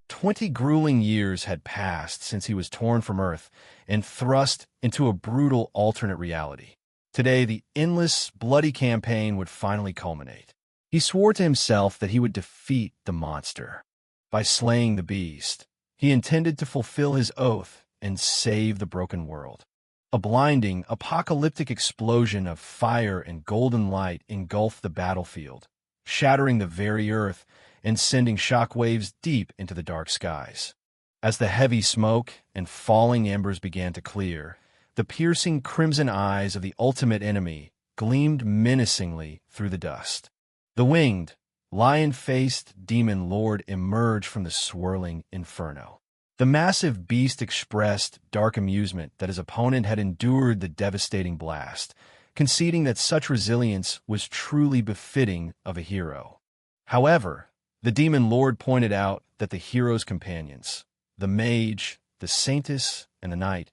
20 grueling years had passed since he was torn from Earth and thrust into a brutal alternate reality. Today, the endless, bloody campaign would finally culminate. He swore to himself that he would defeat the monster. By slaying the beast, he intended to fulfill his oath and save the broken world. A blinding, apocalyptic explosion of fire and golden light engulfed the battlefield, shattering the very earth and sending shockwaves deep into the dark skies. As the heavy smoke and falling embers began to clear, the piercing crimson eyes of the ultimate enemy gleamed menacingly through the dust. The winged, lion-faced demon lord emerged from the swirling inferno. The massive beast expressed dark amusement that his opponent had endured the devastating blast, conceding that such resilience was truly befitting of a hero. However, the demon lord pointed out that the hero's companions, the mage, the saintess, and the knight,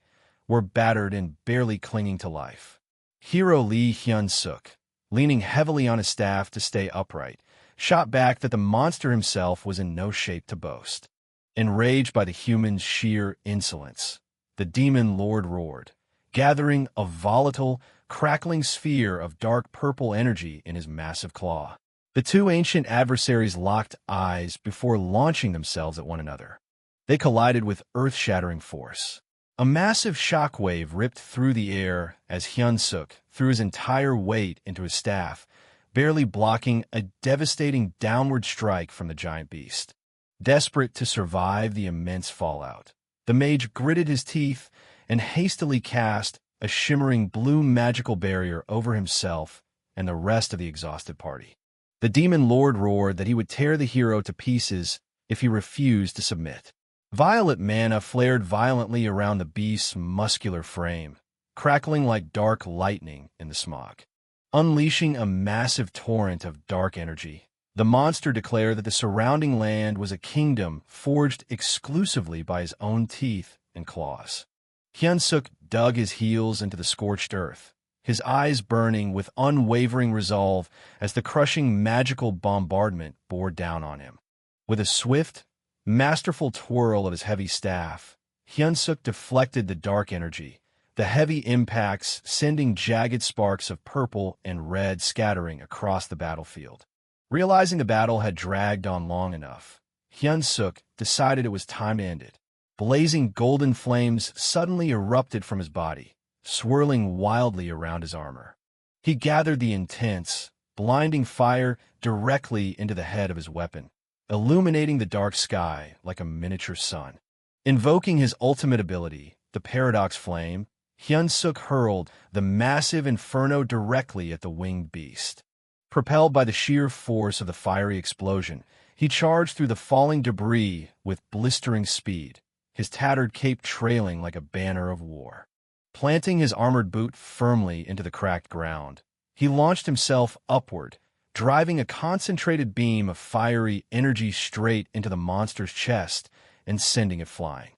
were battered and barely clinging to life. Hero Hyeonseok, leaning heavily on his staff to stay upright, shot back that the monster himself was in no shape to boast. Enraged by the human's sheer insolence, the demon lord roared, gathering a volatile, crackling sphere of dark purple energy in his massive claw. The two ancient adversaries locked eyes before launching themselves at one another. They collided with earth-shattering force. A massive shockwave ripped through the air as Hyeonseok threw his entire weight into his staff, barely blocking a devastating downward strike from the giant beast. Desperate to survive the immense fallout, the mage gritted his teeth and hastily cast a shimmering blue magical barrier over himself and the rest of the exhausted party. The demon lord roared that he would tear the hero to pieces if he refused to submit. Violet mana flared violently around the beast's muscular frame, crackling like dark lightning in the smog. Unleashing a massive torrent of dark energy, the monster declared that the surrounding land was a kingdom forged exclusively by his own teeth and claws. Hyeonseok dug his heels into the scorched earth, his eyes burning with unwavering resolve as the crushing magical bombardment bore down on him. With a swift, masterful twirl of his heavy staff, Hyeonseok deflected the dark energy, the heavy impacts sending jagged sparks of purple and red scattering across the battlefield. Realizing the battle had dragged on long enough, Hyeonseok decided it was time to end it. Blazing golden flames suddenly erupted from his body, swirling wildly around his armor. He gathered the intense, blinding fire directly into the head of his weapon, illuminating the dark sky like a miniature sun. Invoking his ultimate ability, the Paradox Flame, Hyeonseok hurled the massive inferno directly at the winged beast. Propelled by the sheer force of the fiery explosion, he charged through the falling debris with blistering speed, his tattered cape trailing like a banner of war. Planting his armored boot firmly into the cracked ground, he launched himself upward, driving a concentrated beam of fiery energy straight into the monster's chest and sending it flying.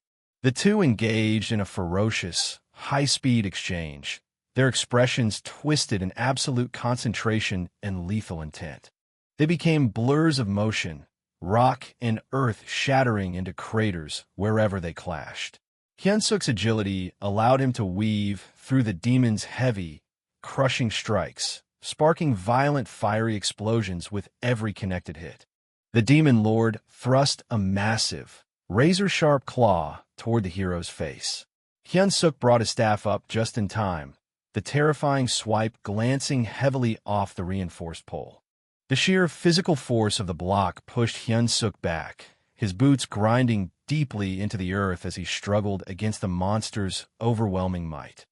The two engaged in a ferocious, high-speed exchange, their expressions twisted in absolute concentration and lethal intent. They became blurs of motion, rock and earth shattering into craters wherever they clashed. Hyeonseok's agility allowed him to weave through the demon's heavy, crushing strikes, sparking violent fiery explosions with every connected hit. The demon lord thrust a massive, razor-sharp claw toward the hero's face. Hyeonseok brought his staff up just in time, the terrifying swipe glancing heavily off the reinforced pole. The sheer physical force of the block pushed Hyeonseok back, his boots grinding deeply into the earth as he struggled against the monster's overwhelming might.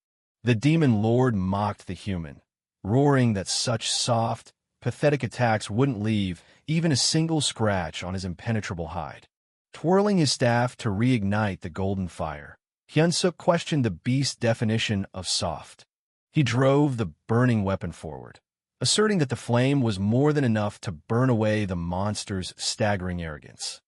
The demon lord mocked the human, roaring that such soft, pathetic attacks wouldn't leave even a single scratch on his impenetrable hide. Twirling his staff to reignite the golden fire, Hyeonseok questioned the beast's definition of soft. He drove the burning weapon forward, asserting that the flame was more than enough to burn away the monster's staggering arrogance.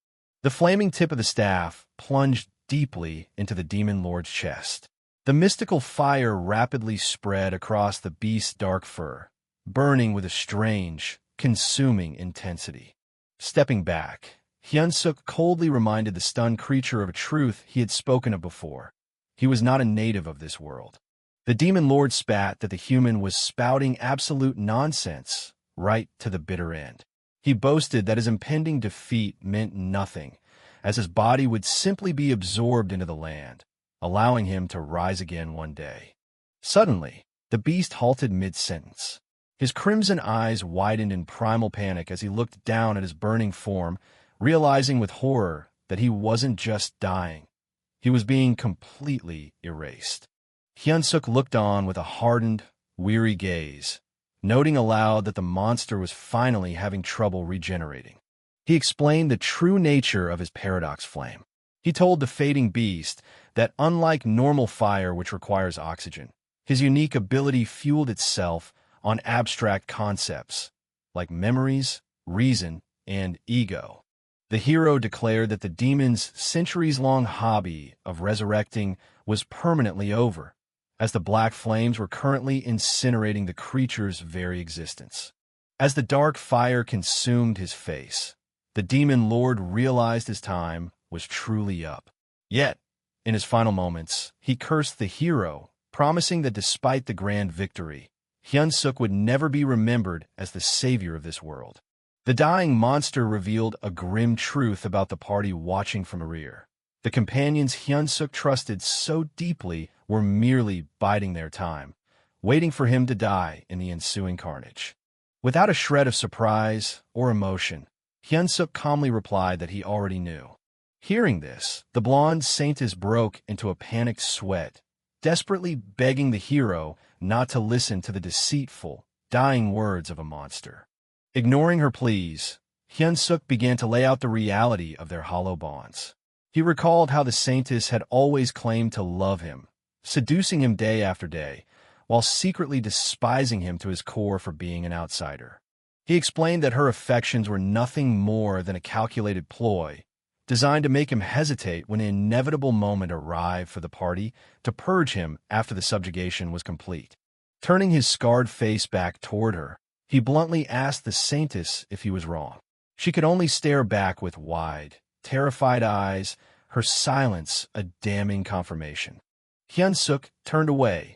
The flaming tip of the staff plunged deeply into the demon lord's chest. The mystical fire rapidly spread across the beast's dark fur, burning with a strange, consuming intensity. Stepping back, Hyeonseok coldly reminded the stunned creature of a truth he had spoken of before. He was not a native of this world. The demon lord spat that the human was spouting absolute nonsense, right to the bitter end. He boasted that his impending defeat meant nothing, as his body would simply be absorbed into the land, allowing him to rise again one day. Suddenly, the beast halted mid-sentence. His crimson eyes widened in primal panic as he looked down at his burning form, realizing with horror that he wasn't just dying. He was being completely erased. Hyeonseok looked on with a hardened, weary gaze, noting aloud that the monster was finally having trouble regenerating. He explained the true nature of his paradox flame. He told the fading beast that unlike normal fire which requires oxygen, his unique ability fueled itself on abstract concepts like memories, reason, and ego. The hero declared that the demon's centuries-long hobby of resurrecting was permanently over, as the black flames were currently incinerating the creature's very existence. As the dark fire consumed his face, the demon lord realized his time was truly up. Yet, in his final moments, he cursed the hero, promising that despite the grand victory, Hyeonseok would never be remembered as the savior of this world. The dying monster revealed a grim truth about the party watching from a rear. The companions Hyeonseok trusted so deeply were merely biding their time, waiting for him to die in the ensuing carnage. Without a shred of surprise or emotion, Hyeonseok calmly replied that he already knew. Hearing this, the blonde saintess broke into a panicked sweat, desperately begging the hero not to listen to the deceitful, dying words of a monster. Ignoring her pleas, Hyeonseok began to lay out the reality of their hollow bonds. He recalled how the saintess had always claimed to love him, seducing him day after day, while secretly despising him to his core for being an outsider. He explained that her affections were nothing more than a calculated ploy, designed to make him hesitate when an inevitable moment arrived for the party to purge him after the subjugation was complete. Turning his scarred face back toward her, he bluntly asked the saintess if he was wrong. She could only stare back with wide, terrified eyes, her silence a damning confirmation. Hyeonseok turned away,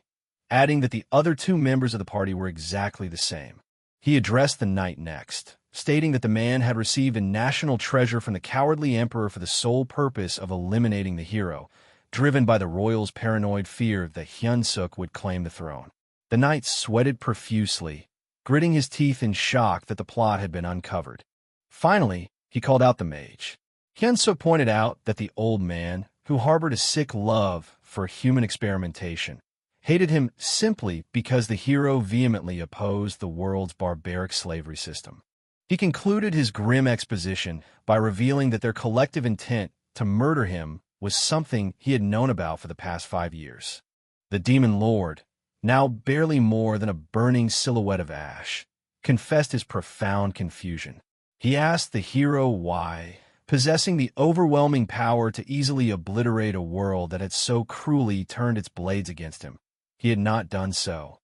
adding that the other two members of the party were exactly the same. He addressed the knight next, stating that the man had received a national treasure from the cowardly emperor for the sole purpose of eliminating the hero, driven by the royal's paranoid fear that Hyeonseok would claim the throne. The knight sweated profusely, gritting his teeth in shock that the plot had been uncovered. Finally, he called out the mage. Hyeonseok pointed out that the old man, who harbored a sick love for human experimentation, hated him simply because the hero vehemently opposed the world's barbaric slavery system. He concluded his grim exposition by revealing that their collective intent to murder him was something he had known about for the past 5 years. The demon lord, now barely more than a burning silhouette of ash, confessed his profound confusion. He asked the hero why, possessing the overwhelming power to easily obliterate a world that had so cruelly turned its blades against him, he had not done so.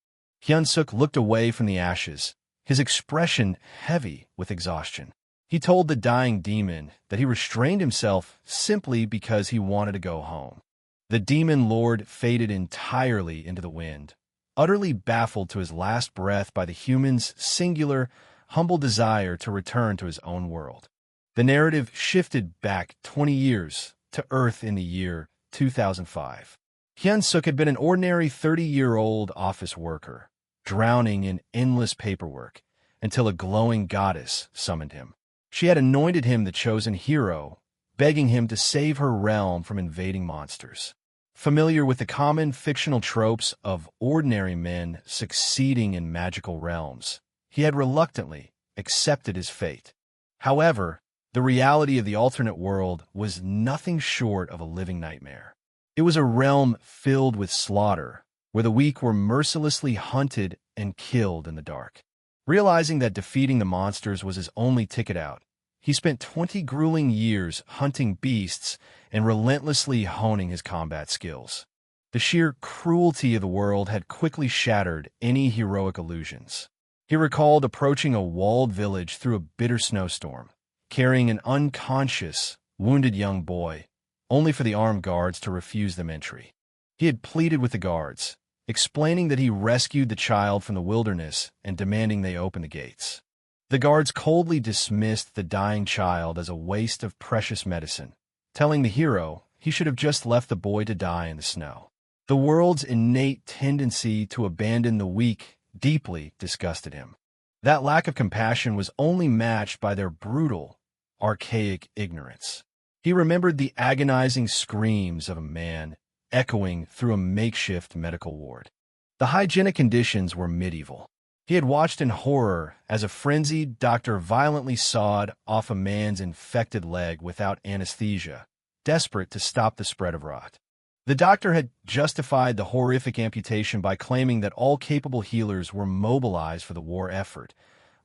Hyeonseok looked away from the ashes, his expression heavy with exhaustion. He told the dying demon that he restrained himself simply because he wanted to go home. The demon lord faded entirely into the wind, utterly baffled to his last breath by the human's singular, humble desire to return to his own world. The narrative shifted back 20 years to Earth in the year 2005. Hyeonseok had been an ordinary 30-year-old office worker, drowning in endless paperwork, until a glowing goddess summoned him. She had anointed him the chosen hero, begging him to save her realm from invading monsters. Familiar with the common fictional tropes of ordinary men succeeding in magical realms, he had reluctantly accepted his fate. However, the reality of the alternate world was nothing short of a living nightmare. It was a realm filled with slaughter, where the weak were mercilessly hunted and killed in the dark. Realizing that defeating the monsters was his only ticket out, he spent 20 grueling years hunting beasts and relentlessly honing his combat skills. The sheer cruelty of the world had quickly shattered any heroic illusions. He recalled approaching a walled village through a bitter snowstorm, carrying an unconscious, wounded young boy, only for the armed guards to refuse them entry. He had pleaded with the guards, explaining that he rescued the child from the wilderness and demanding they open the gates. The guards coldly dismissed the dying child as a waste of precious medicine, telling the hero he should have just left the boy to die in the snow. The world's innate tendency to abandon the weak deeply disgusted him. That lack of compassion was only matched by their brutal, archaic ignorance. He remembered the agonizing screams of a man echoing through a makeshift medical ward. The hygienic conditions were medieval. He had watched in horror as a frenzied doctor violently sawed off a man's infected leg without anesthesia, desperate to stop the spread of rot. The doctor had justified the horrific amputation by claiming that all capable healers were mobilized for the war effort,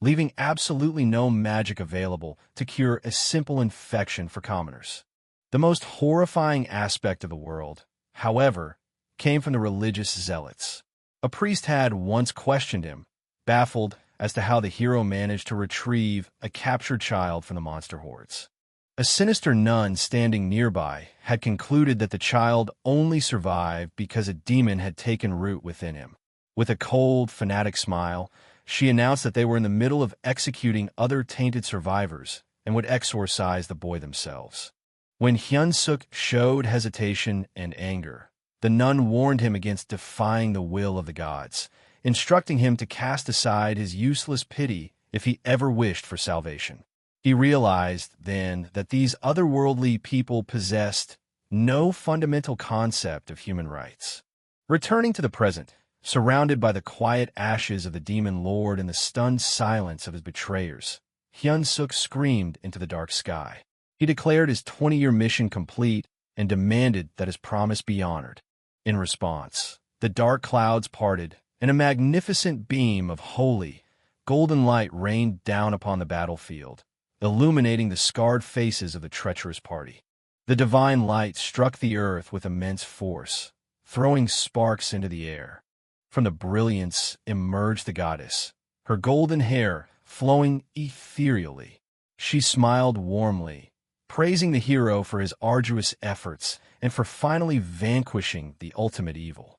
leaving absolutely no magic available to cure a simple infection for commoners. The most horrifying aspect of the world, however, came from the religious zealots. A priest had once questioned him, baffled as to how the hero managed to retrieve a captured child from the monster hordes. A sinister nun standing nearby had concluded that the child only survived because a demon had taken root within him. With a cold, fanatic smile, she announced that they were in the middle of executing other tainted survivors and would exorcise the boy themselves. When Hyeonseok showed hesitation and anger, the nun warned him against defying the will of the gods, instructing him to cast aside his useless pity if he ever wished for salvation. He realized then that these otherworldly people possessed no fundamental concept of human rights. Returning to the present, surrounded by the quiet ashes of the demon lord and the stunned silence of his betrayers, Hyeonseok screamed into the dark sky. He declared his 20-year mission complete and demanded that his promise be honored. In response, the dark clouds parted, and a magnificent beam of holy, golden light rained down upon the battlefield, illuminating the scarred faces of the treacherous party. The divine light struck the earth with immense force, throwing sparks into the air. From the brilliance emerged the goddess, her golden hair flowing ethereally. She smiled warmly, praising the hero for his arduous efforts and for finally vanquishing the ultimate evil.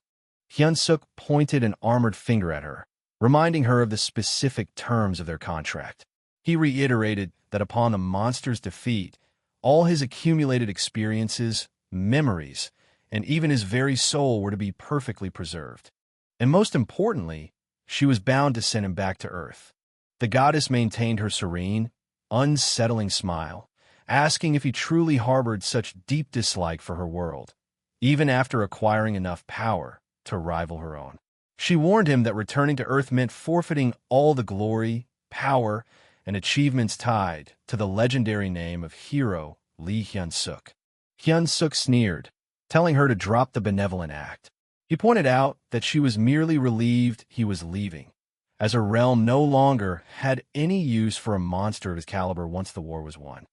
Hyeonseok pointed an armored finger at her, reminding her of the specific terms of their contract. He reiterated that upon the monster's defeat, all his accumulated experiences, memories, and even his very soul were to be perfectly preserved. And most importantly, she was bound to send him back to Earth. The goddess maintained her serene, unsettling smile, asking if he truly harbored such deep dislike for her world, even after acquiring enough power to rival her own. She warned him that returning to Earth meant forfeiting all the glory, power, and achievements tied to the legendary name of hero Lee Hyeonseok. Hyeonseok sneered, telling her to drop the benevolent act. He pointed out that she was merely relieved he was leaving, as her realm no longer had any use for a monster of his caliber once the war was won.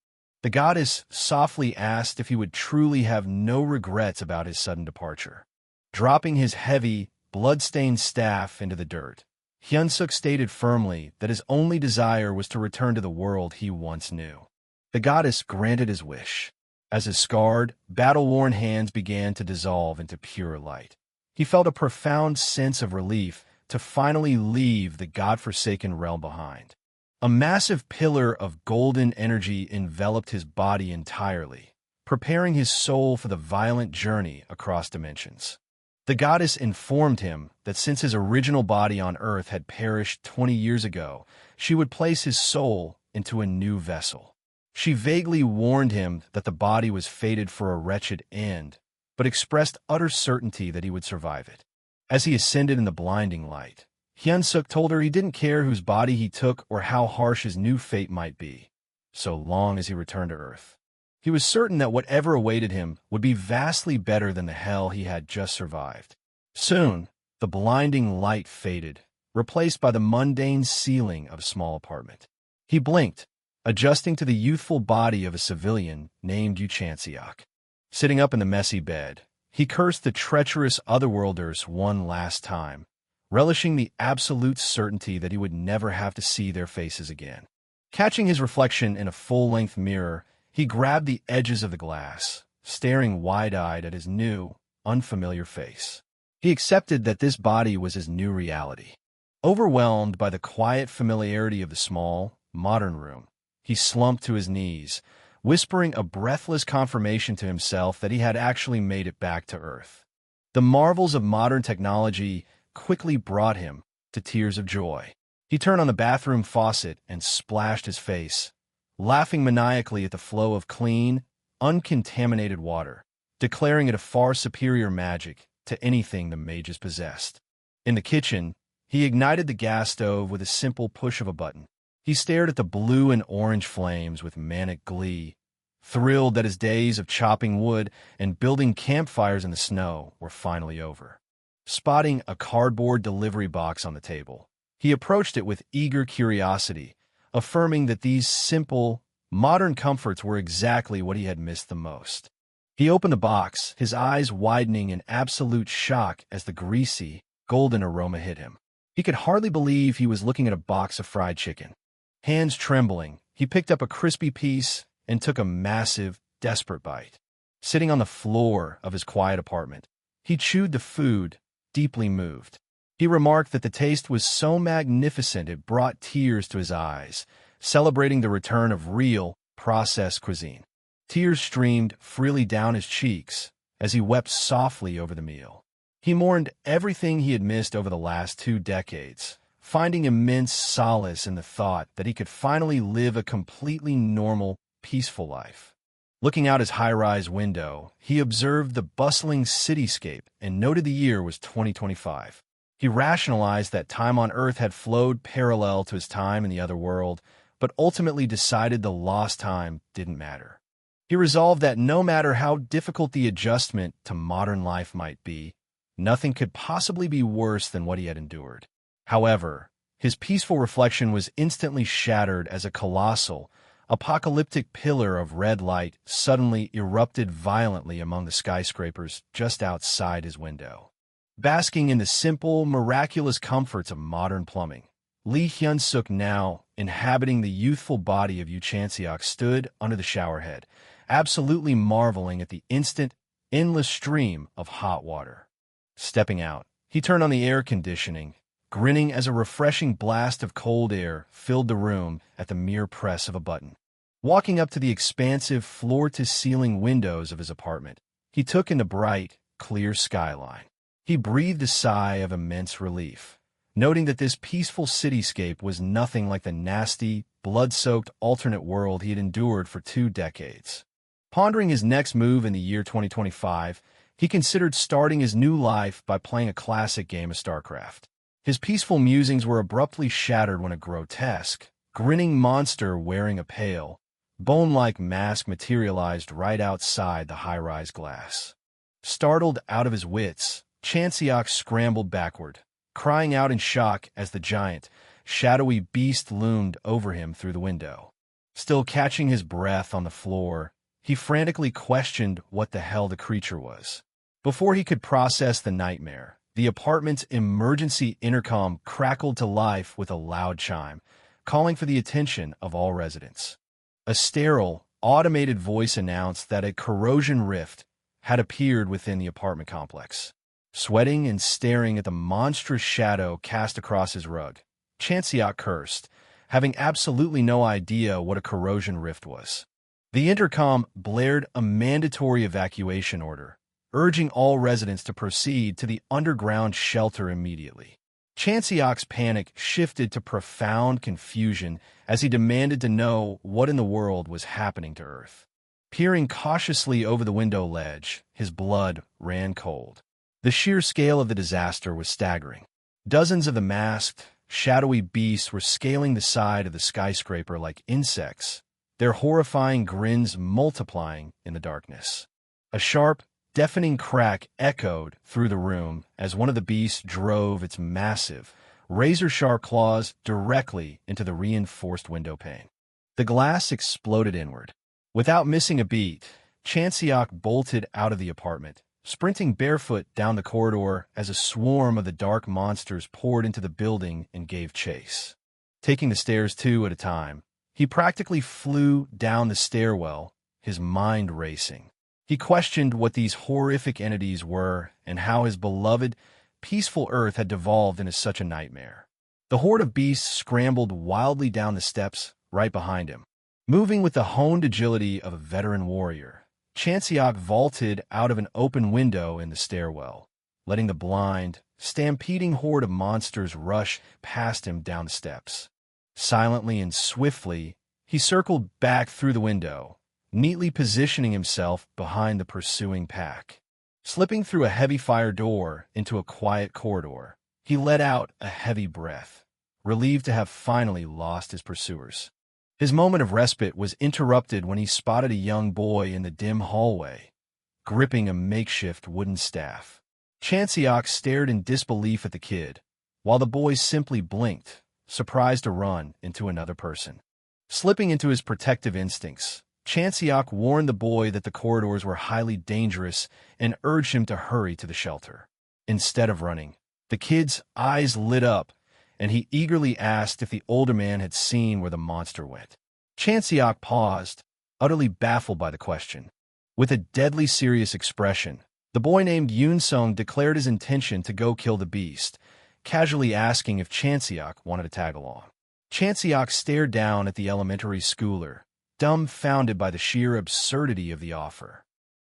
The goddess softly asked if he would truly have no regrets about his sudden departure. Dropping his heavy, blood-stained staff into the dirt, Hyeonseok stated firmly that his only desire was to return to the world he once knew. The goddess granted his wish, as his scarred, battle-worn hands began to dissolve into pure light. He felt a profound sense of relief to finally leave the godforsaken realm behind. A massive pillar of golden energy enveloped his body entirely, preparing his soul for the violent journey across dimensions. The goddess informed him that since his original body on Earth had perished 20 years ago, she would place his soul into a new vessel. She vaguely warned him that the body was fated for a wretched end, but expressed utter certainty that he would survive it. As he ascended in the blinding light, Hyeonseok told her he didn't care whose body he took or how harsh his new fate might be, so long as he returned to Earth. He was certain that whatever awaited him would be vastly better than the hell he had just survived. Soon, the blinding light faded, replaced by the mundane ceiling of a small apartment. He blinked, adjusting to the youthful body of a civilian named Chanseok. Sitting up in the messy bed, he cursed the treacherous otherworlders one last time, relishing the absolute certainty that he would never have to see their faces again. Catching his reflection in a full-length mirror, he grabbed the edges of the glass, staring wide-eyed at his new, unfamiliar face. He accepted that this body was his new reality. Overwhelmed by the quiet familiarity of the small, modern room, he slumped to his knees, whispering a breathless confirmation to himself that he had actually made it back to Earth. The marvels of modern technology quickly brought him to tears of joy. He turned on the bathroom faucet and splashed his face, laughing maniacally at the flow of clean, uncontaminated water, declaring it a far superior magic to anything the mages possessed. In the kitchen, he ignited the gas stove with a simple push of a button. He stared at the blue and orange flames with manic glee, thrilled that his days of chopping wood and building campfires in the snow were finally over. Spotting a cardboard delivery box on the table, he approached it with eager curiosity, affirming that these simple, modern comforts were exactly what he had missed the most. He opened the box, his eyes widening in absolute shock as the greasy, golden aroma hit him. He could hardly believe he was looking at a box of fried chicken. Hands trembling, he picked up a crispy piece and took a massive, desperate bite. Sitting on the floor of his quiet apartment, he chewed the food, deeply moved. He remarked that the taste was so magnificent it brought tears to his eyes, celebrating the return of real, processed cuisine. Tears streamed freely down his cheeks as he wept softly over the meal. He mourned everything he had missed over the last 2 decades, finding immense solace in the thought that he could finally live a completely normal, peaceful life. Looking out his high-rise window, he observed the bustling cityscape and noted the year was 2025. He rationalized that time on Earth had flowed parallel to his time in the other world, but ultimately decided the lost time didn't matter. He resolved that no matter how difficult the adjustment to modern life might be, nothing could possibly be worse than what he had endured. However, his peaceful reflection was instantly shattered as a colossal, apocalyptic pillar of red light suddenly erupted violently among the skyscrapers just outside his window. Basking in the simple, miraculous comforts of modern plumbing, Hyeonseok, now inhabiting the youthful body of Chanseok, stood under the showerhead, absolutely marveling at the instant, endless stream of hot water. Stepping out, he turned on the air conditioning, grinning as a refreshing blast of cold air filled the room at the mere press of a button. Walking up to the expansive floor-to-ceiling windows of his apartment, he took in the bright, clear skyline. He breathed a sigh of immense relief, noting that this peaceful cityscape was nothing like the nasty, blood-soaked alternate world he had endured for 2 decades. Pondering his next move in the year 2025, he considered starting his new life by playing a classic game of StarCraft. His peaceful musings were abruptly shattered when a grotesque, grinning monster wearing a pale, bone-like mask materialized right outside the high-rise glass. Startled out of his wits, Chanseok scrambled backward, crying out in shock as the giant, shadowy beast loomed over him through the window. Still catching his breath on the floor, he frantically questioned what the hell the creature was. Before he could process the nightmare, the apartment's emergency intercom crackled to life with a loud chime, calling for the attention of all residents. A sterile, automated voice announced that a corrosion rift had appeared within the apartment complex. Sweating and staring at the monstrous shadow cast across his rug, Chanseok cursed, having absolutely no idea what a corrosion rift was. The intercom blared a mandatory evacuation order, urging all residents to proceed to the underground shelter immediately. Chanseok's panic shifted to profound confusion as he demanded to know what in the world was happening to Earth. Peering cautiously over the window ledge, his blood ran cold. The sheer scale of the disaster was staggering. Dozens of the masked, shadowy beasts were scaling the side of the skyscraper like insects, their horrifying grins multiplying in the darkness. A sharp, deafening crack echoed through the room as one of the beasts drove its massive, razor-sharp claws directly into the reinforced window pane. The glass exploded inward. Without missing a beat, Chanseok bolted out of the apartment, sprinting barefoot down the corridor as a swarm of the dark monsters poured into the building and gave chase. Taking the stairs 2 at a time, He practically flew down the stairwell, his mind racing. He questioned what these horrific entities were and how his beloved, peaceful Earth had devolved into such a nightmare. The horde of beasts scrambled wildly down the steps right behind him. Moving with the honed agility of a veteran warrior, Chanseok vaulted out of an open window in the stairwell, letting the blind, stampeding horde of monsters rush past him down the steps. Silently and swiftly, he circled back through the window, neatly positioning himself behind the pursuing pack. Slipping through a heavy fire door into a quiet corridor, he let out a heavy breath, relieved to have finally lost his pursuers. His moment of respite was interrupted when he spotted a young boy in the dim hallway, gripping a makeshift wooden staff. Chanseok stared in disbelief at the kid, while the boy simply blinked, surprised to run into another person. Slipping into his protective instincts, Chanseok warned the boy that the corridors were highly dangerous and urged him to hurry to the shelter. Instead of running, the kid's eyes lit up, and he eagerly asked if the older man had seen where the monster went. Chanseok paused, utterly baffled by the question. With a deadly serious expression, the boy named Hyeonseok declared his intention to go kill the beast, casually asking if Chanseok wanted to tag along. Chanseok stared down at the elementary schooler, dumbfounded by the sheer absurdity of the offer.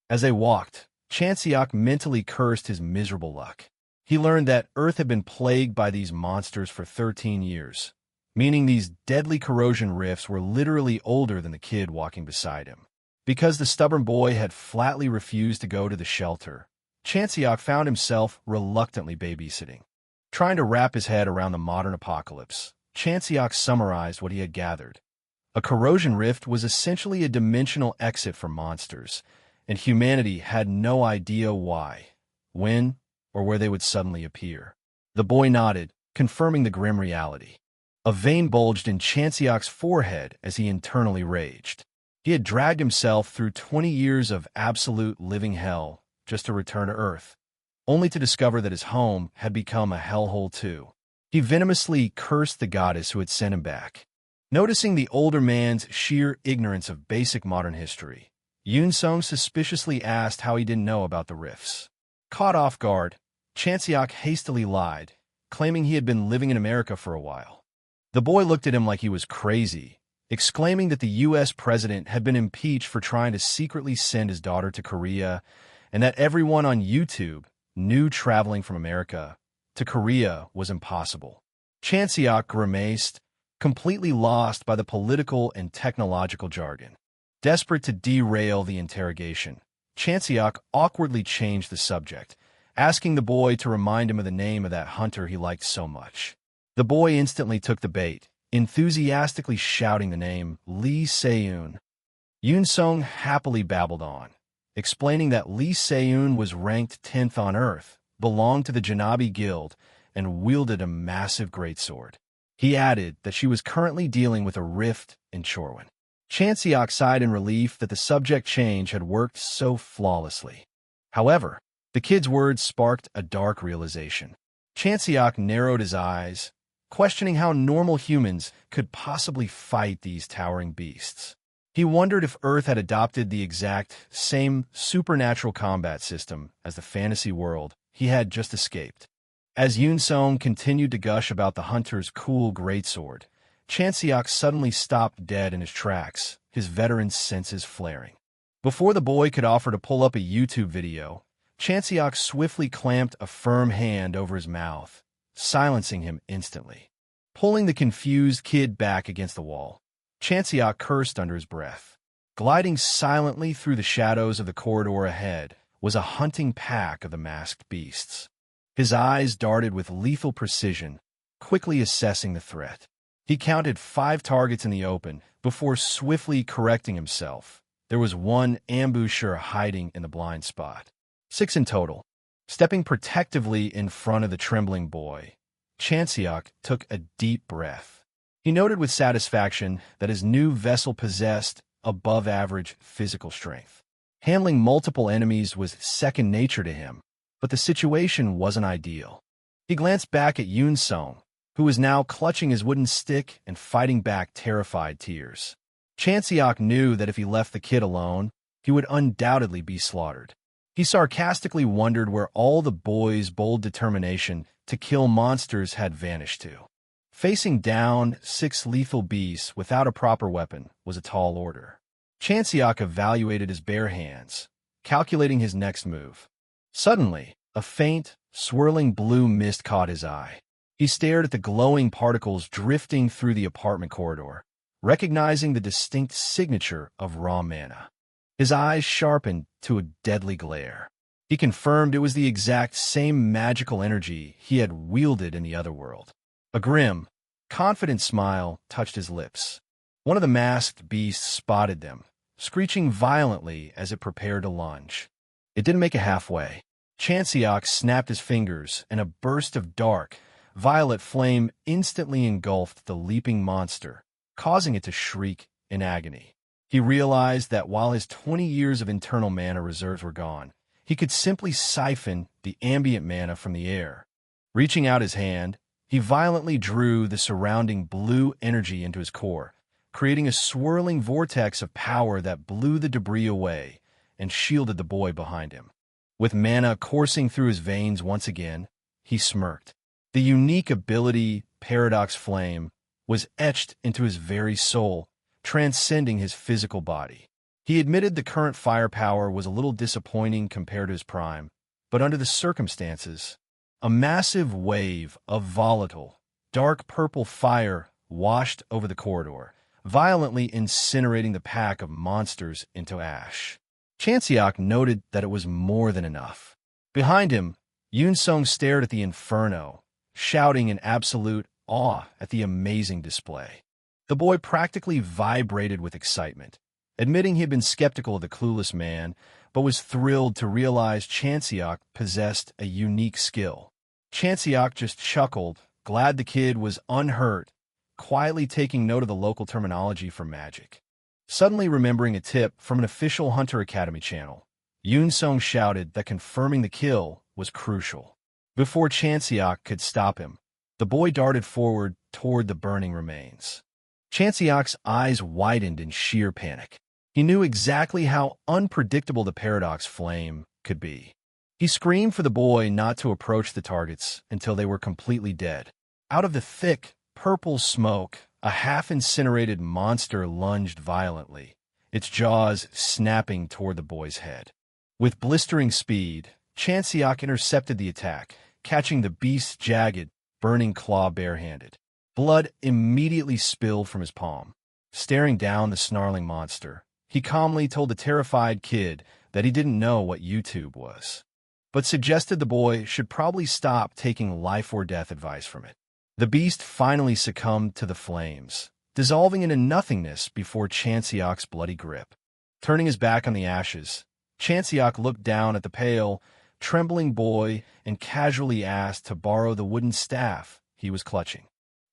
As they walked, Chanseok mentally cursed his miserable luck. He learned that Earth had been plagued by these monsters for 13 years, meaning these deadly corrosion rifts were literally older than the kid walking beside him. Because the stubborn boy had flatly refused to go to the shelter, Chanseok found himself reluctantly babysitting. Trying to wrap his head around the modern apocalypse, Chanseok summarized what he had gathered. A corrosion rift was essentially a dimensional exit for monsters, and humanity had no idea why, when, or where they would suddenly appear. The boy nodded, confirming the grim reality. A vein bulged in Chanseok's forehead as he internally raged. He had dragged himself through 20 years of absolute living hell just to return to Earth, only to discover that his home had become a hellhole too. He venomously cursed the goddess who had sent him back. Noticing the older man's sheer ignorance of basic modern history, Hyeonseok suspiciously asked how he didn't know about the rifts. Caught off guard, Chanseok hastily lied, claiming he had been living in America for a while. The boy looked at him like he was crazy, exclaiming that the U.S. president had been impeached for trying to secretly send his daughter to Korea, and that everyone on YouTube knew traveling from America to Korea was impossible. Chanseok grimaced, completely lost by the political and technological jargon. Desperate to derail the interrogation, Chanseok awkwardly changed the subject, asking the boy to remind him of the name of that hunter he liked so much. The boy instantly took the bait, enthusiastically shouting the name Lee Se-eun. Hyeonseok happily babbled on, explaining that Lee Se-eun was ranked 10th on Earth, belonged to the Janabi Guild, and wielded a massive greatsword. He added that she was currently dealing with a rift in Chorwon. Chanseok sighed in relief that the subject change had worked so flawlessly. However, the kid's words sparked a dark realization. Chanseok narrowed his eyes, questioning how normal humans could possibly fight these towering beasts. He wondered if Earth had adopted the exact same supernatural combat system as the fantasy world he had just escaped. As Hyeonseok continued to gush about the hunter's cool greatsword, Chanseok suddenly stopped dead in his tracks, his veteran senses flaring. Before the boy could offer to pull up a YouTube video, Chanseok swiftly clamped a firm hand over his mouth, silencing him instantly. Pulling the confused kid back against the wall, Chanseok cursed under his breath. Gliding silently through the shadows of the corridor ahead was a hunting pack of the masked beasts. His eyes darted with lethal precision, quickly assessing the threat. He counted 5 targets in the open before swiftly correcting himself. There was one ambusher hiding in the blind spot. 6 in total. Stepping protectively in front of the trembling boy, Chanseok took a deep breath. He noted with satisfaction that his new vessel possessed above-average physical strength. Handling multiple enemies was second nature to him, but the situation wasn't ideal. He glanced back at Hyeonseok, who was now clutching his wooden stick and fighting back terrified tears. Chanseok knew that if he left the kid alone, he would undoubtedly be slaughtered. He sarcastically wondered where all the boy's bold determination to kill monsters had vanished to. Facing down 6 lethal beasts without a proper weapon was a tall order. Chanseok evaluated his bare hands, calculating his next move. Suddenly, a faint, swirling blue mist caught his eye. He stared at the glowing particles drifting through the apartment corridor, recognizing the distinct signature of raw mana. His eyes sharpened to a deadly glare. He confirmed it was the exact same magical energy he had wielded in the other world. A grim, confident smile touched his lips. One of the masked beasts spotted them, screeching violently as it prepared to lunge. It didn't make it halfway. Chanseok snapped his fingers, and a burst of dark, violet flame instantly engulfed the leaping monster, causing it to shriek in agony. He realized that while his 20 years of internal mana reserves were gone, he could simply siphon the ambient mana from the air. Reaching out his hand, he violently drew the surrounding blue energy into his core, creating a swirling vortex of power that blew the debris away and shielded the boy behind him. With mana coursing through his veins once again, he smirked. The unique ability, Paradox Flame, was etched into his very soul, transcending his physical body. He admitted the current firepower was a little disappointing compared to his prime, but under the circumstances, a massive wave of volatile, dark purple fire washed over the corridor, violently incinerating the pack of monsters into ash. Chanseok noted that it was more than enough. Behind him, Hyeonseok stared at the inferno, shouting in absolute awe at the amazing display. The boy practically vibrated with excitement, admitting he had been skeptical of the clueless man, but was thrilled to realize Chanseok possessed a unique skill. Chanseok just chuckled, glad the kid was unhurt, quietly taking note of the local terminology for magic. Suddenly remembering a tip from an official Hunter Academy channel, Hyeonseok shouted that confirming the kill was crucial. Before Chanseok could stop him, the boy darted forward toward the burning remains. Chanseok's eyes widened in sheer panic. He knew exactly how unpredictable the Paradox Flame could be. He screamed for the boy not to approach the targets until they were completely dead. Out of the thick, purple smoke, a half-incinerated monster lunged violently, its jaws snapping toward the boy's head. With blistering speed, Chanseok intercepted the attack, catching the beast's jagged, burning claw barehanded. Blood immediately spilled from his palm. Staring down the snarling monster, he calmly told the terrified kid that he didn't know what YouTube was, but suggested the boy should probably stop taking life-or-death advice from it. The beast finally succumbed to the flames, dissolving into nothingness before Chanseok's bloody grip. Turning his back on the ashes, Chanseok looked down at the pale, trembling boy and casually asked to borrow the wooden staff he was clutching.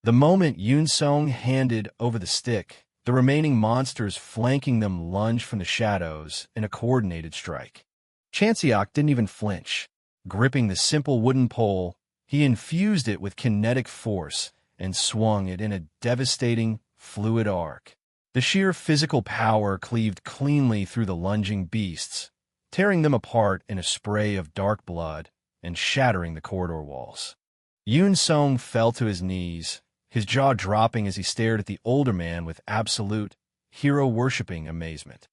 The moment Hyeonseok handed over the stick, the remaining monsters flanking them lunged from the shadows in a coordinated strike. Chanseok didn't even flinch. Gripping the simple wooden pole, he infused it with kinetic force and swung it in a devastating, fluid arc. The sheer physical power cleaved cleanly through the lunging beasts, tearing them apart in a spray of dark blood and shattering the corridor walls. Hyeonseok fell to his knees, his jaw dropping as he stared at the older man with absolute, hero-worshipping amazement.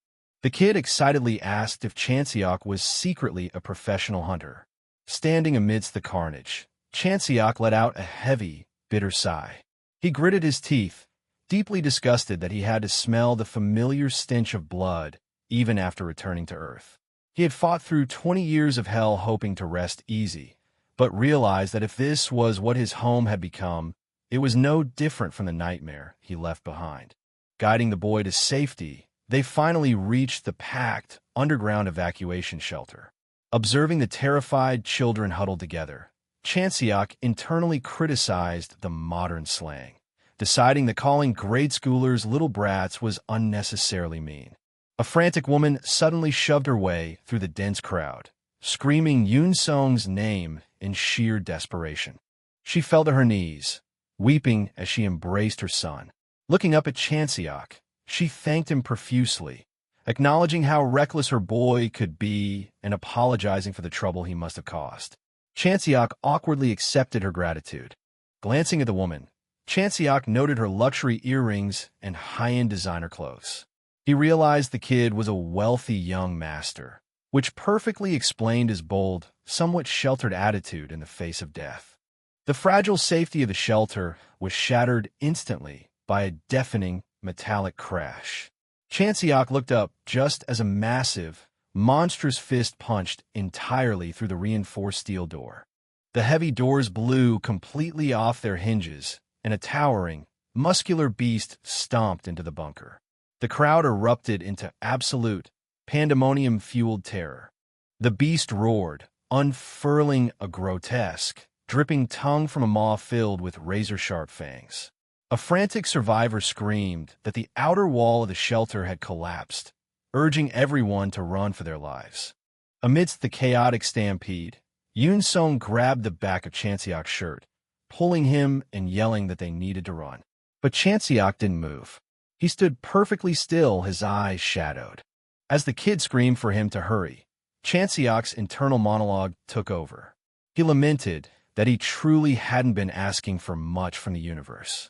The kid excitedly asked if Chanseok was secretly a professional hunter. Standing amidst the carnage, Chanseok let out a heavy, bitter sigh. He gritted his teeth, deeply disgusted that he had to smell the familiar stench of blood even after returning to Earth. He had fought through 20 years of hell hoping to rest easy, but realized that if this was what his home had become, it was no different from the nightmare he left behind. Guiding the boy to safety, they finally reached the packed, underground evacuation shelter. Observing the terrified children huddled together, Chanseok internally criticized the modern slang, deciding that calling grade schoolers little brats was unnecessarily mean. A frantic woman suddenly shoved her way through the dense crowd, screaming Hyeonseok's name in sheer desperation. She fell to her knees, weeping as she embraced her son. Looking up at Chanseok, she thanked him profusely, acknowledging how reckless her boy could be and apologizing for the trouble he must have caused. Chanseok awkwardly accepted her gratitude. Glancing at the woman, Chanseok noted her luxury earrings and high-end designer clothes. He realized the kid was a wealthy young master, which perfectly explained his bold, somewhat sheltered attitude in the face of death. The fragile safety of the shelter was shattered instantly by a deafening metallic crash. Chanseok looked up just as a massive, monstrous fist punched entirely through the reinforced steel door. The heavy doors blew completely off their hinges, and a towering, muscular beast stomped into the bunker. The crowd erupted into absolute, pandemonium-fueled terror. The beast roared, unfurling a grotesque, dripping tongue from a maw filled with razor-sharp fangs. A frantic survivor screamed that the outer wall of the shelter had collapsed, urging everyone to run for their lives. Amidst the chaotic stampede, Hyeonseok grabbed the back of Chanseok's shirt, pulling him and yelling that they needed to run. But Chanseok didn't move. He stood perfectly still, his eyes shadowed. As the kid screamed for him to hurry, Chanseok's internal monologue took over. He lamented that he truly hadn't been asking for much from the universe.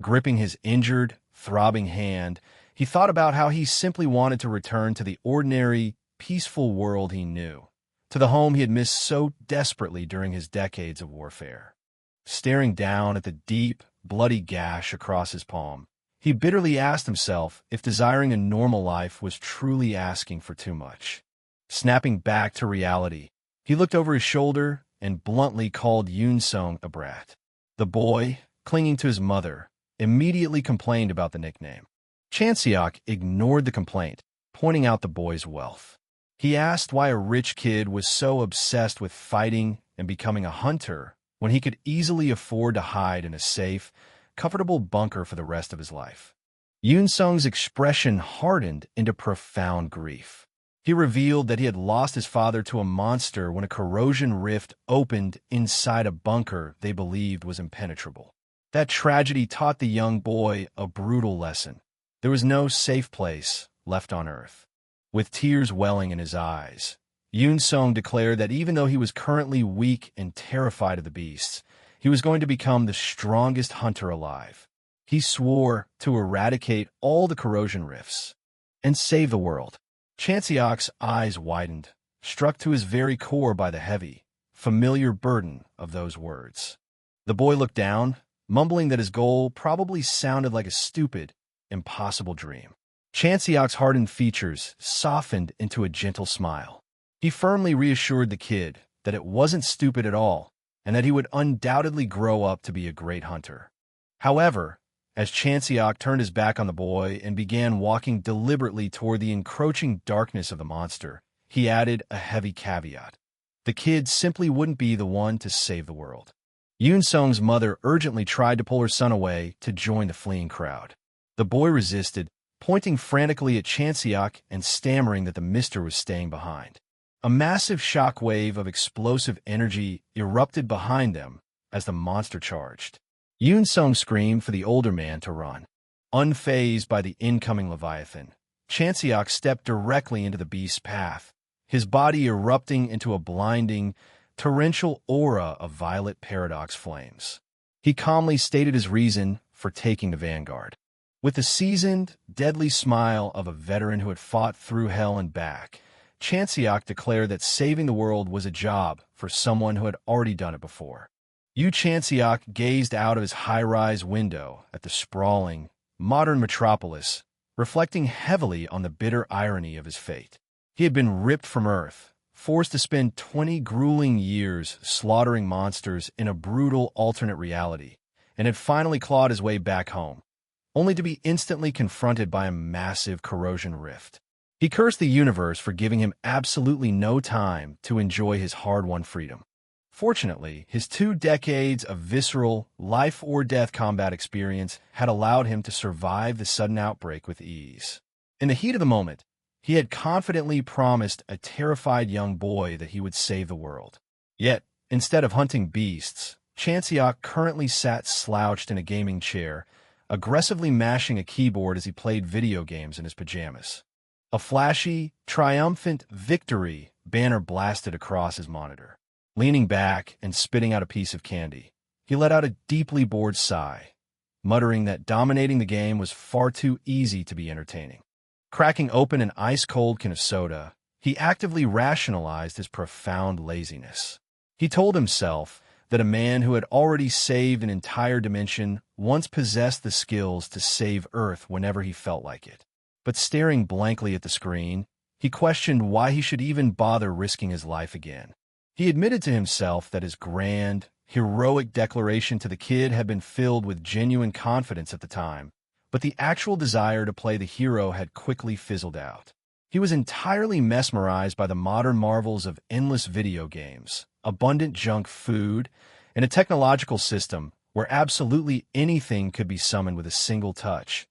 Gripping his injured, throbbing hand, he thought about how he simply wanted to return to the ordinary, peaceful world he knew, to the home he had missed so desperately during his decades of warfare. Staring down at the deep, bloody gash across his palm, he bitterly asked himself if desiring a normal life was truly asking for too much. Snapping back to reality, he looked over his shoulder and bluntly called Hyeonseok a brat. The boy, clinging to his mother, immediately complained about the nickname. Chanseok ignored the complaint, pointing out the boy's wealth. He asked why a rich kid was so obsessed with fighting and becoming a hunter when he could easily afford to hide in a safe, comfortable bunker for the rest of his life. Hyeonseok's expression hardened into profound grief. He revealed that he had lost his father to a monster when a corrosion rift opened inside a bunker they believed was impenetrable. That tragedy taught the young boy a brutal lesson. There was no safe place left on earth. With tears welling in his eyes, Hyeonseok declared that even though he was currently weak and terrified of the beasts, he was going to become the strongest hunter alive. He swore to eradicate all the corrosion rifts and save the world. Chanseok's eyes widened, struck to his very core by the heavy, familiar burden of those words. The boy looked down, mumbling that his goal probably sounded like a stupid, impossible dream. Chanseok's hardened features softened into a gentle smile. He firmly reassured the kid that it wasn't stupid at all, and that he would undoubtedly grow up to be a great hunter. However, as Chanseok turned his back on the boy and began walking deliberately toward the encroaching darkness of the monster, he added a heavy caveat. The kid simply wouldn't be the one to save the world. Hyeonseok's mother urgently tried to pull her son away to join the fleeing crowd. The boy resisted, pointing frantically at Chanseok and stammering that the mister was staying behind. A massive shock wave of explosive energy erupted behind them as the monster charged. Hyeonseok screamed for the older man to run. Unfazed by the incoming Leviathan, Chanseok stepped directly into the beast's path, his body erupting into a blinding, torrential aura of violet paradox flames. He calmly stated his reason for taking the vanguard. With the seasoned, deadly smile of a veteran who had fought through hell and back, Chanseok declared that saving the world was a job for someone who had already done it before. Chanseok gazed out of his high-rise window at the sprawling, modern metropolis, reflecting heavily on the bitter irony of his fate. He had been ripped from Earth, forced to spend 20 grueling years slaughtering monsters in a brutal alternate reality, and had finally clawed his way back home, only to be instantly confronted by a massive corrosion rift. He cursed the universe for giving him absolutely no time to enjoy his hard-won freedom. Fortunately, his 2 decades of visceral, life-or-death combat experience had allowed him to survive the sudden outbreak with ease. In the heat of the moment, he had confidently promised a terrified young boy that he would save the world. Yet, instead of hunting beasts, Chanseok currently sat slouched in a gaming chair, aggressively mashing a keyboard as he played video games in his pajamas. A flashy, triumphant victory banner blasted across his monitor. Leaning back and spitting out a piece of candy, he let out a deeply bored sigh, muttering that dominating the game was far too easy to be entertaining. Cracking open an ice-cold can of soda, he actively rationalized his profound laziness. He told himself that a man who had already saved an entire dimension once possessed the skills to save Earth whenever he felt like it. But staring blankly at the screen, he questioned why he should even bother risking his life again. He admitted to himself that his grand, heroic declaration to the kid had been filled with genuine confidence at the time, but the actual desire to play the hero had quickly fizzled out. He was entirely mesmerized by the modern marvels of endless video games, abundant junk food, and a technological system where absolutely anything could be summoned with a single touch.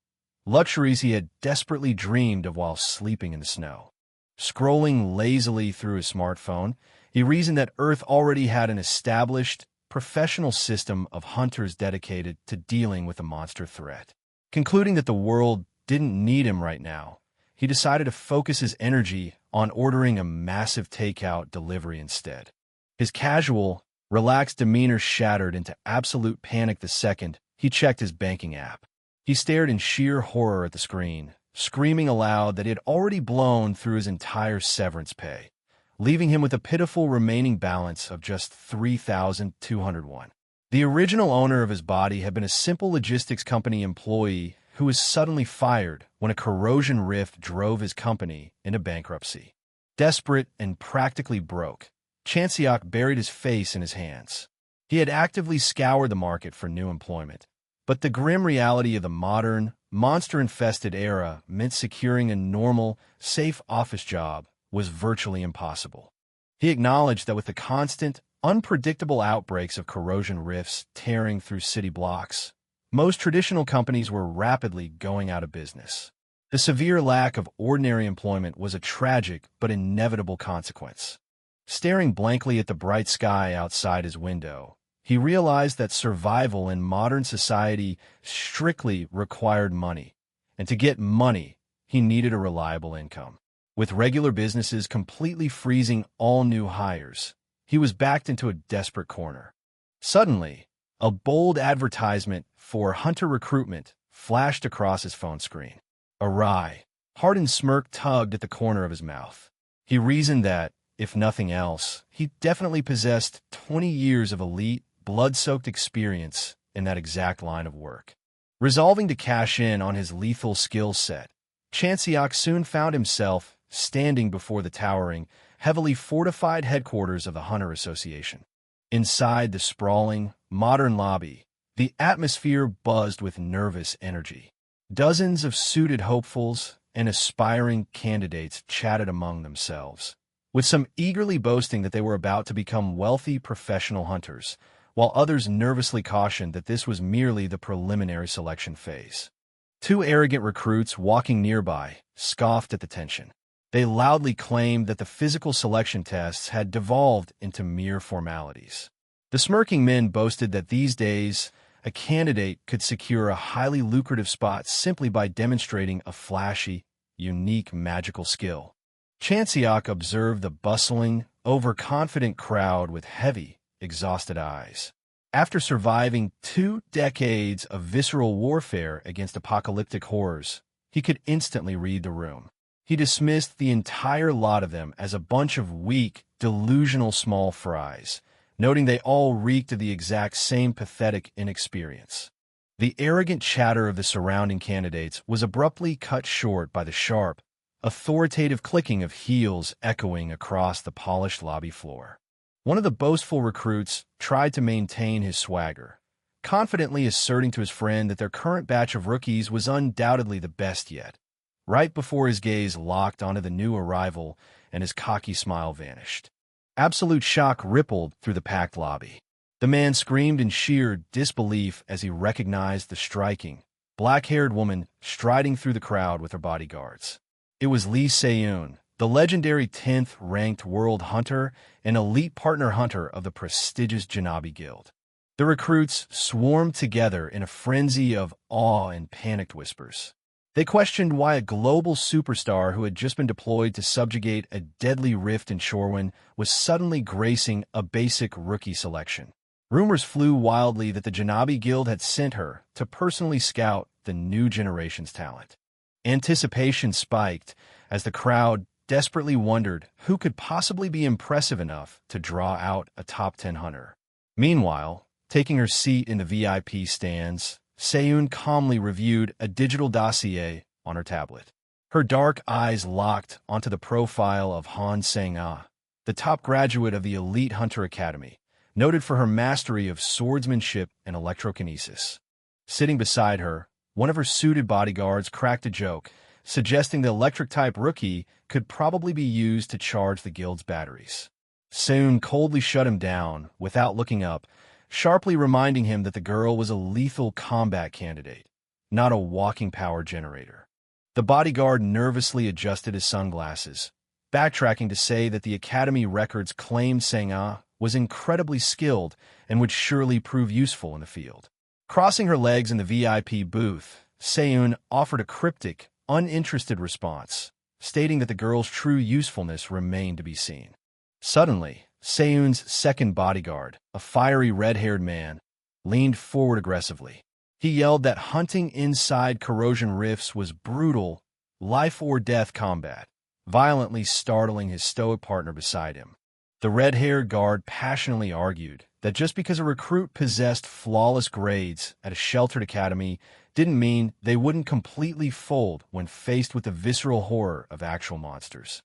Luxuries he had desperately dreamed of while sleeping in the snow. Scrolling lazily through his smartphone, he reasoned that Earth already had an established, professional system of hunters dedicated to dealing with the monster threat. Concluding that the world didn't need him right now, he decided to focus his energy on ordering a massive takeout delivery instead. His casual, relaxed demeanor shattered into absolute panic the second he checked his banking app. He stared in sheer horror at the screen, screaming aloud that he had already blown through his entire severance pay, leaving him with a pitiful remaining balance of just 3,201. The original owner of his body had been a simple logistics company employee who was suddenly fired when a corrosion rift drove his company into bankruptcy. Desperate and practically broke, Chanseok buried his face in his hands. He had actively scoured the market for new employment, but the grim reality of the modern, monster-infested era meant securing a normal, safe office job was virtually impossible. He acknowledged that with the constant, unpredictable outbreaks of corrosion rifts tearing through city blocks, most traditional companies were rapidly going out of business. The severe lack of ordinary employment was a tragic but inevitable consequence. Staring blankly at the bright sky outside his window, he realized that survival in modern society strictly required money, and to get money, he needed a reliable income. With regular businesses completely freezing all new hires, he was backed into a desperate corner. Suddenly, a bold advertisement for hunter recruitment flashed across his phone screen. A wry, hardened smirk tugged at the corner of his mouth. He reasoned that, if nothing else, he definitely possessed 20 years of elite, blood-soaked experience in that exact line of work. Resolving to cash in on his lethal skill set, Chanseok soon found himself standing before the towering, heavily fortified headquarters of the Hunter Association. Inside the sprawling, modern lobby, the atmosphere buzzed with nervous energy. Dozens of suited hopefuls and aspiring candidates chatted among themselves, with some eagerly boasting that they were about to become wealthy professional hunters, while others nervously cautioned that this was merely the preliminary selection phase. Two arrogant recruits walking nearby scoffed at the tension. They loudly claimed that the physical selection tests had devolved into mere formalities. The smirking men boasted that these days, a candidate could secure a highly lucrative spot simply by demonstrating a flashy, unique magical skill. Chanseok observed the bustling, overconfident crowd with heavy, exhausted eyes. After surviving 2 decades of visceral warfare against apocalyptic horrors, he could instantly read the room. He dismissed the entire lot of them as a bunch of weak, delusional small fries, noting they all reeked of the exact same pathetic inexperience. The arrogant chatter of the surrounding candidates was abruptly cut short by the sharp, authoritative clicking of heels echoing across the polished lobby floor. One of the boastful recruits tried to maintain his swagger, confidently asserting to his friend that their current batch of rookies was undoubtedly the best yet, right before his gaze locked onto the new arrival and his cocky smile vanished. Absolute shock rippled through the packed lobby. The man screamed in sheer disbelief as he recognized the striking, black-haired woman striding through the crowd with her bodyguards. It was Lee Se-eun, the legendary 10th-ranked world hunter and elite partner hunter of the prestigious Janabi Guild. The recruits swarmed together in a frenzy of awe and panicked whispers. They questioned why a global superstar who had just been deployed to subjugate a deadly rift in Shorewin was suddenly gracing a basic rookie selection. Rumors flew wildly that the Janabi Guild had sent her to personally scout the new generation's talent. Anticipation spiked as the crowd desperately wondered who could possibly be impressive enough to draw out a top 10 hunter. Meanwhile, taking her seat in the VIP stands, Seun calmly reviewed a digital dossier on her tablet. Her dark eyes locked onto the profile of Hyeonseok, the top graduate of the elite Hunter Academy, noted for her mastery of swordsmanship and electrokinesis. Sitting beside her, one of her suited bodyguards cracked a joke, suggesting the electric-type rookie could probably be used to charge the guild's batteries. Seun coldly shut him down without looking up, sharply reminding him that the girl was a lethal combat candidate, not a walking power generator. The bodyguard nervously adjusted his sunglasses, backtracking to say that the Academy records claimed Seung was incredibly skilled and would surely prove useful in the field. Crossing her legs in the VIP booth, Seun offered a cryptic, uninterested response, stating that the girl's true usefulness remained to be seen. Suddenly, Seun's second bodyguard, a fiery red-haired man, leaned forward aggressively. He yelled that hunting inside corrosion rifts was brutal, life-or-death combat, violently startling his stoic partner beside him. The red-haired guard passionately argued that just because a recruit possessed flawless grades at a sheltered academy didn't mean they wouldn't completely fold when faced with the visceral horror of actual monsters.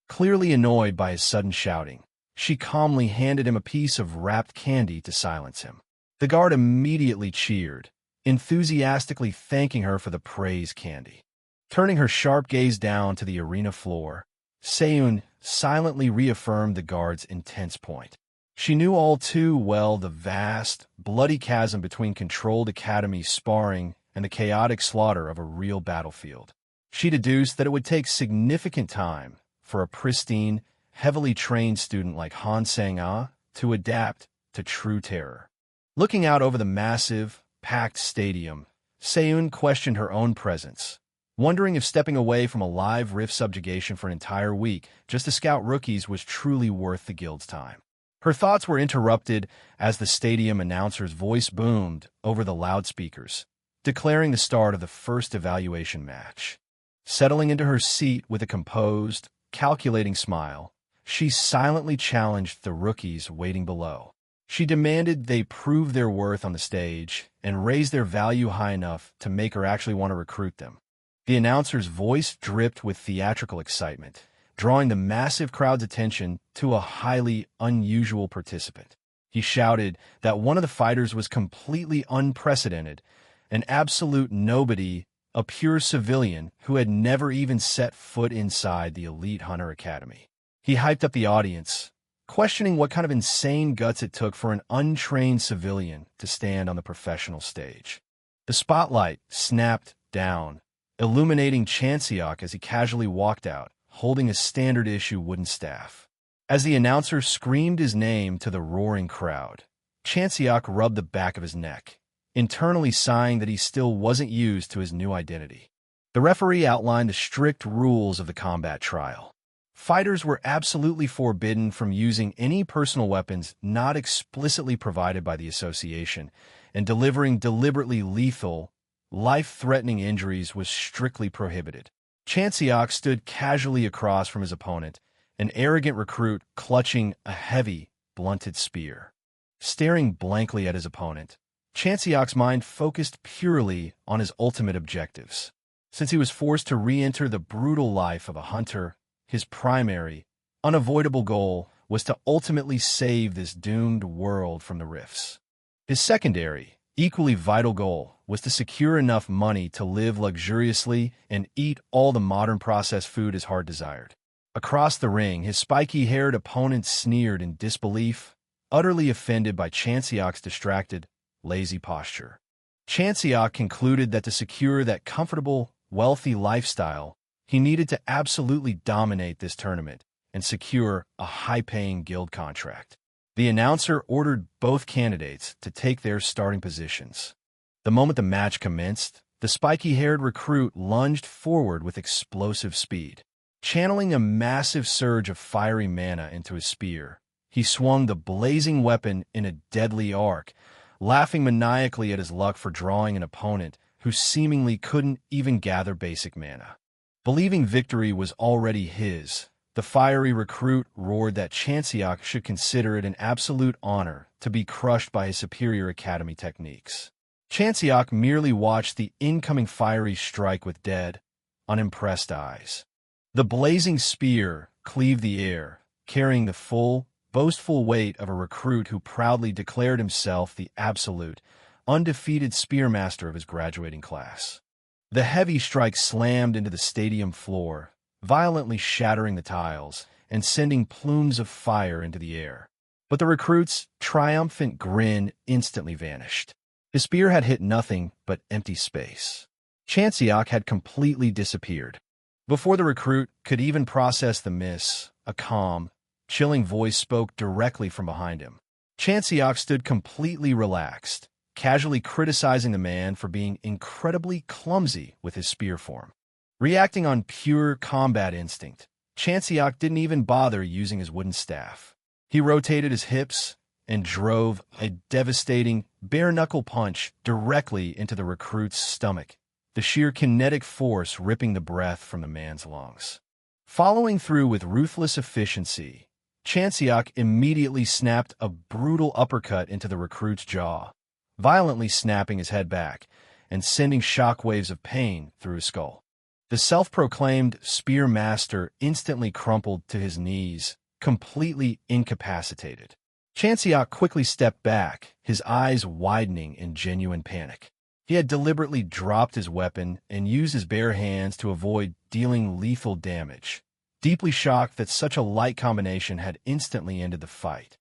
Clearly annoyed by his sudden shouting, she calmly handed him a piece of wrapped candy to silence him. The guard immediately cheered, enthusiastically thanking her for the praise candy. Turning her sharp gaze down to the arena floor, Seun silently reaffirmed the guard's intense point. She knew all too well the vast, bloody chasm between controlled academy sparring and the chaotic slaughter of a real battlefield. She deduced that it would take significant time for a pristine, heavily trained student like Hyeonseok to adapt to true terror. Looking out over the massive, packed stadium, Seun questioned her own presence, wondering if stepping away from a live rift subjugation for an entire week just to scout rookies was truly worth the guild's time. Her thoughts were interrupted as the stadium announcer's voice boomed over the loudspeakers, declaring the start of the first evaluation match. Settling into her seat with a composed, calculating smile, she silently challenged the rookies waiting below. She demanded they prove their worth on the stage and raise their value high enough to make her actually want to recruit them. The announcer's voice dripped with theatrical excitement, drawing the massive crowd's attention to a highly unusual participant. He shouted that one of the fighters was completely unprecedented, an absolute nobody, a pure civilian who had never even set foot inside the elite Hunter Academy. He hyped up the audience, questioning what kind of insane guts it took for an untrained civilian to stand on the professional stage. The spotlight snapped down, illuminating Chanseok as he casually walked out, holding a standard-issue wooden staff. As the announcer screamed his name to the roaring crowd, Chanseok rubbed the back of his neck, internally sighing that he still wasn't used to his new identity. The referee outlined the strict rules of the combat trial. Fighters were absolutely forbidden from using any personal weapons not explicitly provided by the association, and delivering deliberately lethal, life-threatening injuries was strictly prohibited. Chanseok stood casually across from his opponent, an arrogant recruit clutching a heavy, blunted spear. Staring blankly at his opponent, Chanseok's mind focused purely on his ultimate objectives. Since he was forced to re-enter the brutal life of a hunter, his primary, unavoidable goal was to ultimately save this doomed world from the rifts. His secondary, equally vital goal was to secure enough money to live luxuriously and eat all the modern processed food his heart desired. Across the ring, his spiky-haired opponent sneered in disbelief, utterly offended by Chanseok's distracted, lazy posture. Chanseok concluded that to secure that comfortable, wealthy lifestyle, he needed to absolutely dominate this tournament and secure a high-paying guild contract. The announcer ordered both candidates to take their starting positions. The moment the match commenced, the spiky-haired recruit lunged forward with explosive speed. Channeling a massive surge of fiery mana into his spear, he swung the blazing weapon in a deadly arc, laughing maniacally at his luck for drawing an opponent who seemingly couldn't even gather basic mana. Believing victory was already his, the fiery recruit roared that Chanseok should consider it an absolute honor to be crushed by his superior academy techniques. Chanseok merely watched the incoming fiery strike with dead, unimpressed eyes. The blazing spear cleaved the air, carrying the full, boastful weight of a recruit who proudly declared himself the absolute, undefeated spearmaster of his graduating class. The heavy strike slammed into the stadium floor, violently shattering the tiles and sending plumes of fire into the air. But the recruit's triumphant grin instantly vanished. His spear had hit nothing but empty space. Chanseok had completely disappeared. Before the recruit could even process the miss, a calm, chilling voice spoke directly from behind him. Chanseok stood completely relaxed, casually criticizing the man for being incredibly clumsy with his spear form. Reacting on pure combat instinct, Chanseok didn't even bother using his wooden staff. He rotated his hips and drove a devastating, bare-knuckle punch directly into the recruit's stomach, the sheer kinetic force ripping the breath from the man's lungs. Following through with ruthless efficiency, Chanseok immediately snapped a brutal uppercut into the recruit's jaw, violently snapping his head back and sending shockwaves of pain through his skull. The self-proclaimed spear master instantly crumpled to his knees, completely incapacitated. Chanseok quickly stepped back, his eyes widening in genuine panic. He had deliberately dropped his weapon and used his bare hands to avoid dealing lethal damage, deeply shocked that such a light combination had instantly ended the fight.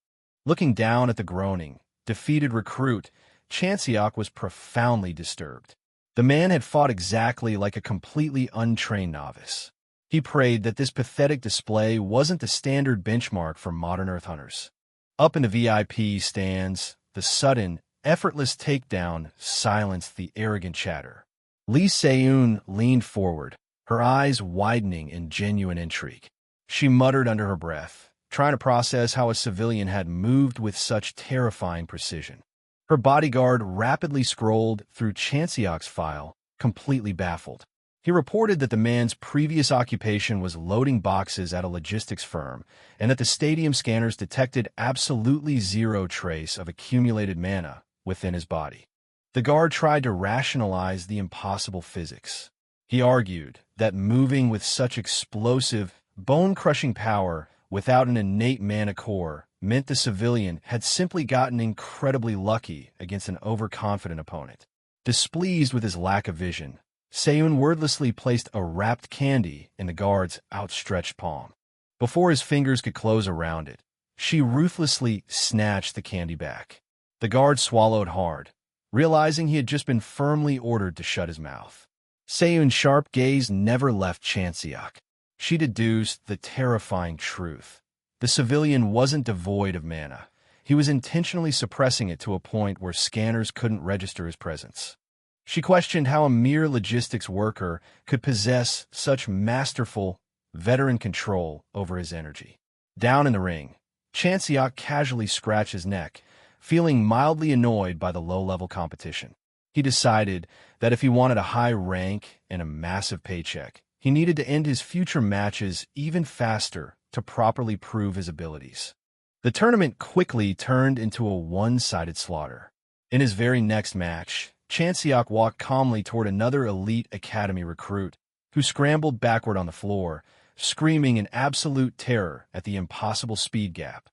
Looking down at the groaning, defeated recruit, Chanseok was profoundly disturbed. The man had fought exactly like a completely untrained novice. He prayed that this pathetic display wasn't the standard benchmark for modern Earth hunters. Up in the VIP stands, the sudden, effortless takedown silenced the arrogant chatter. Lee Se-eun leaned forward, her eyes widening in genuine intrigue. She muttered under her breath, trying to process how a civilian had moved with such terrifying precision. Her bodyguard rapidly scrolled through Chanseok's file, completely baffled. He reported that the man's previous occupation was loading boxes at a logistics firm, and that the stadium scanners detected absolutely zero trace of accumulated mana within his body. The guard tried to rationalize the impossible physics. He argued that moving with such explosive, bone-crushing power without an innate mana core meant the civilian had simply gotten incredibly lucky against an overconfident opponent. Displeased with his lack of vision, Se-eun wordlessly placed a wrapped candy in the guard's outstretched palm. Before his fingers could close around it, she ruthlessly snatched the candy back. The guard swallowed hard, realizing he had just been firmly ordered to shut his mouth. Se-eun's sharp gaze never left Chanseok. She deduced the terrifying truth. The civilian wasn't devoid of mana. He was intentionally suppressing it to a point where scanners couldn't register his presence. She questioned how a mere logistics worker could possess such masterful, veteran control over his energy. Down in the ring, Chanseok casually scratched his neck, feeling mildly annoyed by the low-level competition. He decided that if he wanted a high rank and a massive paycheck, he needed to end his future matches even faster to properly prove his abilities. The tournament quickly turned into a one-sided slaughter. In his very next match, Chanseok walked calmly toward another elite academy recruit, who scrambled backward on the floor, screaming in absolute terror at the impossible speed gap.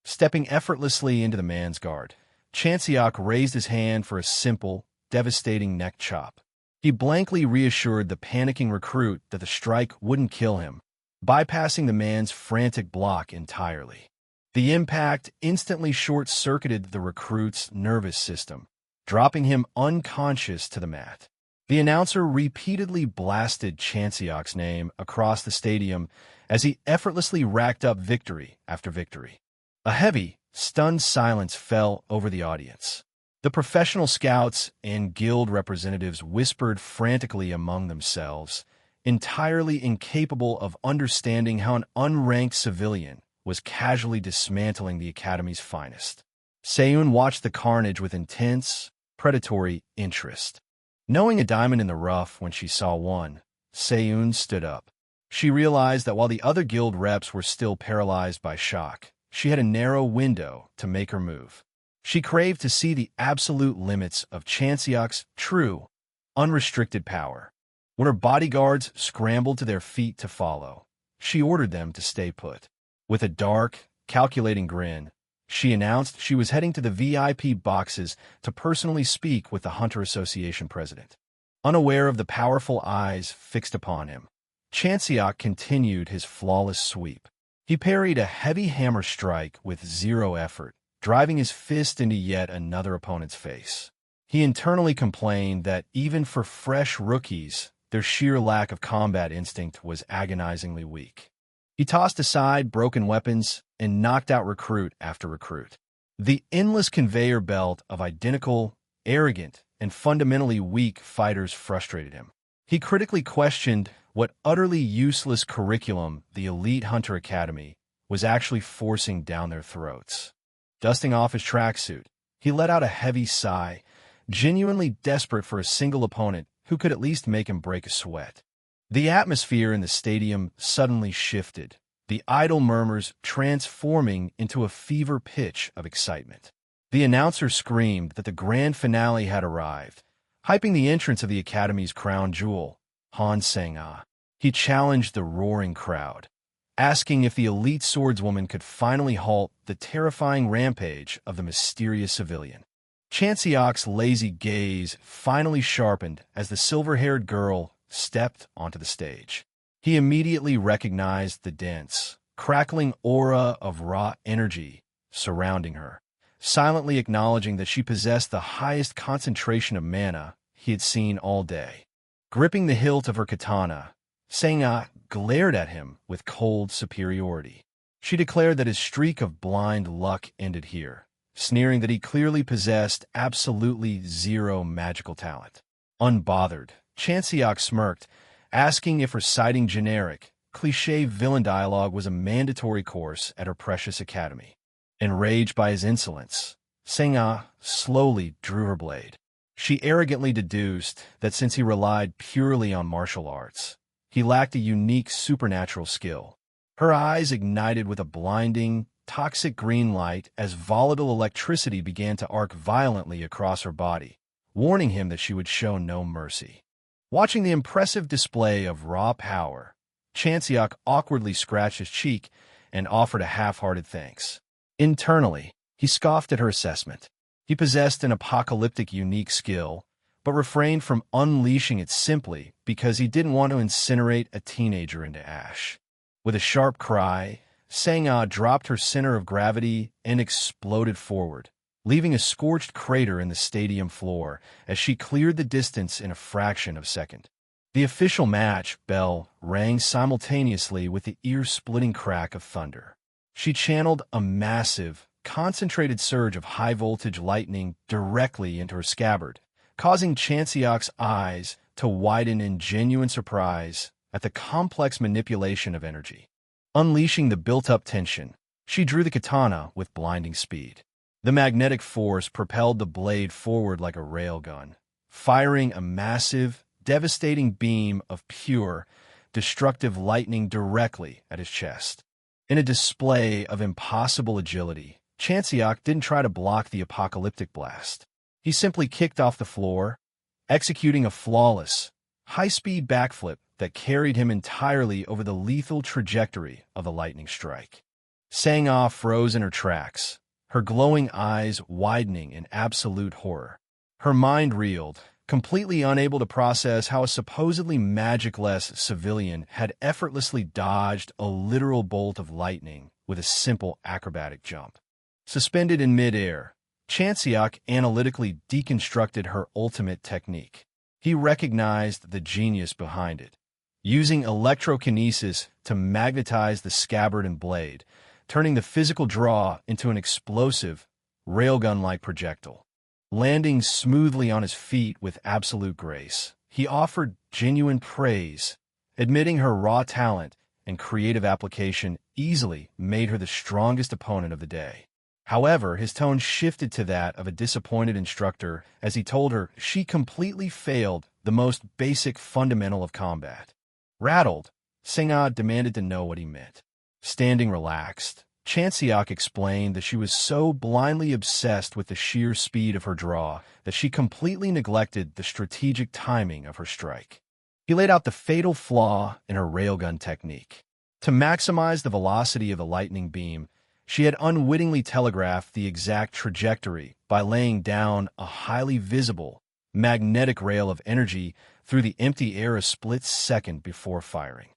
Stepping effortlessly into the man's guard, Chanseok raised his hand for a simple, devastating neck chop. He blankly reassured the panicking recruit that the strike wouldn't kill him, bypassing the man's frantic block entirely. The impact instantly short-circuited the recruit's nervous system, dropping him unconscious to the mat. The announcer repeatedly blasted Chanseok's name across the stadium as he effortlessly racked up victory after victory. A heavy, Stunned silence fell over the audience. The professional scouts and guild representatives whispered frantically among themselves, entirely incapable of understanding how an unranked civilian was casually dismantling the Academy's finest. Seun watched the carnage with intense, predatory interest. Knowing a diamond in the rough when she saw one, Seun stood up. She realized that while the other guild reps were still paralyzed by shock, she had a narrow window to make her move. She craved to see the absolute limits of Chanseok's true, unrestricted power. When her bodyguards scrambled to their feet to follow, she ordered them to stay put. With a dark, calculating grin, she announced she was heading to the VIP boxes to personally speak with the Hunter Association president. Unaware of the powerful eyes fixed upon him, Chanseok continued his flawless sweep. He parried a heavy hammer strike with zero effort, driving his fist into yet another opponent's face. He internally complained that even for fresh rookies, their sheer lack of combat instinct was agonizingly weak. He tossed aside broken weapons and knocked out recruit after recruit. The endless conveyor belt of identical, arrogant, and fundamentally weak fighters frustrated him. He critically questioned what utterly useless curriculum the elite Hunter Academy was actually forcing down their throats. Dusting off his tracksuit, he let out a heavy sigh, genuinely desperate for a single opponent who could at least make him break a sweat. The atmosphere in the stadium suddenly shifted, the idle murmurs transforming into a fever pitch of excitement. The announcer screamed that the grand finale had arrived, hyping the entrance of the Academy's crown jewel, Hyeonseok. He challenged the roaring crowd, asking if the elite swordswoman could finally halt the terrifying rampage of the mysterious civilian. Chanseok's lazy gaze finally sharpened as the silver-haired girl stepped onto the stage. He immediately recognized the dense, crackling aura of raw energy surrounding her, silently acknowledging that she possessed the highest concentration of mana he had seen all day. Gripping the hilt of her katana, Seung-ah glared at him with cold superiority. She declared that his streak of blind luck ended here, sneering that he clearly possessed absolutely zero magical talent. Unbothered, Chanseok smirked, asking if reciting generic, cliché villain dialogue was a mandatory course at her precious academy. Enraged by his insolence, Seung-ah slowly drew her blade. She arrogantly deduced that since he relied purely on martial arts, he lacked a unique supernatural skill. Her eyes ignited with a blinding, toxic green light as volatile electricity began to arc violently across her body, warning him that she would show no mercy. Watching the impressive display of raw power, Chanseok awkwardly scratched his cheek and offered a half-hearted thanks. Internally, he scoffed at her assessment. He possessed an apocalyptic unique skill, but refrained from unleashing it simply because he didn't want to incinerate a teenager into ash. With a sharp cry, Seung-ah dropped her center of gravity and exploded forward, leaving a scorched crater in the stadium floor as she cleared the distance in a fraction of a second. The official match bell rang simultaneously with the ear-splitting crack of thunder. She channeled a massive, concentrated surge of high-voltage lightning directly into her scabbard, causing Chanseok's eyes to widen in genuine surprise at the complex manipulation of energy. Unleashing the built-up tension, she drew the katana with blinding speed. The magnetic force propelled the blade forward like a railgun, firing a massive, devastating beam of pure, destructive lightning directly at his chest. In a display of impossible agility, Chanseok didn't try to block the apocalyptic blast. He simply kicked off the floor, executing a flawless, high-speed backflip that carried him entirely over the lethal trajectory of the lightning strike. Seung-ah froze in her tracks, her glowing eyes widening in absolute horror. Her mind reeled, completely unable to process how a supposedly magic-less civilian had effortlessly dodged a literal bolt of lightning with a simple acrobatic jump. Suspended in midair, Chanseok analytically deconstructed her ultimate technique. He recognized the genius behind it. Using electrokinesis to magnetize the scabbard and blade, turning the physical draw into an explosive, railgun-like projectile. Landing smoothly on his feet with absolute grace, he offered genuine praise, admitting her raw talent and creative application easily made her the strongest opponent of the day. However, his tone shifted to that of a disappointed instructor as he told her she completely failed the most basic fundamental of combat. Rattled, Seng-ah demanded to know what he meant. Standing relaxed, Chanseok explained that she was so blindly obsessed with the sheer speed of her draw that she completely neglected the strategic timing of her strike. He laid out the fatal flaw in her railgun technique. To maximize the velocity of the lightning beam, she had unwittingly telegraphed the exact trajectory by laying down a highly visible, magnetic rail of energy through the empty air a split second before firing.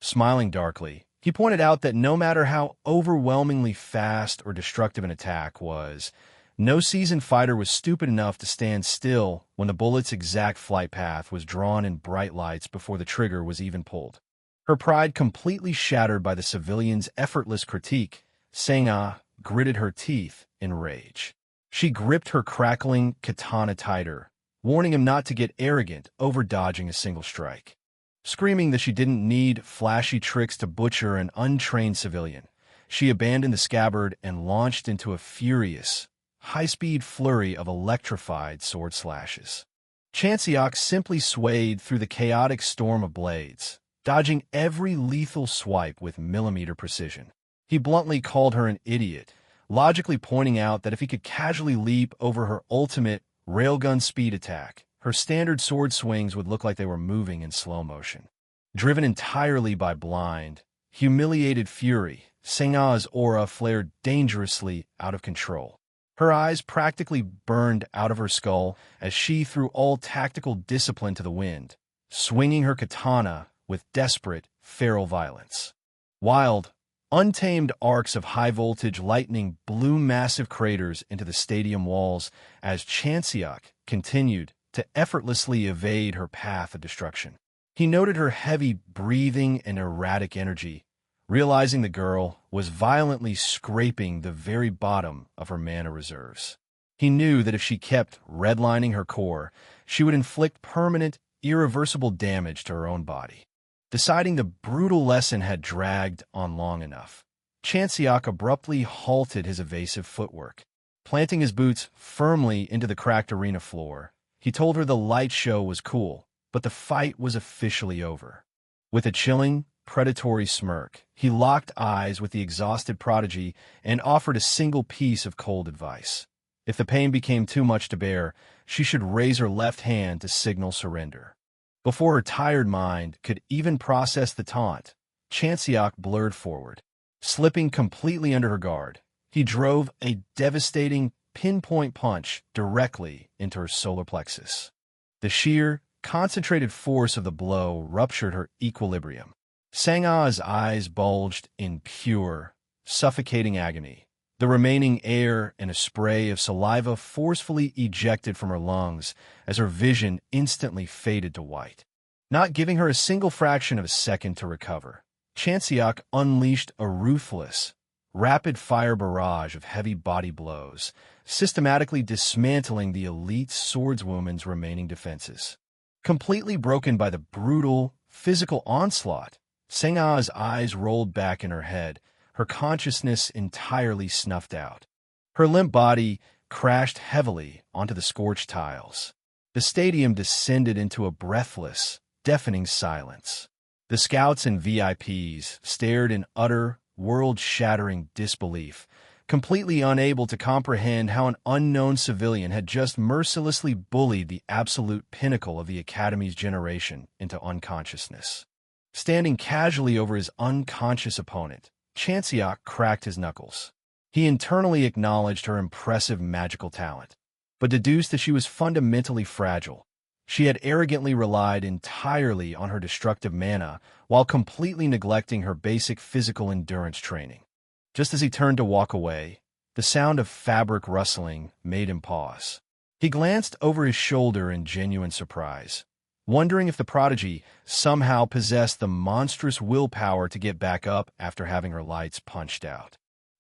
Smiling darkly, he pointed out that no matter how overwhelmingly fast or destructive an attack was, no seasoned fighter was stupid enough to stand still when the bullet's exact flight path was drawn in bright lights before the trigger was even pulled. Her pride completely shattered by the civilian's effortless critique, Seng-ah gritted her teeth in rage. She gripped her crackling katana tighter, warning him not to get arrogant over dodging a single strike. Screaming that she didn't need flashy tricks to butcher an untrained civilian, she abandoned the scabbard and launched into a furious, high-speed flurry of electrified sword slashes. Chanseok simply swayed through the chaotic storm of blades, dodging every lethal swipe with millimeter precision. He bluntly called her an idiot, logically pointing out that if he could casually leap over her ultimate railgun speed attack, her standard sword swings would look like they were moving in slow motion. Driven entirely by blind, humiliated fury, Seng-ah's aura flared dangerously out of control. Her eyes practically burned out of her skull as she threw all tactical discipline to the wind, swinging her katana with desperate, feral violence. Wild, untamed arcs of high-voltage lightning blew massive craters into the stadium walls as Chanseok continued to effortlessly evade her path of destruction. He noted her heavy breathing and erratic energy, realizing the girl was violently scraping the very bottom of her mana reserves. He knew that if she kept redlining her core, she would inflict permanent, irreversible damage to her own body. Deciding the brutal lesson had dragged on long enough, Chanseok abruptly halted his evasive footwork. Planting his boots firmly into the cracked arena floor, he told her the light show was cool, but the fight was officially over. With a chilling, predatory smirk, he locked eyes with the exhausted prodigy and offered a single piece of cold advice. If the pain became too much to bear, she should raise her left hand to signal surrender. Before her tired mind could even process the taunt, Chanseok blurred forward. Slipping completely under her guard, he drove a devastating pinpoint punch directly into her solar plexus. The sheer, concentrated force of the blow ruptured her equilibrium. Seng-ah's eyes bulged in pure, suffocating agony. The remaining air and a spray of saliva forcefully ejected from her lungs as her vision instantly faded to white. Not giving her a single fraction of a second to recover, Chanseok unleashed a ruthless, rapid-fire barrage of heavy body blows, systematically dismantling the elite swordswoman's remaining defenses. Completely broken by the brutal, physical onslaught, Seng-ah's eyes rolled back in her head, her consciousness entirely snuffed out. Her limp body crashed heavily onto the scorched tiles. The stadium descended into a breathless, deafening silence. The scouts and VIPs stared in utter, world-shattering disbelief, completely unable to comprehend how an unknown civilian had just mercilessly bullied the absolute pinnacle of the Academy's generation into unconsciousness. Standing casually over his unconscious opponent, Chanseok cracked his knuckles. He internally acknowledged her impressive magical talent, but deduced that she was fundamentally fragile. She had arrogantly relied entirely on her destructive mana while completely neglecting her basic physical endurance training. Just as he turned to walk away, the sound of fabric rustling made him pause. He glanced over his shoulder in genuine surprise, wondering if the prodigy somehow possessed the monstrous willpower to get back up after having her lights punched out.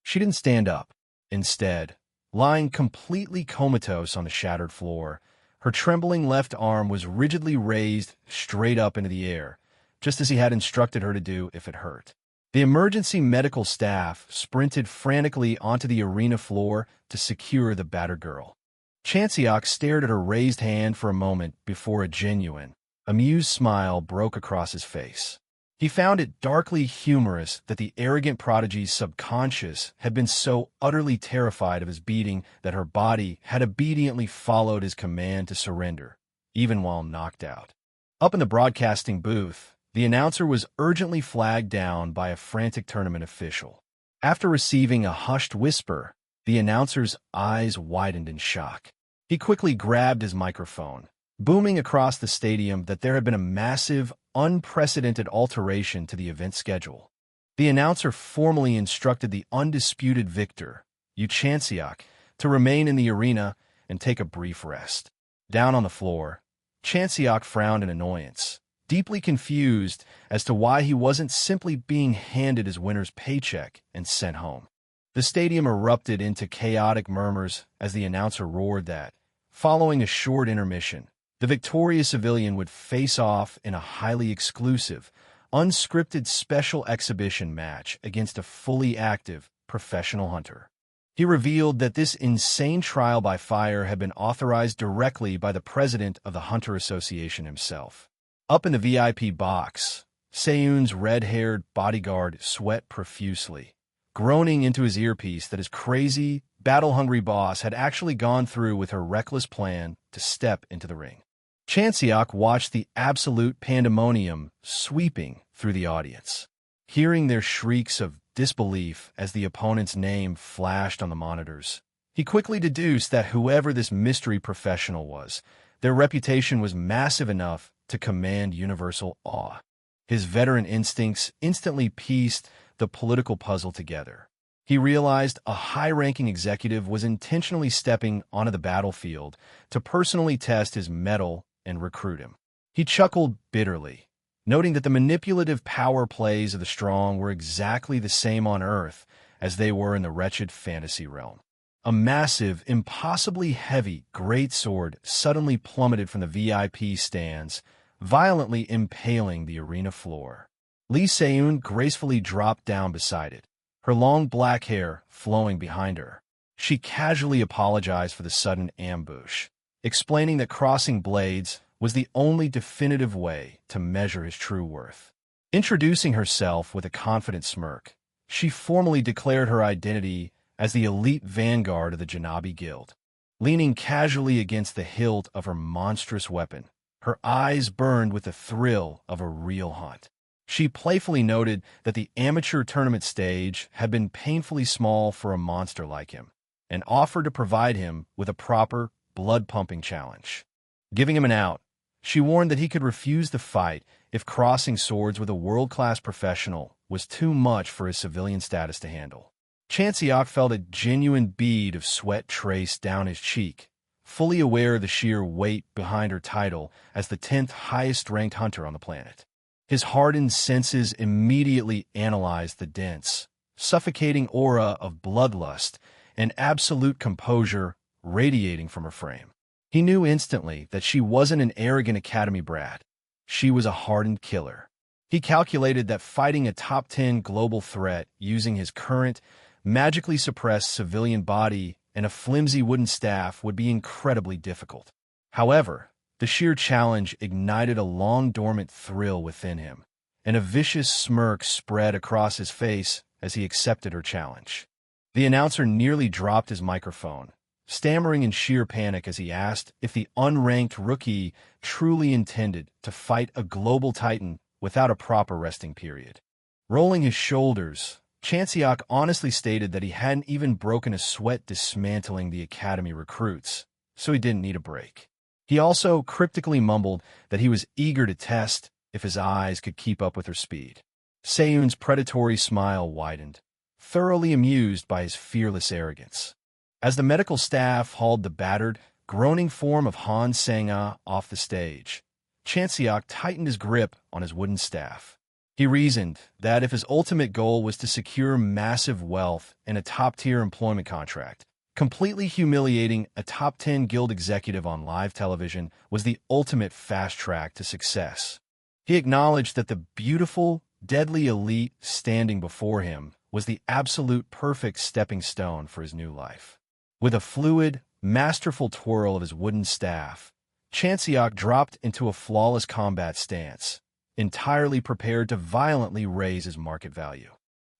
She didn't stand up. Instead, lying completely comatose on the shattered floor, her trembling left arm was rigidly raised straight up into the air, just as he had instructed her to do if it hurt. The emergency medical staff sprinted frantically onto the arena floor to secure the battered girl. Chanseok stared at her raised hand for a moment before a genuine, amused smile broke across his face. He found it darkly humorous that the arrogant prodigy's subconscious had been so utterly terrified of his beating that her body had obediently followed his command to surrender, even while knocked out. Up in the broadcasting booth, the announcer was urgently flagged down by a frantic tournament official. After receiving a hushed whisper, the announcer's eyes widened in shock. He quickly grabbed his microphone, booming across the stadium that there had been a massive, unprecedented alteration to the event schedule. The announcer formally instructed the undisputed victor, Chanseok, to remain in the arena and take a brief rest. Down on the floor, Chanseok frowned in annoyance, deeply confused as to why he wasn't simply being handed his winner's paycheck and sent home. The stadium erupted into chaotic murmurs as the announcer roared that, following a short intermission, the victorious civilian would face off in a highly exclusive, unscripted special exhibition match against a fully active, professional hunter. He revealed that this insane trial by fire had been authorized directly by the president of the Hunter Association himself. Up in the VIP box, Seun's red-haired bodyguard sweat profusely, groaning into his earpiece that his crazy, battle-hungry boss had actually gone through with her reckless plan to step into the ring. Chanseok watched the absolute pandemonium sweeping through the audience. Hearing their shrieks of disbelief as the opponent's name flashed on the monitors, he quickly deduced that whoever this mystery professional was, their reputation was massive enough to command universal awe. His veteran instincts instantly pieced the political puzzle together. He realized a high-ranking executive was intentionally stepping onto the battlefield to personally test his mettle and recruit him. He chuckled bitterly, noting that the manipulative power plays of the strong were exactly the same on Earth as they were in the wretched fantasy realm. A massive, impossibly heavy greatsword suddenly plummeted from the VIP stands, violently impaling the arena floor. Lee Seun gracefully dropped down beside it, her long black hair flowing behind her. She casually apologized for the sudden ambush, explaining that crossing blades was the only definitive way to measure his true worth. Introducing herself with a confident smirk, she formally declared her identity as the elite vanguard of the Janabi Guild. Leaning casually against the hilt of her monstrous weapon, her eyes burned with the thrill of a real hunt. She playfully noted that the amateur tournament stage had been painfully small for a monster like him, and offered to provide him with a proper, blood-pumping challenge. Giving him an out, she warned that he could refuse the fight if crossing swords with a world-class professional was too much for his civilian status to handle. Chanseok felt a genuine bead of sweat trace down his cheek, fully aware of the sheer weight behind her title as the 10th highest-ranked hunter on the planet. His hardened senses immediately analyzed the dense, suffocating aura of bloodlust and absolute composure radiating from her frame. He knew instantly that she wasn't an arrogant academy brat. She was a hardened killer. He calculated that fighting a top 10 global threat using his current, magically suppressed civilian body and a flimsy wooden staff would be incredibly difficult. However, the sheer challenge ignited a long-dormant thrill within him, and a vicious smirk spread across his face as he accepted her challenge. The announcer nearly dropped his microphone, stammering in sheer panic as he asked if the unranked rookie truly intended to fight a global titan without a proper resting period. Rolling his shoulders, Chanseok honestly stated that he hadn't even broken a sweat dismantling the academy recruits, so he didn't need a break. He also cryptically mumbled that he was eager to test if his eyes could keep up with her speed. Seun's predatory smile widened, thoroughly amused by his fearless arrogance. As the medical staff hauled the battered, groaning form of Hyeonseok off the stage, Chanseok tightened his grip on his wooden staff. He reasoned that if his ultimate goal was to secure massive wealth and a top-tier employment contract, completely humiliating a top 10 guild executive on live television was the ultimate fast track to success. He acknowledged that the beautiful, deadly elite standing before him was the absolute perfect stepping stone for his new life. With a fluid, masterful twirl of his wooden staff, Chanseok dropped into a flawless combat stance, entirely prepared to violently raise his market value.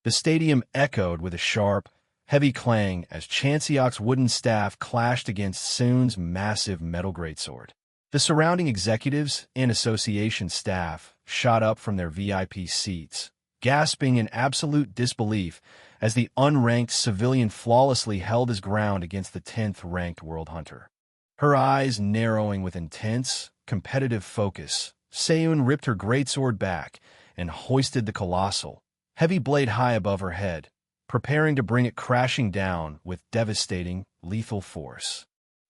The stadium echoed with a sharp, heavy clang as Chanseok's wooden staff clashed against Soon's massive metal greatsword. The surrounding executives and association staff shot up from their VIP seats, gasping in absolute disbelief as the unranked civilian flawlessly held his ground against the 10th-ranked world hunter. Her eyes narrowing with intense, competitive focus, Seun ripped her greatsword back and hoisted the colossal, heavy blade high above her head, preparing to bring it crashing down with devastating, lethal force.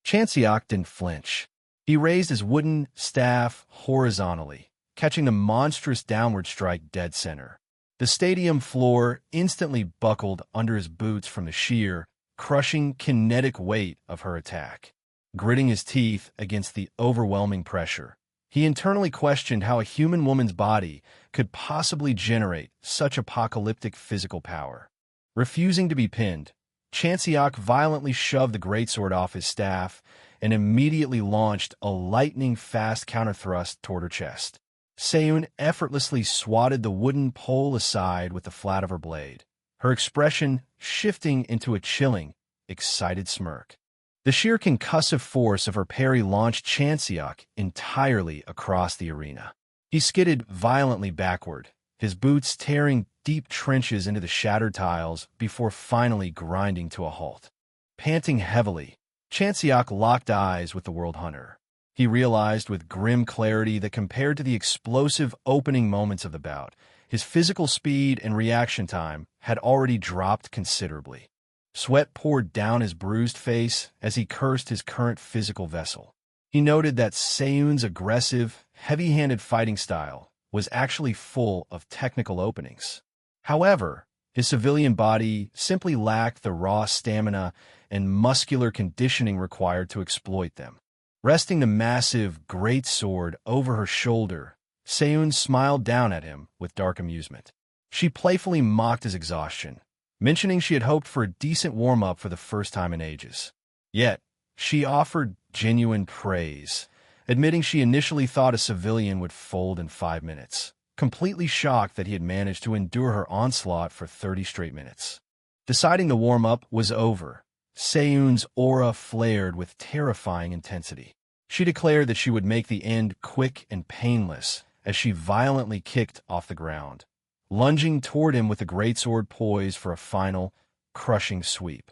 Chanseok didn't flinch. He raised his wooden staff horizontally, catching the monstrous downward strike dead center. The stadium floor instantly buckled under his boots from the sheer, crushing kinetic weight of her attack. Gritting his teeth against the overwhelming pressure, he internally questioned how a human woman's body could possibly generate such apocalyptic physical power. Refusing to be pinned, Chanseok violently shoved the greatsword off his staff and immediately launched a lightning-fast counterthrust toward her chest. Seun effortlessly swatted the wooden pole aside with the flat of her blade, her expression shifting into a chilling, excited smirk. The sheer concussive force of her parry launched Chanseok entirely across the arena. He skidded violently backward, his boots tearing deep trenches into the shattered tiles before finally grinding to a halt. Panting heavily, Chanseok locked eyes with the world hunter. He realized with grim clarity that compared to the explosive opening moments of the bout, his physical speed and reaction time had already dropped considerably. Sweat poured down his bruised face as he cursed his current physical vessel. He noted that Seun's aggressive, heavy-handed fighting style was actually full of technical openings. However, his civilian body simply lacked the raw stamina and muscular conditioning required to exploit them. Resting the massive greatsword over her shoulder, Seun smiled down at him with dark amusement. She playfully mocked his exhaustion, mentioning she had hoped for a decent warm-up for the first time in ages. Yet, she offered genuine praise, admitting she initially thought a civilian would fold in 5 minutes, completely shocked that he had managed to endure her onslaught for 30 straight minutes. Deciding the warm-up was over, Seun's aura flared with terrifying intensity. She declared that she would make the end quick and painless as she violently kicked off the ground, lunging toward him with the greatsword poised for a final, crushing sweep.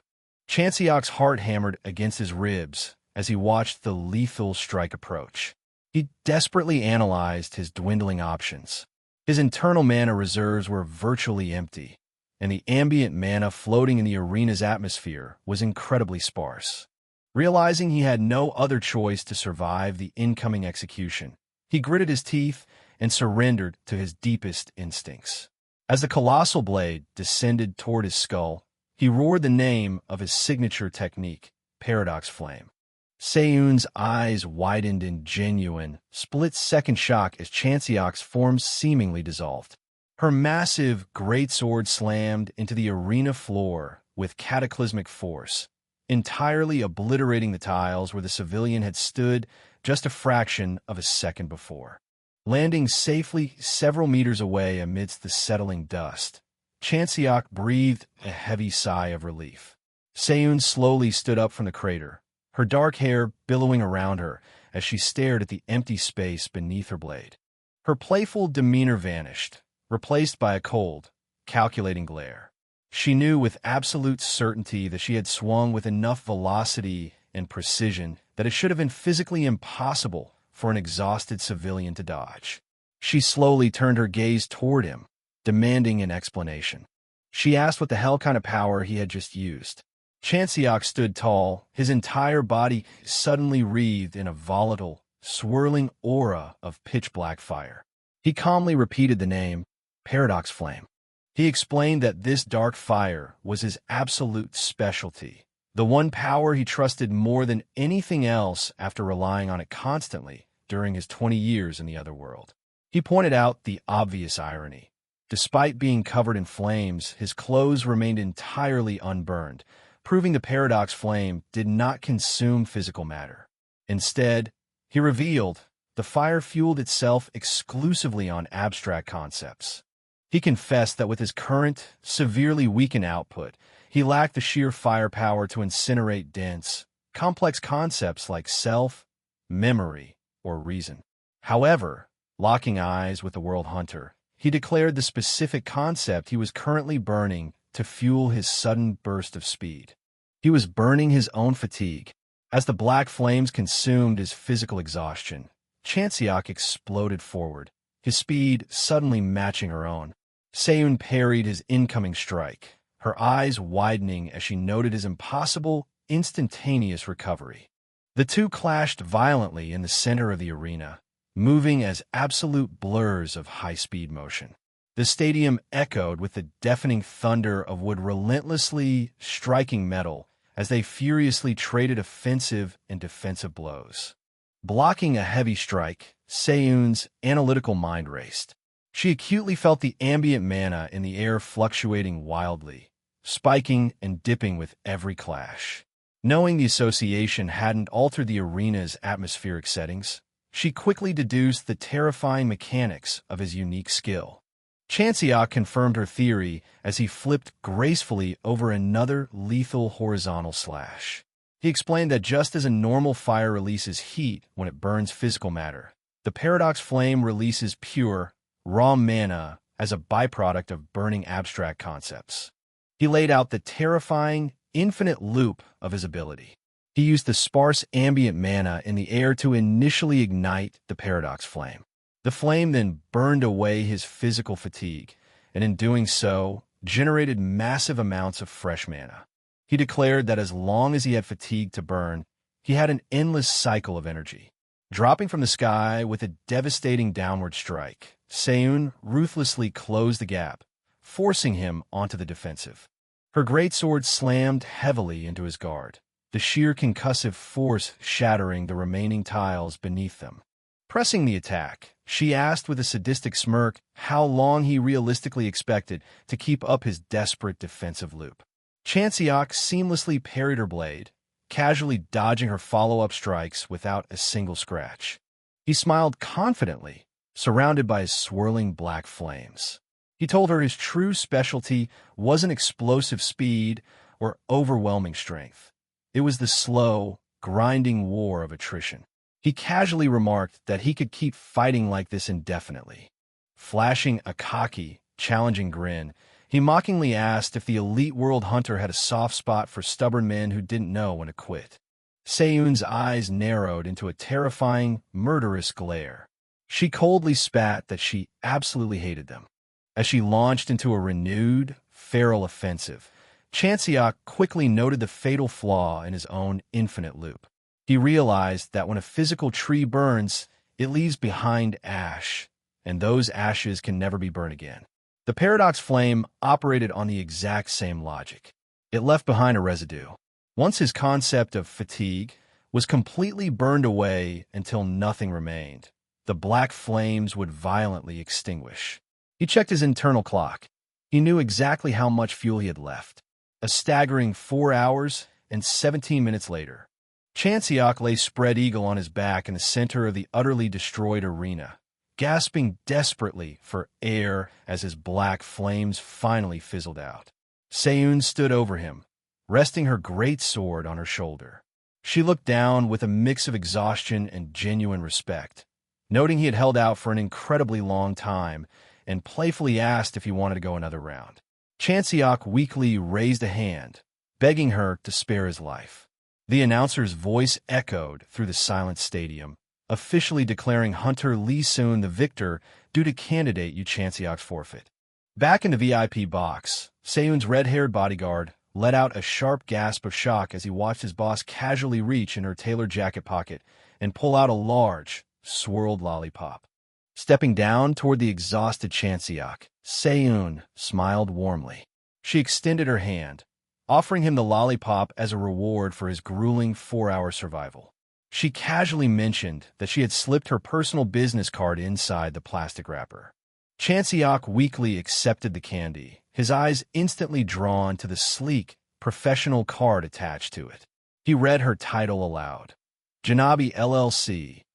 Chanseok's heart hammered against his ribs as he watched the lethal strike approach. He desperately analyzed his dwindling options. His internal mana reserves were virtually empty, and the ambient mana floating in the arena's atmosphere was incredibly sparse. Realizing he had no other choice to survive the incoming execution, he gritted his teeth and surrendered to his deepest instincts. As the colossal blade descended toward his skull, he roared the name of his signature technique, Paradox Flame. Seun's eyes widened in genuine, split-second shock as Chanseok's form seemingly dissolved. Her massive greatsword slammed into the arena floor with cataclysmic force, entirely obliterating the tiles where the civilian had stood just a fraction of a second before. Landing safely several meters away amidst the settling dust, Chanseok breathed a heavy sigh of relief. Seun slowly stood up from the crater, her dark hair billowing around her as she stared at the empty space beneath her blade. Her playful demeanor vanished, replaced by a cold, calculating glare. She knew with absolute certainty that she had swung with enough velocity and precision that it should have been physically impossible for an exhausted civilian to dodge. She slowly turned her gaze toward him, demanding an explanation. She asked what the hell kind of power he had just used. Chanseok stood tall, his entire body suddenly wreathed in a volatile, swirling aura of pitch-black fire. He calmly repeated the name, paradox flame. He explained that this dark fire was his absolute specialty, the one power he trusted more than anything else after relying on it constantly during his 20 years in the other world. He pointed out the obvious irony. Despite being covered in flames, his clothes remained entirely unburned, proving the paradox flame did not consume physical matter. Instead, he revealed, the fire fueled itself exclusively on abstract concepts. He confessed that with his current, severely weakened output, he lacked the sheer firepower to incinerate dense, complex concepts like self, memory, or reason. However, locking eyes with the World Hunter, he declared the specific concept he was currently burning to fuel his sudden burst of speed. He was burning his own fatigue. As the black flames consumed his physical exhaustion, Chanseok exploded forward, his speed suddenly matching her own. Seun parried his incoming strike, her eyes widening as she noted his impossible, instantaneous recovery. The two clashed violently in the center of the arena, moving as absolute blurs of high-speed motion. The stadium echoed with the deafening thunder of wood relentlessly striking metal as they furiously traded offensive and defensive blows. Blocking a heavy strike, Seun's analytical mind raced. She acutely felt the ambient mana in the air fluctuating wildly, spiking and dipping with every clash. Knowing the association hadn't altered the arena's atmospheric settings, she quickly deduced the terrifying mechanics of his unique skill. Chanseok confirmed her theory as he flipped gracefully over another lethal horizontal slash. He explained that just as a normal fire releases heat when it burns physical matter, the paradox flame releases pure, raw mana as a byproduct of burning abstract concepts. He laid out the terrifying, infinite loop of his ability. He used the sparse ambient mana in the air to initially ignite the paradox flame. The flame then burned away his physical fatigue, and in doing so, generated massive amounts of fresh mana. He declared that as long as he had fatigue to burn, he had an endless cycle of energy. Dropping from the sky with a devastating downward strike, Seun ruthlessly closed the gap, forcing him onto the defensive. Her greatsword slammed heavily into his guard, the sheer concussive force shattering the remaining tiles beneath them. Pressing the attack, she asked with a sadistic smirk how long he realistically expected to keep up his desperate defensive loop. Chanseok seamlessly parried her blade, casually dodging her follow-up strikes without a single scratch. He smiled confidently, surrounded by his swirling black flames. He told her his true specialty wasn't explosive speed or overwhelming strength. It was the slow, grinding war of attrition. He casually remarked that he could keep fighting like this indefinitely. Flashing a cocky, challenging grin, he mockingly asked if the elite world hunter had a soft spot for stubborn men who didn't know when to quit. Seun's eyes narrowed into a terrifying, murderous glare. She coldly spat that she absolutely hated them. As she launched into a renewed, feral offensive, Chanseok quickly noted the fatal flaw in his own infinite loop. He realized that when a physical tree burns, it leaves behind ash, and those ashes can never be burned again. The paradox flame operated on the exact same logic. It left behind a residue. Once his concept of fatigue was completely burned away until nothing remained, the black flames would violently extinguish. He checked his internal clock. He knew exactly how much fuel he had left. A staggering 4 hours and 17 minutes later, Chanseok lay spread eagle on his back in the center of the utterly destroyed arena, gasping desperately for air as his black flames finally fizzled out. Seun stood over him, resting her great sword on her shoulder. She looked down with a mix of exhaustion and genuine respect, noting he had held out for an incredibly long time, and playfully asked if he wanted to go another round. Chanseok weakly raised a hand, begging her to spare his life. The announcer's voice echoed through the silent stadium, officially declaring Hunter Lee Seun the victor due to candidate Yu Chanseok's forfeit. Back in the VIP box, Seun's red-haired bodyguard let out a sharp gasp of shock as he watched his boss casually reach in her tailored jacket pocket and pull out a large, swirled lollipop. Stepping down toward the exhausted Chanseok, Seun smiled warmly. She extended her hand, offering him the lollipop as a reward for his grueling 4-hour survival. She casually mentioned that she had slipped her personal business card inside the plastic wrapper. Chanseok weakly accepted the candy, his eyes instantly drawn to the sleek, professional card attached to it. He read her title aloud. Janabi LLC,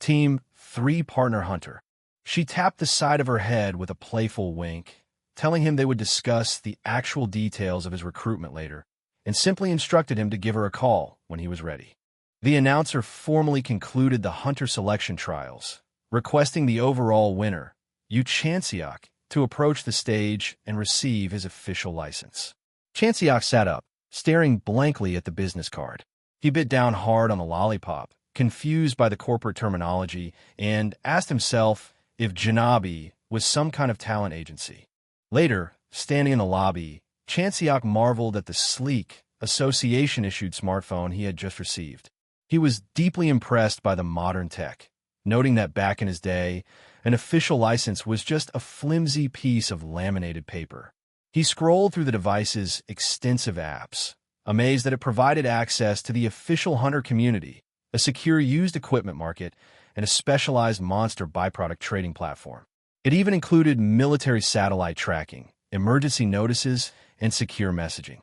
Team 3 Partner Hunter. She tapped the side of her head with a playful wink, telling him they would discuss the actual details of his recruitment later, and simply instructed him to give her a call when he was ready. The announcer formally concluded the hunter selection trials, requesting the overall winner, Chanseok, to approach the stage and receive his official license. Chanseok sat up, staring blankly at the business card. He bit down hard on the lollipop, confused by the corporate terminology, and asked himself if Janabi was some kind of talent agency. Later, standing in the lobby, Chanseok marveled at the sleek, association-issued smartphone he had just received. He was deeply impressed by the modern tech, noting that back in his day, an official license was just a flimsy piece of laminated paper. He scrolled through the device's extensive apps, amazed that it provided access to the official hunter community, a secure used equipment market, and a specialized monster byproduct trading platform. It even included military satellite tracking, emergency notices, and secure messaging.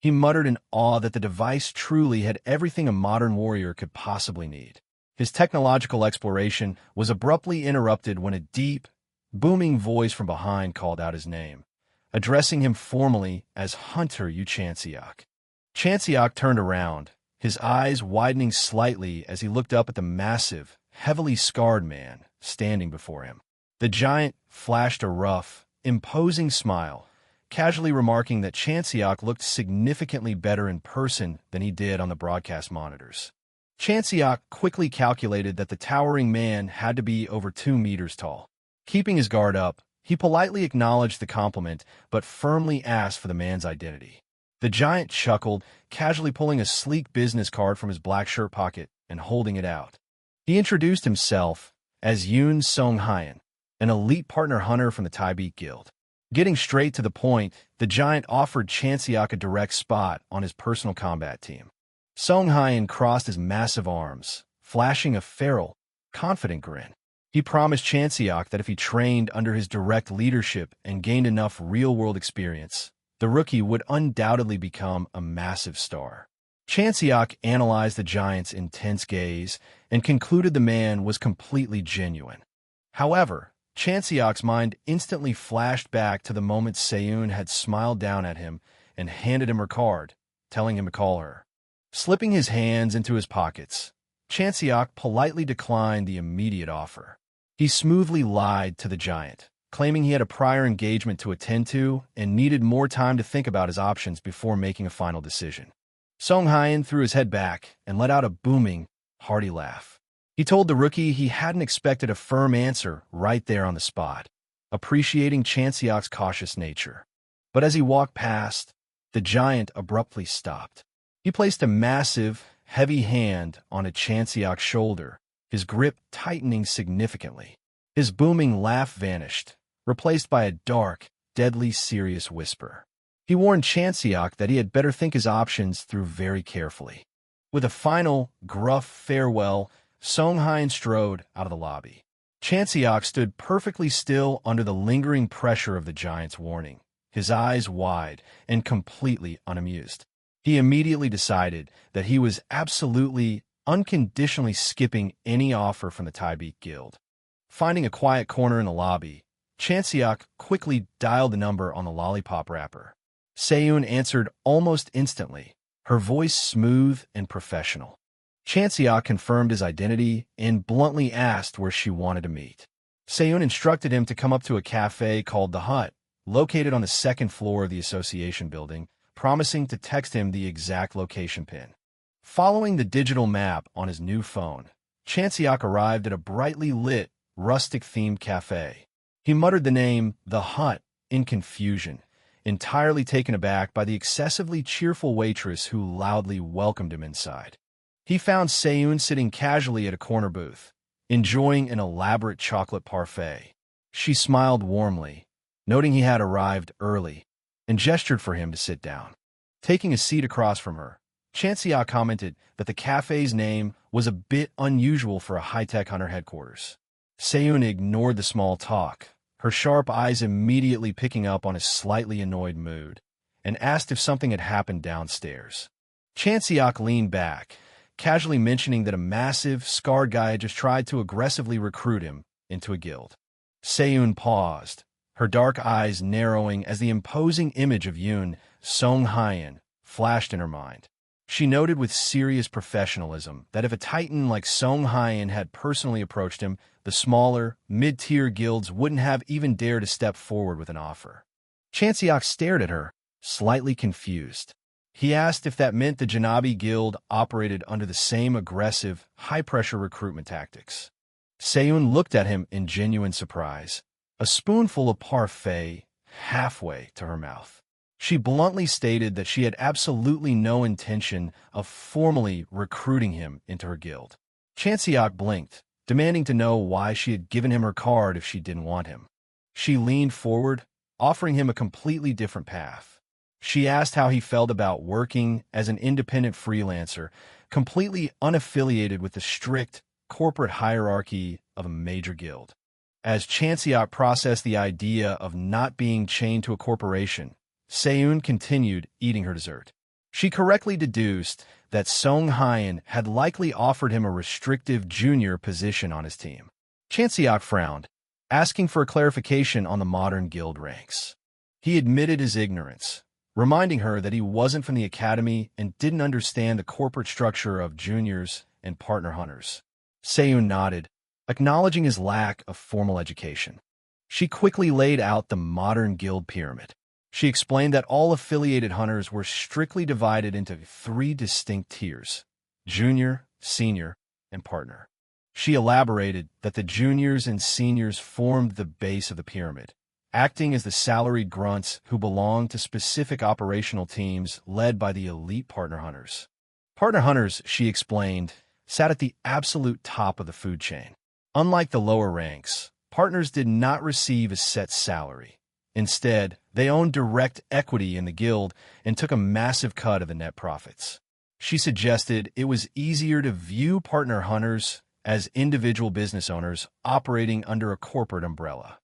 He muttered in awe that the device truly had everything a modern warrior could possibly need. His technological exploration was abruptly interrupted when a deep, booming voice from behind called out his name, addressing him formally as Hunter Chanseok. Chanseok turned around, his eyes widening slightly as he looked up at the massive, heavily scarred man standing before him. The giant flashed a rough, imposing smile, casually remarking that Chanseok looked significantly better in person than he did on the broadcast monitors. Chanseok quickly calculated that the towering man had to be over 2 meters tall. Keeping his guard up, he politely acknowledged the compliment, but firmly asked for the man's identity. The giant chuckled, casually pulling a sleek business card from his black shirt pocket and holding it out. He introduced himself as Yoon Sung-hyun, an elite partner hunter from the Taebeat Guild. Getting straight to the point, the giant offered Chanseok a direct spot on his personal combat team. Sung-hyun crossed his massive arms, flashing a feral, confident grin. He promised Chanseok that if he trained under his direct leadership and gained enough real-world experience, the rookie would undoubtedly become a massive star. Chanseok analyzed the giant's intense gaze and concluded the man was completely genuine. However, Chanseok's mind instantly flashed back to the moment Seun had smiled down at him and handed him her card, telling him to call her. Slipping his hands into his pockets, Chanseok politely declined the immediate offer. He smoothly lied to the giant, claiming he had a prior engagement to attend to and needed more time to think about his options before making a final decision. Sung-hyun threw his head back and let out a booming, hearty laugh. He told the rookie he hadn't expected a firm answer right there on the spot, appreciating Chanseok's cautious nature. But as he walked past, the giant abruptly stopped. He placed a massive, heavy hand on Chanseok's shoulder, his grip tightening significantly. His booming laugh vanished, replaced by a dark, deadly serious whisper. He warned Chanseok that he had better think his options through very carefully. With a final, gruff farewell, Sung-hyun strode out of the lobby. Chanseok stood perfectly still under the lingering pressure of the giant's warning, his eyes wide and completely unamused. He immediately decided that he was absolutely, unconditionally skipping any offer from the Taebeat Guild. Finding a quiet corner in the lobby, Chanseok quickly dialed the number on the lollipop wrapper. Seun answered almost instantly, her voice smooth and professional. Chanseok confirmed his identity and bluntly asked where she wanted to meet. Seun instructed him to come up to a cafe called The Hut, located on the second floor of the association building, promising to text him the exact location pin. Following the digital map on his new phone, Chanseok arrived at a brightly lit, rustic-themed cafe. He muttered the name The Hut in confusion, entirely taken aback by the excessively cheerful waitress who loudly welcomed him inside. He found Seun sitting casually at a corner booth, enjoying an elaborate chocolate parfait. She smiled warmly, noting he had arrived early, and gestured for him to sit down. Taking a seat across from her, Chanseok commented that the cafe's name was a bit unusual for a high-tech hunter headquarters. Seun ignored the small talk, her sharp eyes immediately picking up on his slightly annoyed mood, and asked if something had happened downstairs. Chanseok leaned back, casually mentioning that a massive, scarred guy had just tried to aggressively recruit him into a guild. Seun paused, her dark eyes narrowing as the imposing image of Yoon Song-hyeon flashed in her mind. She noted with serious professionalism that if a titan like Song-hyeon had personally approached him, the smaller, mid-tier guilds wouldn't have even dared to step forward with an offer. Chanseok stared at her, slightly confused. He asked if that meant the Janabi Guild operated under the same aggressive, high-pressure recruitment tactics. Seun looked at him in genuine surprise, a spoonful of parfait halfway to her mouth. She bluntly stated that she had absolutely no intention of formally recruiting him into her guild. Chanseok blinked, demanding to know why she had given him her card if she didn't want him. She leaned forward, offering him a completely different path. She asked how he felt about working as an independent freelancer, completely unaffiliated with the strict corporate hierarchy of a major guild. As Chanseok processed the idea of not being chained to a corporation, Seun continued eating her dessert. She correctly deduced that Song-hyeon had likely offered him a restrictive junior position on his team. Chanseok frowned, asking for a clarification on the modern guild ranks. He admitted his ignorance, reminding her that he wasn't from the academy and didn't understand the corporate structure of juniors and partner hunters. Seun nodded, acknowledging his lack of formal education. She quickly laid out the modern guild pyramid. She explained that all affiliated hunters were strictly divided into 3 distinct tiers: junior, senior, and partner. She elaborated that the juniors and seniors formed the base of the pyramid, acting as the salaried grunts who belonged to specific operational teams led by the elite partner hunters. Partner hunters, she explained, sat at the absolute top of the food chain. Unlike the lower ranks, partners did not receive a set salary. Instead, they owned direct equity in the guild and took a massive cut of the net profits. She suggested it was easier to view partner hunters as individual business owners operating under a corporate umbrella.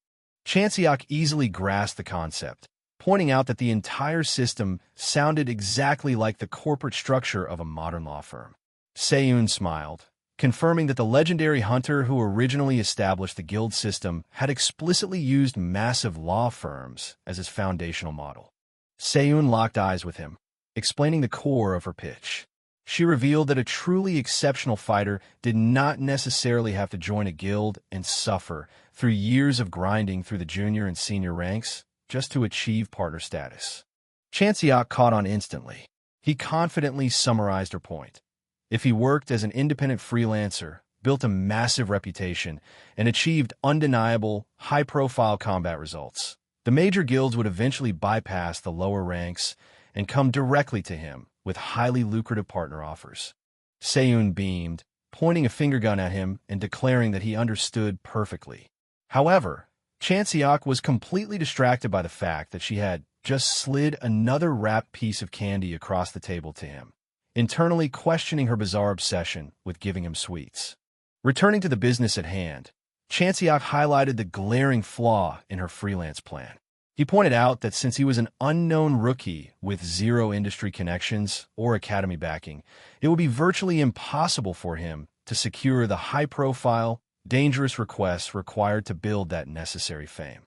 Chanseok easily grasped the concept, pointing out that the entire system sounded exactly like the corporate structure of a modern law firm. Seun smiled, confirming that the legendary hunter who originally established the guild system had explicitly used massive law firms as his foundational model. Seun locked eyes with him, explaining the core of her pitch. She revealed that a truly exceptional fighter did not necessarily have to join a guild and suffer through years of grinding through the junior and senior ranks just to achieve partner status. Chanseok caught on instantly. He confidently summarized her point. If he worked as an independent freelancer, built a massive reputation, and achieved undeniable, high-profile combat results, the major guilds would eventually bypass the lower ranks and come directly to him with highly lucrative partner offers. Seun beamed, pointing a finger gun at him and declaring that he understood perfectly. However, Chanseok was completely distracted by the fact that she had just slid another wrapped piece of candy across the table to him, internally questioning her bizarre obsession with giving him sweets. Returning to the business at hand, Chanseok highlighted the glaring flaw in her freelance plan. He pointed out that since he was an unknown rookie with zero industry connections or academy backing, it would be virtually impossible for him to secure the high-profile, dangerous requests required to build that necessary fame.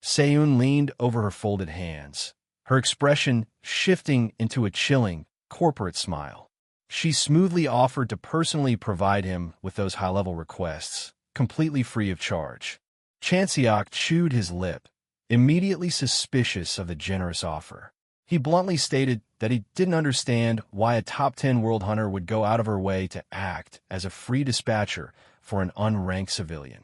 Seun leaned over her folded hands, her expression shifting into a chilling, corporate smile. She smoothly offered to personally provide him with those high-level requests, completely free of charge. Chanseok chewed his lip, immediately suspicious of the generous offer. He bluntly stated that he didn't understand why a top 10 world hunter would go out of her way to act as a free dispatcher for an unranked civilian.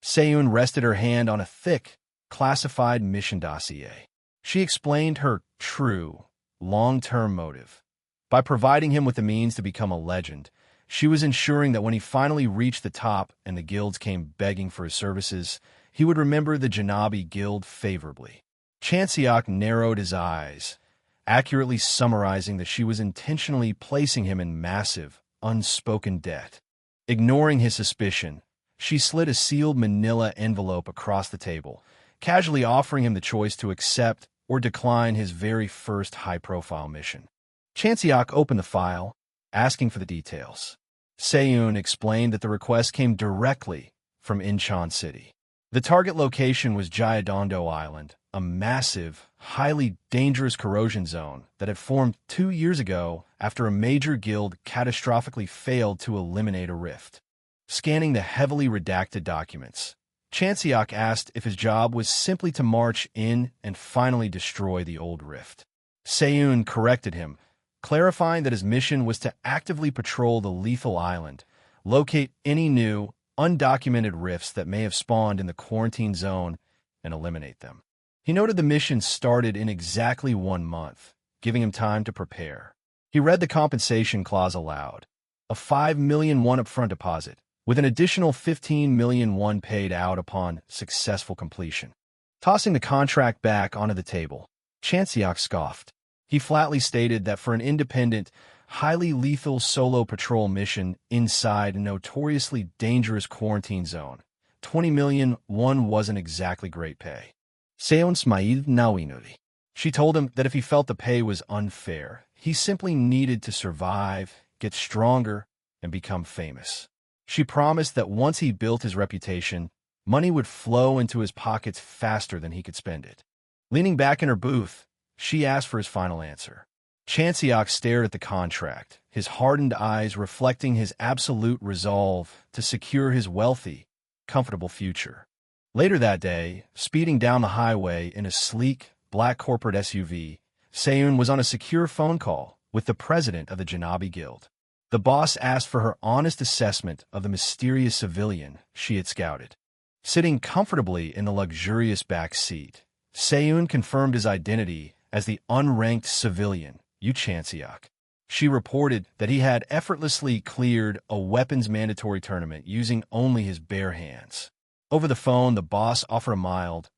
Seun rested her hand on a thick, classified mission dossier. She explained her true, long-term motive. By providing him with the means to become a legend, She was ensuring that when he finally reached the top and the guilds came begging for his services, he would remember the Janabi Guild favorably. Chanseok narrowed his eyes, accurately summarizing that she was intentionally placing him in massive, unspoken debt. Ignoring his suspicion, she slid a sealed manila envelope across the table, casually offering him the choice to accept or decline his very first high-profile mission. Chanseok opened the file, asking for the details. Seyoon explained that the request came directly from Incheon City. The target location was Gyeongdo Island, a massive, highly dangerous corrosion zone that had formed 2 years ago after a major guild catastrophically failed to eliminate a rift. Scanning the heavily redacted documents, Chanseok asked if his job was simply to march in and finally destroy the old rift. Seyoon corrected him, clarifying that his mission was to actively patrol the lethal island, locate any new, undocumented rifts that may have spawned in the quarantine zone, and eliminate them. He noted the mission started in exactly 1 month, giving him time to prepare. He read the compensation clause aloud. A 5 million won upfront deposit, with an additional 15 million won paid out upon successful completion. Tossing the contract back onto the table, Chanseok scoffed. He flatly stated that for an independent, highly lethal solo patrol mission inside a notoriously dangerous quarantine zone, 20 million won wasn't exactly great pay. Seon smiled knowingly. She told him that if he felt the pay was unfair, he simply needed to survive, get stronger, and become famous. She promised that once he built his reputation, money would flow into his pockets faster than he could spend it. Leaning back in her booth, she asked for his final answer. Chanseok stared at the contract, his hardened eyes reflecting his absolute resolve to secure his wealthy, comfortable future. Later that day, speeding down the highway in a sleek, black corporate SUV, Seyoon was on a secure phone call with the president of the Janabi Guild. The boss asked for her honest assessment of the mysterious civilian she had scouted. Sitting comfortably in the luxurious back seat, Seyoon confirmed his identity as the unranked civilian, Chanseok. She reported that he had effortlessly cleared a weapons mandatory tournament using only his bare hands. Over the phone, the boss offered a mild,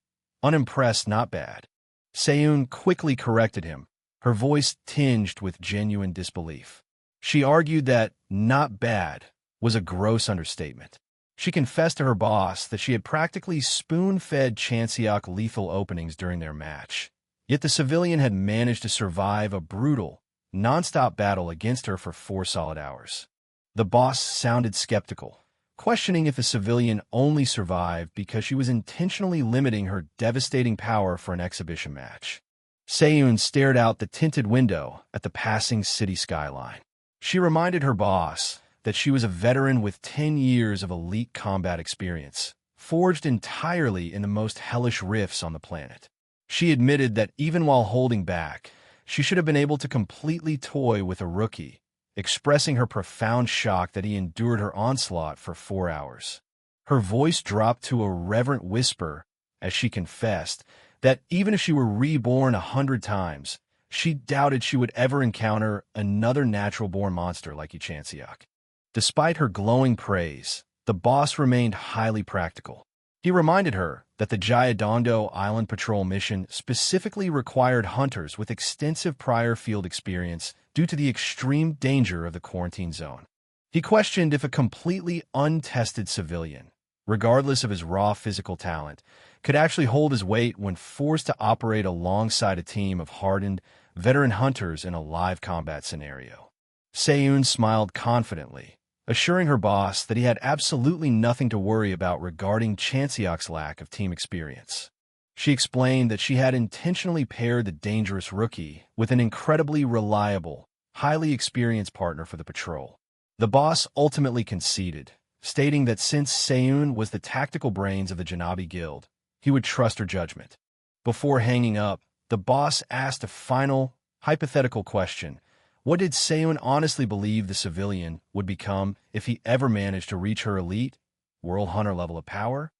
unimpressed, not bad. Seyoon quickly corrected him, her voice tinged with genuine disbelief. She argued that not bad was a gross understatement. She confessed to her boss that she had practically spoon-fed Chanseok lethal openings during their match. Yet the civilian had managed to survive a brutal, non-stop battle against her for 4 solid hours. The boss sounded skeptical, questioning if the civilian only survived because she was intentionally limiting her devastating power for an exhibition match. Seyoon stared out the tinted window at the passing city skyline. She reminded her boss that she was a veteran with 10 years of elite combat experience, forged entirely in the most hellish rifts on the planet. She admitted that even while holding back, she should have been able to completely toy with a rookie, expressing her profound shock that he endured her onslaught for 4 hours. Her voice dropped to a reverent whisper as she confessed that even if she were reborn 100 times, she doubted she would ever encounter another natural-born monster like Chanseok. Despite her glowing praise, the boss remained highly practical. He reminded her that the Gyeongdo Island Patrol mission specifically required hunters with extensive prior field experience due to the extreme danger of the quarantine zone. He questioned if a completely untested civilian, regardless of his raw physical talent, could actually hold his weight when forced to operate alongside a team of hardened, veteran hunters in a live combat scenario. Seyoon smiled confidently, assuring her boss that he had absolutely nothing to worry about regarding Chanseok's lack of team experience. She explained that she had intentionally paired the dangerous rookie with an incredibly reliable, highly experienced partner for the patrol. The boss ultimately conceded, stating that since Seyoon was the tactical brains of the Janabi Guild, he would trust her judgment. Before hanging up, the boss asked a final, hypothetical question. What did Seyoon honestly believe the civilian would become if he ever managed to reach her elite, world hunter level of power?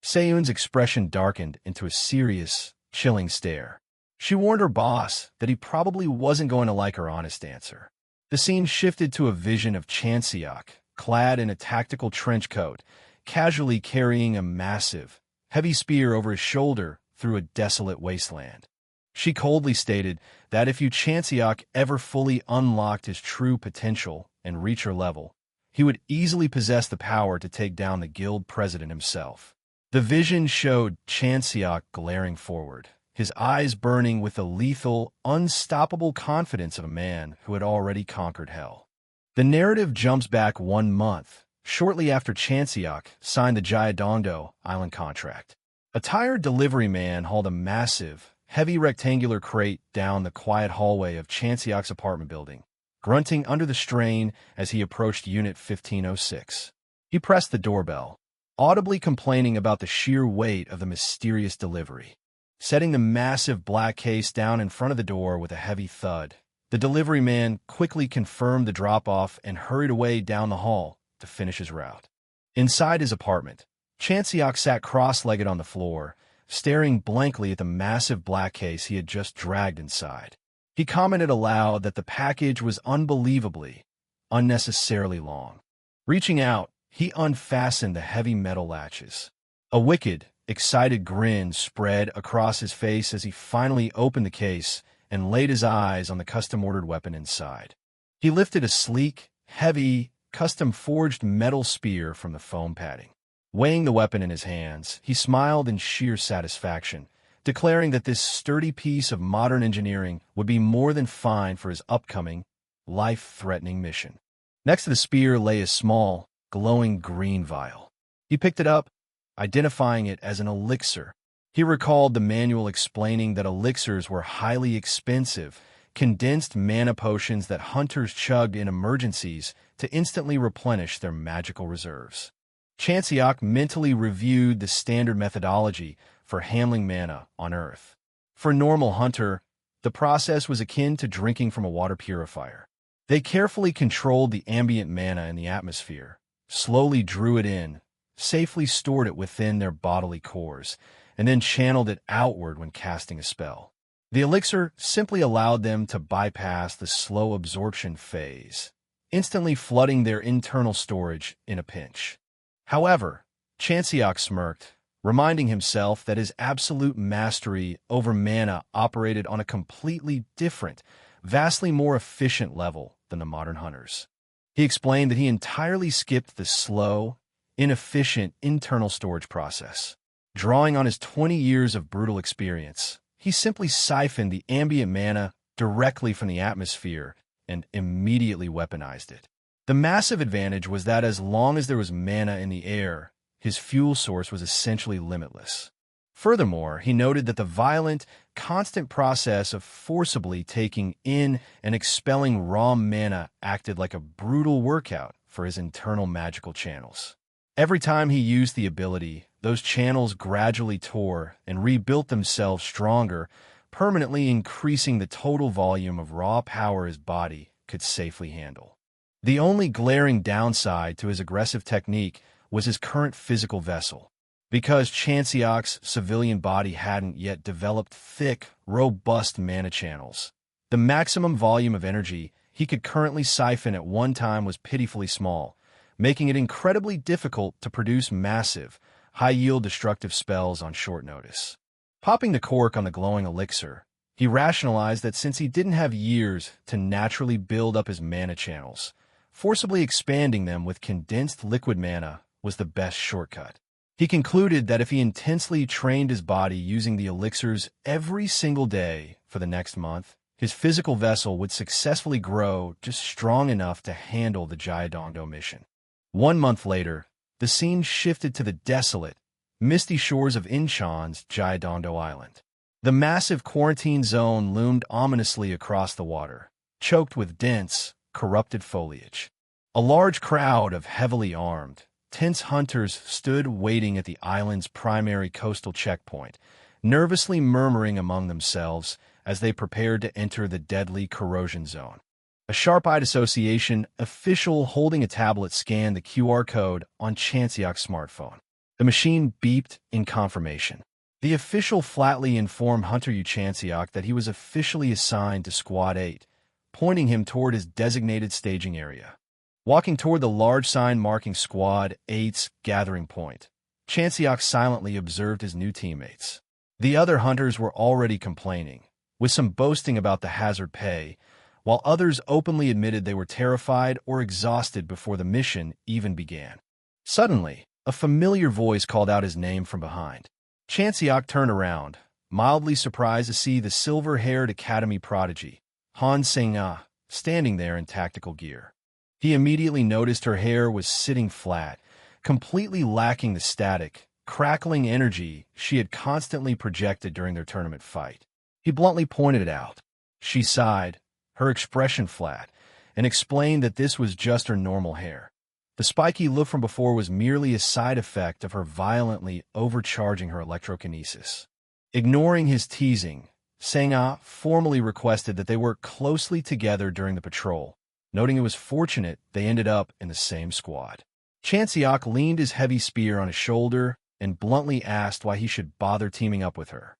Seyoon's expression darkened into a serious, chilling stare. She warned her boss that he probably wasn't going to like her honest answer. The scene shifted to a vision of Chanseok, clad in a tactical trench coat, casually carrying a massive, heavy spear over his shoulder through a desolate wasteland. She coldly stated that if Chanseok ever fully unlocked his true potential and reach her level, he would easily possess the power to take down the guild president himself. The vision showed Chanseok glaring forward, his eyes burning with the lethal, unstoppable confidence of a man who had already conquered hell. The narrative jumps back 1 month, shortly after Chanseok signed the Gyeongdo Island contract. A tired deliveryman hauled a massive, heavy rectangular crate down the quiet hallway of Chanseok's apartment building, grunting under the strain as he approached Unit 1506. He pressed the doorbell, audibly complaining about the sheer weight of the mysterious delivery. Setting the massive black case down in front of the door with a heavy thud, the deliveryman quickly confirmed the drop-off and hurried away down the hall to finish his route. Inside his apartment, Chanseok sat cross-legged on the floor, staring blankly at the massive black case he had just dragged inside. He commented aloud that the package was unbelievably, unnecessarily long. Reaching out, he unfastened the heavy metal latches. A wicked, excited grin spread across his face as he finally opened the case and laid his eyes on the custom-ordered weapon inside. He lifted a sleek, heavy, custom-forged metal spear from the foam padding. Weighing the weapon in his hands, he smiled in sheer satisfaction, declaring that this sturdy piece of modern engineering would be more than fine for his upcoming, life-threatening mission. Next to the spear lay a small, glowing green vial. He picked it up, identifying it as an elixir. He recalled the manual explaining that elixirs were highly expensive, condensed mana potions that hunters chugged in emergencies to instantly replenish their magical reserves. Chanseok mentally reviewed the standard methodology for handling mana on Earth. For a normal hunter, the process was akin to drinking from a water purifier. They carefully controlled the ambient mana in the atmosphere, slowly drew it in, safely stored it within their bodily cores, and then channeled it outward when casting a spell. The elixir simply allowed them to bypass the slow absorption phase, instantly flooding their internal storage in a pinch. However, Chanseok smirked, reminding himself that his absolute mastery over mana operated on a completely different, vastly more efficient level than the modern hunters. He explained that he entirely skipped the slow, inefficient internal storage process. Drawing on his 20 years of brutal experience, he simply siphoned the ambient mana directly from the atmosphere and immediately weaponized it. The massive advantage was that as long as there was mana in the air, his fuel source was essentially limitless. Furthermore, he noted that the violent, constant process of forcibly taking in and expelling raw mana acted like a brutal workout for his internal magical channels. Every time he used the ability, those channels gradually tore and rebuilt themselves stronger, permanently increasing the total volume of raw power his body could safely handle. The only glaring downside to his aggressive technique was his current physical vessel. Because Chanseok's civilian body hadn't yet developed thick, robust mana channels, the maximum volume of energy he could currently siphon at one time was pitifully small, making it incredibly difficult to produce massive, high-yield destructive spells on short notice. Popping the cork on the glowing elixir, he rationalized that since he didn't have years to naturally build up his mana channels, forcibly expanding them with condensed liquid mana was the best shortcut. He concluded that if he intensely trained his body using the elixirs every single day for the next month, his physical vessel would successfully grow just strong enough to handle the Gyeongdo mission. 1 month later, the scene shifted to the desolate, misty shores of Incheon's Gyeongdo Island. The massive quarantine zone loomed ominously across the water, choked with dense, corrupted foliage. A large crowd of heavily armed, tense hunters stood waiting at the island's primary coastal checkpoint, nervously murmuring among themselves as they prepared to enter the deadly corrosion zone. A sharp-eyed association official holding a tablet scanned the QR code on Chanseok's smartphone. The machine beeped in confirmation. The official flatly informed Hunter Chanseok that he was officially assigned to Squad 8, pointing him toward his designated staging area. Walking toward the large sign marking Squad 8's gathering point, Chanseok silently observed his new teammates. The other hunters were already complaining, with some boasting about the hazard pay, while others openly admitted they were terrified or exhausted before the mission even began. Suddenly, a familiar voice called out his name from behind. Chanseok turned around, mildly surprised to see the silver-haired academy prodigy, Hyeonseok, standing there in tactical gear. He immediately noticed her hair was sitting flat, completely lacking the static, crackling energy she had constantly projected during their tournament fight. He bluntly pointed it out. She sighed, her expression flat, and explained that this was just her normal hair. The spiky look from before was merely a side effect of her violently overcharging her electrokinesis. Ignoring his teasing, Sangha formally requested that they work closely together during the patrol, noting it was fortunate they ended up in the same squad. Chanseok leaned his heavy spear on his shoulder and bluntly asked why he should bother teaming up with her.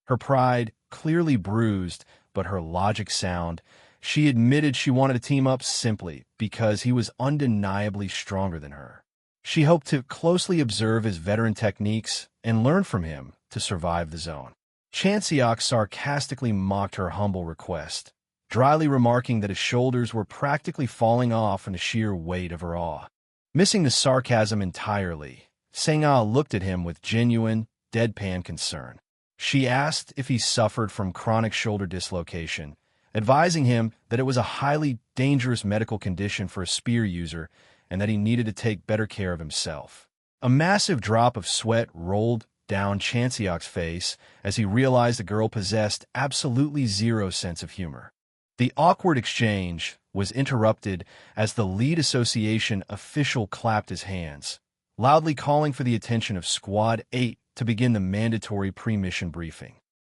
Her pride, clearly bruised, but her logic sound, she admitted she wanted to team up simply because he was undeniably stronger than her. She hoped to closely observe his veteran techniques and learn from him to survive the zone. Chanseok sarcastically mocked her humble request, dryly remarking that his shoulders were practically falling off in the sheer weight of her awe. Missing the sarcasm entirely, Sangha looked at him with genuine, deadpan concern. She asked if he suffered from chronic shoulder dislocation, advising him that it was a highly dangerous medical condition for a spear user and that he needed to take better care of himself. A massive drop of sweat rolled down Chanseok's face as he realized the girl possessed absolutely zero sense of humor. The awkward exchange was interrupted as the lead association official clapped his hands, loudly calling for the attention of Squad 8 to begin the mandatory pre-mission briefing.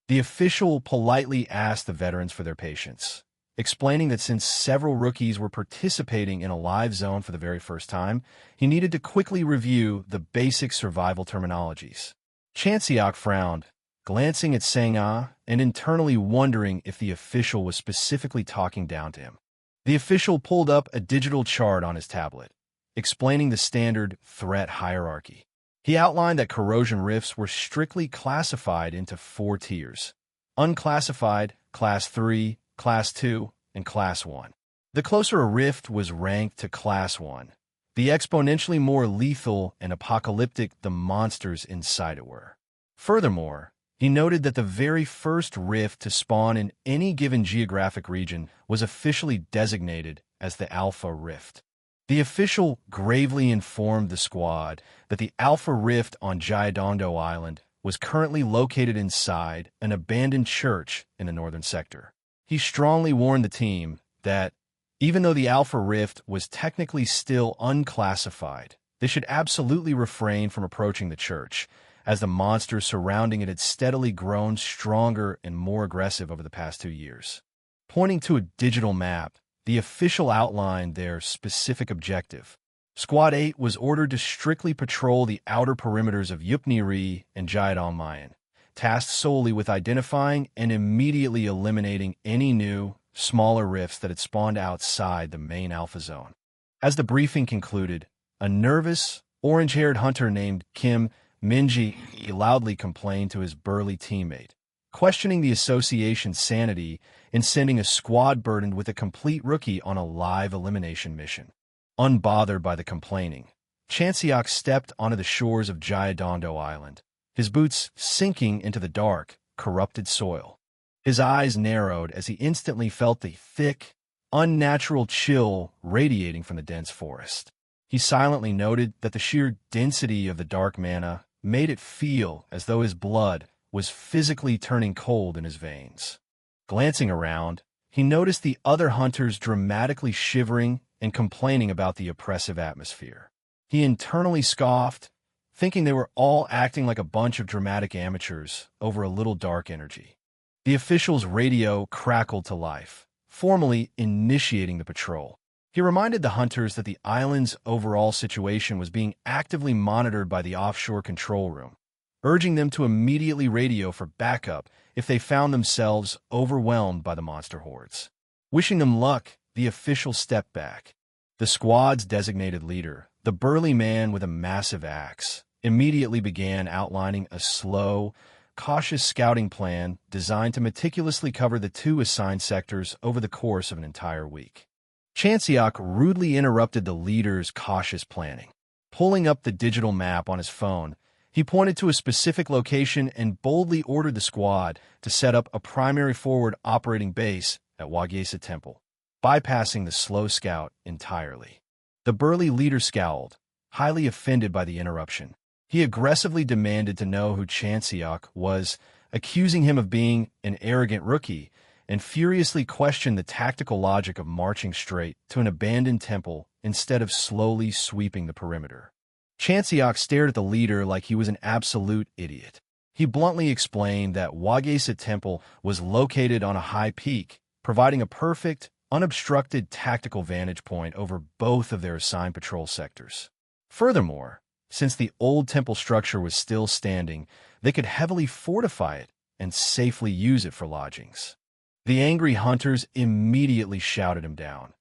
The official politely asked the veterans for their patience, explaining that since several rookies were participating in a live zone for the very first time, he needed to quickly review the basic survival terminologies. Chanseok frowned, glancing at Sangha and internally wondering if the official was specifically talking down to him. The official pulled up a digital chart on his tablet, explaining the standard threat hierarchy. He outlined that corrosion rifts were strictly classified into 4 tiers: unclassified, Class 3, Class 2, and Class 1. The closer a rift was ranked to Class 1, the exponentially more lethal and apocalyptic the monsters inside it were. Furthermore, he noted that the very first rift to spawn in any given geographic region was officially designated as the Alpha Rift. The official gravely informed the squad that the Alpha Rift on Gyeongdo Island was currently located inside an abandoned church in the northern sector. He strongly warned the team that, even though the Alpha Rift was technically still unclassified, they should absolutely refrain from approaching the church, as the monsters surrounding it had steadily grown stronger and more aggressive over the past 2 years. Pointing to a digital map, the official outlined their specific objective. Squad 8 was ordered to strictly patrol the outer perimeters of Yupniri and Gyeongmayan, tasked solely with identifying and immediately eliminating any new, smaller rifts that had spawned outside the main Alpha Zone. As the briefing concluded, a nervous, orange-haired hunter named Kim Minji loudly complained to his burly teammate, questioning the association's sanity in sending a squad burdened with a complete rookie on a live elimination mission. Unbothered by the complaining, Chanseok stepped onto the shores of Gyeongdo Island, his boots sinking into the dark, corrupted soil. His eyes narrowed as he instantly felt the thick, unnatural chill radiating from the dense forest. He silently noted that the sheer density of the dark mana made it feel as though his blood was physically turning cold in his veins. Glancing around, he noticed the other hunters dramatically shivering and complaining about the oppressive atmosphere. He internally scoffed, thinking they were all acting like a bunch of dramatic amateurs over a little dark energy. The official's radio crackled to life, formally initiating the patrol. He reminded the hunters that the island's overall situation was being actively monitored by the offshore control room, urging them to immediately radio for backup if they found themselves overwhelmed by the monster hordes. Wishing them luck, the official stepped back. The squad's designated leader, the burly man with a massive axe, immediately began outlining a slow, cautious scouting plan designed to meticulously cover the two assigned sectors over the course of an entire week. Chanseok rudely interrupted the leader's cautious planning. Pulling up the digital map on his phone, he pointed to a specific location and boldly ordered the squad to set up a primary forward operating base at Hyeonseok Temple, bypassing the slow scout entirely. The burly leader scowled, highly offended by the interruption. He aggressively demanded to know who Chanseok was, accusing him of being an arrogant rookie, and furiously questioned the tactical logic of marching straight to an abandoned temple instead of slowly sweeping the perimeter. Chanseok stared at the leader like he was an absolute idiot. He bluntly explained that Hyeonseok Temple was located on a high peak, providing a perfect, unobstructed tactical vantage point over both of their assigned patrol sectors. Furthermore, since the old temple structure was still standing, they could heavily fortify it and safely use it for lodgings. The angry hunters immediately shouted him down,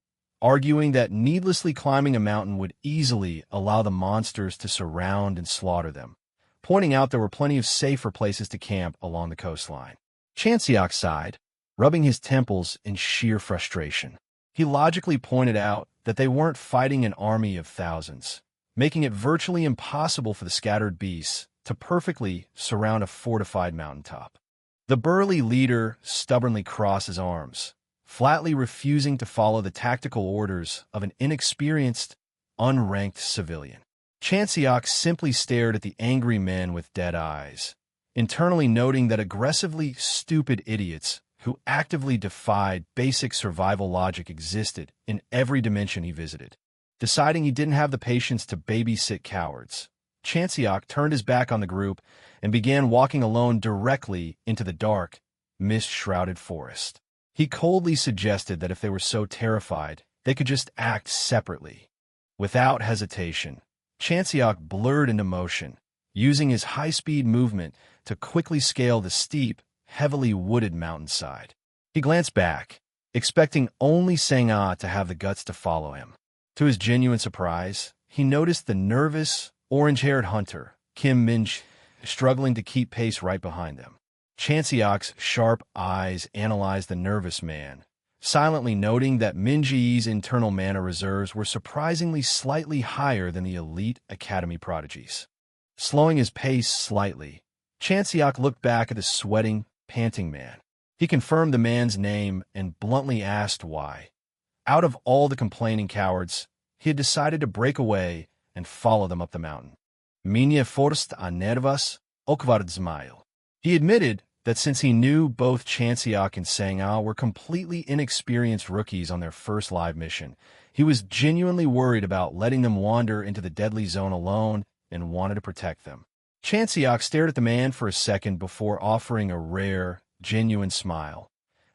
arguing that needlessly climbing a mountain would easily allow the monsters to surround and slaughter them, pointing out there were plenty of safer places to camp along the coastline. Chanseok sighed, rubbing his temples in sheer frustration. He logically pointed out that they weren't fighting an army of thousands, making it virtually impossible for the scattered beasts to perfectly surround a fortified mountaintop. The burly leader stubbornly crossed his arms, flatly refusing to follow the tactical orders of an inexperienced, unranked civilian. Chanseok simply stared at the angry men with dead eyes, internally noting that aggressively stupid idiots who actively defied basic survival logic existed in every dimension he visited. Deciding he didn't have the patience to babysit cowards, Chanseok turned his back on the group and began walking alone directly into the dark, mist-shrouded forest. He coldly suggested that if they were so terrified, they could just act separately. Without hesitation, Chanseok blurred into motion, using his high-speed movement to quickly scale the steep, heavily wooded mountainside. He glanced back, expecting only Sang-ah to have the guts to follow him. To his genuine surprise, he noticed the nervous, orange-haired hunter, Kim Min-ji, struggling to keep pace right behind them. Chanseok's sharp eyes analyzed the nervous man, silently noting that Min-ji's internal mana reserves were surprisingly slightly higher than the elite academy prodigies. Slowing his pace slightly, Chanseok looked back at the sweating, panting man. He confirmed the man's name and bluntly asked why. Out of all the complaining cowards, he had decided to break away and follow them up the mountain. Minha forst a nervas, okvardsmile. He admitted that since he knew both Chanseok and Sang-ah were completely inexperienced rookies on their first live mission, he was genuinely worried about letting them wander into the deadly zone alone and wanted to protect them. Chanseok stared at the man for a second before offering a rare, genuine smile,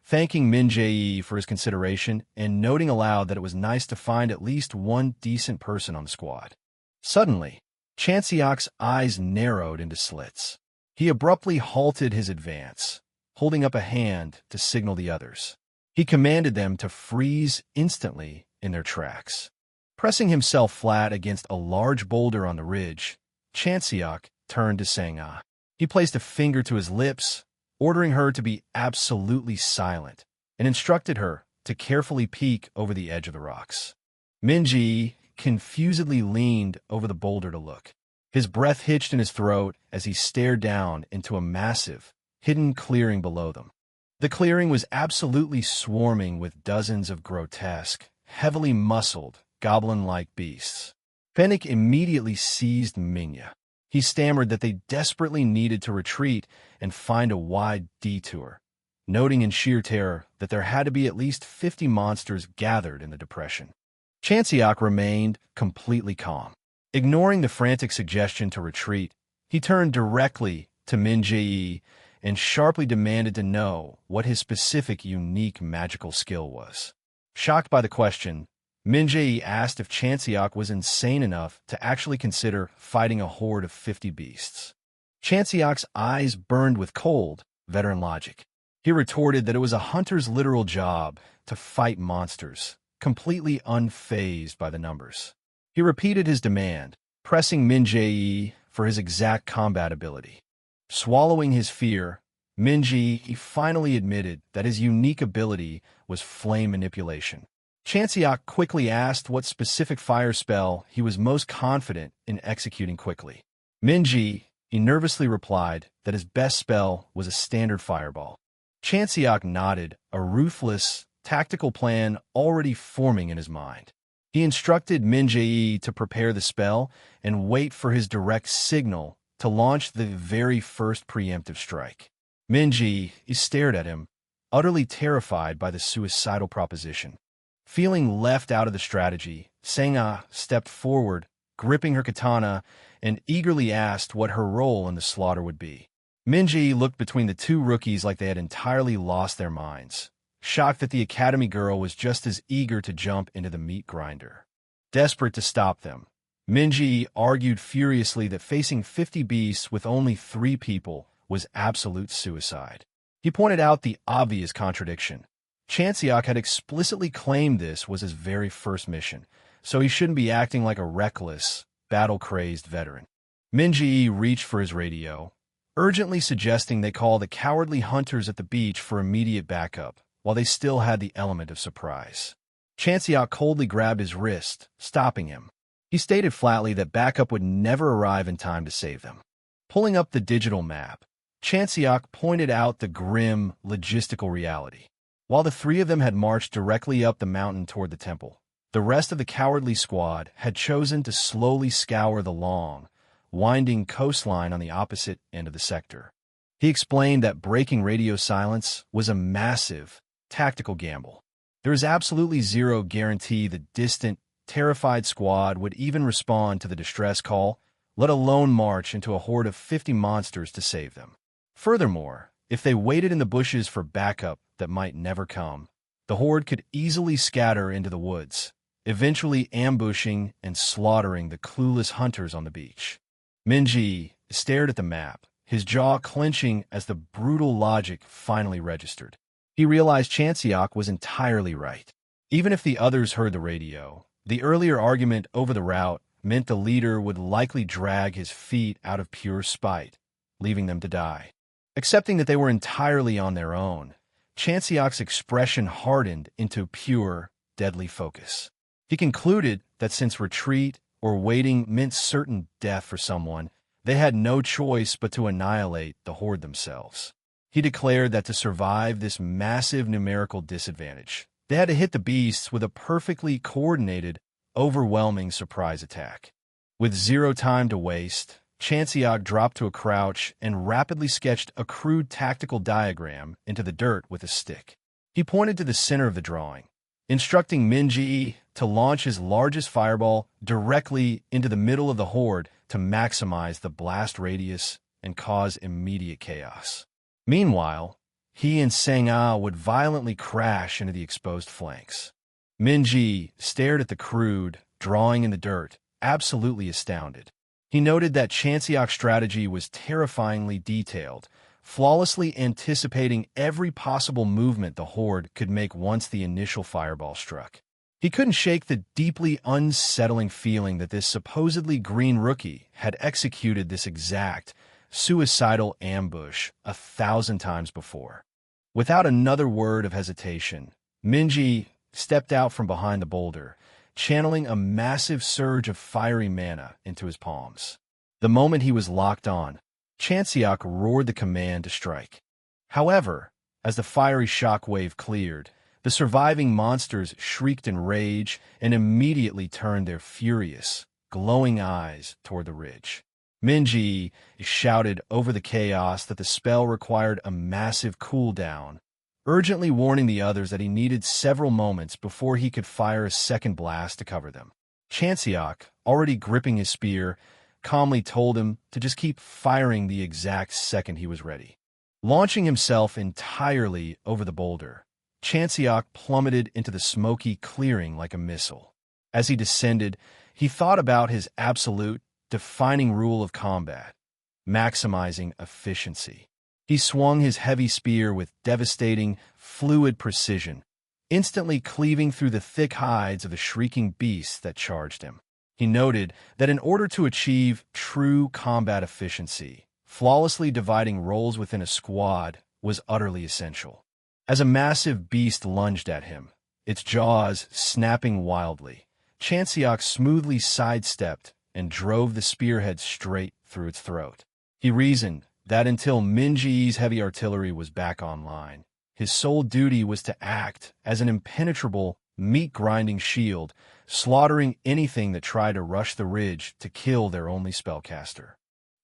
thanking Min-jae for his consideration and noting aloud that it was nice to find at least one decent person on the squad. Suddenly, Chanseok's eyes narrowed into slits. He abruptly halted his advance, holding up a hand to signal the others. He commanded them to freeze instantly in their tracks. Pressing himself flat against a large boulder on the ridge, Chanseok turned to Sang-ah. He placed a finger to his lips, ordering her to be absolutely silent, and instructed her to carefully peek over the edge of the rocks. Min-ji confusedly leaned over the boulder to look. His breath hitched in his throat as he stared down into a massive, hidden clearing below them. The clearing was absolutely swarming with dozens of grotesque, heavily muscled, goblin-like beasts. Fennec immediately seized Minya. He stammered that they desperately needed to retreat and find a wide detour, noting in sheer terror that there had to be at least 50 monsters gathered in the depression. Chanseok remained completely calm. Ignoring the frantic suggestion to retreat, he turned directly to Min-jae and sharply demanded to know what his specific unique magical skill was. Shocked by the question, Min-jae asked if Chanseok was insane enough to actually consider fighting a horde of 50 beasts. Chanseok's eyes burned with cold, veteran logic. He retorted that it was a hunter's literal job to fight monsters, completely unfazed by the numbers. He repeated his demand, pressing Min Jae for his exact combat ability. Swallowing his fear, Min Jae finally admitted that his unique ability was flame manipulation. Chanseok quickly asked what specific fire spell he was most confident in executing quickly. Min Jae nervously replied that his best spell was a standard fireball. Chanseok nodded, a ruthless, tactical plan already forming in his mind. He instructed Min Jae to prepare the spell and wait for his direct signal to launch the very first preemptive strike. Min Jae stared at him, utterly terrified by the suicidal proposition. Feeling left out of the strategy, Sang-ah stepped forward, gripping her katana, and eagerly asked what her role in the slaughter would be. Min Jae looked between the two rookies like they had entirely lost their minds, shocked that the academy girl was just as eager to jump into the meat grinder. Desperate to stop them, Min Jae argued furiously that facing 50 beasts with only 3 people was absolute suicide. He pointed out the obvious contradiction. Chanseok had explicitly claimed this was his very first mission, so he shouldn't be acting like a reckless, battle-crazed veteran. Min Jae reached for his radio, urgently suggesting they call the cowardly hunters at the beach for immediate backup, while they still had the element of surprise. Chanseok coldly grabbed his wrist, stopping him. He stated flatly that backup would never arrive in time to save them. Pulling up the digital map, Chanseok pointed out the grim, logistical reality. While the 3 of them had marched directly up the mountain toward the temple, the rest of the cowardly squad had chosen to slowly scour the long, winding coastline on the opposite end of the sector. He explained that breaking radio silence was a massive, tactical gamble. There is absolutely zero guarantee the distant, terrified squad would even respond to the distress call, let alone march into a horde of 50 monsters to save them. Furthermore, if they waited in the bushes for backup that might never come, the horde could easily scatter into the woods, eventually ambushing and slaughtering the clueless hunters on the beach. Min Jae stared at the map, his jaw clenching as the brutal logic finally registered. He realized Chanseok was entirely right. Even if the others heard the radio, the earlier argument over the route meant the leader would likely drag his feet out of pure spite, leaving them to die. Accepting that they were entirely on their own, Chanseok's expression hardened into pure, deadly focus. He concluded that since retreat or waiting meant certain death for someone, they had no choice but to annihilate the horde themselves. He declared that to survive this massive numerical disadvantage, they had to hit the beasts with a perfectly coordinated, overwhelming surprise attack. With zero time to waste, Chanseok dropped to a crouch and rapidly sketched a crude tactical diagram into the dirt with a stick. He pointed to the center of the drawing, instructing Min Jae to launch his largest fireball directly into the middle of the horde to maximize the blast radius and cause immediate chaos. Meanwhile, he and Sang-ah would violently crash into the exposed flanks. Min Jae stared at the crude drawing in the dirt, absolutely astounded. He noted that Chanseok's strategy was terrifyingly detailed, flawlessly anticipating every possible movement the horde could make once the initial fireball struck. He couldn't shake the deeply unsettling feeling that this supposedly green rookie had executed this exact, suicidal ambush 1,000 times before. Without another word of hesitation, Min Jae stepped out from behind the boulder, channeling a massive surge of fiery mana into his palms. The moment he was locked on, Chanseok roared the command to strike. However, as the fiery shockwave cleared, the surviving monsters shrieked in rage and immediately turned their furious, glowing eyes toward the ridge. Min Jae shouted over the chaos that the spell required a massive cooldown, urgently warning the others that he needed several moments before he could fire a second blast to cover them. Chanseok, already gripping his spear, calmly told him to just keep firing the exact second he was ready. Launching himself entirely over the boulder, Chanseok plummeted into the smoky clearing like a missile. As he descended, he thought about his absolute, defining rule of combat: maximizing efficiency. He swung his heavy spear with devastating, fluid precision, instantly cleaving through the thick hides of the shrieking beasts that charged him. He noted that in order to achieve true combat efficiency, flawlessly dividing roles within a squad was utterly essential. As a massive beast lunged at him, its jaws snapping wildly, Chanseok smoothly sidestepped and drove the spearhead straight through its throat. He reasoned that until Minji's heavy artillery was back online, his sole duty was to act as an impenetrable, meat-grinding shield, slaughtering anything that tried to rush the ridge to kill their only spellcaster.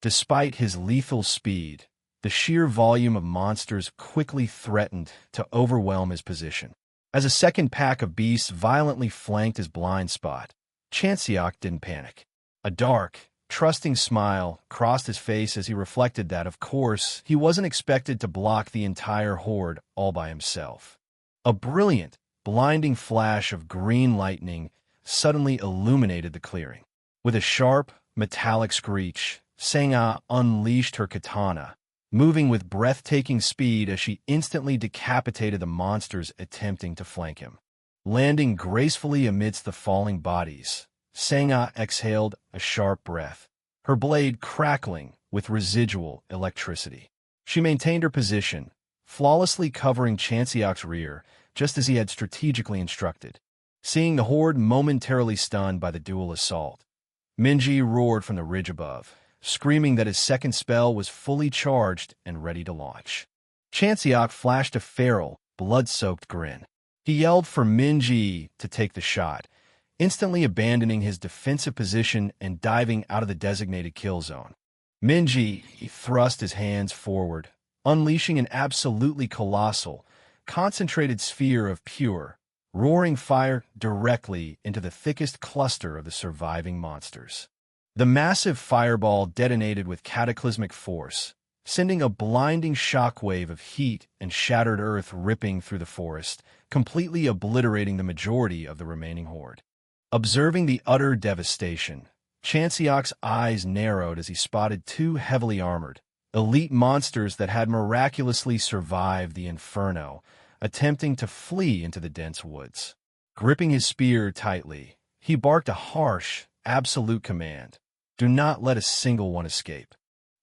Despite his lethal speed, the sheer volume of monsters quickly threatened to overwhelm his position. As a second pack of beasts violently flanked his blind spot, Chanseok didn't panic. A dark, trusting smile crossed his face as he reflected that, of course, he wasn't expected to block the entire horde all by himself. A brilliant, blinding flash of green lightning suddenly illuminated the clearing. With a sharp, metallic screech, Sangha unleashed her katana, moving with breathtaking speed as she instantly decapitated the monsters attempting to flank him. Landing gracefully amidst the falling bodies, Sangha exhaled a sharp breath, her blade crackling with residual electricity. She maintained her position, flawlessly covering Chanseok's rear, just as he had strategically instructed. Seeing the horde momentarily stunned by the dual assault, Minji roared from the ridge above, screaming that his second spell was fully charged and ready to launch. Chanseok flashed a feral, blood-soaked grin. He yelled for Minji to take the shot, instantly abandoning his defensive position and diving out of the designated kill zone. Minji thrust his hands forward, unleashing an absolutely colossal, concentrated sphere of pure, roaring fire directly into the thickest cluster of the surviving monsters. The massive fireball detonated with cataclysmic force, sending a blinding shockwave of heat and shattered earth ripping through the forest, completely obliterating the majority of the remaining horde. Observing the utter devastation, Chanseok's eyes narrowed as he spotted two heavily armored, elite monsters that had miraculously survived the inferno, attempting to flee into the dense woods. Gripping his spear tightly, he barked a harsh, absolute command. Do not let a single one escape.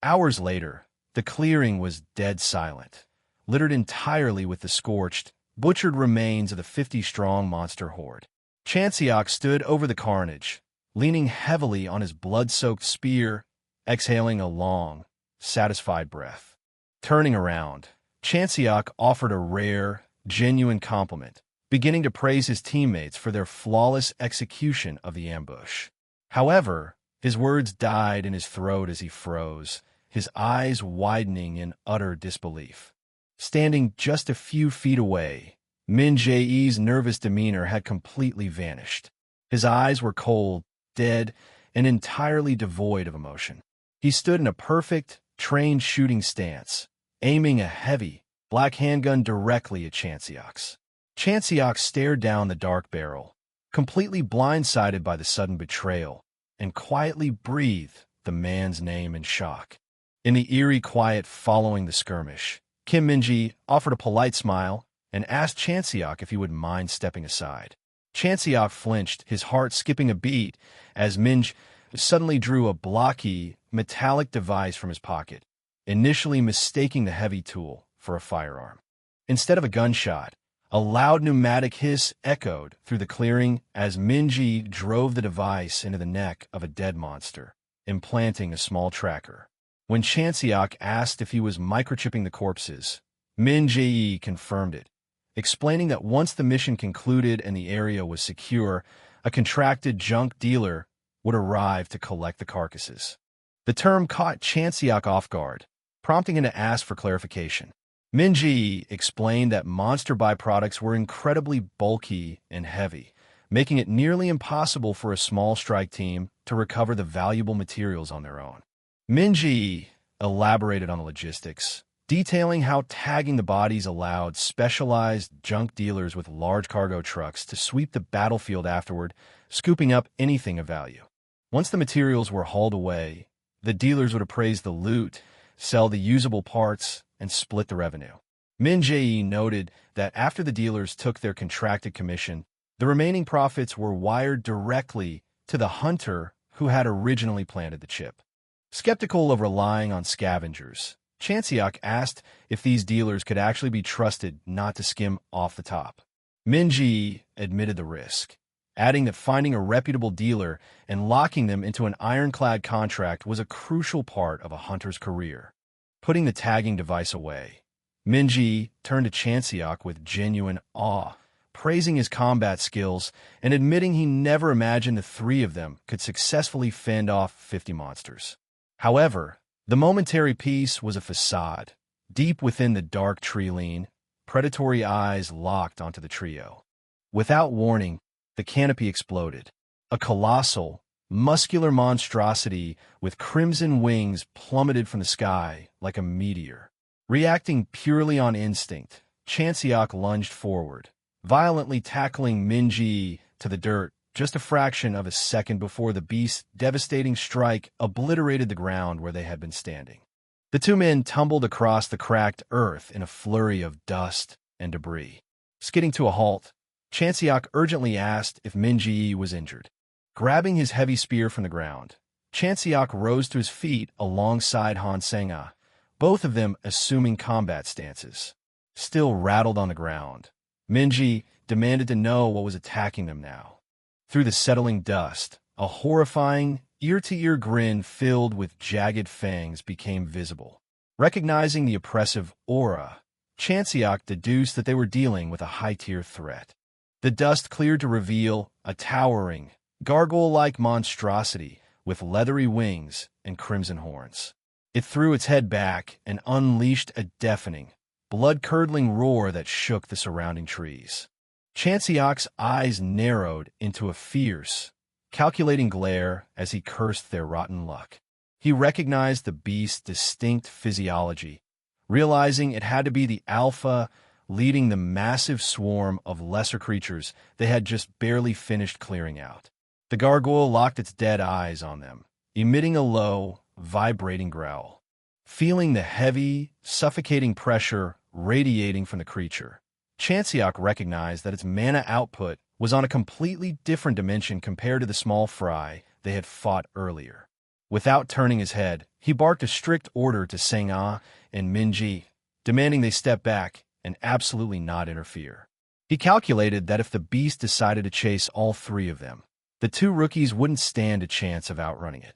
Hours later, the clearing was dead silent, littered entirely with the scorched, butchered remains of the 50-strong monster horde. Chanseok stood over the carnage, leaning heavily on his blood-soaked spear, exhaling a long, satisfied breath. Turning around, Chanseok offered a rare, genuine compliment, beginning to praise his teammates for their flawless execution of the ambush. However, his words died in his throat as he froze, his eyes widening in utter disbelief. Standing just a few feet away, Min Jae's nervous demeanor had completely vanished. His eyes were cold, dead, and entirely devoid of emotion. He stood in a perfect, trained shooting stance, aiming a heavy, black handgun directly at Chanseok's. Chanseok stared down the dark barrel, completely blindsided by the sudden betrayal, and quietly breathed the man's name in shock. In the eerie quiet following the skirmish, Kim Minji offered a polite smile and asked Chanseok if he would mind stepping aside. Chanseok flinched, his heart skipping a beat, as Minj suddenly drew a blocky, metallic device from his pocket, initially mistaking the heavy tool for a firearm. Instead of a gunshot, a loud pneumatic hiss echoed through the clearing as Minji drove the device into the neck of a dead monster, implanting a small tracker. When Chanseok asked if he was microchipping the corpses, Min Jae confirmed it, explaining that once the mission concluded and the area was secure, a contracted junk dealer would arrive to collect the carcasses. The term caught Chanseok off guard, prompting him to ask for clarification. Min Jae explained that monster byproducts were incredibly bulky and heavy, making it nearly impossible for a small strike team to recover the valuable materials on their own. Min Jae elaborated on the logistics, detailing how tagging the bodies allowed specialized junk dealers with large cargo trucks to sweep the battlefield afterward, scooping up anything of value. Once the materials were hauled away, the dealers would appraise the loot, sell the usable parts, and split the revenue. Min Jae noted that after the dealers took their contracted commission, the remaining profits were wired directly to the hunter who had originally planted the chip. Skeptical of relying on scavengers, Chanseok asked if these dealers could actually be trusted not to skim off the top. Min Jae admitted the risk, adding that finding a reputable dealer and locking them into an ironclad contract was a crucial part of a hunter's career. Putting the tagging device away, Min Jae turned to Chanseok with genuine awe, praising his combat skills and admitting he never imagined the three of them could successfully fend off 50 monsters. However, the momentary peace was a facade. Deep within the dark tree-line, predatory eyes locked onto the trio. Without warning, the canopy exploded. A colossal, muscular monstrosity with crimson wings plummeted from the sky like a meteor. Reacting purely on instinct, Chanseok lunged forward, violently tackling Min Jae to the dirt just a fraction of a second before the beast's devastating strike obliterated the ground where they had been standing. The two men tumbled across the cracked earth in a flurry of dust and debris. Skidding to a halt, Chanseok urgently asked if Min Jae was injured. Grabbing his heavy spear from the ground, Chanseok rose to his feet alongside Hyeonseok, both of them assuming combat stances. Still rattled on the ground, Min Jae demanded to know what was attacking them now. Through the settling dust, a horrifying, ear-to-ear grin filled with jagged fangs became visible. Recognizing the oppressive aura, Chanseok deduced that they were dealing with a high-tier threat. The dust cleared to reveal a towering, gargoyle-like monstrosity with leathery wings and crimson horns. It threw its head back and unleashed a deafening, blood-curdling roar that shook the surrounding trees. Chanseok's eyes narrowed into a fierce, calculating glare as he cursed their rotten luck. He recognized the beast's distinct physiology, realizing it had to be the alpha leading the massive swarm of lesser creatures they had just barely finished clearing out. The gargoyle locked its dead eyes on them, emitting a low, vibrating growl. Feeling the heavy, suffocating pressure radiating from the creature, Chanseok recognized that its mana output was on a completely different dimension compared to the small fry they had fought earlier. Without turning his head, he barked a strict order to Sang-ah and Min Jae, demanding they step back and absolutely not interfere. He calculated that if the beast decided to chase all three of them, the two rookies wouldn't stand a chance of outrunning it.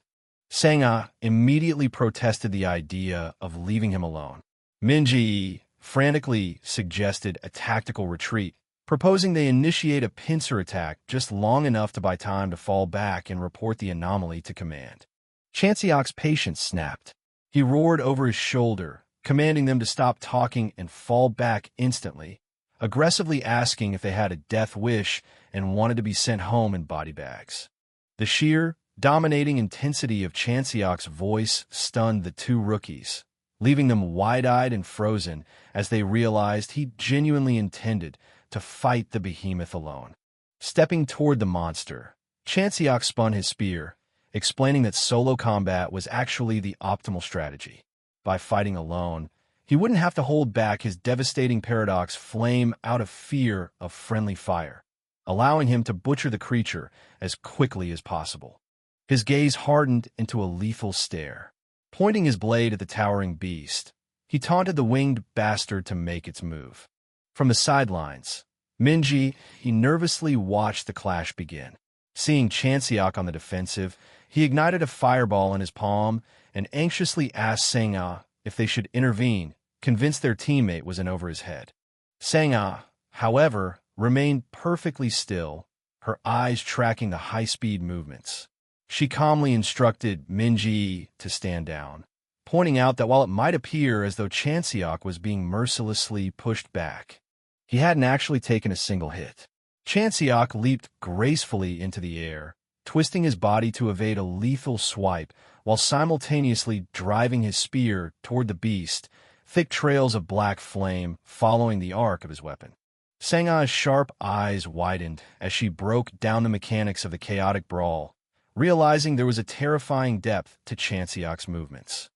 Sang-ah immediately protested the idea of leaving him alone. Min Jae frantically suggested a tactical retreat, proposing they initiate a pincer attack just long enough to buy time to fall back and report the anomaly to command. Chanseok's patience snapped. He roared over his shoulder, commanding them to stop talking and fall back instantly, aggressively asking if they had a death wish and wanted to be sent home in body bags. The sheer, dominating intensity of Chanseok's voice stunned the two rookies, leaving them wide-eyed and frozen as they realized he genuinely intended to fight the behemoth alone. Stepping toward the monster, Chanseok spun his spear, explaining that solo combat was actually the optimal strategy. By fighting alone, he wouldn't have to hold back his devastating paradox flame out of fear of friendly fire, allowing him to butcher the creature as quickly as possible. His gaze hardened into a lethal stare. Pointing his blade at the towering beast, he taunted the winged bastard to make its move. From the sidelines, Min Jae nervously watched the clash begin. Seeing Chanseok on the defensive, he ignited a fireball in his palm and anxiously asked Sang-ah if they should intervene, convinced their teammate was in over his head. Sang-ah, however, remained perfectly still, her eyes tracking the high-speed movements. She calmly instructed Min Jae to stand down, pointing out that while it might appear as though Chanseok was being mercilessly pushed back, he hadn't actually taken a single hit. Chanseok leaped gracefully into the air, twisting his body to evade a lethal swipe while simultaneously driving his spear toward the beast, thick trails of black flame following the arc of his weapon. Sang-ah's sharp eyes widened as she broke down the mechanics of the chaotic brawl, realizing there was a terrifying depth to Chanseok's movements.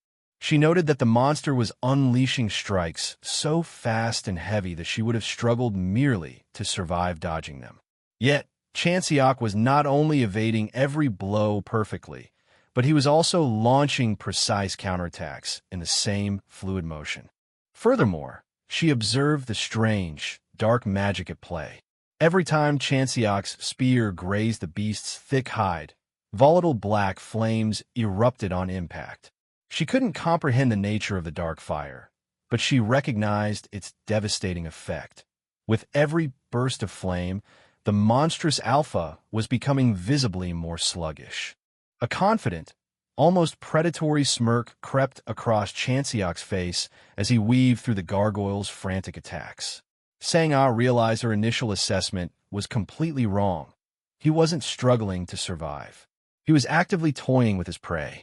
She noted that the monster was unleashing strikes so fast and heavy that she would have struggled merely to survive dodging them. Yet, Chanseok was not only evading every blow perfectly, but he was also launching precise counterattacks in the same fluid motion. Furthermore, she observed the strange, dark magic at play. Every time Chanseok's spear grazed the beast's thick hide, volatile black flames erupted on impact. She couldn't comprehend the nature of the dark fire, but she recognized its devastating effect. With every burst of flame, the monstrous alpha was becoming visibly more sluggish. A confident, almost predatory smirk crept across Chanseok's face as he weaved through the gargoyle's frantic attacks. Sang-ah realized her initial assessment was completely wrong. He wasn't struggling to survive. He was actively toying with his prey.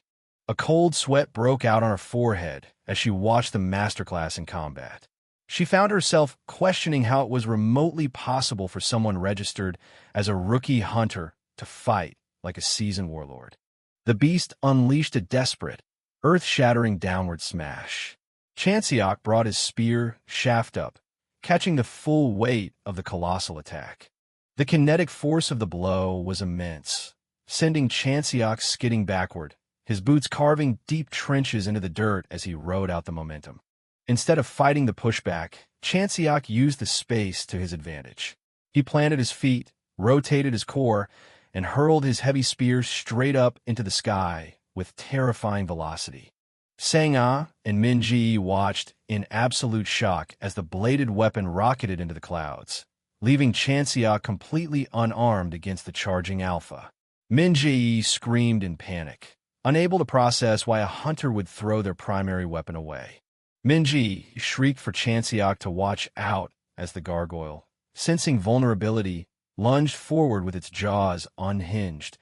A cold sweat broke out on her forehead as she watched the masterclass in combat. She found herself questioning how it was remotely possible for someone registered as a rookie hunter to fight like a seasoned warlord. The beast unleashed a desperate, earth-shattering downward smash. Chanseok brought his spear shaft up, catching the full weight of the colossal attack. The kinetic force of the blow was immense, sending Chanseok skidding backward, his boots carving deep trenches into the dirt as he rode out the momentum. Instead of fighting the pushback, Chanseok used the space to his advantage. He planted his feet, rotated his core, and hurled his heavy spear straight up into the sky with terrifying velocity. Sang-ah and Min-ji watched in absolute shock as the bladed weapon rocketed into the clouds, leaving Chanseok completely unarmed against the charging alpha. Min-ji screamed in panic, unable to process why a hunter would throw their primary weapon away. Min-ji shrieked for Chanseok to watch out as the gargoyle, sensing vulnerability, lunged forward with its jaws unhinged,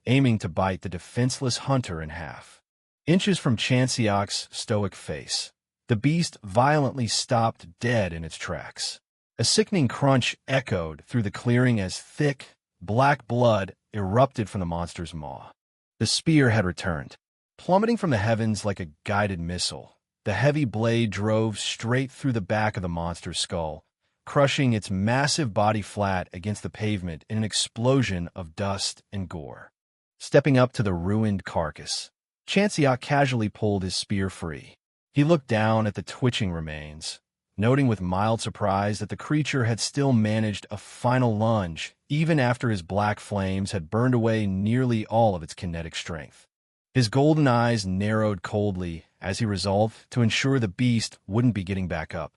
aiming to bite the defenseless hunter in half. Inches from Chanseok's stoic face, the beast violently stopped dead in its tracks. A sickening crunch echoed through the clearing as thick, black blood erupted from the monster's maw. The spear had returned. Plummeting from the heavens like a guided missile, the heavy blade drove straight through the back of the monster's skull, crushing its massive body flat against the pavement in an explosion of dust and gore. Stepping up to the ruined carcass, Chanseok casually pulled his spear free. He looked down at the twitching remains, noting with mild surprise that the creature had still managed a final lunge, even after his black flames had burned away nearly all of its kinetic strength. His golden eyes narrowed coldly as he resolved to ensure the beast wouldn't be getting back up.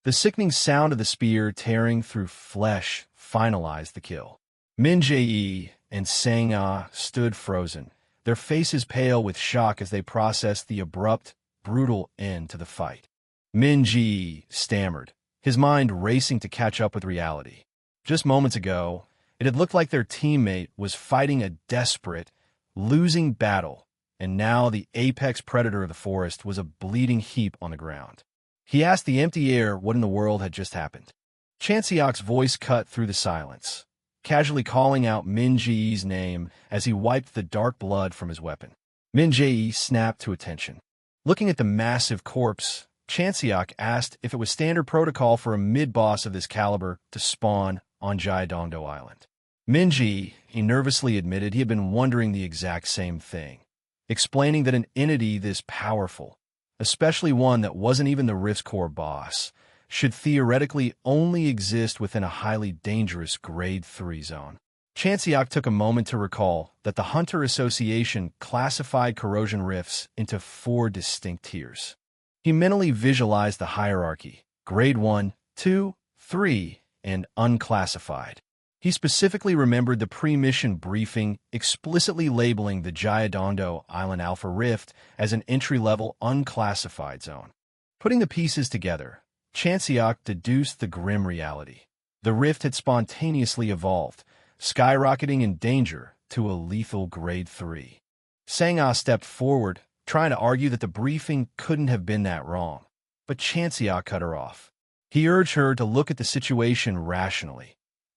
The sickening sound of the spear tearing through flesh finalized the kill. Min-jae and Sang-ah stood frozen, their faces pale with shock as they processed the abrupt, brutal end to the fight. Min-jae stammered, his mind racing to catch up with reality. Just moments ago, it had looked like their teammate was fighting a desperate, losing battle, and now the apex predator of the forest was a bleeding heap on the ground. He asked the empty air what in the world had just happened. Chanseok's voice cut through the silence, casually calling out Min-jae's name as he wiped the dark blood from his weapon. Min-jae snapped to attention. Looking at the massive corpse, Chanseok asked if it was standard protocol for a mid-boss of this caliber to spawn on Gyeongdo Island. Min-jae, he nervously admitted he had been wondering the exact same thing, explaining that an entity this powerful, especially one that wasn't even the Rift's core boss, should theoretically only exist within a highly dangerous Grade 3 zone. Chanseok took a moment to recall that the Hunter Association classified corrosion rifts into 4 distinct tiers. He mentally visualized the hierarchy: Grade 1, 2, 3, and unclassified. He specifically remembered the pre-mission briefing explicitly labeling the Gyeongdo Island Alpha Rift as an entry-level unclassified zone. Putting the pieces together, Chanseok deduced the grim reality. The rift had spontaneously evolved, skyrocketing in danger to a lethal Grade 3. Sang-ah stepped forward, trying to argue that the briefing couldn't have been that wrong, but Chanseok cut her off. He urged her to look at the situation rationally,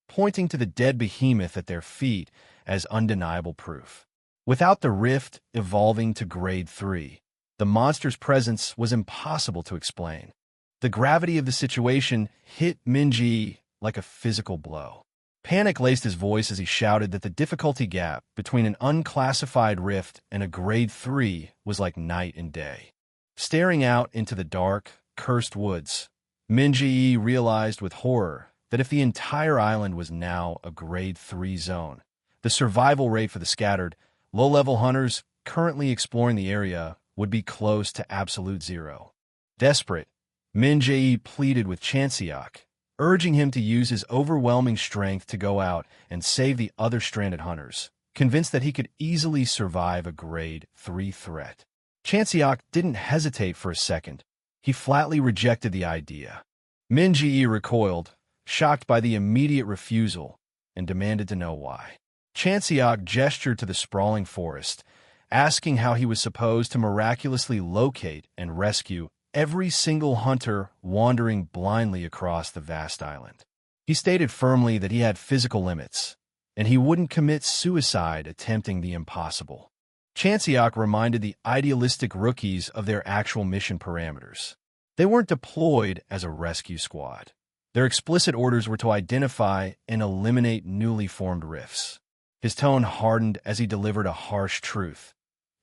pointing to the dead behemoth at their feet as undeniable proof. Without the rift evolving to Grade 3, The monster's presence was impossible to explain. The gravity of the situation hit Minji like a physical blow. Panic laced his voice as he shouted that the difficulty gap between an unclassified rift and a grade 3 was like night and day. Staring out into the dark, cursed woods, Minji realized with horror that if the entire island was now a grade 3 zone, the survival rate for the scattered, low-level hunters currently exploring the area would be close to absolute zero. Desperate, Minji pleaded with Chanseok, urging him to use his overwhelming strength to go out and save the other stranded hunters, convinced that he could easily survive a grade 3 threat. Chanseok didn't hesitate for a second. He flatly rejected the idea. Minji recoiled, shocked by the immediate refusal, and demanded to know why. Chanseok gestured to the sprawling forest, asking how he was supposed to miraculously locate and rescue every single hunter wandering blindly across the vast island. He stated firmly that he had physical limits, and he wouldn't commit suicide attempting the impossible. Chanseok reminded the idealistic rookies of their actual mission parameters. They weren't deployed as a rescue squad. Their explicit orders were to identify and eliminate newly formed rifts. His tone hardened as he delivered a harsh truth.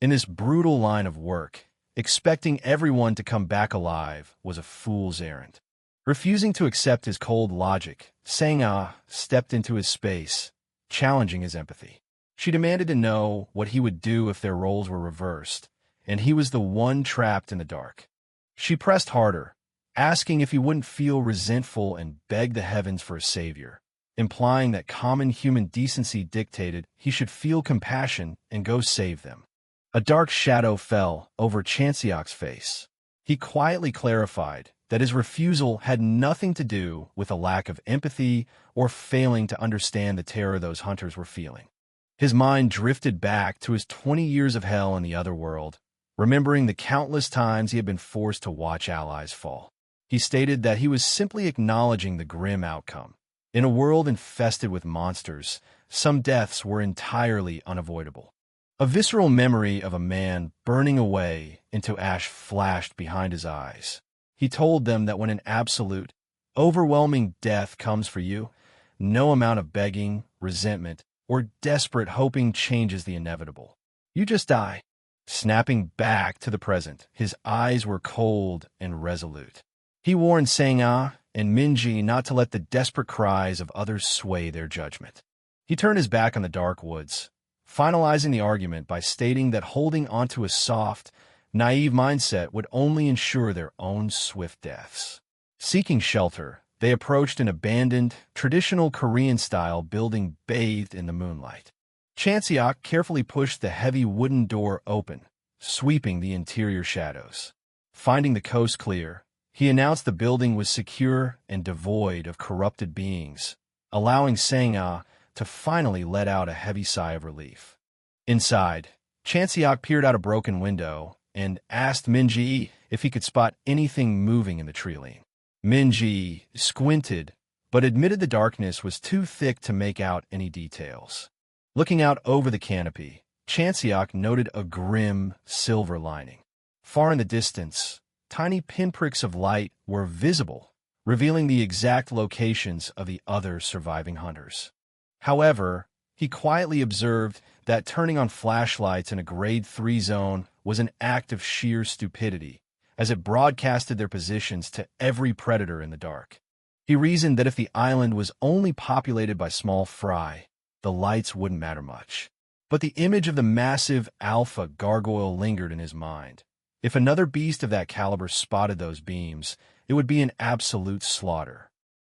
In this brutal line of work, expecting everyone to come back alive was a fool's errand. Refusing to accept his cold logic, Sang-ah stepped into his space, challenging his empathy. She demanded to know what he would do if their roles were reversed, and he was the one trapped in the dark. She pressed harder, asking if he wouldn't feel resentful and beg the heavens for a savior, implying that common human decency dictated he should feel compassion and go save them. A dark shadow fell over Chanseok's face. He quietly clarified that his refusal had nothing to do with a lack of empathy or failing to understand the terror those hunters were feeling. His mind drifted back to his 20 years of hell in the other world, remembering the countless times he had been forced to watch allies fall. He stated that he was simply acknowledging the grim outcome. In a world infested with monsters, some deaths were entirely unavoidable. A visceral memory of a man burning away into ash flashed behind his eyes. He told them that when an absolute, overwhelming death comes for you, no amount of begging, resentment, or desperate hoping changes the inevitable. You just die. Snapping back to the present, his eyes were cold and resolute. He warned Sang-ah and Minji not to let the desperate cries of others sway their judgment. He turned his back on the dark woods, finalizing the argument by stating that holding onto a soft, naive mindset would only ensure their own swift deaths. Seeking shelter, they approached an abandoned, traditional Korean-style building bathed in the moonlight. Chanseok carefully pushed the heavy wooden door open, sweeping the interior shadows. Finding the coast clear, he announced the building was secure and devoid of corrupted beings, allowing Sang-ah to finally let out a heavy sigh of relief. Inside, Chanseok peered out a broken window and asked Minji if he could spot anything moving in the tree line. Minji squinted, but admitted the darkness was too thick to make out any details. Looking out over the canopy, Chanseok noted a grim silver lining. Far in the distance, tiny pinpricks of light were visible, revealing the exact locations of the other surviving hunters. However, he quietly observed that turning on flashlights in a grade 3 zone was an act of sheer stupidity, as it broadcasted their positions to every predator in the dark. He reasoned that if the island was only populated by small fry, the lights wouldn't matter much. But the image of the massive alpha gargoyle lingered in his mind. If another beast of that caliber spotted those beams, it would be an absolute slaughter.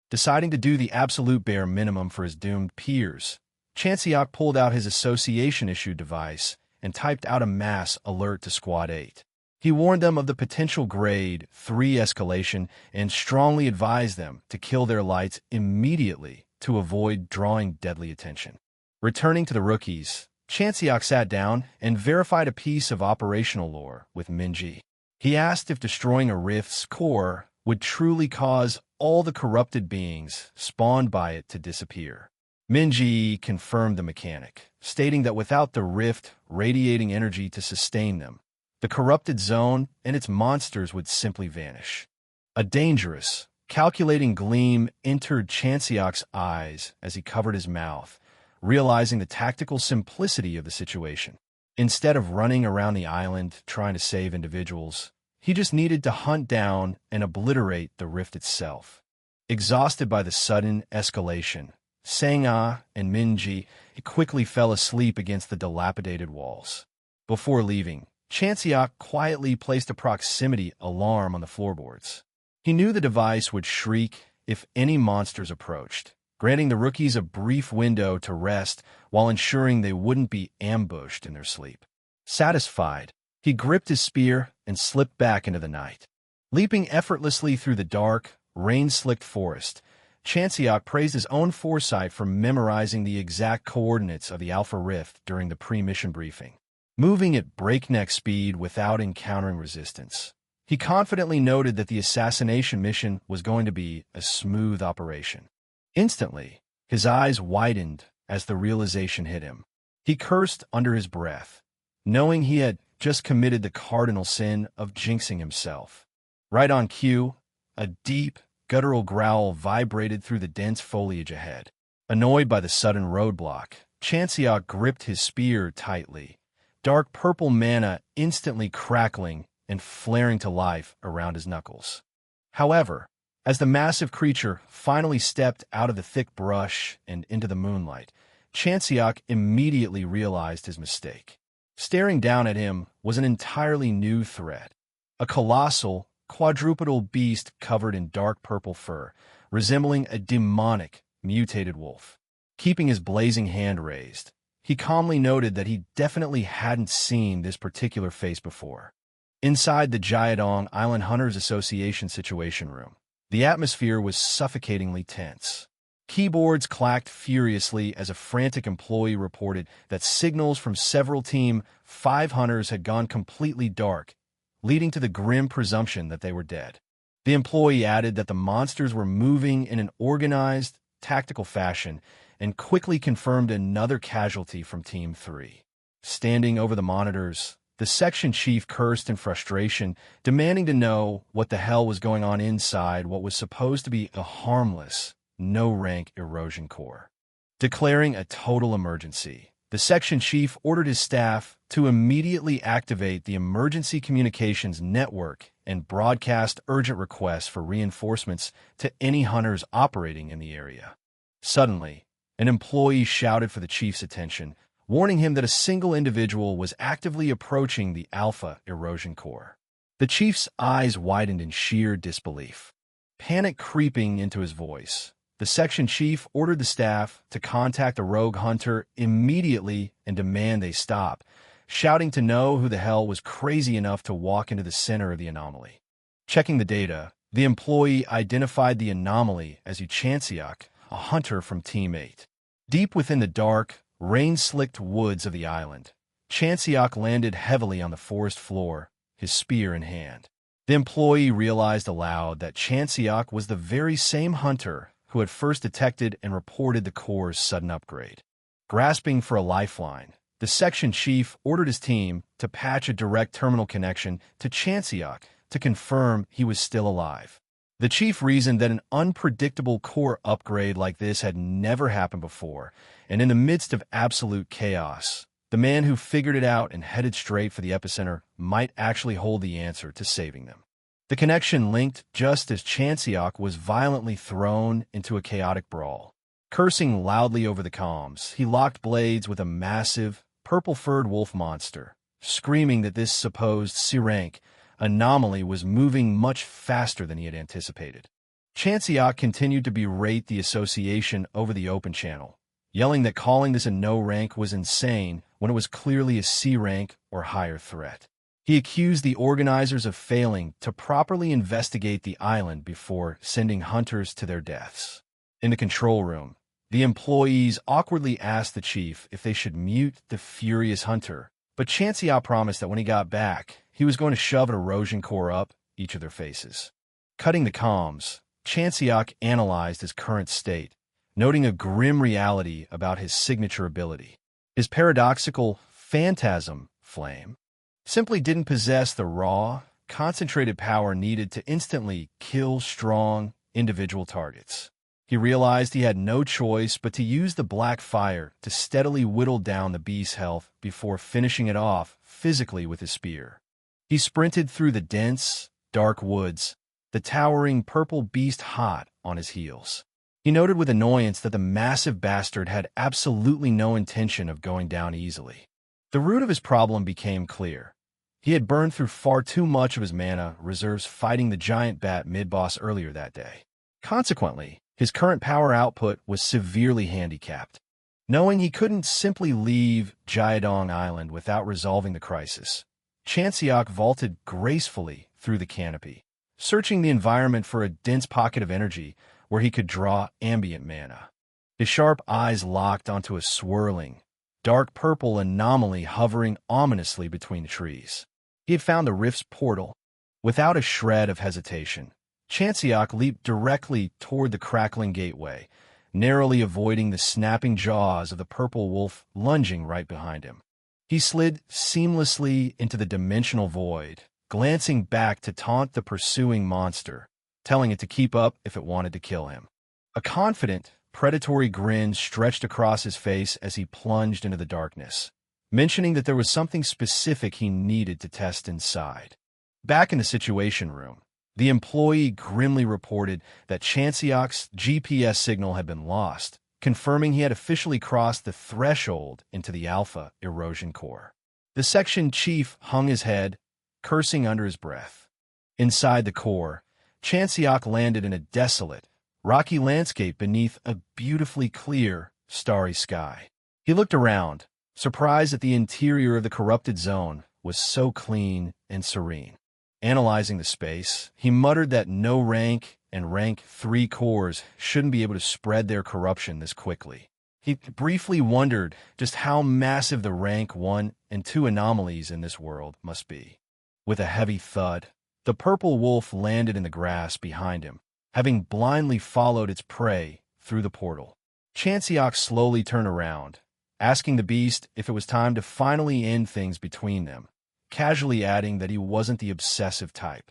Deciding to do the absolute bare minimum for his doomed peers, Chanseok pulled out his association-issued device and typed out a mass alert to Squad 8. He warned them of the potential grade 3 escalation and strongly advised them to kill their lights immediately to avoid drawing deadly attention. Returning to the rookies, Chanseok sat down and verified a piece of operational lore with Minji. He asked if destroying a rift's core would truly cause all the corrupted beings spawned by it to disappear. Minji confirmed the mechanic, stating that without the rift radiating energy to sustain them, the corrupted zone and its monsters would simply vanish. A dangerous, calculating gleam entered Chanseok's eyes as he covered his mouth, realizing the tactical simplicity of the situation. Instead of running around the island trying to save individuals, he just needed to hunt down and obliterate the rift itself. Exhausted by the sudden escalation, Sang-ah and Minji quickly fell asleep against the dilapidated walls. Before leaving, Chanseok quietly placed a proximity alarm on the floorboards. He knew the device would shriek if any monsters approached, granting the rookies a brief window to rest while ensuring they wouldn't be ambushed in their sleep. Satisfied, he gripped his spear and slipped back into the night. Leaping effortlessly through the dark, rain-slicked forest, Chanseok praised his own foresight for memorizing the exact coordinates of the Alpha Rift during the pre-mission briefing. Moving at breakneck speed without encountering resistance, he confidently noted that the assassination mission was going to be a smooth operation. Instantly, his eyes widened as the realization hit him. He cursed under his breath, knowing he had just committed the cardinal sin of jinxing himself. Right on cue, a deep, guttural growl vibrated through the dense foliage ahead. Annoyed by the sudden roadblock, Chanseok gripped his spear tightly, dark purple mana instantly crackling and flaring to life around his knuckles. However, as the massive creature finally stepped out of the thick brush and into the moonlight, Chanseok immediately realized his mistake. Staring down at him was an entirely new threat. A colossal, quadrupedal beast covered in dark purple fur, resembling a demonic, mutated wolf. Keeping his blazing hand raised, he calmly noted that he definitely hadn't seen this particular face before. Inside the Jiadong Island Hunters Association Situation Room, the atmosphere was suffocatingly tense. Keyboards clacked furiously as a frantic employee reported that signals from several Team 5 hunters had gone completely dark, leading to the grim presumption that they were dead. The employee added that the monsters were moving in an organized, tactical fashion and quickly confirmed another casualty from Team 3. Standing over the monitors, the section chief cursed in frustration, demanding to know what the hell was going on inside what was supposed to be a harmless, no-rank erosion core. Declaring a total emergency, the section chief ordered his staff to immediately activate the emergency communications network and broadcast urgent requests for reinforcements to any hunters operating in the area. Suddenly, an employee shouted for the chief's attention, warning him that a single individual was actively approaching the Alpha erosion core. The chief's eyes widened in sheer disbelief. Panic creeping into his voice, the section chief ordered the staff to contact the rogue hunter immediately and demand they stop, shouting to know who the hell was crazy enough to walk into the center of the anomaly. Checking the data, the employee identified the anomaly as Hyeonseok, a hunter from Team 8. Deep within the dark, rain-slicked woods of the island, Chanseok landed heavily on the forest floor, his spear in hand. The employee realized aloud that Chanseok was the very same hunter who had first detected and reported the core's sudden upgrade. Grasping for a lifeline, the section chief ordered his team to patch a direct terminal connection to Chanseok to confirm he was still alive. The chief reasoned that an unpredictable core upgrade like this had never happened before, and in the midst of absolute chaos, the man who figured it out and headed straight for the epicenter might actually hold the answer to saving them. The connection linked just as Chanseok was violently thrown into a chaotic brawl. Cursing loudly over the comms, he locked blades with a massive, purple-furred wolf monster, screaming that this supposed C-rank anomaly was moving much faster than he had anticipated. Chanseok continued to berate the association over the open channel, yelling that calling this a no-rank was insane when it was clearly a C-rank or higher threat. He accused the organizers of failing to properly investigate the island before sending hunters to their deaths. In the control room, the employees awkwardly asked the chief if they should mute the furious hunter, but Chanseok promised that when he got back, he was going to shove an erosion core up each of their faces. Cutting the comms, Chanseok analyzed his current state, noting a grim reality about his signature ability. His paradoxical phantasm flame. simply didn't possess the raw, concentrated power needed to instantly kill strong, individual targets. He realized he had no choice but to use the black fire to steadily whittle down the beast's health before finishing it off physically with his spear. He sprinted through the dense, dark woods, the towering purple beast hot on his heels. He noted with annoyance that the massive bastard had absolutely no intention of going down easily. The root of his problem became clear. He had burned through far too much of his mana reserves fighting the giant bat mid-boss earlier that day. Consequently, his current power output was severely handicapped. Knowing he couldn't simply leave Jiadong Island without resolving the crisis, Chanseok vaulted gracefully through the canopy, searching the environment for a dense pocket of energy where he could draw ambient mana. His sharp eyes locked onto a swirling, dark purple anomaly hovering ominously between the trees. He had found the rift's portal. Without a shred of hesitation, Chanseok leaped directly toward the crackling gateway, narrowly avoiding the snapping jaws of the purple wolf lunging right behind him. He slid seamlessly into the dimensional void, glancing back to taunt the pursuing monster, telling it to keep up if it wanted to kill him. A confident, predatory grin stretched across his face as he plunged into the darkness, mentioning that there was something specific he needed to test inside. Back in the Situation Room, the employee grimly reported that Chanseok's GPS signal had been lost, confirming he had officially crossed the threshold into the Alpha Erosion Core. The section chief hung his head, cursing under his breath. Inside the core, Chanseok landed in a desolate, rocky landscape beneath a beautifully clear, starry sky. He looked around, surprised that the interior of the corrupted zone was so clean and serene. Analyzing the space, he muttered that no rank and rank 3 cores shouldn't be able to spread their corruption this quickly. He briefly wondered just how massive the rank 1 and 2 anomalies in this world must be. With a heavy thud, the purple wolf landed in the grass behind him, having blindly followed its prey through the portal. Chanseok slowly turned around, asking the beast if it was time to finally end things between them, casually adding that he wasn't the obsessive type.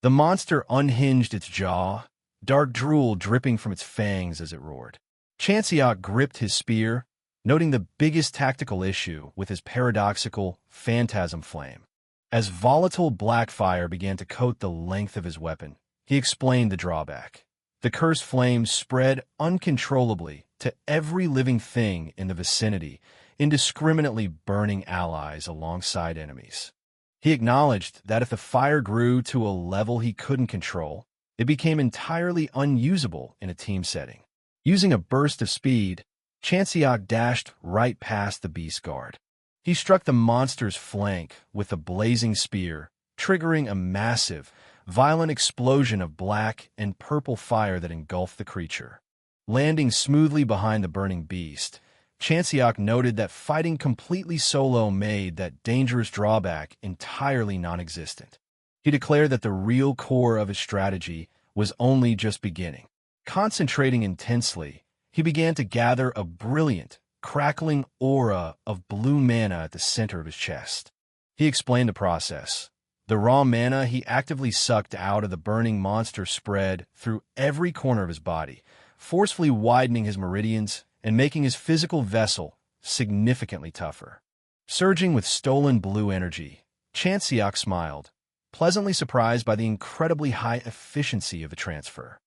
The monster unhinged its jaw, dark drool dripping from its fangs as it roared. Chanseok gripped his spear, noting the biggest tactical issue with his paradoxical phantasm flame. As volatile black fire began to coat the length of his weapon, he explained the drawback. The cursed flame spread uncontrollably to every living thing in the vicinity, indiscriminately burning allies alongside enemies. He acknowledged that if the fire grew to a level he couldn't control, it became entirely unusable in a team setting. Using a burst of speed, Chanseok dashed right past the beast guard. He struck the monster's flank with a blazing spear, triggering a massive, violent explosion of black and purple fire that engulfed the creature. Landing smoothly behind the burning beast, Chanseok noted that fighting completely solo made that dangerous drawback entirely non-existent. He declared that the real core of his strategy was only just beginning. Concentrating intensely, he began to gather a brilliant, crackling aura of blue mana at the center of his chest. He explained the process. The raw mana he actively sucked out of the burning monster spread through every corner of his body, forcefully widening his meridians and making his physical vessel significantly tougher. Surging with stolen blue energy, Chanseok smiled, pleasantly surprised by the incredibly high efficiency of the transfer.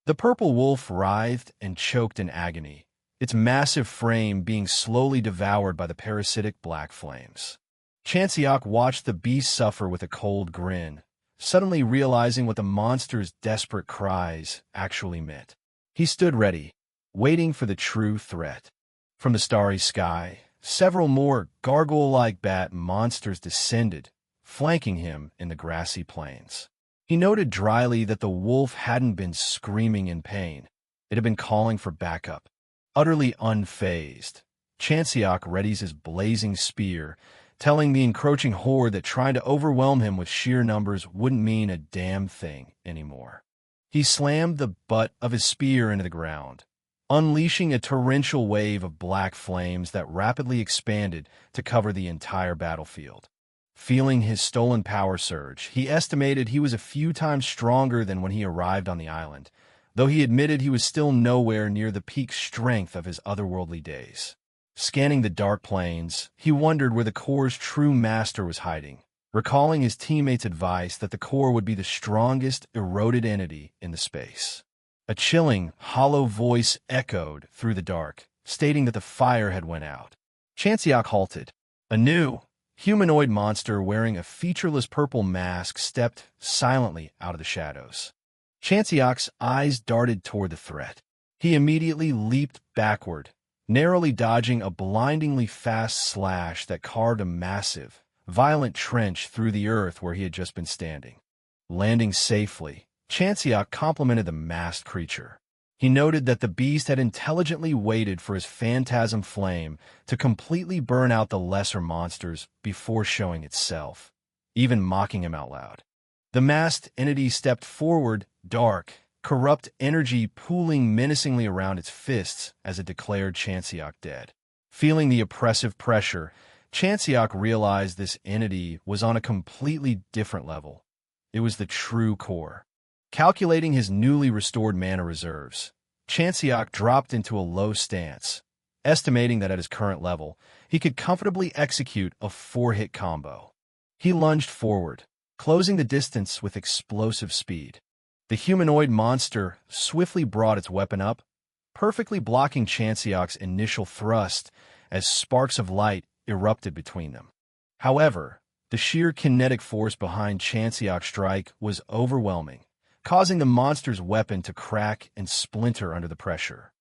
The purple wolf writhed and choked in agony, its massive frame being slowly devoured by the parasitic black flames. Chanseok watched the beast suffer with a cold grin, suddenly realizing what the monster's desperate cries actually meant. He stood ready, waiting for the true threat. From the starry sky, several more gargoyle-like bat monsters descended, flanking him in the grassy plains. He noted dryly that the wolf hadn't been screaming in pain. It had been calling for backup. Utterly unfazed, Chanseok readies his blazing spear, telling the encroaching horde that trying to overwhelm him with sheer numbers wouldn't mean a damn thing anymore. He slammed the butt of his spear into the ground, unleashing a torrential wave of black flames that rapidly expanded to cover the entire battlefield. Feeling his stolen power surge, he estimated he was a few times stronger than when he arrived on the island, though he admitted he was still nowhere near the peak strength of his otherworldly days. Scanning the dark plains, he wondered where the core's true master was hiding, recalling his teammates' advice that the core would be the strongest eroded entity in the space. A chilling, hollow voice echoed through the dark, stating that the fire had went out. Chanseok halted. A new, humanoid monster wearing a featureless purple mask stepped silently out of the shadows. Chanseok's eyes darted toward the threat. He immediately leaped backward, narrowly dodging a blindingly fast slash that carved a massive, violent trench through the earth where he had just been standing. Landing safely, Chanseok complimented the masked creature. He noted that the beast had intelligently waited for his phantasm flame to completely burn out the lesser monsters before showing itself, even mocking him out loud. The masked entity stepped forward, dark, corrupt energy pooling menacingly around its fists as it declared Chanseok dead. Feeling the oppressive pressure, Chanseok realized this entity was on a completely different level. It was the true core. Calculating his newly restored mana reserves, Chanseok dropped into a low stance, estimating that at his current level, he could comfortably execute a 4-hit combo. He lunged forward, closing the distance with explosive speed. The humanoid monster swiftly brought its weapon up, perfectly blocking Chanseok's initial thrust as sparks of light erupted between them. However, the sheer kinetic force behind Chanseok's strike was overwhelming, causing the monster's weapon to crack and splinter under the pressure.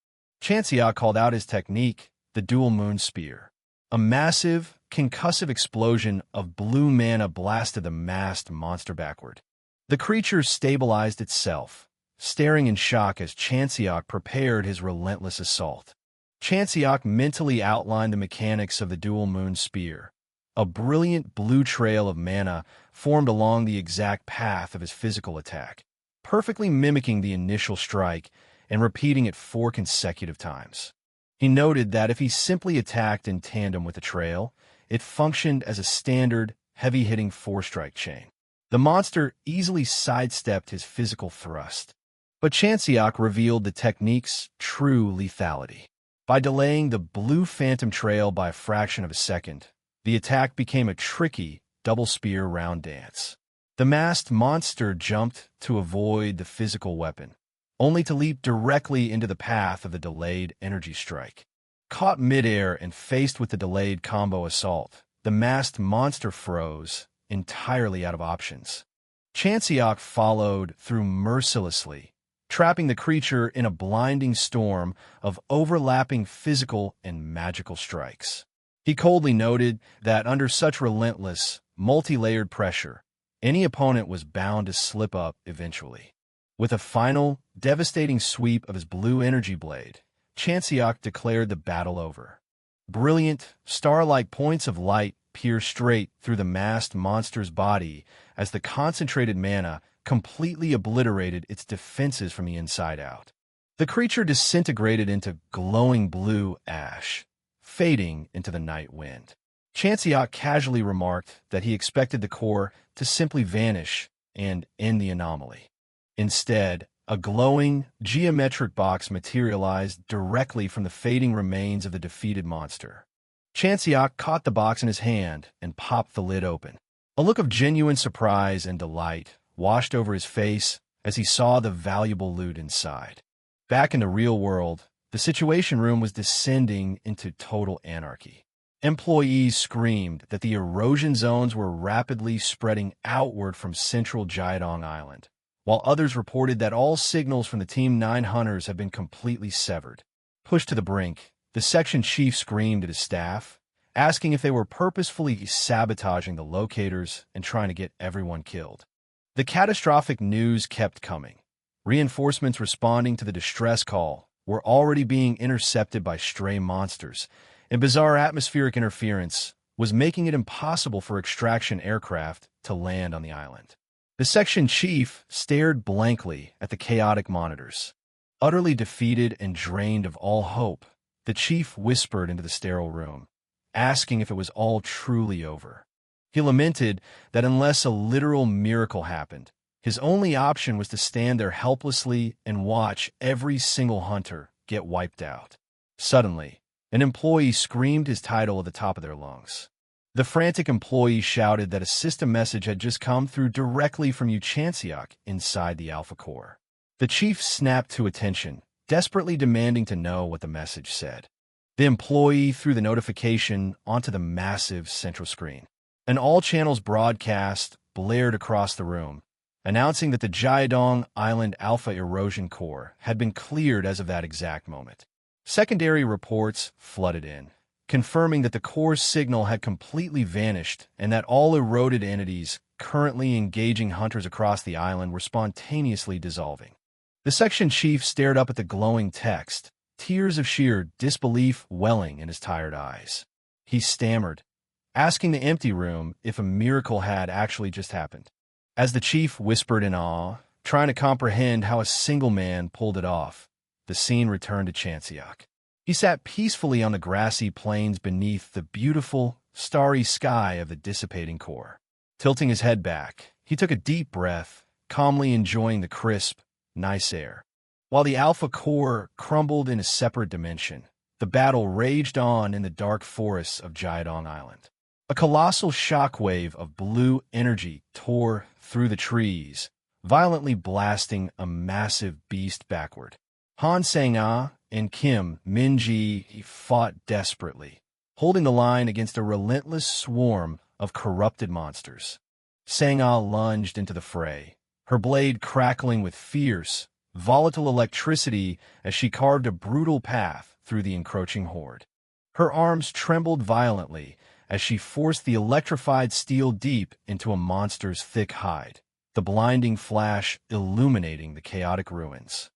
Chanseok called out his technique, the Dual Moon Spear. A massive, concussive explosion of blue mana blasted the masked monster backward. The creature stabilized itself, staring in shock as Chanseok prepared his relentless assault. Chanseok mentally outlined the mechanics of the Dual Moon Spear. A brilliant blue trail of mana formed along the exact path of his physical attack, perfectly mimicking the initial strike and repeating it 4 consecutive times. He noted that if he simply attacked in tandem with the trail, it functioned as a standard, heavy-hitting 4-strike chain. The monster easily sidestepped his physical thrust. But Chanseok revealed the technique's true lethality. By delaying the blue phantom trail by a fraction of a second, the attack became a tricky, double spear round dance. The masked monster jumped to avoid the physical weapon, only to leap directly into the path of the delayed energy strike. Caught midair and faced with the delayed combo assault, the masked monster froze, entirely out of options. Chanseok followed through mercilessly, trapping the creature in a blinding storm of overlapping physical and magical strikes. He coldly noted that under such relentless, multi-layered pressure, any opponent was bound to slip up eventually. With a final, devastating sweep of his blue energy blade, Chanseok declared the battle over. Brilliant, star-like points of light pierced straight through the masked monster's body as the concentrated mana completely obliterated its defenses from the inside out. The creature disintegrated into glowing blue ash, fading into the night wind. Chanseok casually remarked that he expected the core to simply vanish and end the anomaly. Instead, a glowing, geometric box materialized directly from the fading remains of the defeated monster. Chanseok caught the box in his hand and popped the lid open. A look of genuine surprise and delight washed over his face as he saw the valuable loot inside. Back in the real world, the Situation Room was descending into total anarchy. Employees screamed that the erosion zones were rapidly spreading outward from central Jiadong Island, while others reported that all signals from the Team 9 hunters had been completely severed. Pushed to the brink, the section chief screamed at his staff, asking if they were purposefully sabotaging the locators and trying to get everyone killed. The catastrophic news kept coming. Reinforcements responding to the distress call were already being intercepted by stray monsters, and bizarre atmospheric interference was making it impossible for extraction aircraft to land on the island. The section chief stared blankly at the chaotic monitors. Utterly defeated and drained of all hope, the chief whispered into the sterile room, asking if it was all truly over. He lamented that unless a literal miracle happened, his only option was to stand there helplessly and watch every single hunter get wiped out. Suddenly, an employee screamed his title at the top of their lungs. The frantic employee shouted that a system message had just come through directly from Chanseok inside the Alpha Core. The chief snapped to attention, desperately demanding to know what the message said. The employee threw the notification onto the massive central screen. An all-channels broadcast blared across the room, announcing that the Jaedong Island Alpha Erosion Core had been cleared as of that exact moment. Secondary reports flooded in, confirming that the core's signal had completely vanished and that all eroded entities currently engaging hunters across the island were spontaneously dissolving. The section chief stared up at the glowing text, tears of sheer disbelief welling in his tired eyes. He stammered, asking the empty room if a miracle had actually just happened. As the chief whispered in awe, trying to comprehend how a single man pulled it off, the scene returned to Chanseok. He sat peacefully on the grassy plains beneath the beautiful, starry sky of the dissipating core. Tilting his head back, he took a deep breath, calmly enjoying the crisp, nice air. While the Alpha Core crumbled in a separate dimension, the battle raged on in the dark forests of Jaedong Island. A colossal shockwave of blue energy tore through the trees, violently blasting a massive beast backward. Hyeonseok and Kim Min-ji fought desperately, holding the line against a relentless swarm of corrupted monsters. Sang-ah lunged into the fray, her blade crackling with fierce, volatile electricity as she carved a brutal path through the encroaching horde. Her arms trembled violently as she forced the electrified steel deep into a monster's thick hide, the blinding flash illuminating the chaotic ruins.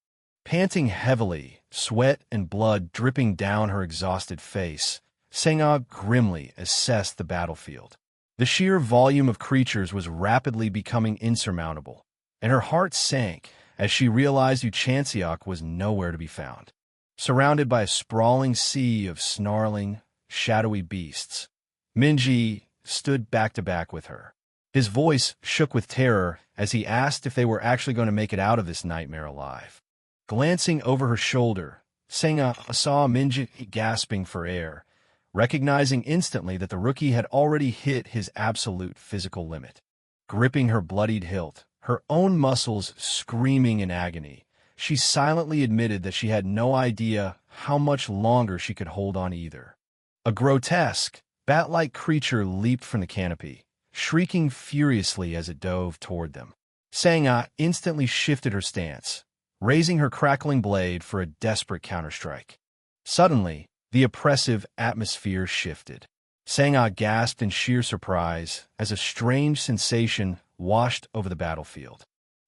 Panting heavily, sweat and blood dripping down her exhausted face, Sang-ah grimly assessed the battlefield. The sheer volume of creatures was rapidly becoming insurmountable, and her heart sank as she realized Chanseok was nowhere to be found. Surrounded by a sprawling sea of snarling, shadowy beasts, Min-ji stood back-to-back with her. His voice shook with terror as he asked if they were actually going to make it out of this nightmare alive. Glancing over her shoulder, Sang-ah saw Min-ji gasping for air, recognizing instantly that the rookie had already hit his absolute physical limit. Gripping her bloodied hilt, her own muscles screaming in agony, she silently admitted that she had no idea how much longer she could hold on either. A grotesque, bat-like creature leaped from the canopy, shrieking furiously as it dove toward them. Sang-ah instantly shifted her stance, raising her crackling blade for a desperate counterstrike. Suddenly, the oppressive atmosphere shifted. Sang-ah gasped in sheer surprise as a strange sensation washed over the battlefield.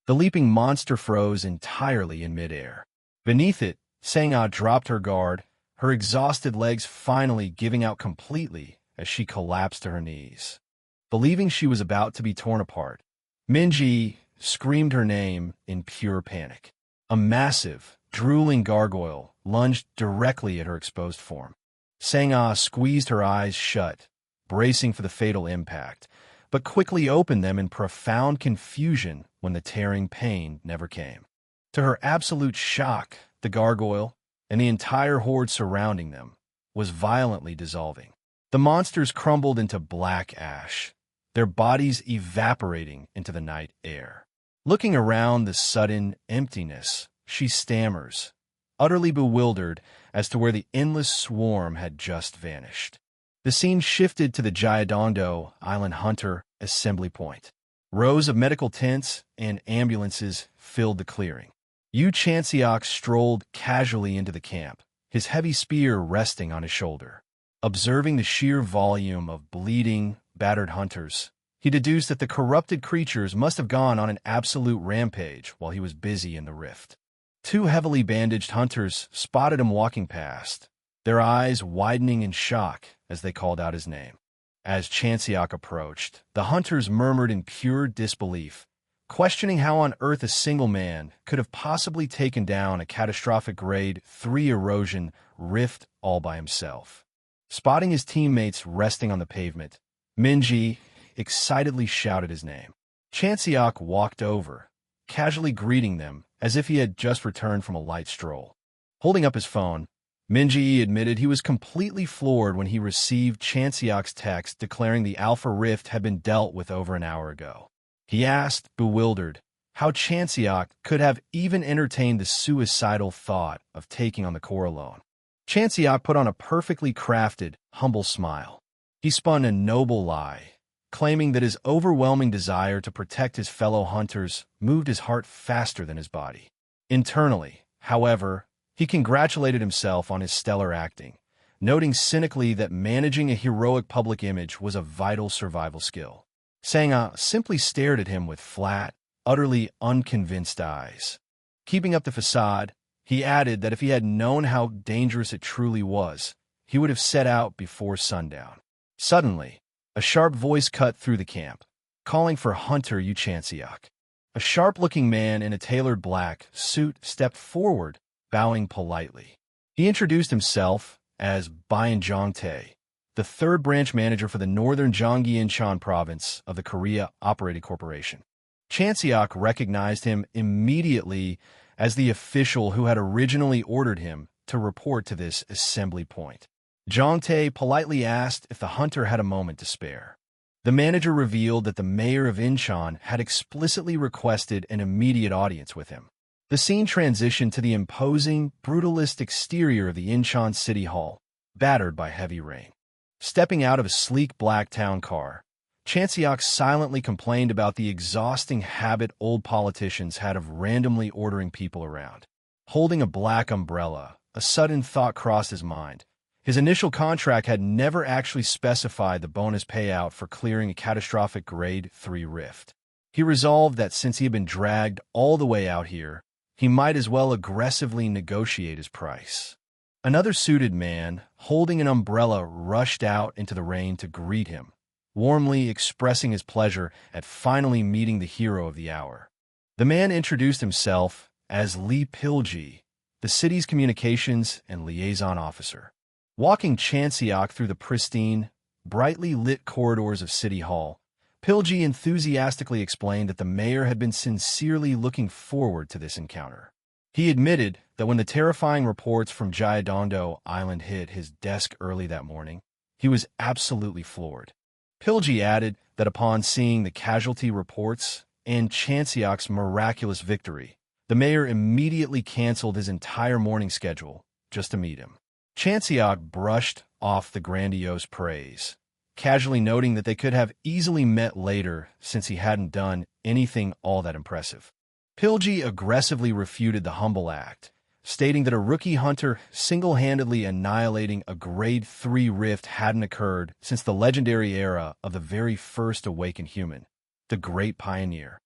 The leaping monster froze entirely in midair. Beneath it, Sang-ah dropped her guard, her exhausted legs finally giving out completely as she collapsed to her knees. Believing she was about to be torn apart, Min-ji screamed her name in pure panic. A massive, drooling gargoyle lunged directly at her exposed form. Sang-ah squeezed her eyes shut, bracing for the fatal impact, but quickly opened them in profound confusion when the tearing pain never came. To her absolute shock, the gargoyle, and the entire horde surrounding them, was violently dissolving. The monsters crumbled into black ash, their bodies evaporating into the night air. Looking around the sudden emptiness, she stammers, utterly bewildered as to where the endless swarm had just vanished. The scene shifted to the Jaedongdo Island Hunter Assembly Point. Rows of medical tents and ambulances filled the clearing. Chanseok strolled casually into the camp, his heavy spear resting on his shoulder. Observing the sheer volume of bleeding, battered hunters, he deduced that the corrupted creatures must have gone on an absolute rampage while he was busy in the rift. Two heavily bandaged hunters spotted him walking past, their eyes widening in shock as they called out his name. As Chanseok approached, the hunters murmured in pure disbelief, questioning how on earth a single man could have possibly taken down a catastrophic grade 3 erosion rift all by himself. Spotting his teammates resting on the pavement, Min-ji excitedly shouted his name. Chanseok walked over, casually greeting them as if he had just returned from a light stroll. Holding up his phone, Min-ji admitted he was completely floored when he received Chanseok's text declaring the Alpha Rift had been dealt with over an hour ago. He asked, bewildered, how Chanseok could have even entertained the suicidal thought of taking on the core alone. Chanseok put on a perfectly crafted, humble smile. He spun a noble lie, claiming that his overwhelming desire to protect his fellow hunters moved his heart faster than his body. Internally, however, he congratulated himself on his stellar acting, noting cynically that managing a heroic public image was a vital survival skill. Sang-ah simply stared at him with flat, utterly unconvinced eyes. Keeping up the facade, he added that if he had known how dangerous it truly was, he would have set out before sundown. Suddenly, a sharp voice cut through the camp, calling for Hunter Yu Chanseok. A sharp-looking man in a tailored black suit stepped forward, bowing politely. He introduced himself as Byun Jongtae, the third branch manager for the northern Gyeonggi Incheon province of the Korea Operating Corporation. Chanseok recognized him immediately as the official who had originally ordered him to report to this assembly point. Jongtae politely asked if the hunter had a moment to spare. The manager revealed that the mayor of Incheon had explicitly requested an immediate audience with him. The scene transitioned to the imposing, brutalist exterior of the Incheon City Hall, battered by heavy rain. Stepping out of a sleek black town car, Chanseok silently complained about the exhausting habit old politicians had of randomly ordering people around. Holding a black umbrella, a sudden thought crossed his mind. His initial contract had never actually specified the bonus payout for clearing a catastrophic Grade 3 rift. He resolved that since he had been dragged all the way out here, he might as well aggressively negotiate his price. Another suited man, holding an umbrella, rushed out into the rain to greet him, warmly expressing his pleasure at finally meeting the hero of the hour. The man introduced himself as Lee Pilji, the city's communications and liaison officer. Walking Chanseok through the pristine, brightly lit corridors of City Hall, Pilji enthusiastically explained that the mayor had been sincerely looking forward to this encounter. He admitted that when the terrifying reports from Gyeongdo Island hit his desk early that morning, he was absolutely floored. Pilji added that upon seeing the casualty reports and Chanseok's miraculous victory, the mayor immediately canceled his entire morning schedule just to meet him. Chanseok brushed off the grandiose praise, casually noting that they could have easily met later since he hadn't done anything all that impressive. Pilji aggressively refuted the humble act, stating that a rookie hunter single-handedly annihilating a Grade 3 rift hadn't occurred since the legendary era of the very first awakened human, the Great Pioneer.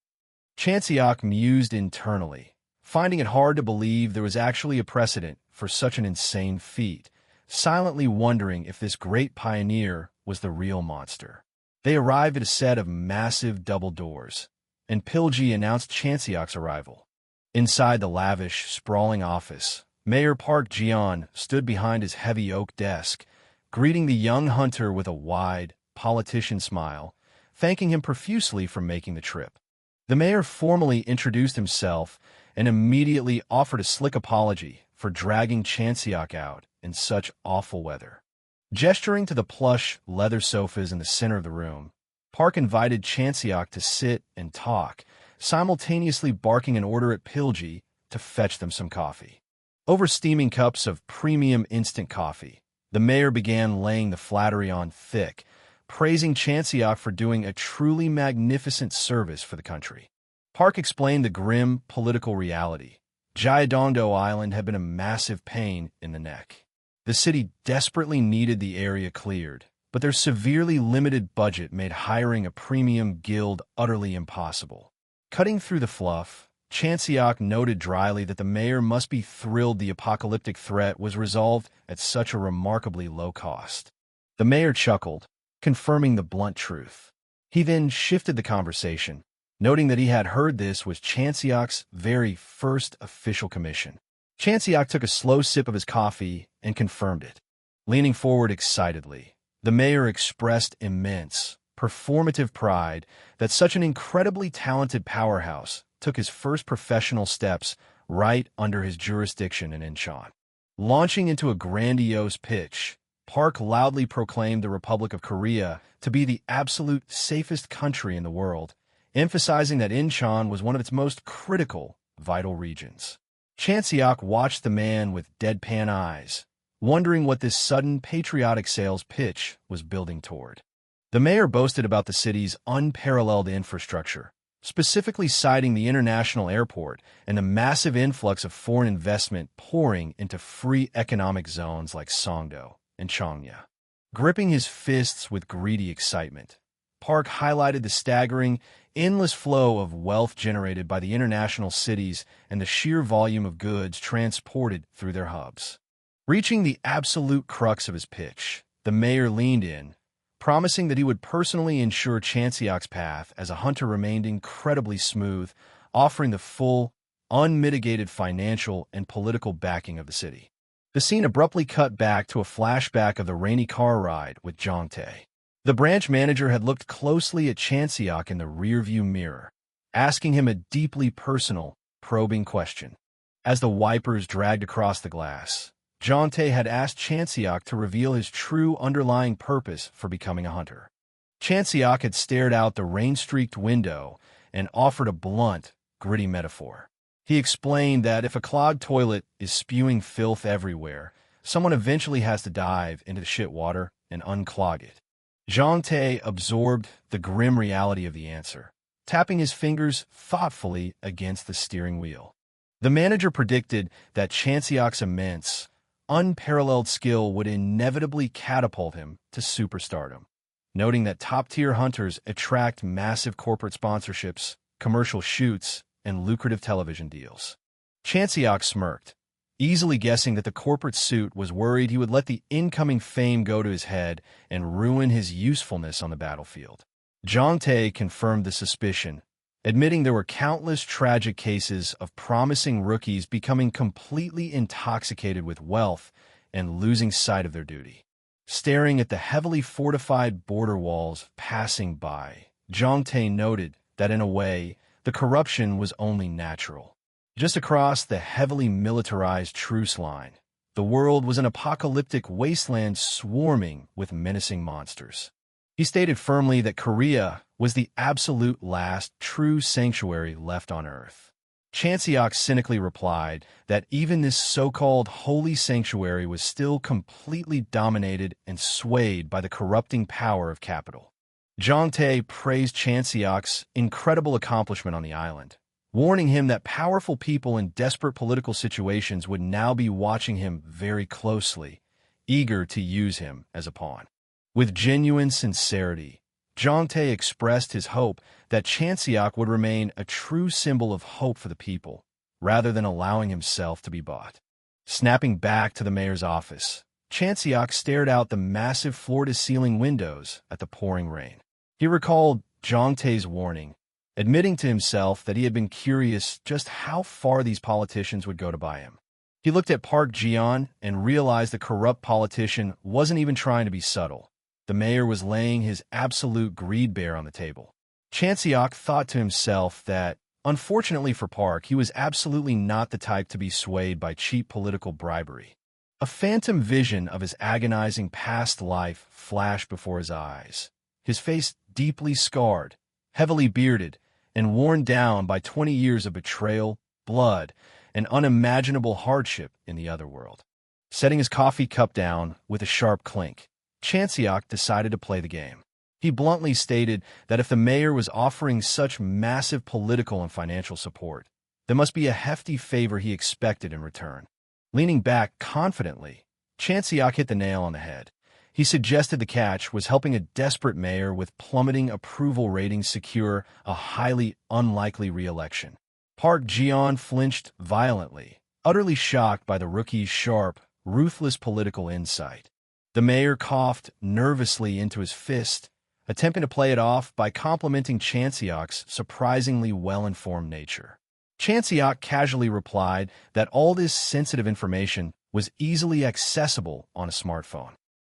Chanseok mused internally, finding it hard to believe there was actually a precedent for such an insane feat, silently wondering if this Great Pioneer was the real monster. They arrived at a set of massive double doors, and Pilji announced Chanseok's arrival. Inside the lavish, sprawling office, Mayor Park Ji-yeon stood behind his heavy oak desk, greeting the young hunter with a wide, politician smile, thanking him profusely for making the trip. The mayor formally introduced himself and immediately offered a slick apology for dragging Chanseok out in such awful weather. Gesturing to the plush leather sofas in the center of the room, Park invited Chanseok to sit and talk, simultaneously barking an order at Pilji to fetch them some coffee. Over steaming cups of premium instant coffee, the mayor began laying the flattery on thick, praising Chanseok for doing a truly magnificent service for the country. Park explained the grim political reality. Gyeongdo Island had been a massive pain in the neck. The city desperately needed the area cleared, but their severely limited budget made hiring a premium guild utterly impossible. Cutting through the fluff, Chanseok noted dryly that the mayor must be thrilled the apocalyptic threat was resolved at such a remarkably low cost. The mayor chuckled, confirming the blunt truth. He then shifted the conversation, noting that he had heard this was Chanseok's very first official commission. Chanseok took a slow sip of his coffee and confirmed it. Leaning forward excitedly, the mayor expressed immense, performative pride that such an incredibly talented powerhouse took his first professional steps right under his jurisdiction in Incheon. Launching into a grandiose pitch, Park loudly proclaimed the Republic of Korea to be the absolute safest country in the world, emphasizing that Incheon was one of its most critical, vital regions. Chanseok watched the man with deadpan eyes, wondering what this sudden patriotic sales pitch was building toward. The mayor boasted about the city's unparalleled infrastructure, specifically citing the international airport and the massive influx of foreign investment pouring into free economic zones like Songdo and Chongya. Gripping his fists with greedy excitement, Park highlighted the staggering, endless flow of wealth generated by the international cities and the sheer volume of goods transported through their hubs. Reaching the absolute crux of his pitch, the mayor leaned in, promising that he would personally ensure Chanseok's path as a hunter remained incredibly smooth, offering the full, unmitigated financial and political backing of the city. The scene abruptly cut back to a flashback of the rainy car ride with Jong Tae. The branch manager had looked closely at Chanseok in the rearview mirror, asking him a deeply personal, probing question. As the wipers dragged across the glass, Jong Tae had asked Chanseok to reveal his true underlying purpose for becoming a hunter. Chanseok had stared out the rain-streaked window and offered a blunt, gritty metaphor. He explained that if a clogged toilet is spewing filth everywhere, someone eventually has to dive into the shit water and unclog it. Jong Tae absorbed the grim reality of the answer, tapping his fingers thoughtfully against the steering wheel. The manager predicted that Chanseok's immense, unparalleled skill would inevitably catapult him to superstardom, noting that top-tier hunters attract massive corporate sponsorships, commercial shoots, and lucrative television deals. Chanseok smirked, easily guessing that the corporate suit was worried he would let the incoming fame go to his head and ruin his usefulness on the battlefield. Jong Tae confirmed the suspicion, admitting there were countless tragic cases of promising rookies becoming completely intoxicated with wealth and losing sight of their duty. Staring at the heavily fortified border walls passing by, Jong Tae noted that in a way, the corruption was only natural. Just across the heavily militarized truce line, the world was an apocalyptic wasteland swarming with menacing monsters. He stated firmly that Korea was the absolute last true sanctuary left on Earth. Chanseok cynically replied that even this so-called holy sanctuary was still completely dominated and swayed by the corrupting power of capital. Jong Tae praised Chanseok's incredible accomplishment on the island, warning him that powerful people in desperate political situations would now be watching him very closely, eager to use him as a pawn. With genuine sincerity, Jong Tae expressed his hope that Chanseok would remain a true symbol of hope for the people, rather than allowing himself to be bought. Snapping back to the mayor's office, Chanseok stared out the massive floor-to-ceiling windows at the pouring rain. He recalled Jong Tae's warning, admitting to himself that he had been curious just how far these politicians would go to buy him. He looked at Park Ji-yeon and realized the corrupt politician wasn't even trying to be subtle. The mayor was laying his absolute greed bare on the table. Chanseok thought to himself that, unfortunately for Park, he was absolutely not the type to be swayed by cheap political bribery. A phantom vision of his agonizing past life flashed before his eyes, his face deeply scarred, heavily bearded, and worn down by 20 years of betrayal, blood, and unimaginable hardship in the other world. Setting his coffee cup down with a sharp clink, Chanseok decided to play the game. He bluntly stated that if the mayor was offering such massive political and financial support, there must be a hefty favor he expected in return. Leaning back confidently, Chanseok hit the nail on the head. He suggested the catch was helping a desperate mayor with plummeting approval ratings secure a highly unlikely re-election. Park Ji-yeon flinched violently, utterly shocked by the rookie's sharp, ruthless political insight. The mayor coughed nervously into his fist, attempting to play it off by complimenting Chanseok's surprisingly well-informed nature. Chanseok casually replied that all this sensitive information was easily accessible on a smartphone.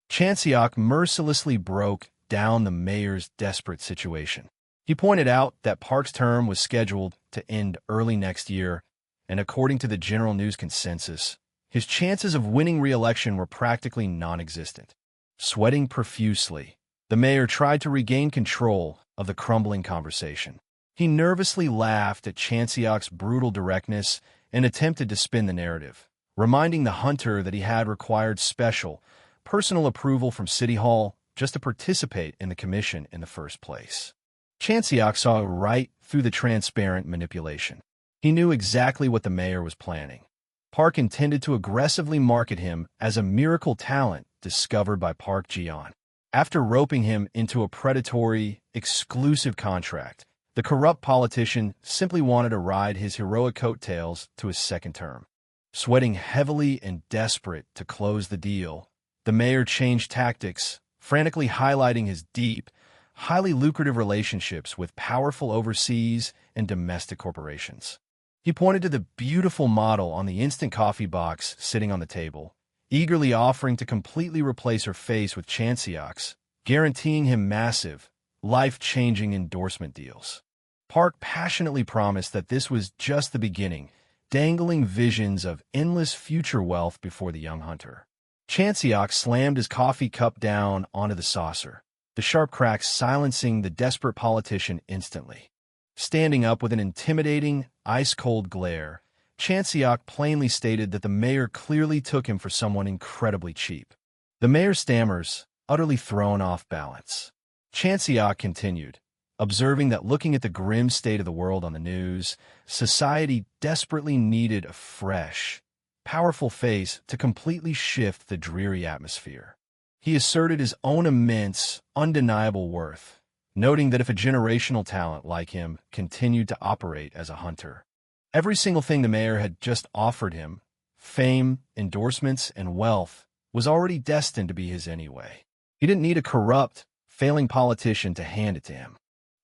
Chanseok mercilessly broke down the mayor's desperate situation. He pointed out that Park's term was scheduled to end early next year, and according to the general news consensus, his chances of winning re-election were practically non-existent. Sweating profusely, the mayor tried to regain control of the crumbling conversation. He nervously laughed at Chanseok's brutal directness and attempted to spin the narrative, reminding the hunter that he had required special, personal approval from City Hall just to participate in the commission in the first place. Chanseok saw right through the transparent manipulation. He knew exactly what the mayor was planning. Park intended to aggressively market him as a miracle talent discovered by Park Ji-yeon. After roping him into a predatory, exclusive contract, the corrupt politician simply wanted to ride his heroic coattails to his second term. Sweating heavily and desperate to close the deal, the mayor changed tactics, frantically highlighting his deep, highly lucrative relationships with powerful overseas and domestic corporations. He pointed to the beautiful model on the instant coffee box sitting on the table, eagerly offering to completely replace her face with Chanseok's, guaranteeing him massive, life-changing endorsement deals. Park passionately promised that this was just the beginning, dangling visions of endless future wealth before the young hunter. Chanseok slammed his coffee cup down onto the saucer, the sharp crack silencing the desperate politician instantly. Standing up with an intimidating, ice-cold glare, Chanseok plainly stated that the mayor clearly took him for someone incredibly cheap. The mayor stammers, utterly thrown off balance. Chanseok continued, observing that looking at the grim state of the world on the news, society desperately needed a fresh, powerful face to completely shift the dreary atmosphere. He asserted his own immense, undeniable worth, noting that if a generational talent like him continued to operate as a hunter, every single thing the mayor had just offered him, fame, endorsements, and wealth, was already destined to be his anyway. He didn't need a corrupt, failing politician to hand it to him.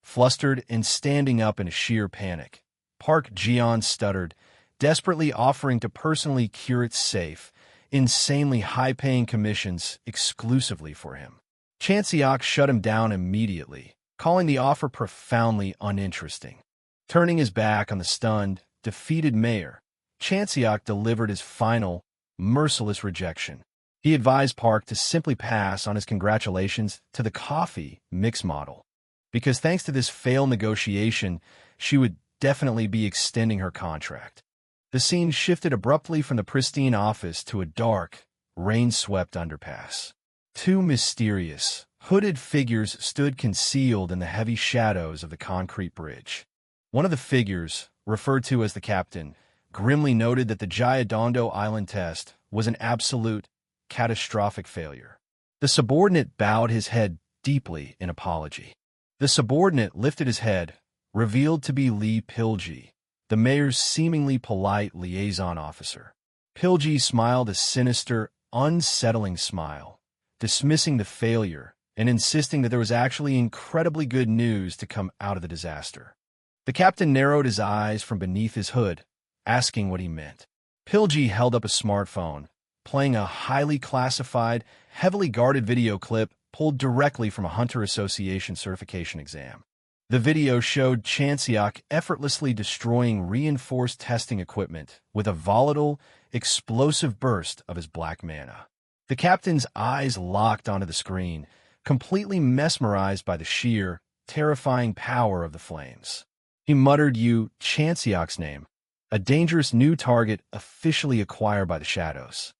Flustered and standing up in a sheer panic, Park Ji-yeon stuttered, desperately offering to personally curate safe, insanely high-paying commissions exclusively for him. Chanseok shut him down immediately, calling the offer profoundly uninteresting. Turning his back on the stunned, defeated mayor, Chanseok delivered his final, merciless rejection. He advised Park to simply pass on his congratulations to the coffee mix model, because thanks to this failed negotiation, she would definitely be extending her contract. The scene shifted abruptly from the pristine office to a dark, rain-swept underpass. Two mysterious, hooded figures stood concealed in the heavy shadows of the concrete bridge. One of the figures, referred to as the captain, grimly noted that the Gyeongdo Island test was an absolute, catastrophic failure. The subordinate bowed his head deeply in apology. The subordinate lifted his head, revealed to be Lee Pilji, the mayor's seemingly polite liaison officer. Pilji smiled a sinister, unsettling smile, dismissing the failure and insisting that there was actually incredibly good news to come out of the disaster. The captain narrowed his eyes from beneath his hood, asking what he meant. Pilji held up a smartphone, playing a highly classified, heavily guarded video clip pulled directly from a Hunter Association certification exam. The video showed Chanseok effortlessly destroying reinforced testing equipment with a volatile, explosive burst of his black mana. The captain's eyes locked onto the screen, completely mesmerized by the sheer, terrifying power of the flames. He muttered Chanseok's name, a dangerous new target officially acquired by the Shadows.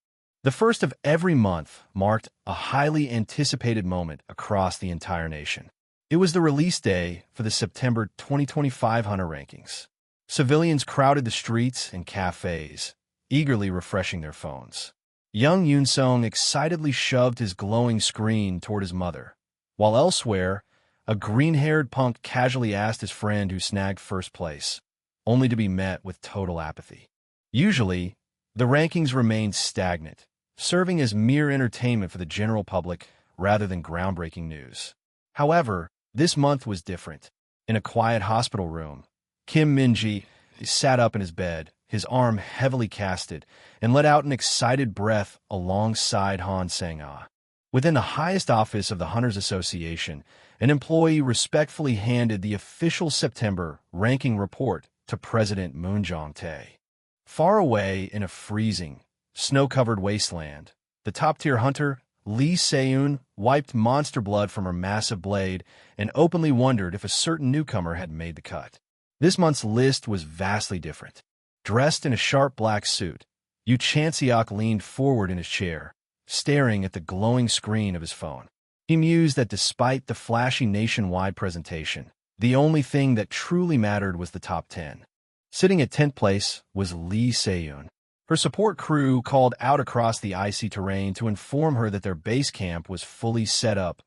The first of every month marked a highly anticipated moment across the entire nation. It was the release day for the September 2025 Hunter rankings. Civilians crowded the streets and cafes, eagerly refreshing their phones. Young Hyeonseok excitedly shoved his glowing screen toward his mother, while elsewhere, a green-haired punk casually asked his friend who snagged first place, only to be met with total apathy. Usually, the rankings remained stagnant, serving as mere entertainment for the general public rather than groundbreaking news. However, this month was different. In a quiet hospital room, Kim Min-ji sat up in his bed, his arm heavily casted, and let out an excited breath alongside Han Sang-ah. Within the highest office of the Hunters Association, an employee respectfully handed the official September ranking report to President Moon Jae-tae. Far away in a freezing, snow-covered wasteland, the top-tier hunter, Lee Se-eun, wiped monster blood from her massive blade and openly wondered if a certain newcomer had made the cut. This month's list was vastly different. Dressed in a sharp black suit, Chanseok leaned forward in his chair, staring at the glowing screen of his phone. He mused that despite the flashy nationwide presentation, the only thing that truly mattered was the top 10. Sitting at 10th place was Lee Se-eun. Her support crew called out across the icy terrain to inform her that their base camp was fully set up,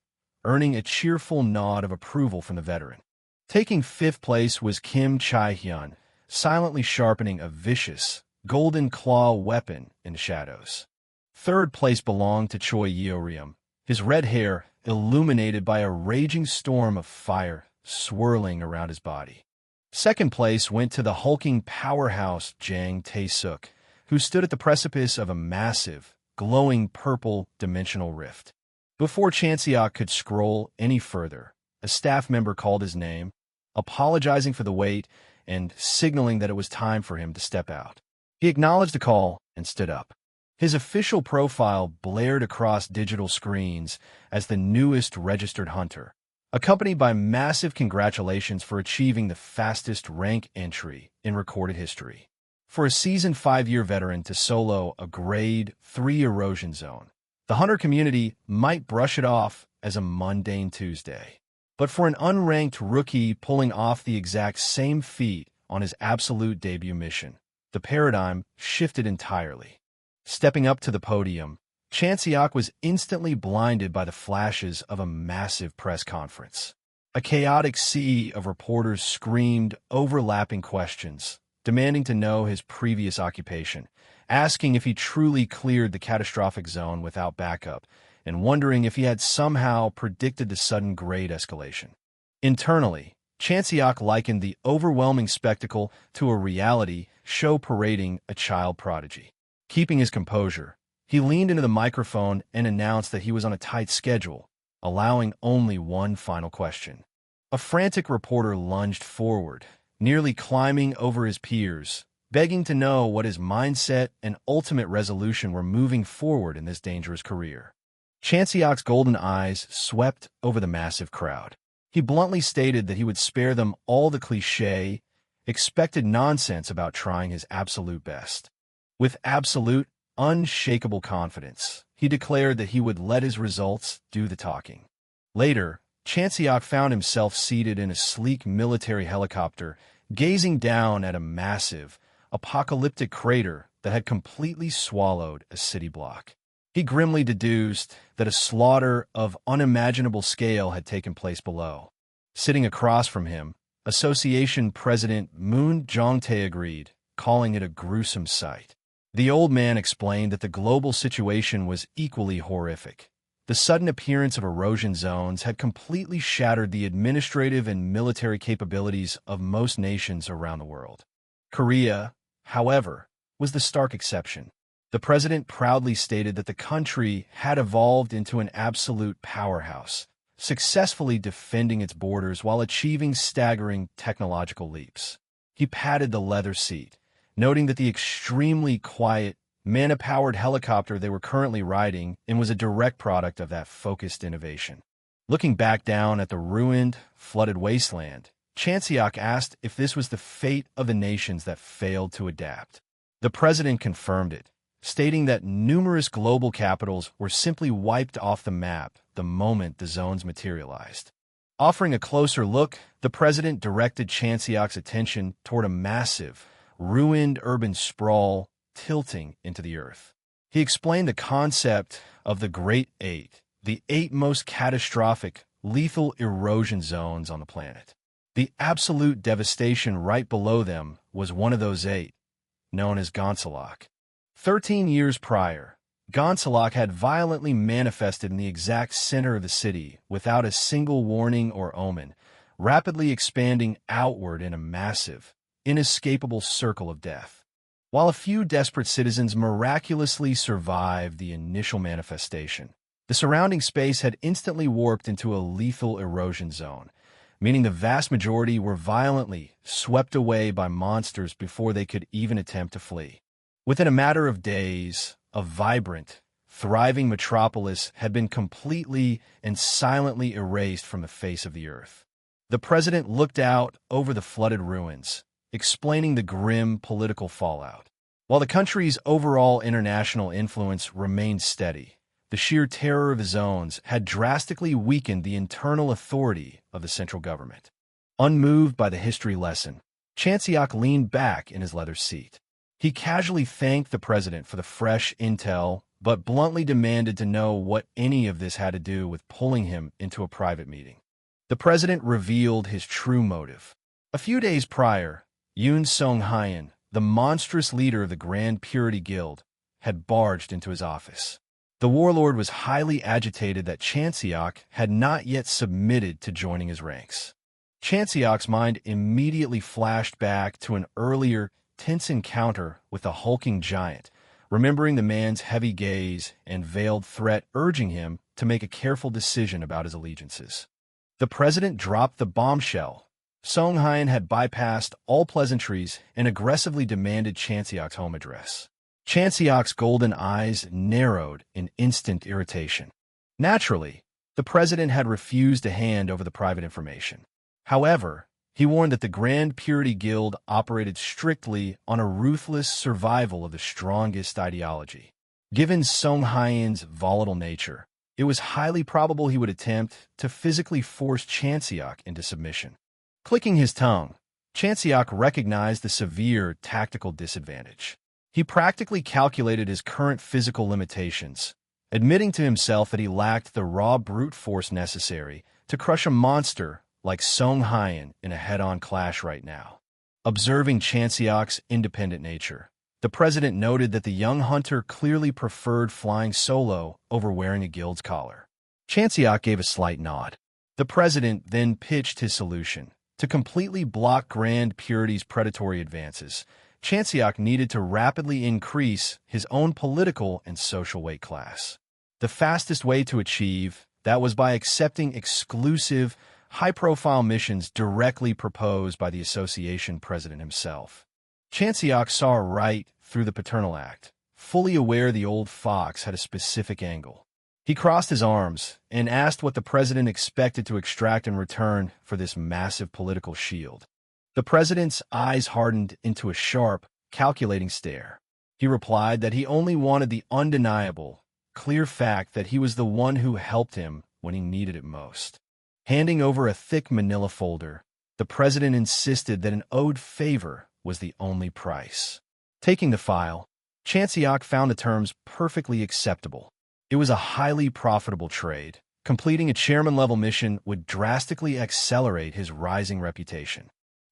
earning a cheerful nod of approval from the veteran. Taking 5th place was Kim Chae-hyun, silently sharpening a vicious, golden claw weapon in the shadows. 3rd place belonged to Choi Yeorium, his red hair illuminated by a raging storm of fire swirling around his body. 2nd place went to the hulking powerhouse Jang Tae-suk, who stood at the precipice of a massive, glowing purple dimensional rift. Before Chanseok could scroll any further, a staff member called his name, apologizing for the wait and signaling that it was time for him to step out. He acknowledged the call and stood up. His official profile blared across digital screens as the newest registered hunter, accompanied by massive congratulations for achieving the fastest rank entry in recorded history. For a seasoned 5-year veteran to solo a Grade 3 erosion zone, the hunter community might brush it off as a mundane Tuesday. But for an unranked rookie pulling off the exact same feat on his absolute debut mission, the paradigm shifted entirely. Stepping up to the podium, Chanseok was instantly blinded by the flashes of a massive press conference. A chaotic sea of reporters screamed overlapping questions, demanding to know his previous occupation, asking if he truly cleared the catastrophic zone without backup, and wondering if he had somehow predicted the sudden grade escalation. Internally, Chanseok likened the overwhelming spectacle to a reality show parading a child prodigy. Keeping his composure, he leaned into the microphone and announced that he was on a tight schedule, allowing only one final question. A frantic reporter lunged forward, nearly climbing over his peers, begging to know what his mindset and ultimate resolution were moving forward in this dangerous career. Chanseok's golden eyes swept over the massive crowd. He bluntly stated that he would spare them all the cliché, expected nonsense about trying his absolute best. With absolute, unshakable confidence, he declared that he would let his results do the talking. Later, Chanseok found himself seated in a sleek military helicopter, gazing down at a massive, apocalyptic crater that had completely swallowed a city block. He grimly deduced that a slaughter of unimaginable scale had taken place below. Sitting across from him, Association President Moon Jae-tae agreed, calling it a gruesome sight. The old man explained that the global situation was equally horrific. The sudden appearance of erosion zones had completely shattered the administrative and military capabilities of most nations around the world. Korea, however, was the stark exception. The president proudly stated that the country had evolved into an absolute powerhouse, successfully defending its borders while achieving staggering technological leaps. He patted the leather seat, noting that the extremely quiet, mana-powered helicopter they were currently riding in was a direct product of that focused innovation. Looking back down at the ruined, flooded wasteland, Chanseok asked if this was the fate of the nations that failed to adapt. The president confirmed it, stating that numerous global capitals were simply wiped off the map the moment the zones materialized. Offering a closer look, the president directed Chanseok's attention toward a massive, ruined urban sprawl tilting into the earth. He explained the concept of the Great Eight, the 8 most catastrophic, lethal erosion zones on the planet. The absolute devastation right below them was one of those 8, known as Chanseok. 13 years prior, Chanseok had violently manifested in the exact center of the city without a single warning or omen, rapidly expanding outward in a massive, inescapable circle of death. While a few desperate citizens miraculously survived the initial manifestation, The surrounding space had instantly warped into a lethal erosion zone, meaning the vast majority were violently swept away by monsters before they could even attempt to flee. Within a matter of days, a vibrant, thriving metropolis had been completely and silently erased from the face of the earth. The president looked out over the flooded ruins, explaining the grim political fallout. While the country's overall international influence remained steady, the sheer terror of the zones had drastically weakened the internal authority of the central government. Unmoved by the history lesson, Chanseok leaned back in his leather seat. He casually thanked the president for the fresh intel, but bluntly demanded to know what any of this had to do with pulling him into a private meeting. The president revealed his true motive. A few days prior, Hyeonseok, the monstrous leader of the Grand Purity Guild, had barged into his office. The warlord was highly agitated that Chanseok had not yet submitted to joining his ranks. Chanseok's mind immediately flashed back to an earlier, tense encounter with the hulking giant, remembering the man's heavy gaze and veiled threat urging him to make a careful decision about his allegiances. The president dropped the bombshell. Seok had bypassed all pleasantries and aggressively demanded Chanseok's home address. Chanseok's golden eyes narrowed in instant irritation. Naturally, the president had refused to hand over the private information. However, he warned that the Grand Purity Guild operated strictly on a ruthless survival of the strongest ideology. Given Seok's volatile nature, it was highly probable he would attempt to physically force Chanseok into submission. Clicking his tongue, Chanseok recognized the severe tactical disadvantage. He practically calculated his current physical limitations, admitting to himself that he lacked the raw brute force necessary to crush a monster like Seok in a head-on clash right now. Observing Chanseok's independent nature, the president noted that the young hunter clearly preferred flying solo over wearing a guild's collar. Chanseok gave a slight nod. The president then pitched his solution. To completely block Grand Purity's predatory advances, Chanseok needed to rapidly increase his own political and social weight class. The fastest way to achieve that was by accepting exclusive, high-profile missions directly proposed by the association president himself. Chanseok saw right through the paternal act, fully aware the old fox had a specific angle. He crossed his arms and asked what the president expected to extract in return for this massive political shield. The president's eyes hardened into a sharp, calculating stare. He replied that he only wanted the undeniable, clear fact that he was the one who helped him when he needed it most. Handing over a thick manila folder, the president insisted that an owed favor was the only price. Taking the file, Chanseok found the terms perfectly acceptable. It was a highly profitable trade. Completing a chairman-level mission would drastically accelerate his rising reputation.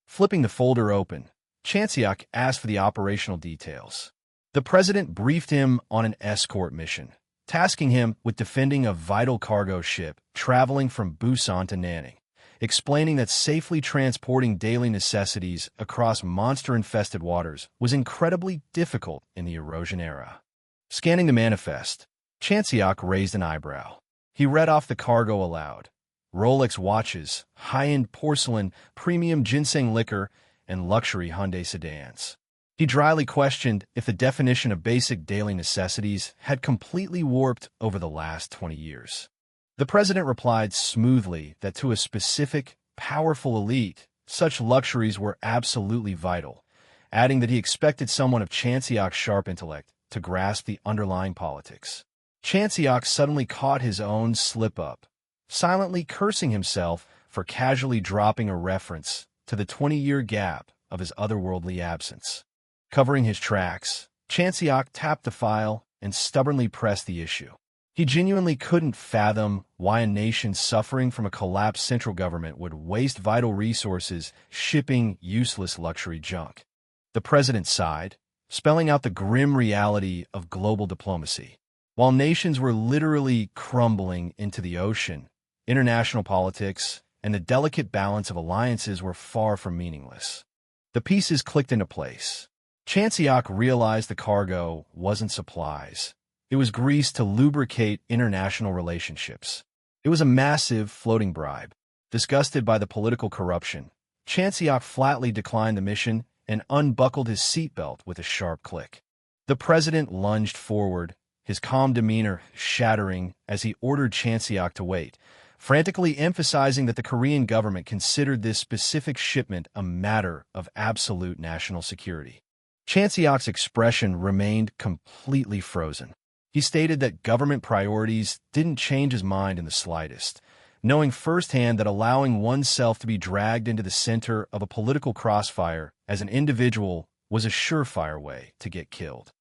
Flipping the folder open, Chanseok asked for the operational details. The president briefed him on an escort mission, tasking him with defending a vital cargo ship traveling from Busan to Nanning, explaining that safely transporting daily necessities across monster-infested waters was incredibly difficult in the erosion era. Scanning the manifest, Chanseok raised an eyebrow. He read off the cargo aloud: Rolex watches, high-end porcelain, premium ginseng liquor, and luxury Hyundai sedans. He dryly questioned if the definition of basic daily necessities had completely warped over the last 20 years. The president replied smoothly that to a specific, powerful elite, such luxuries were absolutely vital, adding that he expected someone of Chanseok's sharp intellect to grasp the underlying politics. Chanseok suddenly caught his own slip-up, silently cursing himself for casually dropping a reference to the 20-year gap of his otherworldly absence. Covering his tracks, Chanseok tapped the file and stubbornly pressed the issue. He genuinely couldn't fathom why a nation suffering from a collapsed central government would waste vital resources shipping useless luxury junk. The president sighed, spelling out the grim reality of global diplomacy. While nations were literally crumbling into the ocean, international politics and the delicate balance of alliances were far from meaningless. The pieces clicked into place. Chanseok realized the cargo wasn't supplies. It was greased to lubricate international relationships. It was a massive floating bribe. Disgusted by the political corruption, Chanseok flatly declined the mission and unbuckled his seatbelt with a sharp click. The president lunged forward, his calm demeanor shattering as he ordered Chanseok to wait, frantically emphasizing that the Korean government considered this specific shipment a matter of absolute national security. Chanseok's expression remained completely frozen. He stated that government priorities didn't change his mind in the slightest, knowing firsthand that allowing oneself to be dragged into the center of a political crossfire as an individual was a surefire way to get killed.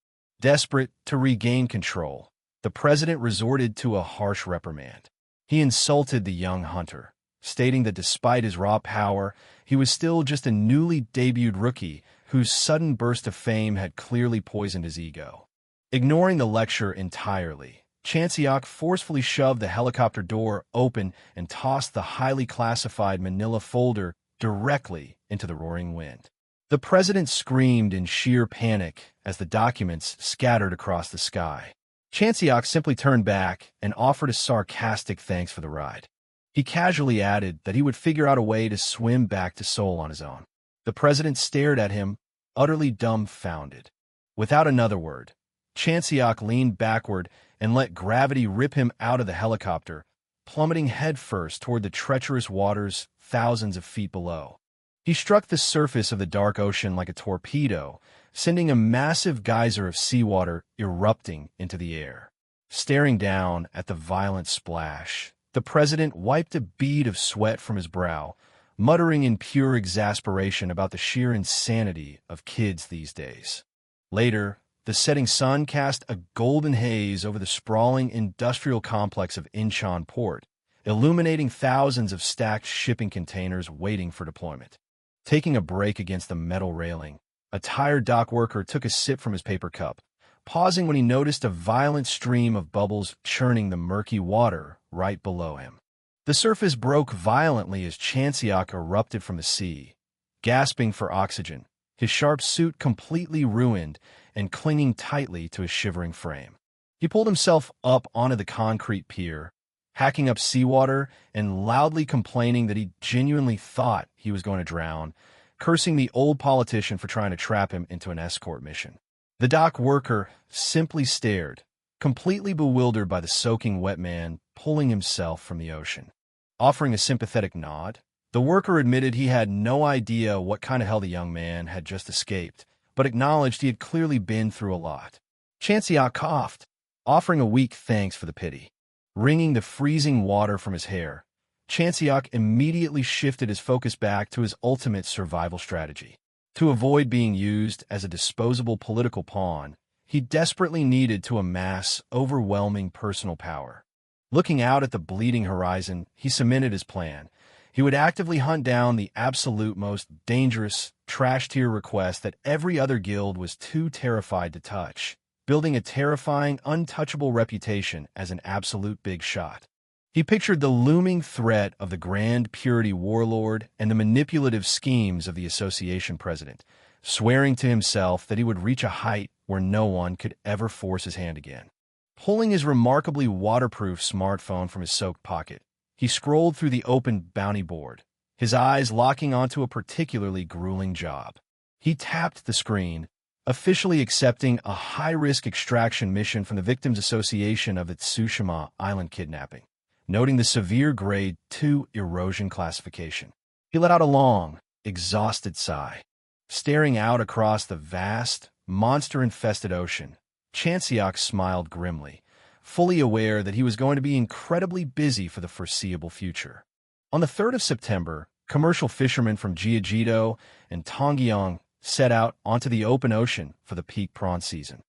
Desperate to regain control, the president resorted to a harsh reprimand. He insulted the young hunter, stating that despite his raw power, he was still just a newly debuted rookie whose sudden burst of fame had clearly poisoned his ego. Ignoring the lecture entirely, Chanseok forcefully shoved the helicopter door open and tossed the highly classified manila folder directly into the roaring wind. The president screamed in sheer panic as the documents scattered across the sky. Chanseok simply turned back and offered a sarcastic thanks for the ride. He casually added that he would figure out a way to swim back to Seoul on his own. The president stared at him, utterly dumbfounded. Without another word, Chanseok leaned backward and let gravity rip him out of the helicopter, plummeting headfirst toward the treacherous waters thousands of feet below. He struck the surface of the dark ocean like a torpedo, sending a massive geyser of seawater erupting into the air. Staring down at the violent splash, the president wiped a bead of sweat from his brow, muttering in pure exasperation about the sheer insanity of kids these days. Later, the setting sun cast a golden haze over the sprawling industrial complex of Incheon Port, illuminating thousands of stacked shipping containers waiting for deployment. Taking a break against the metal railing, a tired dock worker took a sip from his paper cup, pausing when he noticed a violent stream of bubbles churning the murky water right below him. The surface broke violently as Chanseok erupted from the sea, gasping for oxygen, his sharp suit completely ruined and clinging tightly to his shivering frame. He pulled himself up onto the concrete pier, hacking up seawater and loudly complaining that he genuinely thought he was going to drown, cursing the old politician for trying to trap him into an escort mission. The dock worker simply stared, completely bewildered by the soaking wet man pulling himself from the ocean. Offering a sympathetic nod, the worker admitted he had no idea what kind of hell the young man had just escaped, but acknowledged he had clearly been through a lot. Chanseok coughed, offering a weak thanks for the pity. Wringing the freezing water from his hair, Chanseok immediately shifted his focus back to his ultimate survival strategy. To avoid being used as a disposable political pawn, he desperately needed to amass overwhelming personal power. Looking out at the bleeding horizon, he cemented his plan. He would actively hunt down the absolute most dangerous, trash-tier request that every other guild was too terrified to touch, building a terrifying, untouchable reputation as an absolute big shot. He pictured the looming threat of the Grand Purity Warlord and the manipulative schemes of the association president, swearing to himself that he would reach a height where no one could ever force his hand again. Pulling his remarkably waterproof smartphone from his soaked pocket, he scrolled through the open bounty board, his eyes locking onto a particularly grueling job. He tapped the screen, officially accepting a high-risk extraction mission from the Victims Association of the Tsushima Island kidnapping, noting the severe Grade 2 erosion classification. He let out a long, exhausted sigh. Staring out across the vast, monster-infested ocean, Chanseok smiled grimly, fully aware that he was going to be incredibly busy for the foreseeable future. On the 3rd of September, commercial fishermen from Jeoju and Tongyeong set out onto the open ocean for the peak prawn season.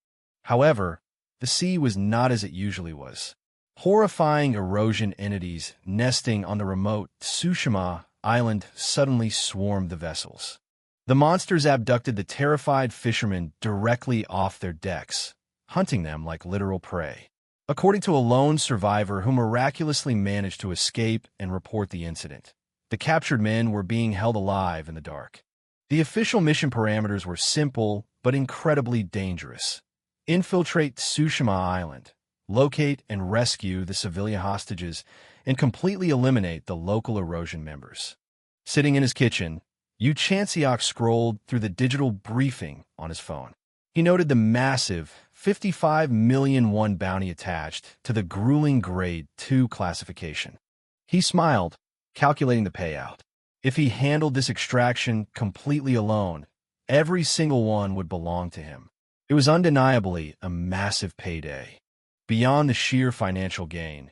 However, the sea was not as it usually was. Horrifying erosion entities nesting on the remote Tsushima Island suddenly swarmed the vessels. The monsters abducted the terrified fishermen directly off their decks, hunting them like literal prey. According to a lone survivor who miraculously managed to escape and report the incident, the captured men were being held alive in the dark. The official mission parameters were simple but incredibly dangerous. infiltrate Tsushima Island, locate and rescue the civilian hostages, and completely eliminate the local Erosion members. Sitting in his kitchen, Chanseok scrolled through the digital briefing on his phone. He noted the massive 55 million won bounty attached to the grueling Grade 2 classification. He smiled, calculating the payout. If he handled this extraction completely alone, every single one would belong to him. It was undeniably a massive payday. Beyond the sheer financial gain,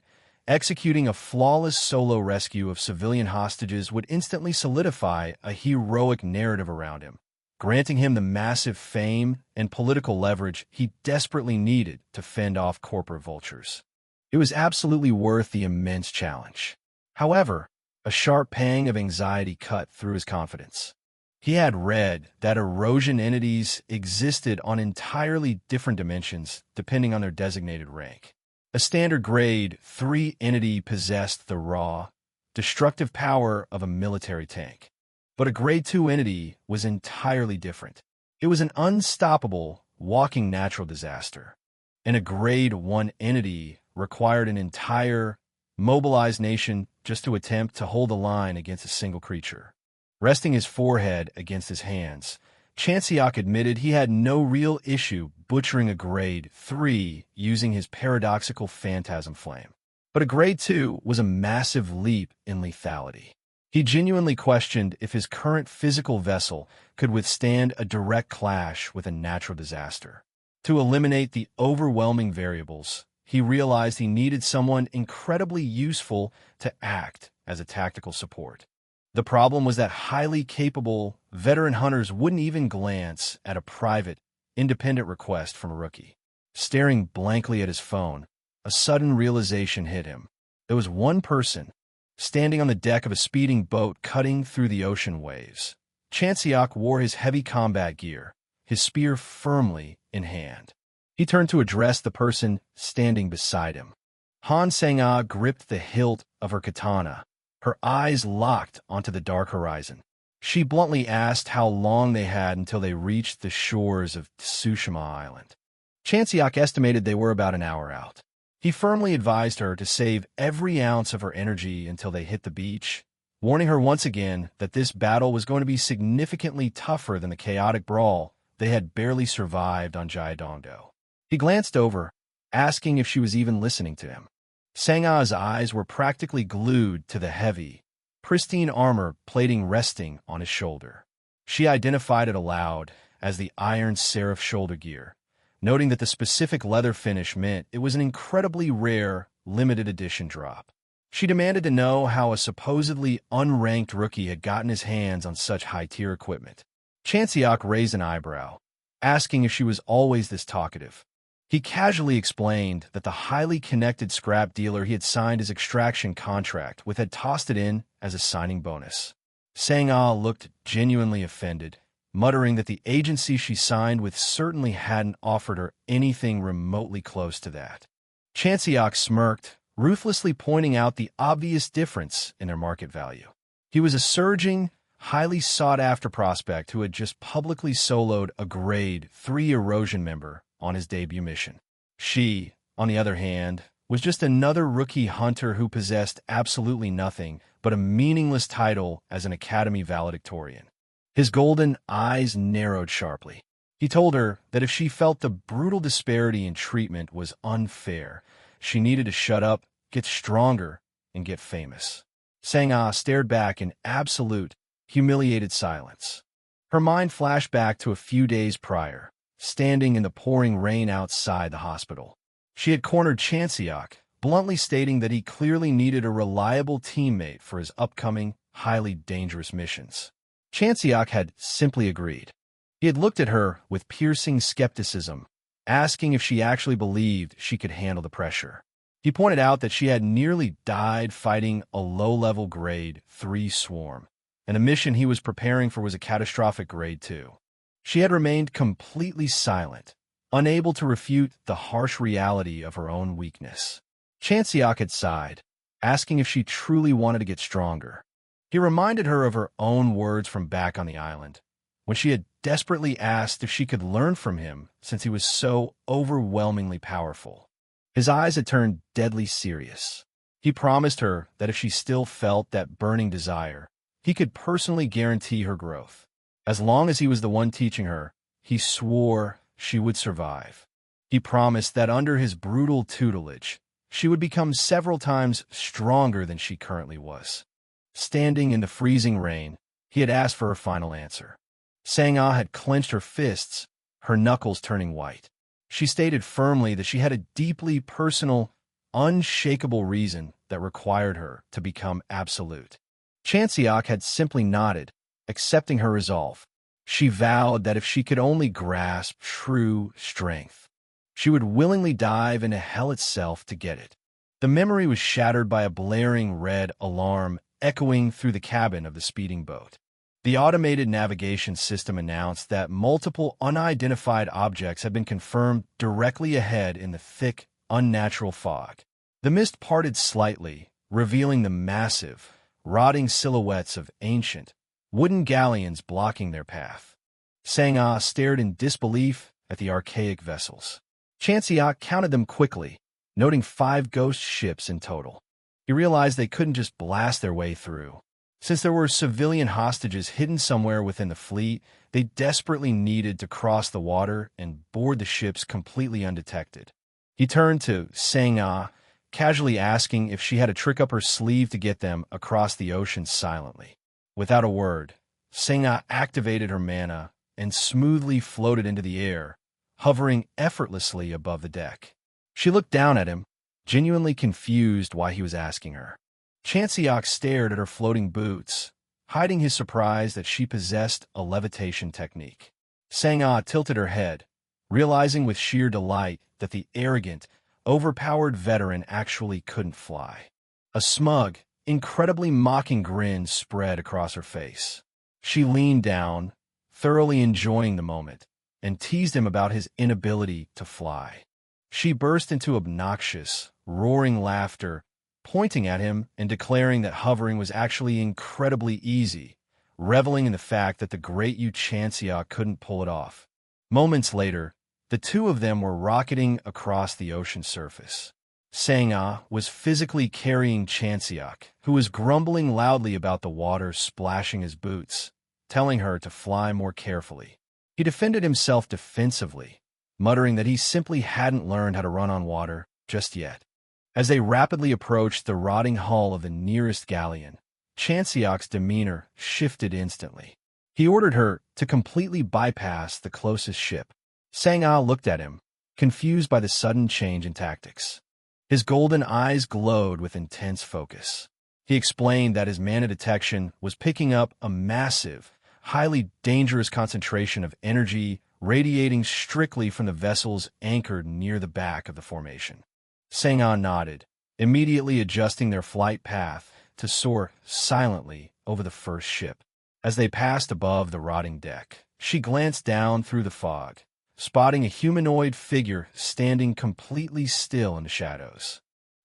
executing a flawless solo rescue of civilian hostages would instantly solidify a heroic narrative around him, granting him the massive fame and political leverage he desperately needed to fend off corporate vultures. It was absolutely worth the immense challenge. However, a sharp pang of anxiety cut through his confidence. He had read that erosion entities existed on entirely different dimensions depending on their designated rank. A standard Grade 3 entity possessed the raw, destructive power of a military tank. But a Grade 2 entity was entirely different. It was an unstoppable, walking natural disaster. And a Grade 1 entity required an entire, mobilized nation just to attempt to hold the line against a single creature. Resting his forehead against his hands, Chanseok admitted he had no real issue butchering a Grade 3 using his paradoxical phantasm flame. But a Grade 2 was a massive leap in lethality. He genuinely questioned if his current physical vessel could withstand a direct clash with a natural disaster. To eliminate the overwhelming variables, he realized he needed someone incredibly useful to act as a tactical support. The problem was that highly capable veteran hunters wouldn't even glance at a private, independent request from a rookie. Staring blankly at his phone, a sudden realization hit him. There was one person, standing on the deck of a speeding boat cutting through the ocean waves. Chanseok wore his heavy combat gear, his spear firmly in hand. He turned to address the person standing beside him. Hyeonseok gripped the hilt of her katana, her eyes locked onto the dark horizon. She bluntly asked how long they had until they reached the shores of Tsushima Island. Chanseok estimated they were about an hour out. He firmly advised her to save every ounce of her energy until they hit the beach, warning her once again that this battle was going to be significantly tougher than the chaotic brawl they had barely survived on Jaedongdo. He glanced over, asking if she was even listening to him. Sang-ah's eyes were practically glued to the heavy, pristine armor plating resting on his shoulder. She identified it aloud as the Iron Seraph shoulder gear, noting that the specific leather finish meant it was an incredibly rare, limited edition drop. She demanded to know how a supposedly unranked rookie had gotten his hands on such high-tier equipment. Chanseok raised an eyebrow, asking if she was always this talkative. He casually explained that the highly connected scrap dealer he had signed his extraction contract with had tossed it in as a signing bonus. Sang-ah looked genuinely offended, muttering that the agency she signed with certainly hadn't offered her anything remotely close to that. Chanseok smirked, ruthlessly pointing out the obvious difference in their market value. He was a surging, highly sought-after prospect who had just publicly soloed a Grade 3 Erosion member on his debut mission. She, on the other hand, was just another rookie hunter who possessed absolutely nothing but a meaningless title as an Academy valedictorian. His golden eyes narrowed sharply. He told her that if she felt the brutal disparity in treatment was unfair, she needed to shut up, get stronger, and get famous. Sang-ah stared back in absolute, humiliated silence. Her mind flashed back to a few days prior, standing in the pouring rain outside the hospital. She had cornered Chanseok, bluntly stating that he clearly needed a reliable teammate for his upcoming, highly dangerous missions. Chanseok had simply agreed. He had looked at her with piercing skepticism, asking if she actually believed she could handle the pressure. He pointed out that she had nearly died fighting a low-level Grade 3 swarm, and the mission he was preparing for was a catastrophic Grade 2. She had remained completely silent, unable to refute the harsh reality of her own weakness. Chanseok had sighed, asking if she truly wanted to get stronger. He reminded her of her own words from back on the island, when she had desperately asked if she could learn from him since he was so overwhelmingly powerful. His eyes had turned deadly serious. He promised her that if she still felt that burning desire, he could personally guarantee her growth. As long as he was the one teaching her, he swore she would survive. He promised that under his brutal tutelage, she would become several times stronger than she currently was. Standing in the freezing rain, he had asked for her final answer. Sang-ah had clenched her fists, her knuckles turning white. She stated firmly that she had a deeply personal, unshakable reason that required her to become absolute. Chanseok had simply nodded, accepting her resolve. She vowed that if she could only grasp true strength, she would willingly dive into hell itself to get it. The memory was shattered by a blaring red alarm echoing through the cabin of the speeding boat. The automated navigation system announced that multiple unidentified objects had been confirmed directly ahead in the thick, unnatural fog. The mist parted slightly, revealing the massive, rotting silhouettes of ancient, wooden galleons blocking their path. Sang-ah stared in disbelief at the archaic vessels. Chanseok counted them quickly, noting 5 ghost ships in total. He realized they couldn't just blast their way through. Since there were civilian hostages hidden somewhere within the fleet, they desperately needed to cross the water and board the ships completely undetected. He turned to Sang-ah, casually asking if she had a trick up her sleeve to get them across the ocean silently. Without a word, Sang-ah activated her mana and smoothly floated into the air, hovering effortlessly above the deck. She looked down at him, genuinely confused why he was asking her. Chanseok stared at her floating boots, hiding his surprise that she possessed a levitation technique. Sang-ah tilted her head, realizing with sheer delight that the arrogant, overpowered veteran actually couldn't fly. A smug, incredibly mocking grin spread across her face. She leaned down, thoroughly enjoying the moment, and teased him about his inability to fly. She burst into obnoxious, roaring laughter, pointing at him and declaring that hovering was actually incredibly easy, reveling in the fact that the great Chanseok couldn't pull it off. Moments later, the two of them were rocketing across the ocean surface. Sang-ah was physically carrying Chanseok, who was grumbling loudly about the water splashing his boots, telling her to fly more carefully. He defended himself defensively, muttering that he simply hadn't learned how to run on water just yet. As they rapidly approached the rotting hull of the nearest galleon, Chanseok's demeanor shifted instantly. He ordered her to completely bypass the closest ship. Sang-ah looked at him, confused by the sudden change in tactics. His golden eyes glowed with intense focus. He explained that his mana detection was picking up a massive, highly dangerous concentration of energy radiating strictly from the vessels anchored near the back of the formation. Sang-ah nodded, immediately adjusting their flight path to soar silently over the first ship. As they passed above the rotting deck, she glanced down through the fog, spotting a humanoid figure standing completely still in the shadows.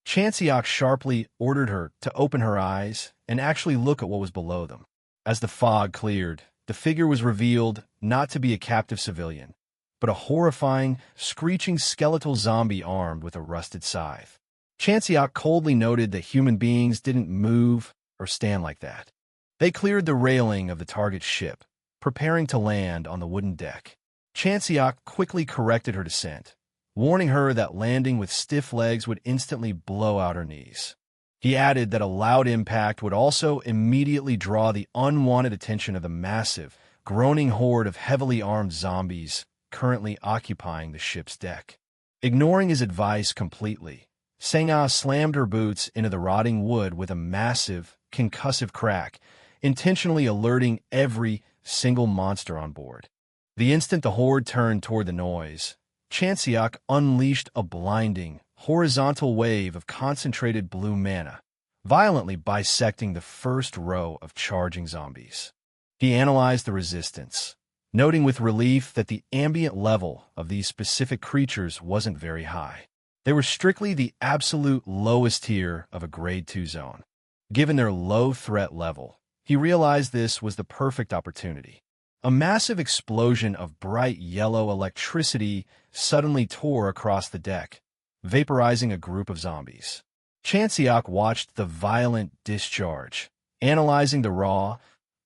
Chanseok sharply ordered her to open her eyes and actually look at what was below them. As the fog cleared, the figure was revealed not to be a captive civilian, but a horrifying, screeching skeletal zombie armed with a rusted scythe. Chanseok coldly noted that human beings didn't move or stand like that. They cleared the railing of the target ship, preparing to land on the wooden deck. Chanseok quickly corrected her descent, warning her that landing with stiff legs would instantly blow out her knees. He added that a loud impact would also immediately draw the unwanted attention of the massive, groaning horde of heavily armed zombies currently occupying the ship's deck. Ignoring his advice completely, Sang-ah slammed her boots into the rotting wood with a massive, concussive crack, intentionally alerting every single monster on board. The instant the horde turned toward the noise, Chanseok unleashed a blinding, horizontal wave of concentrated blue mana, violently bisecting the first row of charging zombies. He analyzed the resistance, noting with relief that the ambient level of these specific creatures wasn't very high. They were strictly the absolute lowest tier of a Grade 2 zone. Given their low threat level, he realized this was the perfect opportunity. A massive explosion of bright yellow electricity suddenly tore across the deck, vaporizing a group of zombies. Chanseok watched the violent discharge, analyzing the raw,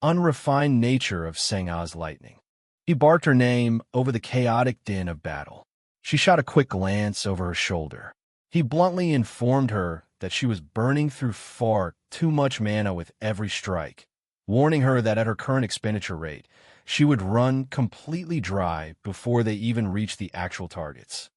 unrefined nature of Sangha's lightning. He barked her name over the chaotic din of battle. She shot a quick glance over her shoulder. He bluntly informed her that she was burning through far too much mana with every strike, warning her that at her current expenditure rate, she would run completely dry before they even reached the actual targets.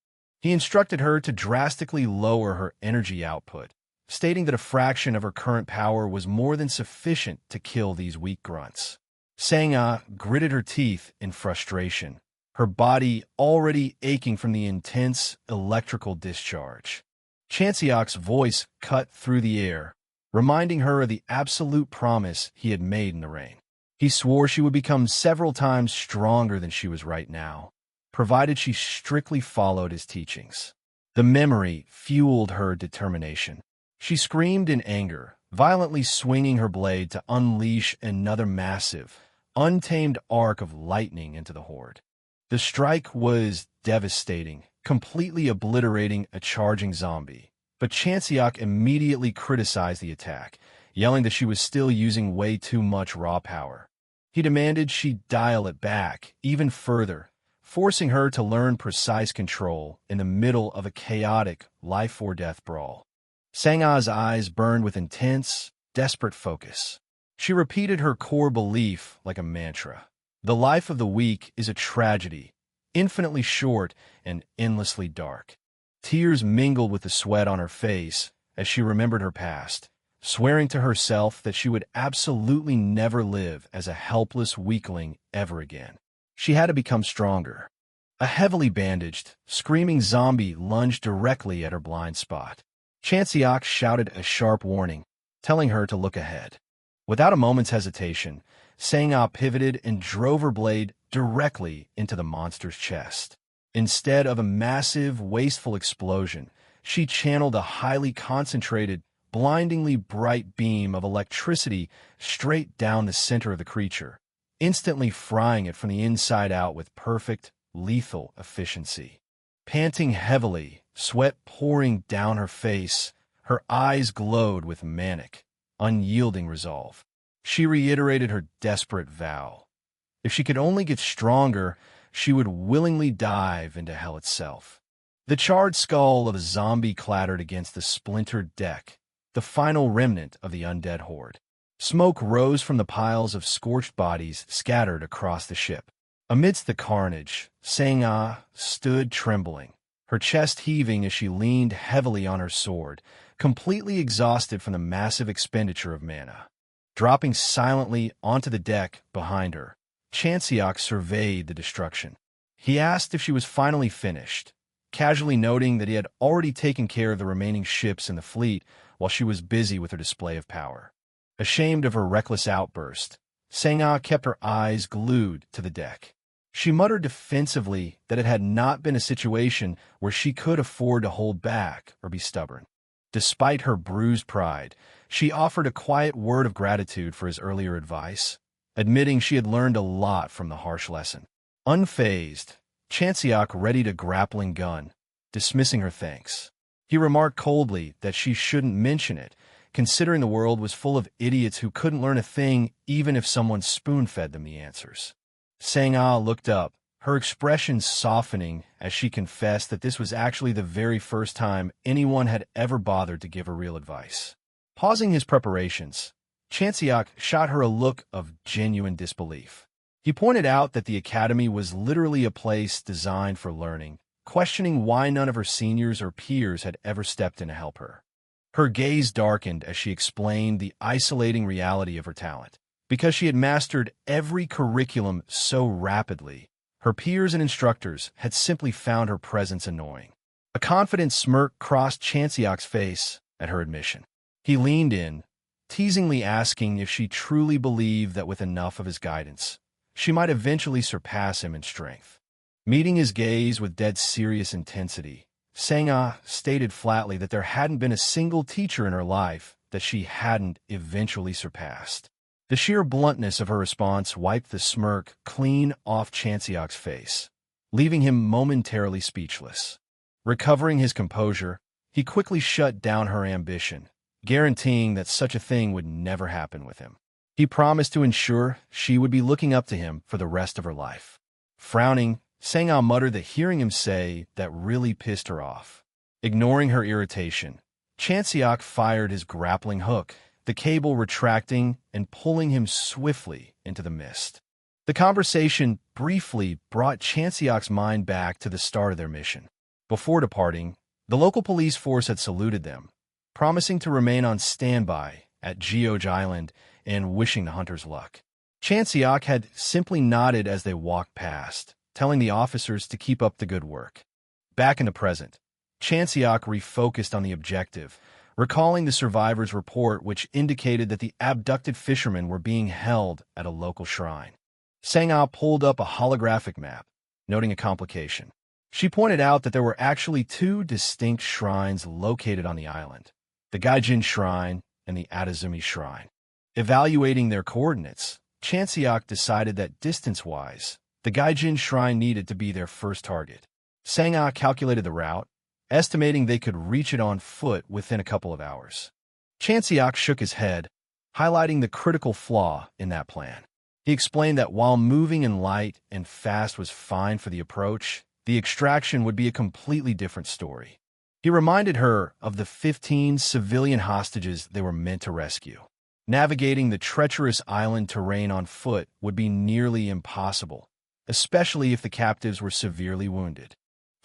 He instructed her to drastically lower her energy output, stating that a fraction of her current power was more than sufficient to kill these weak grunts. Sangha gritted her teeth in frustration, her body already aching from the intense electrical discharge. Chanseok's voice cut through the air, reminding her of the absolute promise he had made in the rain. He swore she would become several times stronger than she was right now, provided she strictly followed his teachings. The memory fueled her determination. She screamed in anger, violently swinging her blade to unleash another massive, untamed arc of lightning into the horde. The strike was devastating, completely obliterating a charging zombie, but Chanseok immediately criticized the attack, yelling that she was still using way too much raw power. He demanded she dial it back even further, forcing her to learn precise control in the middle of a chaotic life-or-death brawl. Sangha's eyes burned with intense, desperate focus. She repeated her core belief like a mantra. The life of the weak is a tragedy, infinitely short and endlessly dark. Tears mingled with the sweat on her face as she remembered her past, swearing to herself that she would absolutely never live as a helpless weakling ever again. She had to become stronger. A heavily bandaged, screaming zombie lunged directly at her blind spot. Chanseok shouted a sharp warning, telling her to look ahead. Without a moment's hesitation, Sangha pivoted and drove her blade directly into the monster's chest. Instead of a massive, wasteful explosion, she channeled a highly concentrated, blindingly bright beam of electricity straight down the center of the creature, instantly frying it from the inside out with perfect, lethal efficiency. Panting heavily, sweat pouring down her face, her eyes glowed with manic, unyielding resolve. She reiterated her desperate vow. If she could only get stronger, she would willingly dive into hell itself. The charred skull of a zombie clattered against the splintered deck, the final remnant of the undead horde. Smoke rose from the piles of scorched bodies scattered across the ship. Amidst the carnage, Sangha stood trembling, her chest heaving as she leaned heavily on her sword, completely exhausted from the massive expenditure of mana. Dropping silently onto the deck behind her, Chanseok surveyed the destruction. He asked if she was finally finished, casually noting that he had already taken care of the remaining ships in the fleet while she was busy with her display of power. Ashamed of her reckless outburst, Sangha kept her eyes glued to the deck. She muttered defensively that it had not been a situation where she could afford to hold back or be stubborn. Despite her bruised pride, she offered a quiet word of gratitude for his earlier advice, admitting she had learned a lot from the harsh lesson. Unfazed, Chanseok readied a grappling gun, dismissing her thanks. He remarked coldly that she shouldn't mention it, considering the world was full of idiots who couldn't learn a thing even if someone spoon-fed them the answers. Sangha looked up, her expression softening as she confessed that this was actually the very first time anyone had ever bothered to give her real advice. Pausing his preparations, Chanseok shot her a look of genuine disbelief. He pointed out that the academy was literally a place designed for learning, questioning why none of her seniors or peers had ever stepped in to help her. Her gaze darkened as she explained the isolating reality of her talent. Because she had mastered every curriculum so rapidly, her peers and instructors had simply found her presence annoying. A confident smirk crossed Chanseok's face at her admission. He leaned in, teasingly asking if she truly believed that with enough of his guidance, she might eventually surpass him in strength. Meeting his gaze with dead serious intensity, Sangha stated flatly that there hadn't been a single teacher in her life that she hadn't eventually surpassed. The sheer bluntness of her response wiped the smirk clean off Chanseok's face, leaving him momentarily speechless. Recovering his composure, he quickly shut down her ambition, guaranteeing that such a thing would never happen with him. He promised to ensure she would be looking up to him for the rest of her life. Frowning, Sang-ah muttered that hearing him say that really pissed her off. Ignoring her irritation, Chanseok fired his grappling hook, the cable retracting and pulling him swiftly into the mist. The conversation briefly brought Chanseok's mind back to the start of their mission. Before departing, the local police force had saluted them, promising to remain on standby at Geoj Island and wishing the hunters luck. Chanseok had simply nodded as they walked past, telling the officers to keep up the good work. Back in the present, Chanseok refocused on the objective, recalling the survivors' report which indicated that the abducted fishermen were being held at a local shrine. Sang-ah pulled up a holographic map, noting a complication. She pointed out that there were actually two distinct shrines located on the island, the Gaijin Shrine and the Adazumi Shrine. Evaluating their coordinates, Chanseok decided that distance-wise, the Gaijin Shrine needed to be their first target. Sang-ah calculated the route, estimating they could reach it on foot within a couple of hours. Chanseok shook his head, highlighting the critical flaw in that plan. He explained that while moving in light and fast was fine for the approach, the extraction would be a completely different story. He reminded her of the 15 civilian hostages they were meant to rescue. Navigating the treacherous island terrain on foot would be nearly impossible, especially if the captives were severely wounded.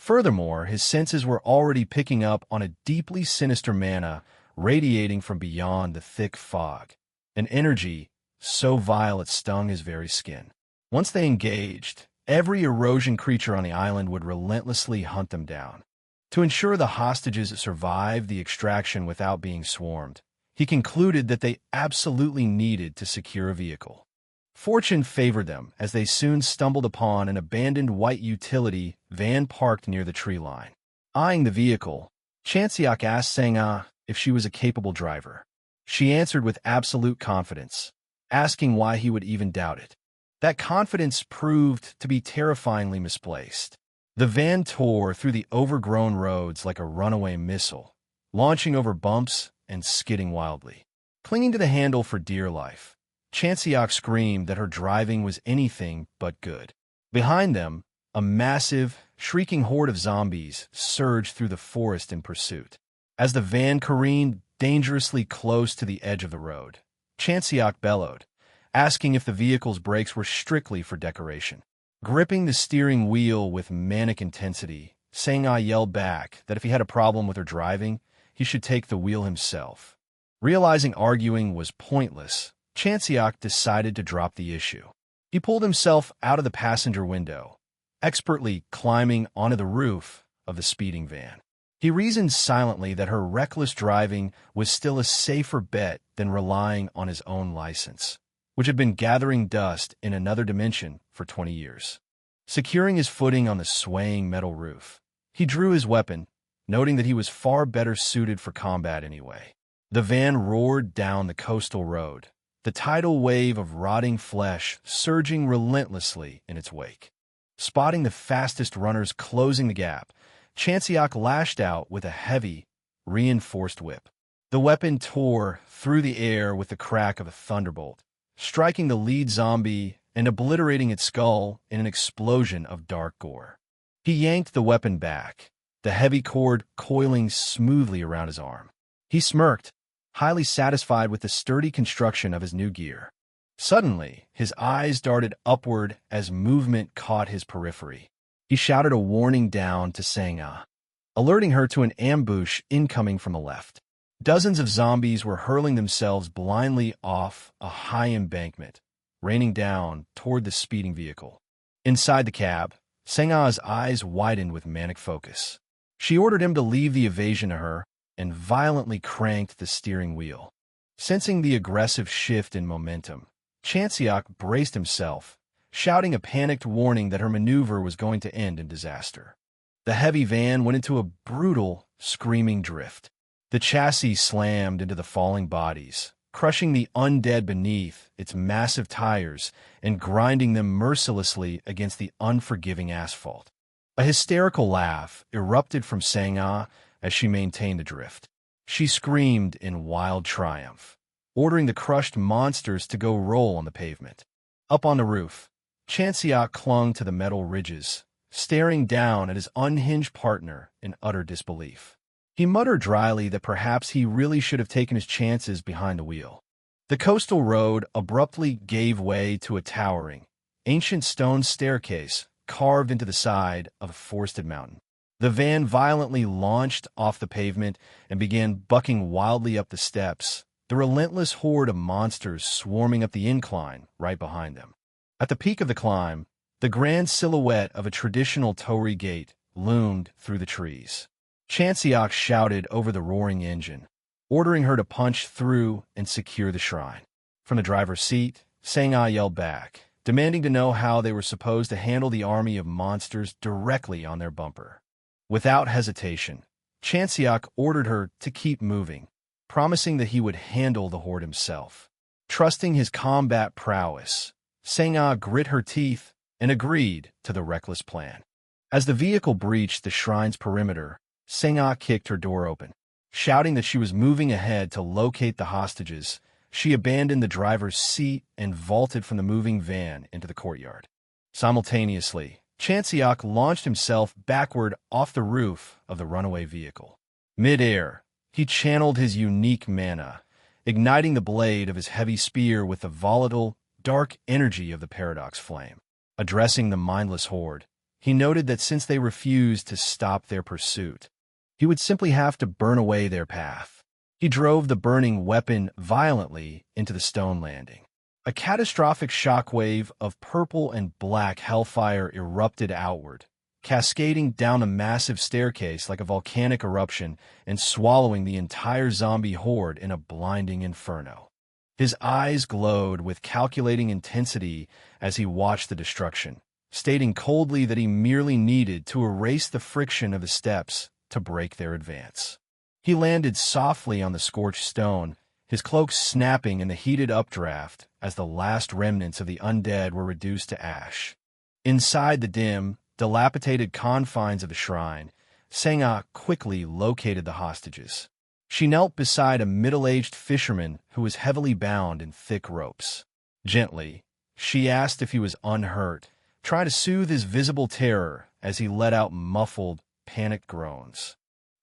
Furthermore, his senses were already picking up on a deeply sinister mana radiating from beyond the thick fog, an energy so vile it stung his very skin. Once they engaged, every erosion creature on the island would relentlessly hunt them down. To ensure the hostages survived the extraction without being swarmed, he concluded that they absolutely needed to secure a vehicle. Fortune favored them as they soon stumbled upon an abandoned white utility van parked near the tree line. Eyeing the vehicle, Chanseok asked Sang-ah if she was a capable driver. She answered with absolute confidence, asking why he would even doubt it. That confidence proved to be terrifyingly misplaced. The van tore through the overgrown roads like a runaway missile, launching over bumps and skidding wildly. Clinging to the handle for dear life, Chanseok screamed that her driving was anything but good. Behind them, a massive, shrieking horde of zombies surged through the forest in pursuit. As the van careened dangerously close to the edge of the road, Chanseok bellowed, asking if the vehicle's brakes were strictly for decoration. Gripping the steering wheel with manic intensity, Sang-ah yelled back that if he had a problem with her driving, he should take the wheel himself. Realizing arguing was pointless, Chanseok decided to drop the issue. He pulled himself out of the passenger window, expertly climbing onto the roof of the speeding van. He reasoned silently that her reckless driving was still a safer bet than relying on his own license, which had been gathering dust in another dimension for 20 years. Securing his footing on the swaying metal roof, he drew his weapon, noting that he was far better suited for combat anyway. The van roared down the coastal road, the tidal wave of rotting flesh surging relentlessly in its wake. Spotting the fastest runners closing the gap, Chanseok lashed out with a heavy, reinforced whip. The weapon tore through the air with the crack of a thunderbolt, striking the lead zombie and obliterating its skull in an explosion of dark gore. He yanked the weapon back, the heavy cord coiling smoothly around his arm. He smirked, highly satisfied with the sturdy construction of his new gear. Suddenly, his eyes darted upward as movement caught his periphery. He shouted a warning down to Sang-ah, alerting her to an ambush incoming from the left. Dozens of zombies were hurling themselves blindly off a high embankment, raining down toward the speeding vehicle. Inside the cab, Sang-ah's eyes widened with manic focus. She ordered him to leave the evasion to her and violently cranked the steering wheel. Sensing the aggressive shift in momentum, Chanseok braced himself, shouting a panicked warning that her maneuver was going to end in disaster. The heavy van went into a brutal, screaming drift. The chassis slammed into the falling bodies, crushing the undead beneath its massive tires and grinding them mercilessly against the unforgiving asphalt. A hysterical laugh erupted from Sang-ah as she maintained the drift. She screamed in wild triumph, ordering the crushed monsters to go roll on the pavement. Up on the roof, Chanseok clung to the metal ridges, staring down at his unhinged partner in utter disbelief. He muttered dryly that perhaps he really should have taken his chances behind the wheel. The coastal road abruptly gave way to a towering, ancient stone staircase carved into the side of a forested mountain. The van violently launched off the pavement and began bucking wildly up the steps, the relentless horde of monsters swarming up the incline right behind them. At the peak of the climb, the grand silhouette of a traditional torii gate loomed through the trees. Chanseok shouted over the roaring engine, ordering her to punch through and secure the shrine. From the driver's seat, Sang-ah yelled back, demanding to know how they were supposed to handle the army of monsters directly on their bumper. Without hesitation, Chanseok ordered her to keep moving, promising that he would handle the horde himself. Trusting his combat prowess, Sang-ah grit her teeth and agreed to the reckless plan. As the vehicle breached the shrine's perimeter, Sang-ah kicked her door open. Shouting that she was moving ahead to locate the hostages, she abandoned the driver's seat and vaulted from the moving van into the courtyard. Simultaneously, Chanseok launched himself backward off the roof of the runaway vehicle. Mid-air, he channeled his unique mana, igniting the blade of his heavy spear with the volatile, dark energy of the paradox flame. Addressing the mindless horde, he noted that since they refused to stop their pursuit, he would simply have to burn away their path. He drove the burning weapon violently into the stone landing. A catastrophic shockwave of purple and black hellfire erupted outward, cascading down a massive staircase like a volcanic eruption and swallowing the entire zombie horde in a blinding inferno. His eyes glowed with calculating intensity as he watched the destruction, stating coldly that he merely needed to erase the friction of the steps to break their advance. He landed softly on the scorched stone, his cloak snapping in the heated updraft as the last remnants of the undead were reduced to ash. Inside the dim, dilapidated confines of the shrine, Sang-ah quickly located the hostages. She knelt beside a middle-aged fisherman who was heavily bound in thick ropes. Gently, she asked if he was unhurt, trying to soothe his visible terror as he let out muffled, panicked groans.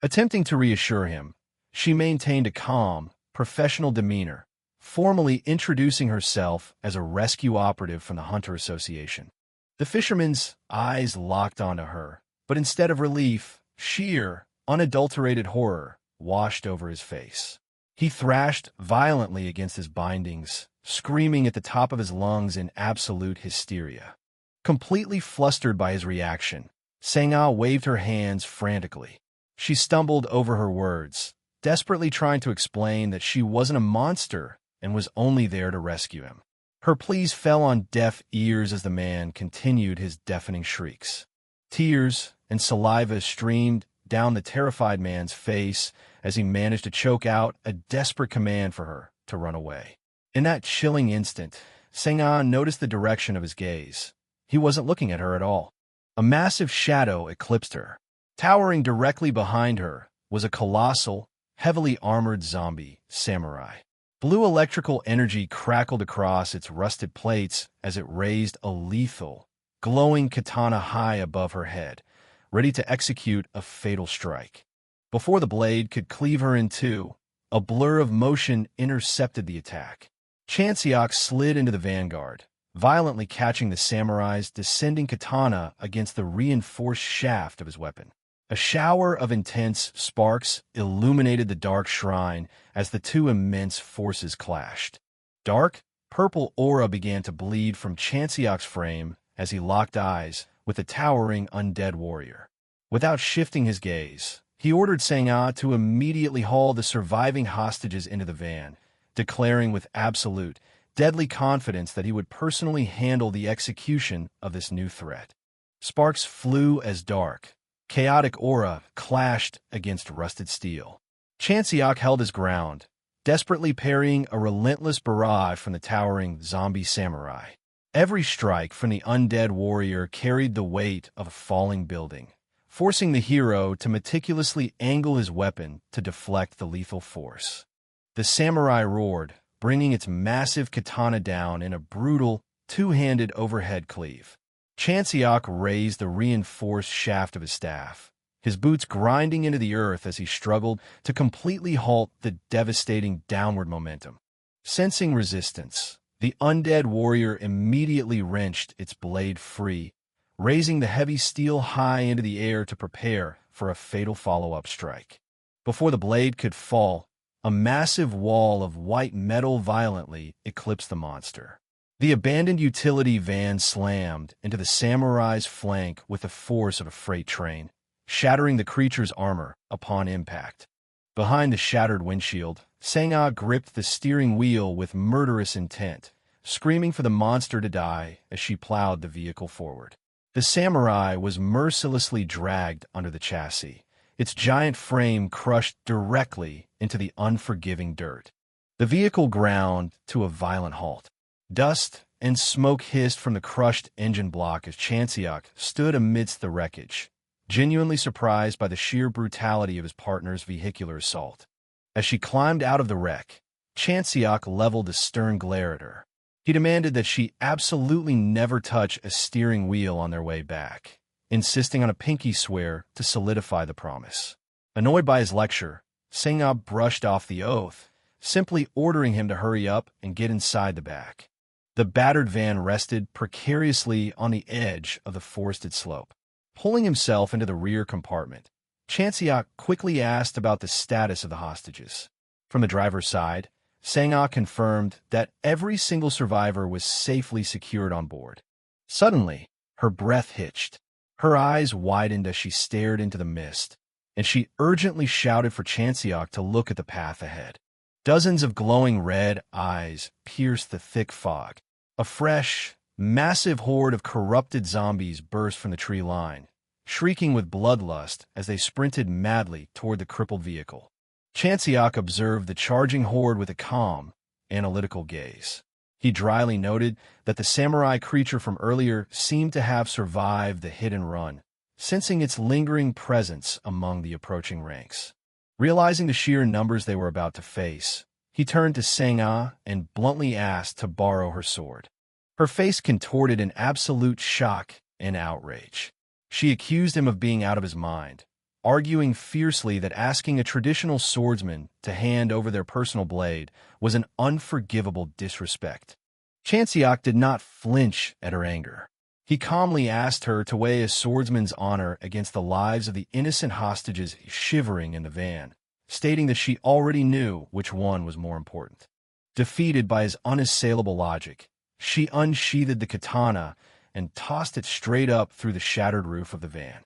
Attempting to reassure him, she maintained a calm, professional demeanor, formally introducing herself as a rescue operative from the Hunter Association. The fisherman's eyes locked onto her, but instead of relief, sheer, unadulterated horror washed over his face. He thrashed violently against his bindings, screaming at the top of his lungs in absolute hysteria. Completely flustered by his reaction, Sang-ah waved her hands frantically. She stumbled over her words, desperately trying to explain that she wasn't a monster and was only there to rescue him. Her pleas fell on deaf ears as the man continued his deafening shrieks. Tears and saliva streamed down the terrified man's face as he managed to choke out a desperate command for her to run away. In that chilling instant, Sang-ah noticed the direction of his gaze. He wasn't looking at her at all. A massive shadow eclipsed her. Towering directly behind her was a colossal, heavily armored zombie samurai. Blue electrical energy crackled across its rusted plates as it raised a lethal, glowing katana high above her head, ready to execute a fatal strike. Before the blade could cleave her in two, a blur of motion intercepted the attack. Chanseok slid into the vanguard, violently catching the samurai's descending katana against the reinforced shaft of his weapon. A shower of intense sparks illuminated the dark shrine as the two immense forces clashed. Dark, purple aura began to bleed from Chanseok's frame as he locked eyes with the towering undead warrior. Without shifting his gaze, he ordered Sang-ah to immediately haul the surviving hostages into the van, declaring with absolute, deadly confidence that he would personally handle the execution of this new threat. Sparks flew as dark, chaotic aura clashed against rusted steel. Chanseok held his ground, desperately parrying a relentless barrage from the towering zombie samurai. Every strike from the undead warrior carried the weight of a falling building, forcing the hero to meticulously angle his weapon to deflect the lethal force. The samurai roared, bringing its massive katana down in a brutal, two-handed overhead cleave. Chanseok raised the reinforced shaft of his staff, his boots grinding into the earth as he struggled to completely halt the devastating downward momentum. Sensing resistance, the undead warrior immediately wrenched its blade free, raising the heavy steel high into the air to prepare for a fatal follow-up strike. Before the blade could fall, a massive wall of white metal violently eclipsed the monster. The abandoned utility van slammed into the samurai's flank with the force of a freight train, shattering the creature's armor upon impact. Behind the shattered windshield, Chanseok gripped the steering wheel with murderous intent, screaming for the monster to die as she plowed the vehicle forward. The samurai was mercilessly dragged under the chassis, its giant frame crushed directly into the unforgiving dirt. The vehicle ground to a violent halt. Dust and smoke hissed from the crushed engine block as Chanseok stood amidst the wreckage, genuinely surprised by the sheer brutality of his partner's vehicular assault. As she climbed out of the wreck, Chanseok leveled a stern glare at her. He demanded that she absolutely never touch a steering wheel on their way back, insisting on a pinky swear to solidify the promise. Annoyed by his lecture, Chanseok brushed off the oath, simply ordering him to hurry up and get inside the back. The battered van rested precariously on the edge of the forested slope. Pulling himself into the rear compartment, Chanseok quickly asked about the status of the hostages. From the driver's side, Chanseok confirmed that every single survivor was safely secured on board. Suddenly, her breath hitched. Her eyes widened as she stared into the mist, and she urgently shouted for Chanseok to look at the path ahead. Dozens of glowing red eyes pierced the thick fog. A fresh, massive horde of corrupted zombies burst from the tree line, shrieking with bloodlust as they sprinted madly toward the crippled vehicle. Chanseok observed the charging horde with a calm, analytical gaze. He dryly noted that the samurai creature from earlier seemed to have survived the hit and run, sensing its lingering presence among the approaching ranks. Realizing the sheer numbers they were about to face, he turned to Chanseok and bluntly asked to borrow her sword. Her face contorted in absolute shock and outrage. She accused him of being out of his mind, arguing fiercely that asking a traditional swordsman to hand over their personal blade was an unforgivable disrespect. Chanseok did not flinch at her anger. He calmly asked her to weigh a swordsman's honor against the lives of the innocent hostages shivering in the van, stating that she already knew which one was more important. Defeated by his unassailable logic, she unsheathed the katana and tossed it straight up through the shattered roof of the van.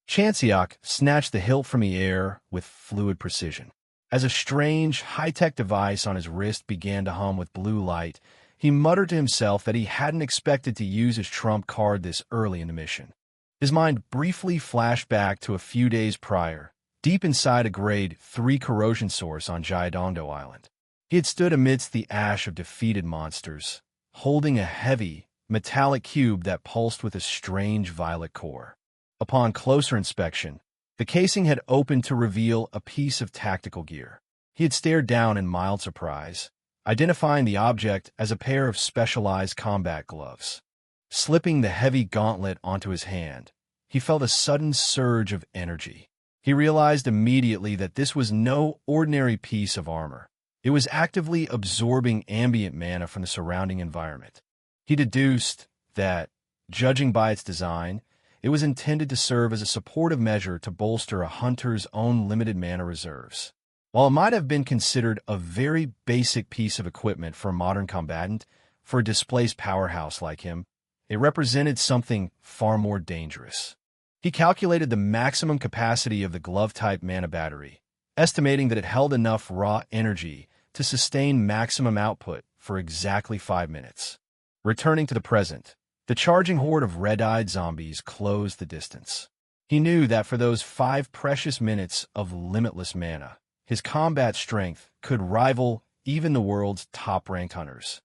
Chanseok snatched the hilt from the air with fluid precision. As a strange, high-tech device on his wrist began to hum with blue light, he muttered to himself that he hadn't expected to use his trump card this early in the mission. His mind briefly flashed back to a few days prior, deep inside a Grade 3 corrosion source on Jiadongdo Island. He had stood amidst the ash of defeated monsters, holding a heavy, metallic cube that pulsed with a strange violet core. Upon closer inspection, the casing had opened to reveal a piece of tactical gear. He had stared down in mild surprise, identifying the object as a pair of specialized combat gloves. Slipping the heavy gauntlet onto his hand, he felt a sudden surge of energy. He realized immediately that this was no ordinary piece of armor. It was actively absorbing ambient mana from the surrounding environment. He deduced that, judging by its design, it was intended to serve as a supportive measure to bolster a hunter's own limited mana reserves. While it might have been considered a very basic piece of equipment for a modern combatant, for a displaced powerhouse like him, it represented something far more dangerous. He calculated the maximum capacity of the glove-type mana battery, estimating that it held enough raw energy to sustain maximum output for exactly 5 minutes. Returning to the present, the charging horde of red-eyed zombies closed the distance. He knew that for those 5 precious minutes of limitless mana, his combat strength could rival even the world's top-ranked hunters.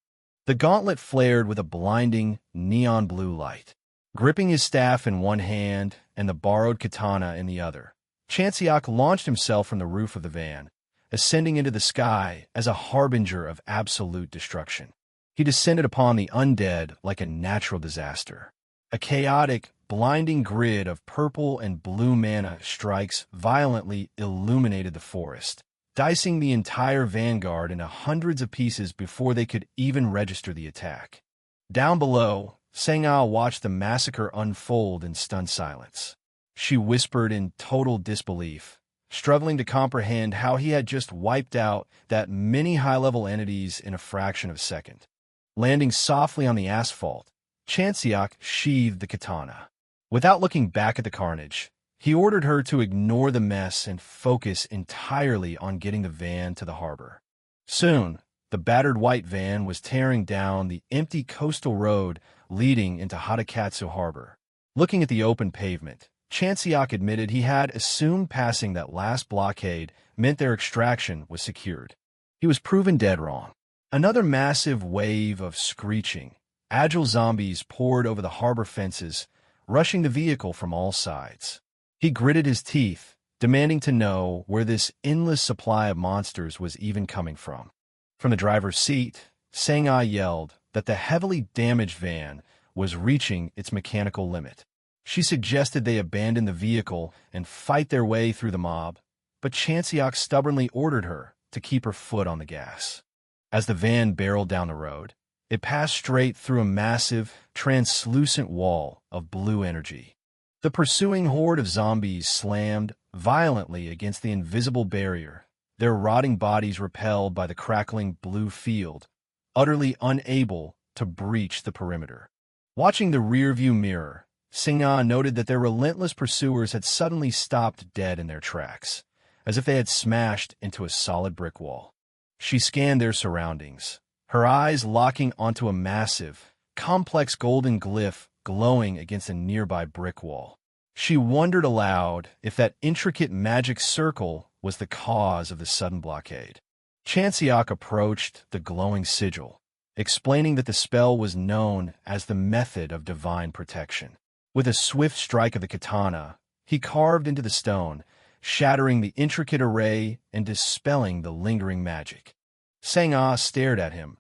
The gauntlet flared with a blinding, neon blue light. Gripping his staff in one hand and the borrowed katana in the other, Chanseok launched himself from the roof of the van, ascending into the sky as a harbinger of absolute destruction. He descended upon the undead like a natural disaster. A chaotic, blinding grid of purple and blue mana strikes violently illuminated the forest, dicing the entire vanguard into hundreds of pieces before they could even register the attack. Down below, Sang-ah watched the massacre unfold in stunned silence. She whispered in total disbelief, struggling to comprehend how he had just wiped out that many high-level entities in a fraction of a second. Landing softly on the asphalt, Chanseok sheathed the katana. Without looking back at the carnage, he ordered her to ignore the mess and focus entirely on getting the van to the harbor. Soon, the battered white van was tearing down the empty coastal road leading into Hatakatsu Harbor. Looking at the open pavement, Chanseok admitted he had assumed passing that last blockade meant their extraction was secured. He was proven dead wrong. Another massive wave of screeching, agile zombies poured over the harbor fences, rushing the vehicle from all sides. He gritted his teeth, demanding to know where this endless supply of monsters was even coming from. From the driver's seat, Sang-ah yelled that the heavily damaged van was reaching its mechanical limit. She suggested they abandon the vehicle and fight their way through the mob, but Chanseok stubbornly ordered her to keep her foot on the gas. As the van barreled down the road, it passed straight through a massive, translucent wall of blue energy. The pursuing horde of zombies slammed violently against the invisible barrier, their rotting bodies repelled by the crackling blue field, utterly unable to breach the perimeter. Watching the rearview mirror, Sang-ah noted that their relentless pursuers had suddenly stopped dead in their tracks, as if they had smashed into a solid brick wall. She scanned their surroundings, her eyes locking onto a massive, complex golden glyph glowing against a nearby brick wall. She wondered aloud if that intricate magic circle was the cause of the sudden blockade. Chanseok approached the glowing sigil, explaining that the spell was known as the method of divine protection. With a swift strike of the katana, he carved into the stone, shattering the intricate array and dispelling the lingering magic. Sang-ah stared at him,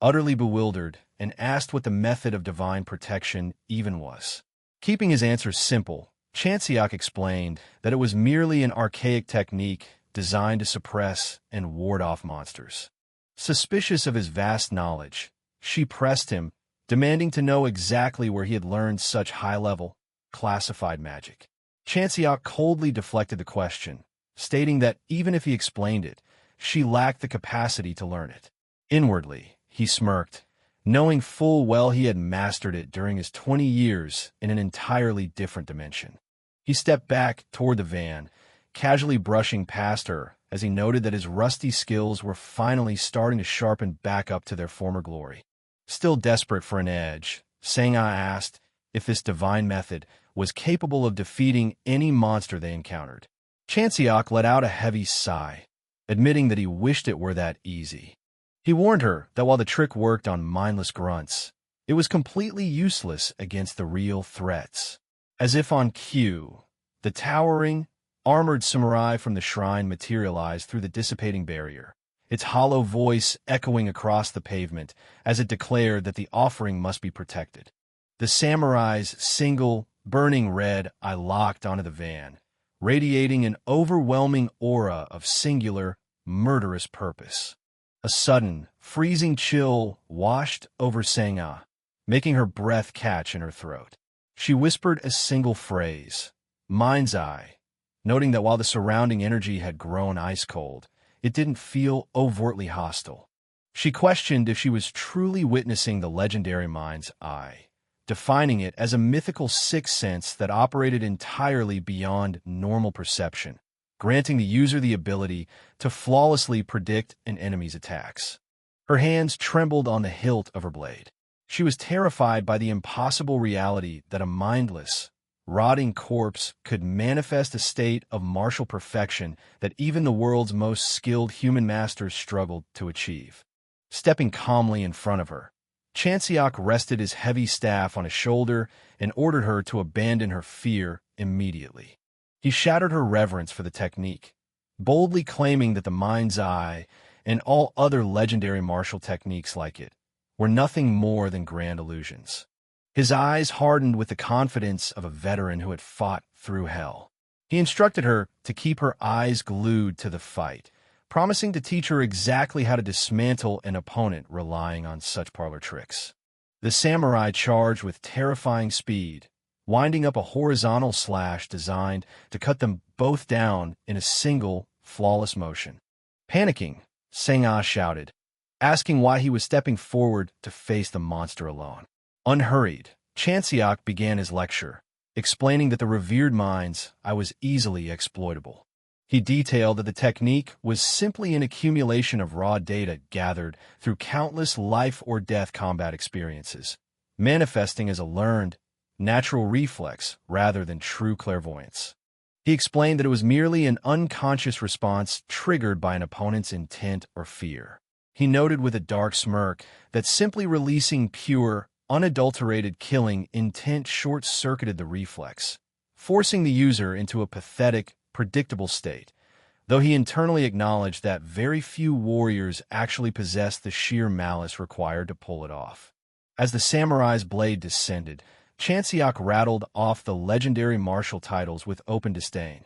utterly bewildered, and asked what the method of divine protection even was. Keeping his answers simple, Chanseok explained that it was merely an archaic technique designed to suppress and ward off monsters. Suspicious of his vast knowledge, she pressed him, demanding to know exactly where he had learned such high-level, classified magic. Chanseok coldly deflected the question, stating that even if he explained it, she lacked the capacity to learn it. Inwardly, he smirked, knowing full well he had mastered it during his 20 years in an entirely different dimension. He stepped back toward the van, casually brushing past her as he noted that his rusty skills were finally starting to sharpen back up to their former glory. Still desperate for an edge, Sang-ah asked if this divine method was capable of defeating any monster they encountered. Chanseok let out a heavy sigh, admitting that he wished it were that easy. He warned her that while the trick worked on mindless grunts, it was completely useless against the real threats. As if on cue, the towering, armored samurai from the shrine materialized through the dissipating barrier, its hollow voice echoing across the pavement as it declared that the offering must be protected. The samurai's single, burning red eye locked onto the van, radiating an overwhelming aura of singular, murderous purpose. A sudden, freezing chill washed over Sang-ah, making her breath catch in her throat. She whispered a single phrase, "Mind's eye," noting that while the surrounding energy had grown ice-cold, it didn't feel overtly hostile. She questioned if she was truly witnessing the legendary mind's eye, defining it as a mythical sixth sense that operated entirely beyond normal perception, granting the user the ability to flawlessly predict an enemy's attacks. Her hands trembled on the hilt of her blade. She was terrified by the impossible reality that a mindless, rotting corpse could manifest a state of martial perfection that even the world's most skilled human masters struggled to achieve. Stepping calmly in front of her, Chanseok rested his heavy staff on his shoulder and ordered her to abandon her fear immediately. He shattered her reverence for the technique, boldly claiming that the mind's eye and all other legendary martial techniques like it were nothing more than grand illusions. His eyes hardened with the confidence of a veteran who had fought through hell. He instructed her to keep her eyes glued to the fight, promising to teach her exactly how to dismantle an opponent relying on such parlor tricks. The samurai charged with terrifying speed, winding up a horizontal slash designed to cut them both down in a single, flawless motion. Panicking, Seng-ah shouted, asking why he was stepping forward to face the monster alone. Unhurried, Chanseok began his lecture, explaining that the revered minds I was easily exploitable. He detailed that the technique was simply an accumulation of raw data gathered through countless life-or-death combat experiences, manifesting as a learned, natural reflex rather than true clairvoyance. He explained that it was merely an unconscious response triggered by an opponent's intent or fear. He noted with a dark smirk that simply releasing pure, unadulterated killing intent short-circuited the reflex, forcing the user into a pathetic, predictable state, though he internally acknowledged that very few warriors actually possessed the sheer malice required to pull it off. As the samurai's blade descended, Chanseok rattled off the legendary martial titles with open disdain.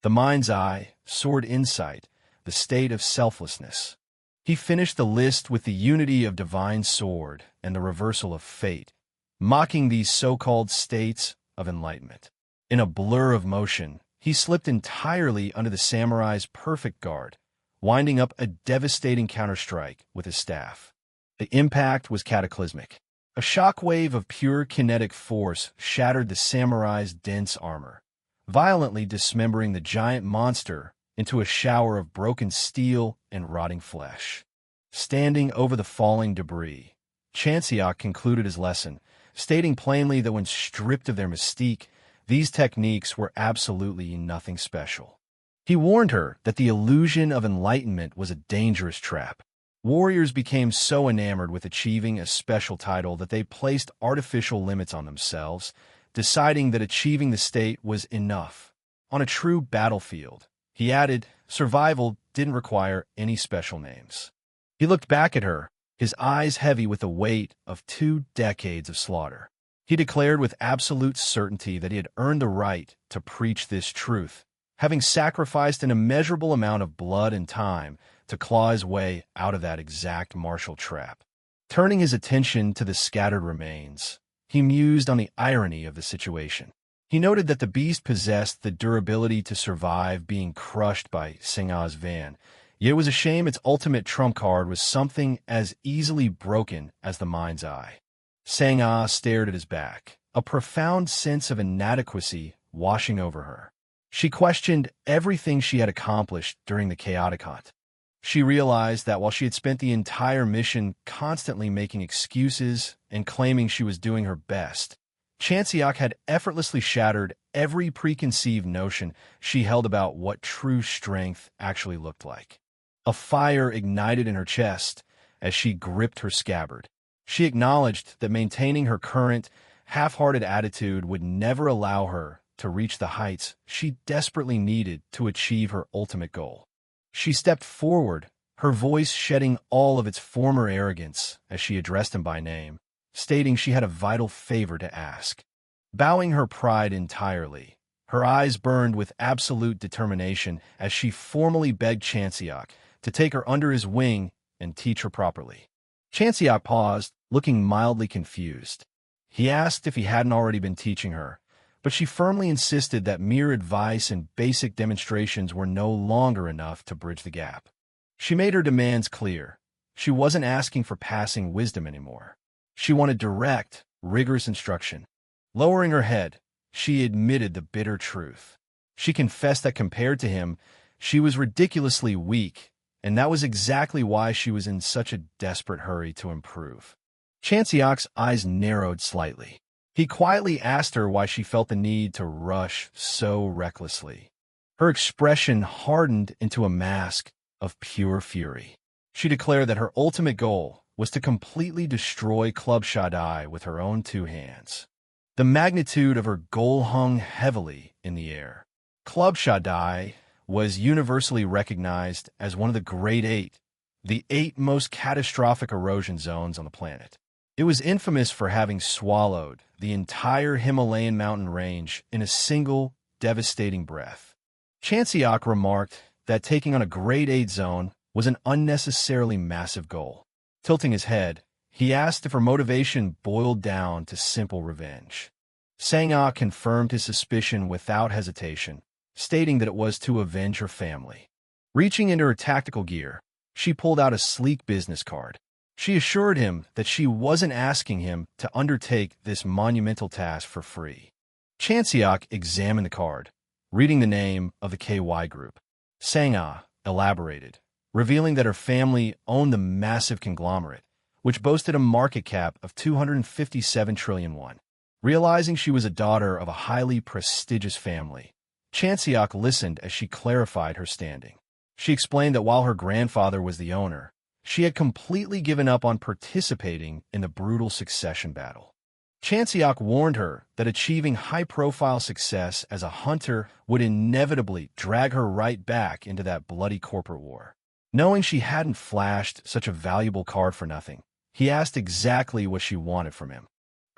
The mind's eye, sword insight, the state of selflessness. He finished the list with the unity of divine sword and the reversal of fate, mocking these so-called states of enlightenment. In a blur of motion, he slipped entirely under the samurai's perfect guard, winding up a devastating counterstrike with his staff. The impact was cataclysmic. A shockwave of pure kinetic force shattered the samurai's dense armor, violently dismembering the giant monster into a shower of broken steel and rotting flesh. Standing over the falling debris, Chanseok concluded his lesson, stating plainly that when stripped of their mystique, these techniques were absolutely nothing special. He warned her that the illusion of enlightenment was a dangerous trap. Warriors became so enamored with achieving a special title that they placed artificial limits on themselves, deciding that achieving the state was enough. On a true battlefield, he added, survival didn't require any special names. He looked back at her, his eyes heavy with the weight of 2 decades of slaughter. He declared with absolute certainty that he had earned the right to preach this truth, having sacrificed an immeasurable amount of blood and time to claw his way out of that exact martial trap. Turning his attention to the scattered remains, he mused on the irony of the situation. He noted that the beast possessed the durability to survive being crushed by Seng-ah's van, yet it was a shame its ultimate trump card was something as easily broken as the mind's eye. Seng-ah stared at his back, a profound sense of inadequacy washing over her. She questioned everything she had accomplished during the chaotic hunt. She realized that while she had spent the entire mission constantly making excuses and claiming she was doing her best, Chanseok had effortlessly shattered every preconceived notion she held about what true strength actually looked like. A fire ignited in her chest as she gripped her scabbard. She acknowledged that maintaining her current, half-hearted attitude would never allow her to reach the heights she desperately needed to achieve her ultimate goal. She stepped forward, her voice shedding all of its former arrogance as she addressed him by name, stating she had a vital favor to ask. Bowing her pride entirely, her eyes burned with absolute determination as she formally begged Chanseok to take her under his wing and teach her properly. Chanseok paused, looking mildly confused. He asked if he hadn't already been teaching her, but she firmly insisted that mere advice and basic demonstrations were no longer enough to bridge the gap. She made her demands clear. She wasn't asking for passing wisdom anymore. She wanted direct, rigorous instruction. Lowering her head, she admitted the bitter truth. She confessed that compared to him, she was ridiculously weak, and that was exactly why she was in such a desperate hurry to improve. Chanseok's eyes narrowed slightly. He quietly asked her why she felt the need to rush so recklessly. Her expression hardened into a mask of pure fury. She declared that her ultimate goal was to completely destroy Club Shaddai with her own two hands. The magnitude of her goal hung heavily in the air. Club Shaddai was universally recognized as one of the Great Eight, the 8 most catastrophic erosion zones on the planet. It was infamous for having swallowed the entire Himalayan mountain range in a single, devastating breath. Chanseok remarked that taking on a Grade 8 zone was an unnecessarily massive goal. Tilting his head, he asked if her motivation boiled down to simple revenge. Sang-ah confirmed his suspicion without hesitation, stating that it was to avenge her family. Reaching into her tactical gear, she pulled out a sleek business card. She assured him that she wasn't asking him to undertake this monumental task for free. Chanseok examined the card, reading the name of the KY group. Sang-ah elaborated, revealing that her family owned the massive conglomerate, which boasted a market cap of 257 trillion won. Realizing she was a daughter of a highly prestigious family, Chanseok listened as she clarified her standing. She explained that while her grandfather was the owner, she had completely given up on participating in the brutal succession battle. Chanseok warned her that achieving high-profile success as a hunter would inevitably drag her right back into that bloody corporate war. Knowing she hadn't flashed such a valuable card for nothing, he asked exactly what she wanted from him.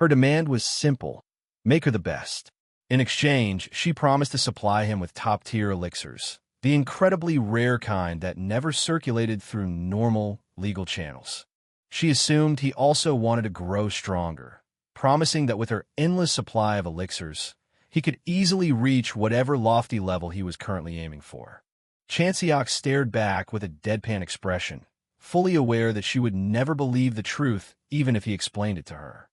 Her demand was simple: make her the best. In exchange, she promised to supply him with top-tier elixirs, the incredibly rare kind that never circulated through normal, legal channels. She assumed he also wanted to grow stronger, promising that with her endless supply of elixirs, he could easily reach whatever lofty level he was currently aiming for. Chanseok stared back with a deadpan expression, fully aware that she would never believe the truth even if he explained it to her.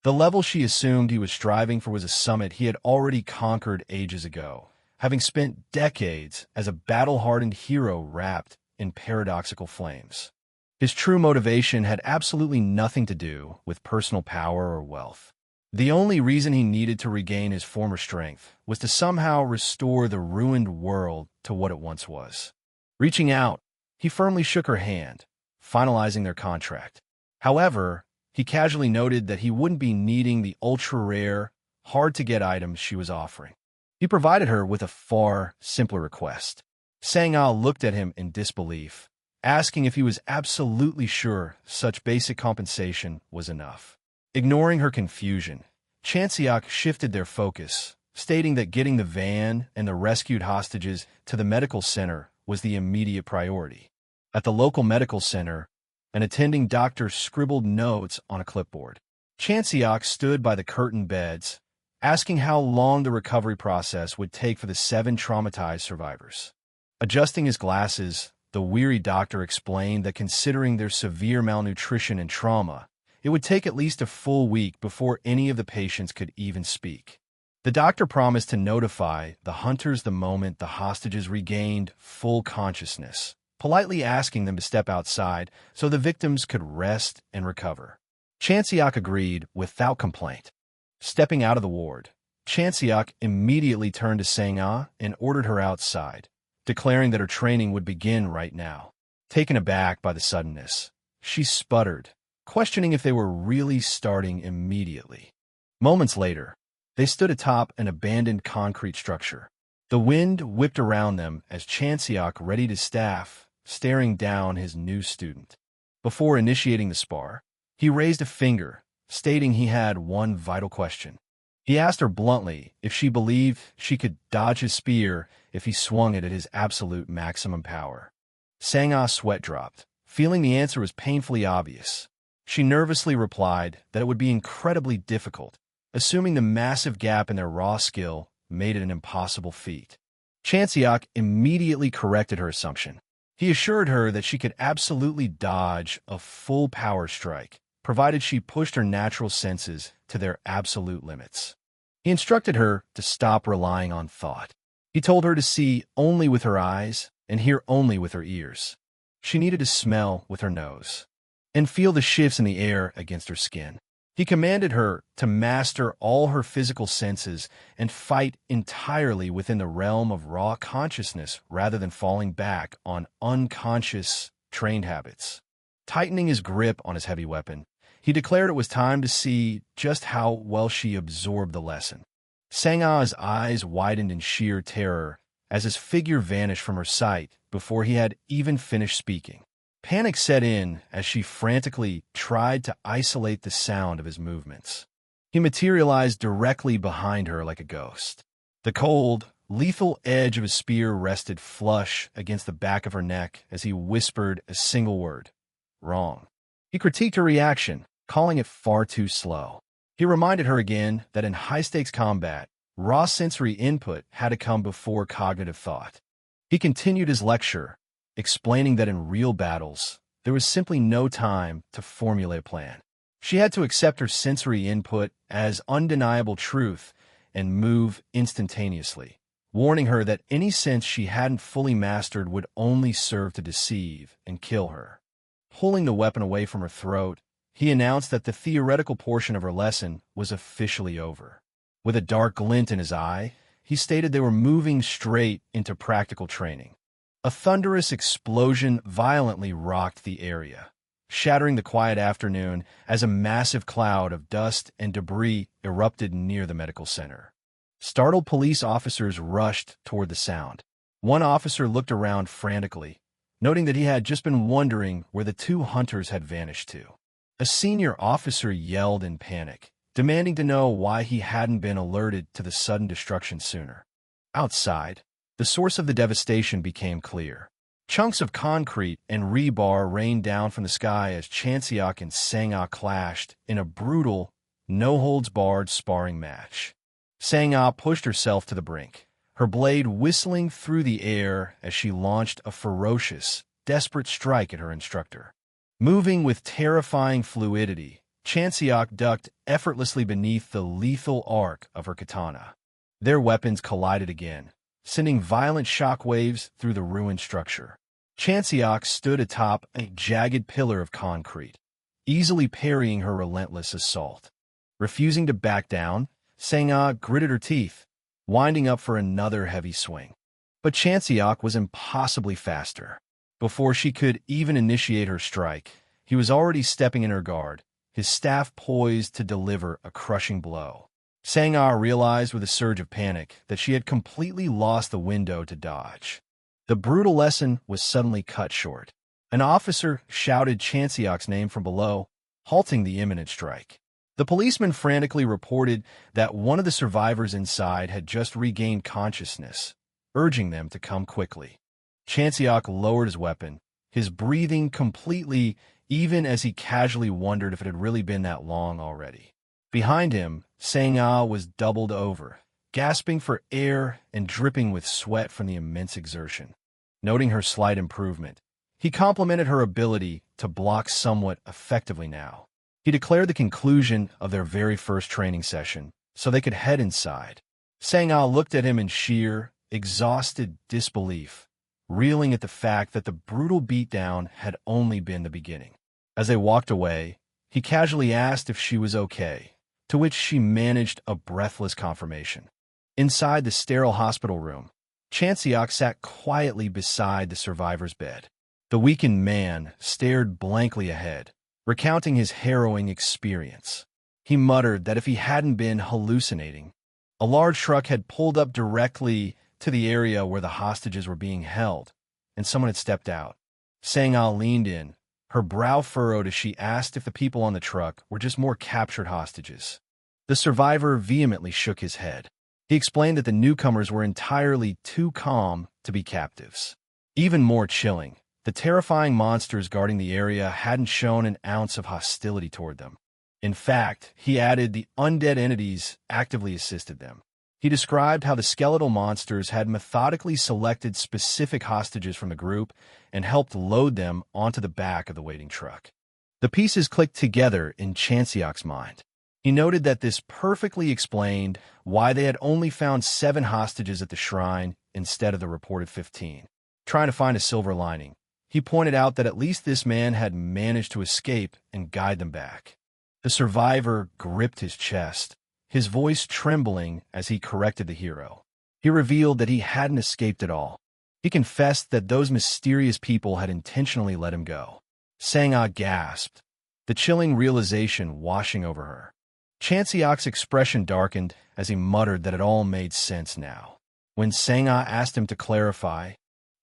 The level she assumed he was striving for was a summit he had already conquered ages ago, having spent decades as a battle-hardened hero wrapped in paradoxical flames. His true motivation had absolutely nothing to do with personal power or wealth. The only reason he needed to regain his former strength was to somehow restore the ruined world to what it once was. Reaching out, he firmly shook her hand, finalizing their contract. However, he casually noted that he wouldn't be needing the ultra-rare, hard-to-get items she was offering. He provided her with a far simpler request. Sang-ah looked at him in disbelief, asking if he was absolutely sure such basic compensation was enough. Ignoring her confusion, Chanseok shifted their focus, stating that getting the van and the rescued hostages to the medical center was the immediate priority. At the local medical center, an attending doctor scribbled notes on a clipboard. Chanseok stood by the curtained beds, asking how long the recovery process would take for the 7 traumatized survivors. Adjusting his glasses, the weary doctor explained that considering their severe malnutrition and trauma, it would take at least a full week before any of the patients could even speak. The doctor promised to notify the hunters the moment the hostages regained full consciousness, politely asking them to step outside so the victims could rest and recover. Chanseok agreed without complaint. Stepping out of the ward, Chanseok immediately turned to Sang-ah and ordered her outside, declaring that her training would begin right now. Taken aback by the suddenness, she sputtered, questioning if they were really starting immediately. Moments later, they stood atop an abandoned concrete structure. The wind whipped around them as Chanseok readied his staff, staring down his new student. Before initiating the spar, he raised a finger, stating he had one vital question. He asked her bluntly if she believed she could dodge his spear if he swung it at his absolute maximum power. Sang-ah's sweat dropped, feeling the answer was painfully obvious. She nervously replied that it would be incredibly difficult, assuming the massive gap in their raw skill made it an impossible feat. Chanseok immediately corrected her assumption. He assured her that she could absolutely dodge a full power strike, provided she pushed her natural senses to their absolute limits. He instructed her to stop relying on thought. He told her to see only with her eyes and hear only with her ears. She needed to smell with her nose and feel the shifts in the air against her skin. He commanded her to master all her physical senses and fight entirely within the realm of raw consciousness rather than falling back on unconscious, trained habits. Tightening his grip on his heavy weapon, he declared it was time to see just how well she absorbed the lesson. Sang-ah's eyes widened in sheer terror as his figure vanished from her sight before he had even finished speaking. Panic set in as she frantically tried to isolate the sound of his movements. He materialized directly behind her like a ghost. The cold, lethal edge of his spear rested flush against the back of her neck as he whispered a single word: wrong. He critiqued her reaction, calling it far too slow. He reminded her again that in high-stakes combat, raw sensory input had to come before cognitive thought. He continued his lecture, explaining that in real battles, there was simply no time to formulate a plan. She had to accept her sensory input as undeniable truth and move instantaneously, warning her that any sense she hadn't fully mastered would only serve to deceive and kill her. Pulling the weapon away from her throat, he announced that the theoretical portion of her lesson was officially over. With a dark glint in his eye, he stated they were moving straight into practical training. A thunderous explosion violently rocked the area, shattering the quiet afternoon as a massive cloud of dust and debris erupted near the medical center. Startled police officers rushed toward the sound. One officer looked around frantically, noting that he had just been wondering where the two hunters had vanished to. A senior officer yelled in panic, demanding to know why he hadn't been alerted to the sudden destruction sooner. Outside, the source of the devastation became clear. Chunks of concrete and rebar rained down from the sky as Chanseok and Sang-ah clashed in a brutal, no-holds-barred sparring match. Sang-ah pushed herself to the brink, her blade whistling through the air as she launched a ferocious, desperate strike at her instructor. Moving with terrifying fluidity, Chanseok ducked effortlessly beneath the lethal arc of her katana. Their weapons collided again, sending violent shockwaves through the ruined structure. Chanseok stood atop a jagged pillar of concrete, easily parrying her relentless assault. Refusing to back down, Sang-ah gritted her teeth, winding up for another heavy swing. But Chanseok was impossibly faster. Before she could even initiate her strike, he was already stepping in her guard, his staff poised to deliver a crushing blow. Sang-ah realized with a surge of panic that she had completely lost the window to dodge. The brutal lesson was suddenly cut short. An officer shouted Chanseok's name from below, halting the imminent strike. The policeman frantically reported that one of the survivors inside had just regained consciousness, urging them to come quickly. Chanseok lowered his weapon, his breathing completely even as he casually wondered if it had really been that long already. Behind him, Sang-ah was doubled over, gasping for air and dripping with sweat from the immense exertion. Noting her slight improvement, he complimented her ability to block somewhat effectively now. He declared the conclusion of their very first training session, so they could head inside. Sang-ah looked at him in sheer, exhausted disbelief, reeling at the fact that the brutal beatdown had only been the beginning. As they walked away, he casually asked if she was okay, to which she managed a breathless confirmation. Inside the sterile hospital room, Chanseok sat quietly beside the survivor's bed. The weakened man stared blankly ahead, recounting his harrowing experience. He muttered that if he hadn't been hallucinating, a large truck had pulled up directly to the area where the hostages were being held, and someone had stepped out. Sang-ah leaned in, her brow furrowed as she asked if the people on the truck were just more captured hostages. The survivor vehemently shook his head. He explained that the newcomers were entirely too calm to be captives. Even more chilling, the terrifying monsters guarding the area hadn't shown an ounce of hostility toward them. In fact, he added, the undead entities actively assisted them. He described how the skeletal monsters had methodically selected specific hostages from the group and helped load them onto the back of the waiting truck. The pieces clicked together in Chanseok's mind. He noted that this perfectly explained why they had only found 7 hostages at the shrine instead of the reported 15. Trying to find a silver lining, he pointed out that at least this man had managed to escape and guide them back. The survivor gripped his chest, his voice trembling as he corrected the hero. He revealed that he hadn't escaped at all. He confessed that those mysterious people had intentionally let him go. Sang-ah gasped, the chilling realization washing over her. Chanseok's expression darkened as he muttered that it all made sense now. When Sang-ah asked him to clarify,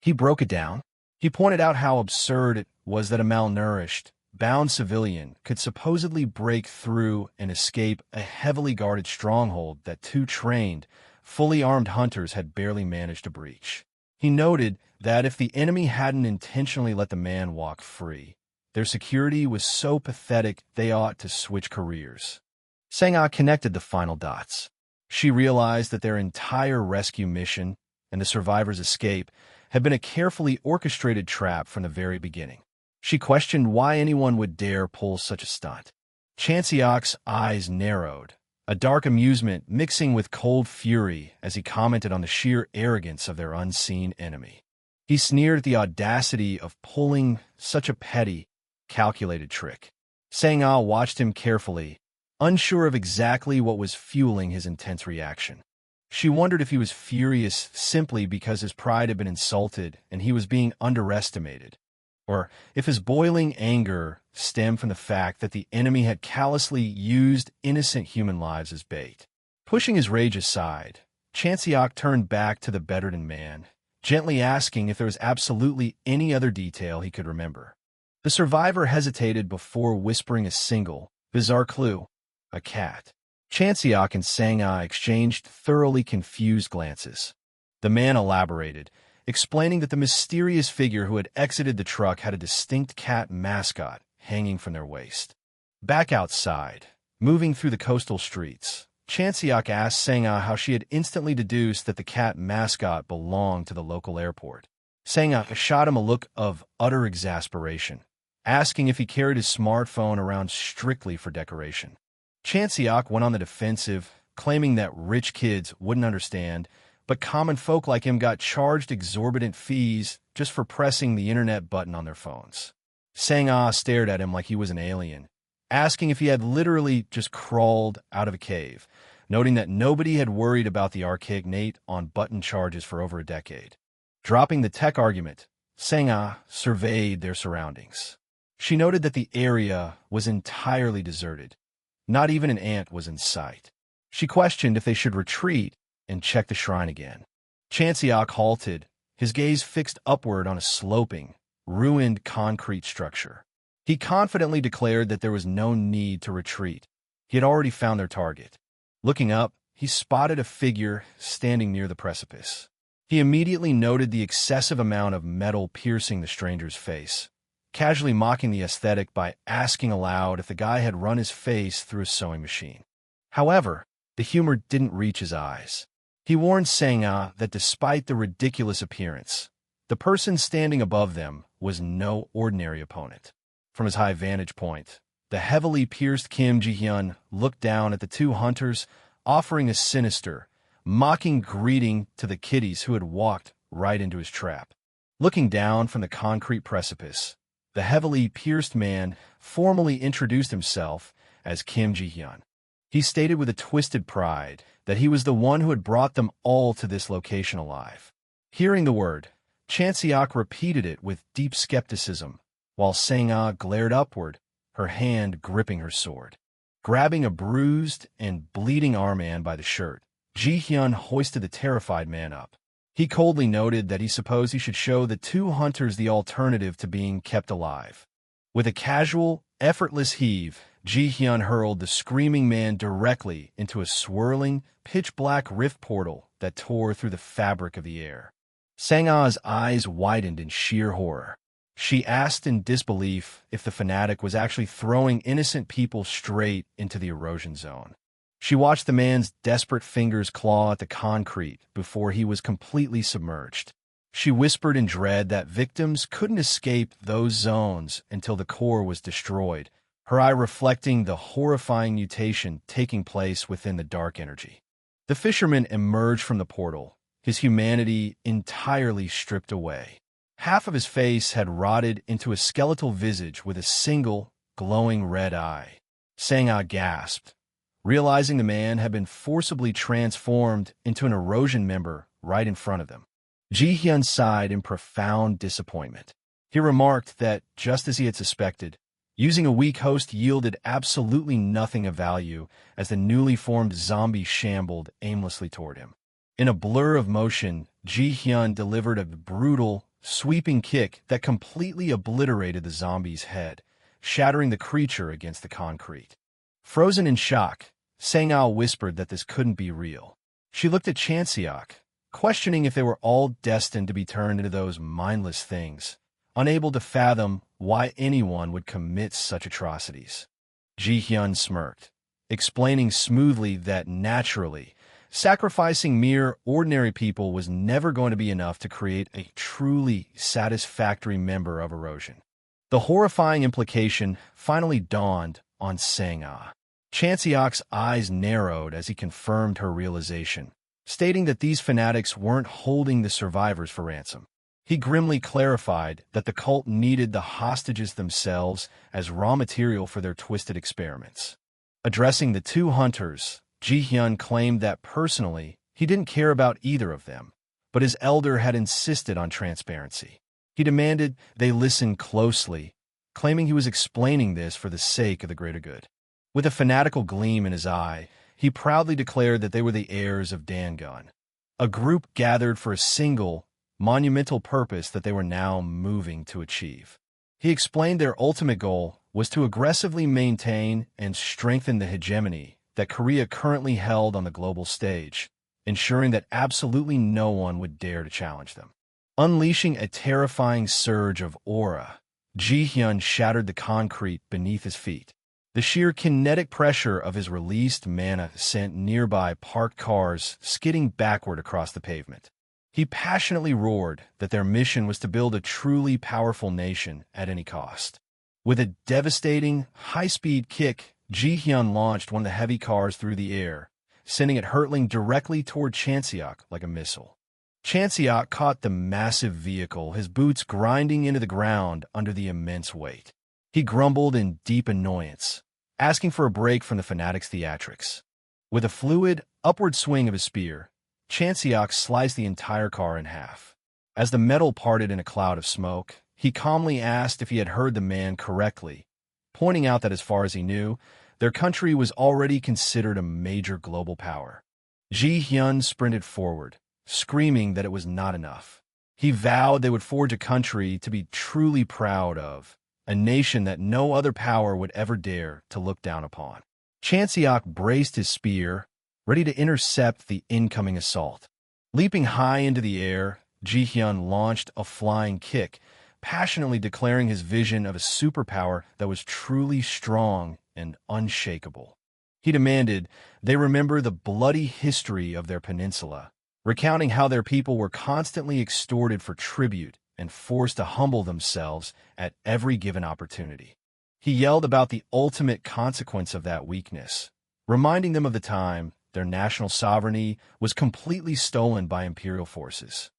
he broke it down. He pointed out how absurd it was that a malnourished, bound civilian could supposedly break through and escape a heavily guarded stronghold that two trained, fully armed hunters had barely managed to breach. He noted that if the enemy hadn't intentionally let the man walk free, their security was so pathetic they ought to switch careers. Sang-ah connected the final dots. She realized that their entire rescue mission and the survivor's escape had been a carefully orchestrated trap from the very beginning. She questioned why anyone would dare pull such a stunt. Chanseok's eyes narrowed, a dark amusement mixing with cold fury as he commented on the sheer arrogance of their unseen enemy. He sneered at the audacity of pulling such a petty, calculated trick. Sang-ah watched him carefully, unsure of exactly what was fueling his intense reaction. She wondered if he was furious simply because his pride had been insulted and he was being underestimated, or if his boiling anger stemmed from the fact that the enemy had callously used innocent human lives as bait. Pushing his rage aside, Chanseok turned back to the bedridden man, gently asking if there was absolutely any other detail he could remember. The survivor hesitated before whispering a single, bizarre clue: a cat. Chanseok and Sang-ah exchanged thoroughly confused glances. The man elaborated, explaining that the mysterious figure who had exited the truck had a distinct cat mascot hanging from their waist. Back outside, moving through the coastal streets, Chanseok asked Sang-ah how she had instantly deduced that the cat mascot belonged to the local airport. Sang-ah shot him a look of utter exasperation, asking if he carried his smartphone around strictly for decoration. Chanseok went on the defensive, claiming that rich kids wouldn't understand, but common folk like him got charged exorbitant fees just for pressing the internet button on their phones. Sang-ah stared at him like he was an alien, asking if he had literally just crawled out of a cave, noting that nobody had worried about the archaic innate on button charges for over a decade. Dropping the tech argument, Sang-ah surveyed their surroundings. She noted that the area was entirely deserted. Not even an ant was in sight. She questioned if they should retreat and check the shrine again. Chanseok halted, his gaze fixed upward on a sloping, ruined concrete structure. He confidently declared that there was no need to retreat. He had already found their target. Looking up, he spotted a figure standing near the precipice. He immediately noted the excessive amount of metal piercing the stranger's face, casually mocking the aesthetic by asking aloud if the guy had run his face through a sewing machine. However, the humor didn't reach his eyes. He warned Sang-ah that despite the ridiculous appearance, the person standing above them was no ordinary opponent. From his high vantage point, the heavily pierced Kim Ji-hyun looked down at the two hunters, offering a sinister, mocking greeting to the kiddies who had walked right into his trap. Looking down from the concrete precipice, the heavily pierced man formally introduced himself as Kim Ji-hyun. He stated with a twisted pride that he was the one who had brought them all to this location alive. Hearing the word, Chanseok repeated it with deep skepticism, while Sang-ah glared upward, her hand gripping her sword. Grabbing a bruised and bleeding arm-man by the shirt, Ji-hyun hoisted the terrified man up. He coldly noted that he supposed he should show the two hunters the alternative to being kept alive. With a casual, effortless heave, Ji-hyun hurled the screaming man directly into a swirling, pitch-black rift portal that tore through the fabric of the air. Sang-ah's eyes widened in sheer horror. She asked in disbelief if the fanatic was actually throwing innocent people straight into the erosion zone. She watched the man's desperate fingers claw at the concrete before he was completely submerged. She whispered in dread that victims couldn't escape those zones until the core was destroyed, her eye reflecting the horrifying mutation taking place within the dark energy. The fisherman emerged from the portal, his humanity entirely stripped away. Half of his face had rotted into a skeletal visage with a single, glowing red eye. Sang-ah gasped, realizing the man had been forcibly transformed into an erosion member right in front of them. Ji-hyun sighed in profound disappointment. He remarked that, just as he had suspected, using a weak host yielded absolutely nothing of value as the newly formed zombie shambled aimlessly toward him. In a blur of motion, Ji-hyun delivered a brutal, sweeping kick that completely obliterated the zombie's head, shattering the creature against the concrete. Frozen in shock, Sang-ah whispered that this couldn't be real. She looked at Chanseok, questioning if they were all destined to be turned into those mindless things, unable to fathom why anyone would commit such atrocities. Ji-hyun smirked, explaining smoothly that naturally, sacrificing mere ordinary people was never going to be enough to create a truly satisfactory member of Erosion. The horrifying implication finally dawned on Sang-ah. Chanseok's eyes narrowed as he confirmed her realization, stating that these fanatics weren't holding the survivors for ransom. He grimly clarified that the cult needed the hostages themselves as raw material for their twisted experiments. Addressing the two hunters, Ji-hyun claimed that personally, he didn't care about either of them, but his elder had insisted on transparency. He demanded they listen closely, claiming he was explaining this for the sake of the greater good. With a fanatical gleam in his eye, he proudly declared that they were the heirs of Dangun, a group gathered for a single, monumental purpose that they were now moving to achieve. He explained their ultimate goal was to aggressively maintain and strengthen the hegemony that Korea currently held on the global stage, ensuring that absolutely no one would dare to challenge them. Unleashing a terrifying surge of aura, Ji-hyun shattered the concrete beneath his feet. The sheer kinetic pressure of his released mana sent nearby parked cars skidding backward across the pavement. He passionately roared that their mission was to build a truly powerful nation at any cost. With a devastating, high-speed kick, Ji-hyun launched one of the heavy cars through the air, sending it hurtling directly toward Chanseok like a missile. Chanseok caught the massive vehicle, his boots grinding into the ground under the immense weight. He grumbled in deep annoyance, asking for a break from the fanatic's theatrics. With a fluid, upward swing of his spear, Chanseok sliced the entire car in half. As the metal parted in a cloud of smoke, he calmly asked if he had heard the man correctly, pointing out that as far as he knew, their country was already considered a major global power. Ji-hyun sprinted forward, screaming that it was not enough. He vowed they would forge a country to be truly proud of, a nation that no other power would ever dare to look down upon. Chanseok braced his spear, ready to intercept the incoming assault. Leaping high into the air, Ji-hyun launched a flying kick, passionately declaring his vision of a superpower that was truly strong and unshakable. He demanded they remember the bloody history of their peninsula, recounting how their people were constantly extorted for tribute and forced to humble themselves at every given opportunity. He yelled about the ultimate consequence of that weakness, reminding them of the time their national sovereignty was completely stolen by imperial forces.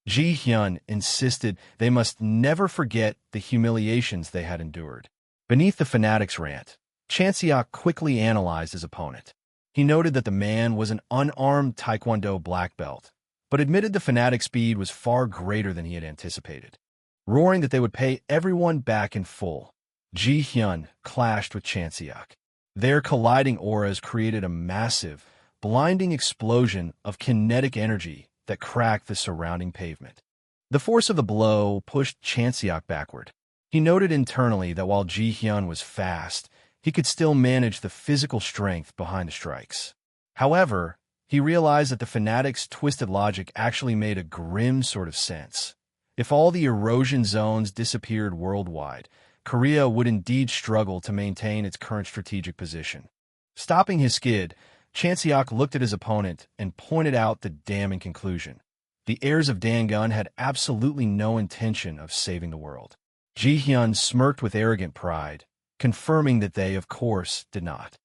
Ji-hyun insisted they must never forget the humiliations they had endured. Beneath the fanatic's rant, Chanseok quickly analyzed his opponent. He noted that the man was an unarmed Taekwondo black belt, but admitted the fanatic's speed was far greater than he had anticipated. Roaring that they would pay everyone back in full, Ji-hyun clashed with Chanseok. Their colliding auras created a massive, blinding explosion of kinetic energy that cracked the surrounding pavement. The force of the blow pushed Chanseok backward. He noted internally that while Ji-hyun was fast, he could still manage the physical strength behind the strikes. However, he realized that the fanatic's twisted logic actually made a grim sort of sense. If all the erosion zones disappeared worldwide, Korea would indeed struggle to maintain its current strategic position. Stopping his skid, Chanseok looked at his opponent and pointed out the damning conclusion. The heirs of Dangun had absolutely no intention of saving the world. Ji-hyun smirked with arrogant pride, confirming that they, of course, did not.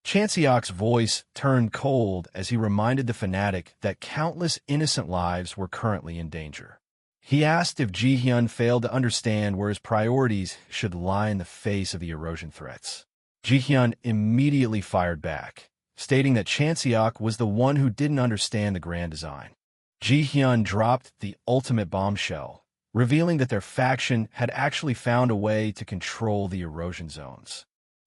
Chanseok's voice turned cold as he reminded the fanatic that countless innocent lives were currently in danger. He asked if Ji-hyun failed to understand where his priorities should lie in the face of the erosion threats. Ji-hyun immediately fired back, stating that Chanseok was the one who didn't understand the grand design. Ji-hyun dropped the ultimate bombshell, revealing that their faction had actually found a way to control the erosion zones.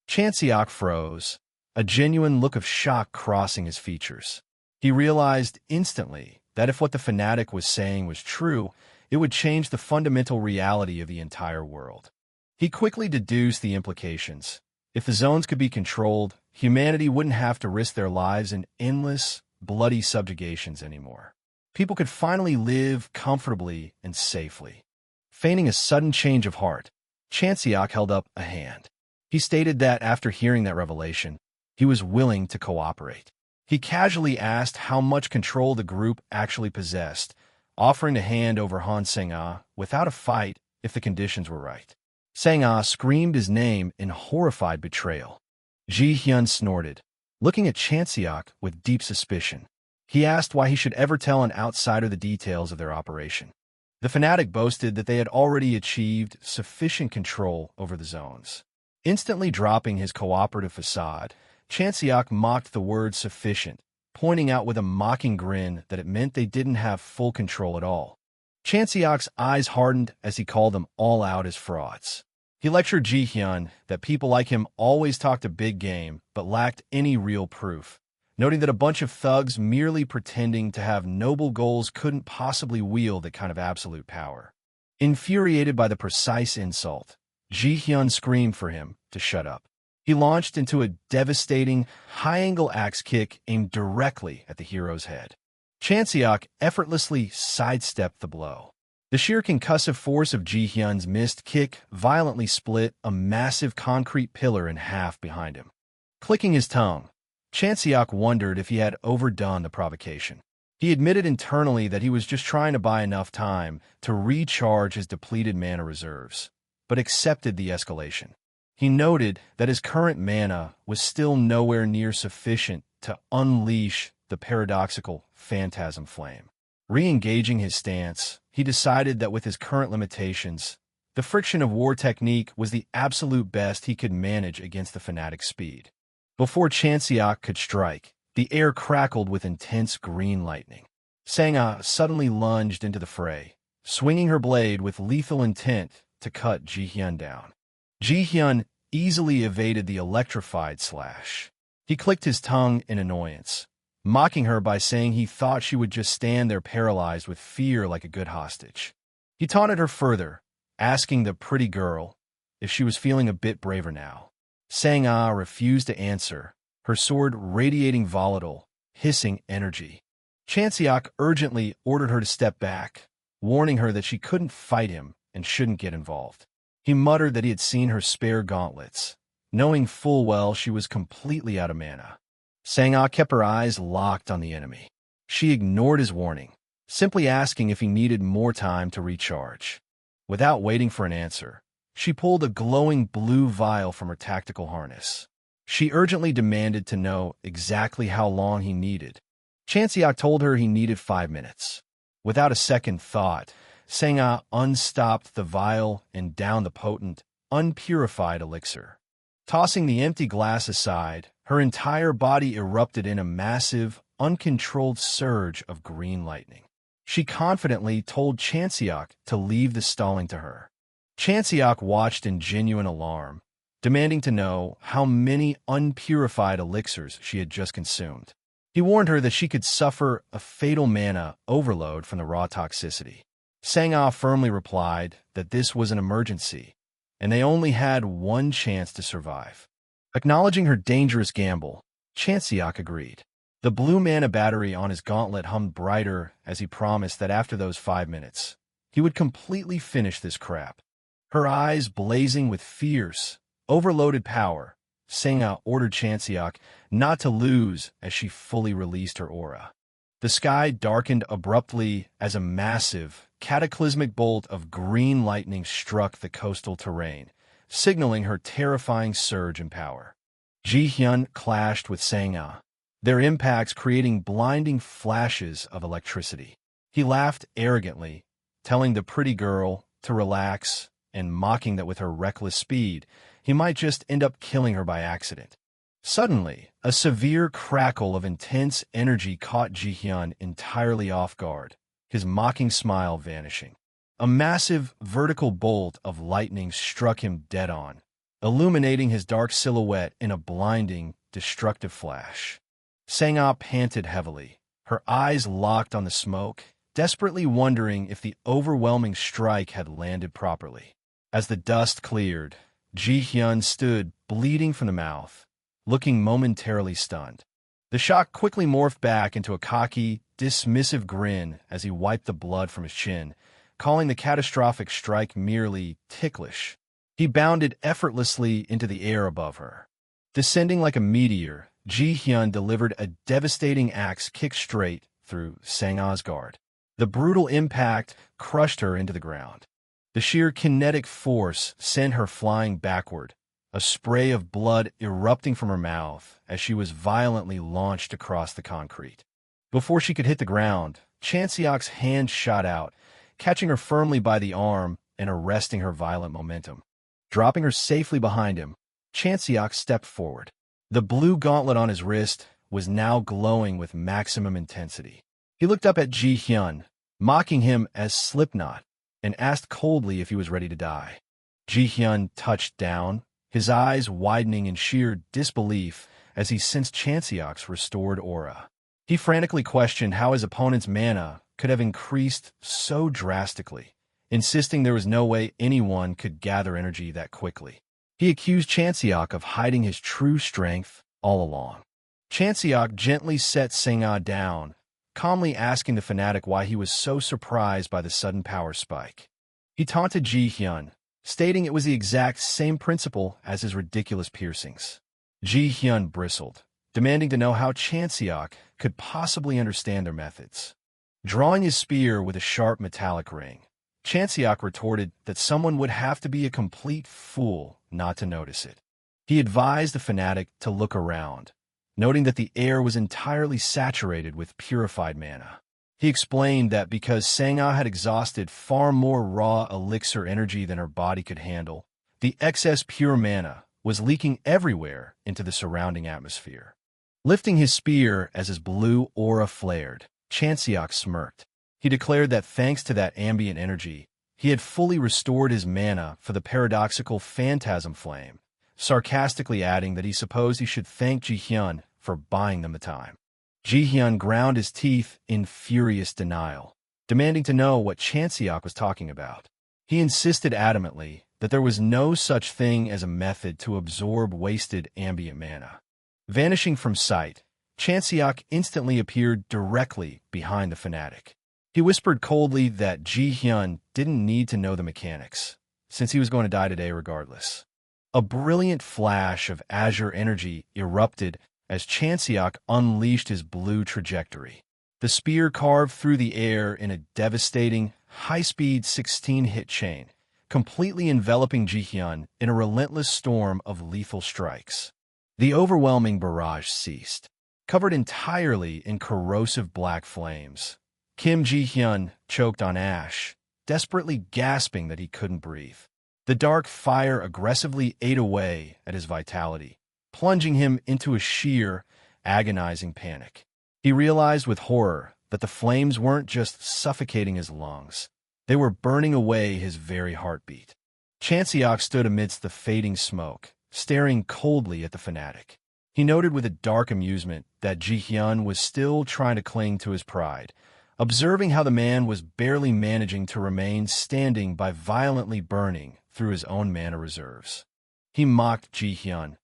Chanseok froze, a genuine look of shock crossing his features. He realized instantly that if what the fanatic was saying was true, it would change the fundamental reality of the entire world. He quickly deduced the implications. If the zones could be controlled, humanity wouldn't have to risk their lives in endless, bloody subjugations anymore. People could finally live comfortably and safely. Feigning a sudden change of heart, Chanseok held up a hand. He stated that after hearing that revelation, he was willing to cooperate. He casually asked how much control the group actually possessed, offering to hand over Hyeonseok without a fight if the conditions were right. Sang-ah screamed his name in horrified betrayal. Ji-hyun snorted, looking at Chanseok with deep suspicion. He asked why he should ever tell an outsider the details of their operation. The fanatic boasted that they had already achieved sufficient control over the zones. Instantly dropping his cooperative facade, Chanseok mocked the word sufficient, pointing out with a mocking grin that it meant they didn't have full control at all. Chanseok's eyes hardened as he called them all out as frauds. He lectured Ji-hyun that people like him always talked a big game but lacked any real proof, noting that a bunch of thugs merely pretending to have noble goals couldn't possibly wield that kind of absolute power. Infuriated by the precise insult, Ji-hyun screamed for him to shut up. He launched into a devastating, high-angle axe kick aimed directly at the hero's head. Chanseok effortlessly sidestepped the blow. The sheer concussive force of Ji-hyun's missed kick violently split a massive concrete pillar in half behind him. Clicking his tongue, Chanseok wondered if he had overdone the provocation. He admitted internally that he was just trying to buy enough time to recharge his depleted mana reserves, but accepted the escalation. He noted that his current mana was still nowhere near sufficient to unleash the paradoxical phantasm flame. Re-engaging his stance, he decided that with his current limitations, the friction of war technique was the absolute best he could manage against the fanatic's speed. Before Chanseok could strike, the air crackled with intense green lightning. Sang-ah suddenly lunged into the fray, swinging her blade with lethal intent to cut Ji-hyun down. Ji-hyun easily evaded the electrified slash. He clicked his tongue in annoyance, mocking her by saying he thought she would just stand there paralyzed with fear like a good hostage. He taunted her further, asking the pretty girl if she was feeling a bit braver now. Sang-ah refused to answer, her sword radiating volatile, hissing energy. Chanseok urgently ordered her to step back, warning her that she couldn't fight him and shouldn't get involved. He muttered that he had seen her spare gauntlets, knowing full well she was completely out of mana. Sang-ah kept her eyes locked on the enemy. She ignored his warning, simply asking if he needed more time to recharge. Without waiting for an answer, she pulled a glowing blue vial from her tactical harness. She urgently demanded to know exactly how long he needed. Chanseok told her he needed 5 minutes. Without a second thought, Sang-ah unstopped the vial and downed the potent, unpurified elixir. Tossing the empty glass aside, her entire body erupted in a massive, uncontrolled surge of green lightning. She confidently told Chanseok to leave the stalling to her. Chanseok watched in genuine alarm, demanding to know how many unpurified elixirs she had just consumed. He warned her that she could suffer a fatal mana overload from the raw toxicity. Sang-ah firmly replied that this was an emergency, and they only had one chance to survive. Acknowledging her dangerous gamble, Chanseok agreed. The blue mana battery on his gauntlet hummed brighter as he promised that after those 5 minutes, he would completely finish this crap. Her eyes blazing with fierce, overloaded power, Sang-ah ordered Chanseok not to lose as she fully released her aura. The sky darkened abruptly as a massive, cataclysmic bolt of green lightning struck the coastal terrain, signaling her terrifying surge in power. Ji-hyun clashed with Sang-ah, their impacts creating blinding flashes of electricity. He laughed arrogantly, telling the pretty girl to relax and mocking that with her reckless speed, he might just end up killing her by accident. Suddenly, a severe crackle of intense energy caught Ji-hyun entirely off guard, his mocking smile vanishing. A massive, vertical bolt of lightning struck him dead on, illuminating his dark silhouette in a blinding, destructive flash. Sang-ah panted heavily, her eyes locked on the smoke, desperately wondering if the overwhelming strike had landed properly. As the dust cleared, Ji-hyun stood, bleeding from the mouth, looking momentarily stunned. The shock quickly morphed back into a cocky, dismissive grin as he wiped the blood from his chin, calling the catastrophic strike merely ticklish. He bounded effortlessly into the air above her. Descending like a meteor, Ji-hyun delivered a devastating axe kick straight through Sang-ah's guard. The brutal impact crushed her into the ground. The sheer kinetic force sent her flying backward, a spray of blood erupting from her mouth as she was violently launched across the concrete. Before she could hit the ground, Chanseok's hand shot out, catching her firmly by the arm and arresting her violent momentum. Dropping her safely behind him, Chanseok stepped forward. The blue gauntlet on his wrist was now glowing with maximum intensity. He looked up at Ji-hyun, mocking him as Slipknot, and asked coldly if he was ready to die. Ji-hyun touched down, his eyes widening in sheer disbelief as he sensed Chanseok's restored aura. He frantically questioned how his opponent's mana could have increased so drastically, insisting there was no way anyone could gather energy that quickly. He accused Chanseok of hiding his true strength all along. Chanseok gently set Sang-ah down, calmly asking the fanatic why he was so surprised by the sudden power spike. He taunted Ji-hyun, stating it was the exact same principle as his ridiculous piercings. Ji-hyun bristled, demanding to know how Chanseok could possibly understand their methods. Drawing his spear with a sharp metallic ring, Chanseok retorted that someone would have to be a complete fool not to notice it. He advised the fanatic to look around, noting that the air was entirely saturated with purified mana. He explained that because Sang-ah had exhausted far more raw elixir energy than her body could handle, the excess pure mana was leaking everywhere into the surrounding atmosphere. Lifting his spear as his blue aura flared, Chanseok smirked. He declared that thanks to that ambient energy, he had fully restored his mana for the paradoxical phantasm flame, sarcastically adding that he supposed he should thank Ji-hyun for buying them the time. Ji-hyun ground his teeth in furious denial, demanding to know what Chanseok was talking about. He insisted adamantly that there was no such thing as a method to absorb wasted ambient mana. Vanishing from sight, Chanseok instantly appeared directly behind the fanatic. He whispered coldly that Ji-hyun didn't need to know the mechanics, since he was going to die today regardless. A brilliant flash of azure energy erupted as Chanseok unleashed his blue trajectory. The spear carved through the air in a devastating, high-speed 16-hit chain, completely enveloping Ji-hyun in a relentless storm of lethal strikes. The overwhelming barrage ceased, covered entirely in corrosive black flames. Kim Ji-hyun choked on ash, desperately gasping that he couldn't breathe. The dark fire aggressively ate away at his vitality, plunging him into a sheer, agonizing panic. He realized with horror that the flames weren't just suffocating his lungs, they were burning away his very heartbeat. Chanseok stood amidst the fading smoke, staring coldly at the fanatic. He noted with a dark amusement that Ji-hyun was still trying to cling to his pride, observing how the man was barely managing to remain standing by violently burning through his own mana reserves. He mocked Ji-hyun,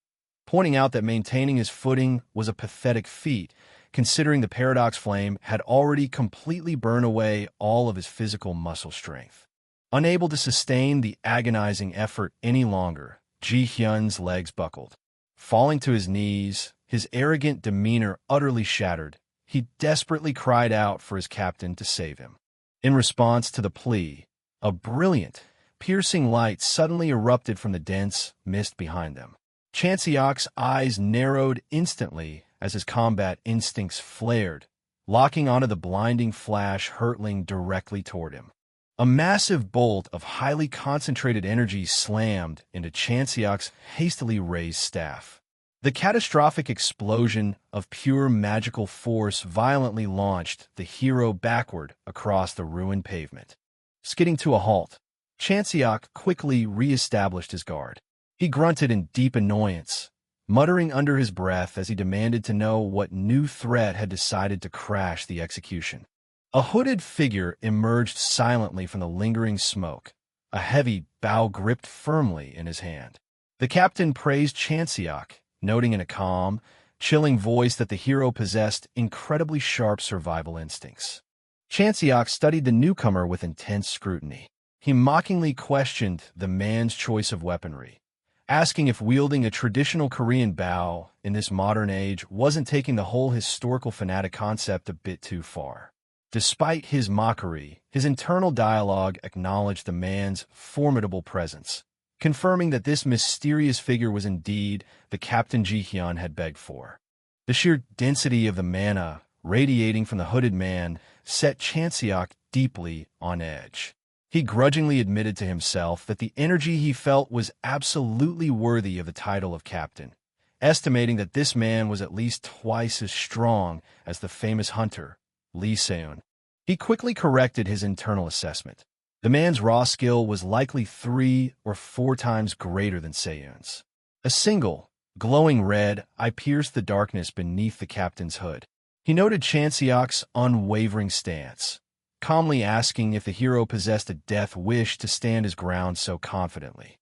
pointing out that maintaining his footing was a pathetic feat, considering the paradox flame had already completely burned away all of his physical muscle strength. Unable to sustain the agonizing effort any longer, Ji-hyun's legs buckled. Falling to his knees, his arrogant demeanor utterly shattered, he desperately cried out for his captain to save him. In response to the plea, a brilliant, piercing light suddenly erupted from the dense mist behind them. Chanseok's eyes narrowed instantly as his combat instincts flared, locking onto the blinding flash hurtling directly toward him. A massive bolt of highly concentrated energy slammed into Chanseok's hastily raised staff. The catastrophic explosion of pure magical force violently launched the hero backward across the ruined pavement. Skidding to a halt, Chanseok quickly re-established his guard. He grunted in deep annoyance, muttering under his breath as he demanded to know what new threat had decided to crash the execution. A hooded figure emerged silently from the lingering smoke, a heavy bow gripped firmly in his hand. The captain praised Chanseok, noting in a calm, chilling voice that the hero possessed incredibly sharp survival instincts. Chanseok studied the newcomer with intense scrutiny. He mockingly questioned the man's choice of weaponry, asking if wielding a traditional Korean bow in this modern age wasn't taking the whole historical fanatic concept a bit too far. Despite his mockery, his internal dialogue acknowledged the man's formidable presence, confirming that this mysterious figure was indeed the Captain Ji-hyun had begged for. The sheer density of the mana radiating from the hooded man set Chanseok deeply on edge. He grudgingly admitted to himself that the energy he felt was absolutely worthy of the title of captain, estimating that this man was at least twice as strong as the famous hunter, Lee Seun. He quickly corrected his internal assessment. The man's raw skill was likely 3 or 4 times greater than Seun's. A single, glowing red eye pierced the darkness beneath the captain's hood. He noted Chanseok's unwavering stance, calmly asking if the hero possessed a death wish to stand his ground so confidently.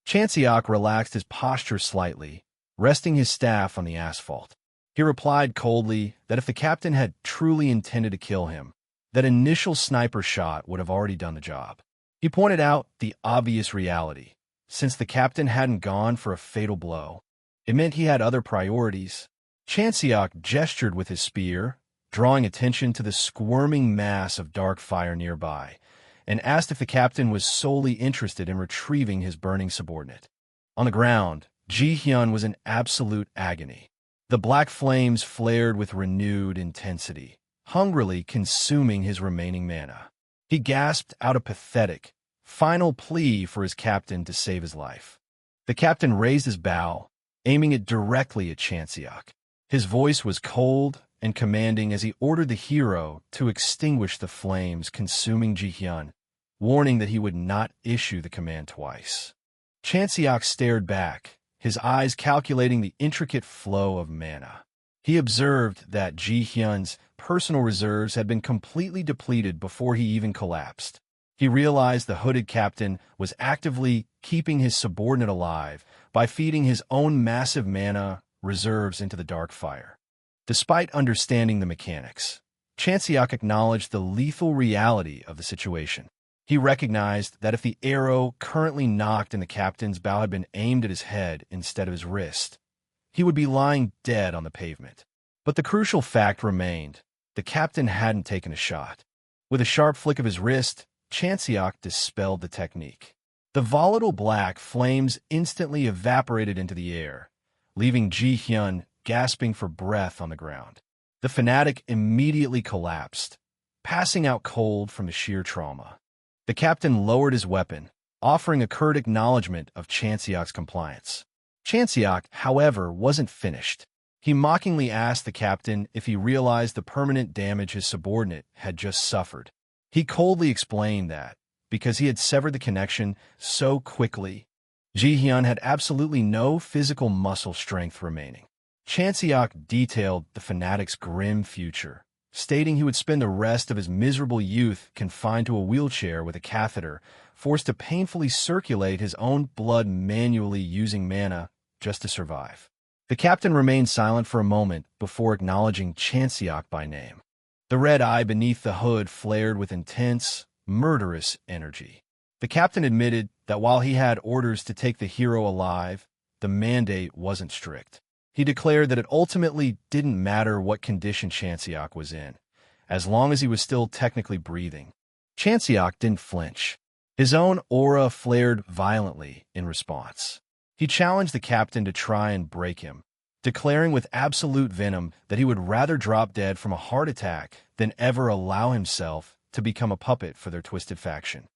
Chanseok relaxed his posture slightly, resting his staff on the asphalt. He replied coldly that if the captain had truly intended to kill him, that initial sniper shot would have already done the job. He pointed out the obvious reality. Since the captain hadn't gone for a fatal blow, it meant he had other priorities. Chanseok gestured with his spear, drawing attention to the squirming mass of dark fire nearby, and asked if the captain was solely interested in retrieving his burning subordinate. On the ground, Ji-hyun was in absolute agony. The black flames flared with renewed intensity, hungrily consuming his remaining mana. He gasped out a pathetic, final plea for his captain to save his life. The captain raised his bow, aiming it directly at Chanseok. His voice was cold and commanding as he ordered the hero to extinguish the flames consuming Ji-hyun, warning that he would not issue the command twice. Chanseok stared back, his eyes calculating the intricate flow of mana. He observed that Ji-hyun's personal reserves had been completely depleted before he even collapsed. He realized the hooded captain was actively keeping his subordinate alive by feeding his own massive mana reserves into the dark fire. Despite understanding the mechanics, Chanseok acknowledged the lethal reality of the situation. He recognized that if the arrow currently nocked in the captain's bow had been aimed at his head instead of his wrist, he would be lying dead on the pavement. But the crucial fact remained. The captain hadn't taken a shot. With a sharp flick of his wrist, Chanseok dispelled the technique. The volatile black flames instantly evaporated into the air, leaving Ji-hyun gasping for breath on the ground. The fanatic immediately collapsed, passing out cold from the sheer trauma. The captain lowered his weapon, offering a curt acknowledgement of Chanseok's compliance. Chanseok, however, wasn't finished. He mockingly asked the captain if he realized the permanent damage his subordinate had just suffered. He coldly explained that, because he had severed the connection so quickly, Ji-hyun had absolutely no physical muscle strength remaining. Chanseok detailed the fanatic's grim future, stating he would spend the rest of his miserable youth confined to a wheelchair with a catheter, forced to painfully circulate his own blood manually using mana just to survive. The captain remained silent for a moment before acknowledging Chanseok by name. The red eye beneath the hood flared with intense, murderous energy. The captain admitted that while he had orders to take the hero alive, the mandate wasn't strict. He declared that it ultimately didn't matter what condition Chanseok was in, as long as he was still technically breathing. Chanseok didn't flinch. His own aura flared violently in response. He challenged the captain to try and break him, declaring with absolute venom that he would rather drop dead from a heart attack than ever allow himself to become a puppet for their twisted faction.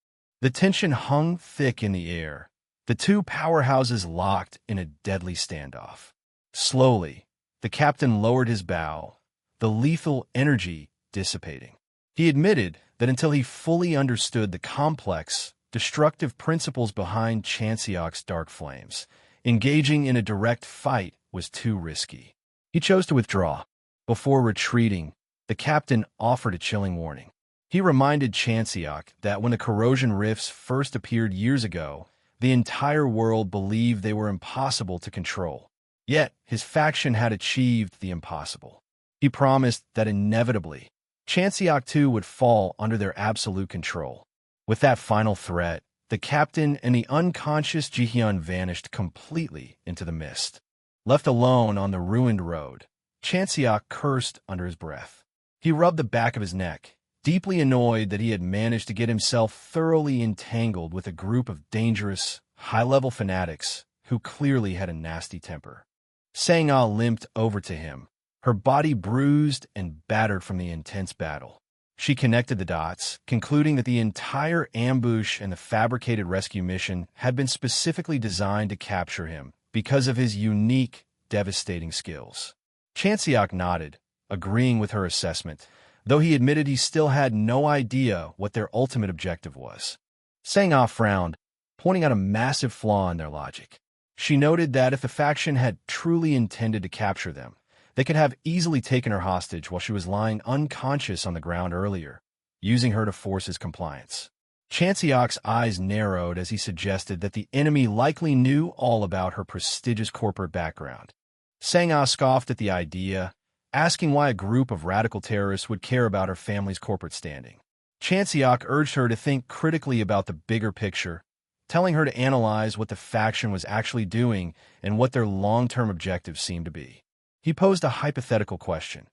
The tension hung thick in the air, the two powerhouses locked in a deadly standoff. Slowly, the captain lowered his bow, the lethal energy dissipating. He admitted that until he fully understood the complex, destructive principles behind Chanseok's dark flames, engaging in a direct fight was too risky. He chose to withdraw. Before retreating, the captain offered a chilling warning. He reminded Chanseok that when the corrosion rifts first appeared years ago, the entire world believed they were impossible to control. Yet, his faction had achieved the impossible. He promised that inevitably, Chanseok too would fall under their absolute control. With that final threat, the captain and the unconscious Jihyun vanished completely into the mist. Left alone on the ruined road, Chanseok cursed under his breath. He rubbed the back of his neck, deeply annoyed that he had managed to get himself thoroughly entangled with a group of dangerous, high-level fanatics who clearly had a nasty temper. Sang-ah limped over to him, her body bruised and battered from the intense battle. She connected the dots, concluding that the entire ambush and the fabricated rescue mission had been specifically designed to capture him because of his unique, devastating skills. Chanseok nodded, agreeing with her assessment, though he admitted he still had no idea what their ultimate objective was. Sang-ah frowned, pointing out a massive flaw in their logic. She noted that if the faction had truly intended to capture them, they could have easily taken her hostage while she was lying unconscious on the ground earlier, using her to force his compliance. Chanseok's eyes narrowed as he suggested that the enemy likely knew all about her prestigious corporate background. Sang-ah scoffed at the idea, asking why a group of radical terrorists would care about her family's corporate standing. Chanseok urged her to think critically about the bigger picture, telling her to analyze what the faction was actually doing and what their long-term objectives seemed to be. He posed a hypothetical question.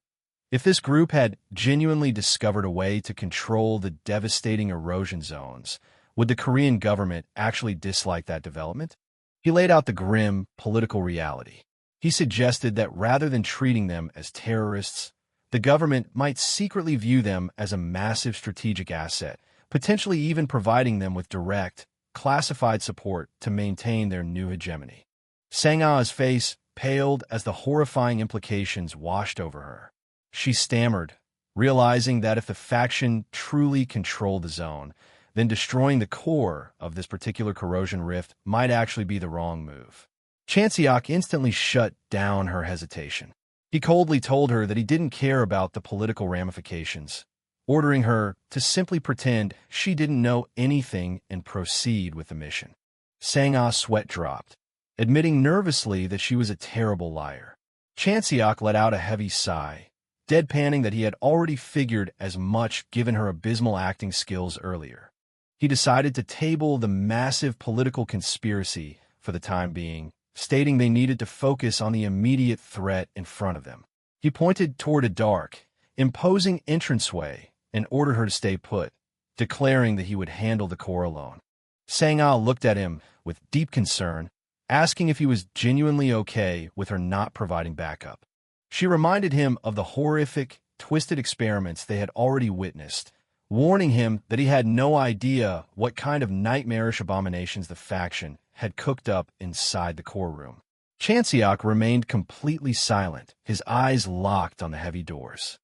If this group had genuinely discovered a way to control the devastating erosion zones, would the Korean government actually dislike that development? He laid out the grim political reality. He suggested that rather than treating them as terrorists, the government might secretly view them as a massive strategic asset, potentially even providing them with direct, classified support to maintain their new hegemony. Sang-ah's face paled as the horrifying implications washed over her. She stammered, realizing that if the faction truly controlled the zone, then destroying the core of this particular corrosion rift might actually be the wrong move. Chanseok instantly shut down her hesitation. He coldly told her that he didn't care about the political ramifications, ordering her to simply pretend she didn't know anything and proceed with the mission. Sang-ah's sweat dropped, admitting nervously that she was a terrible liar. Chanseok let out a heavy sigh, deadpanning that he had already figured as much given her abysmal acting skills earlier. He decided to table the massive political conspiracy for the time being, stating they needed to focus on the immediate threat in front of them. He pointed toward a dark, imposing entranceway and ordered her to stay put, declaring that he would handle the core alone. Sang-ah looked at him with deep concern, asking if he was genuinely okay with her not providing backup. She reminded him of the horrific, twisted experiments they had already witnessed, warning him that he had no idea what kind of nightmarish abominations the faction had cooked up inside the core room. Chanseok remained completely silent, his eyes locked on the heavy doors.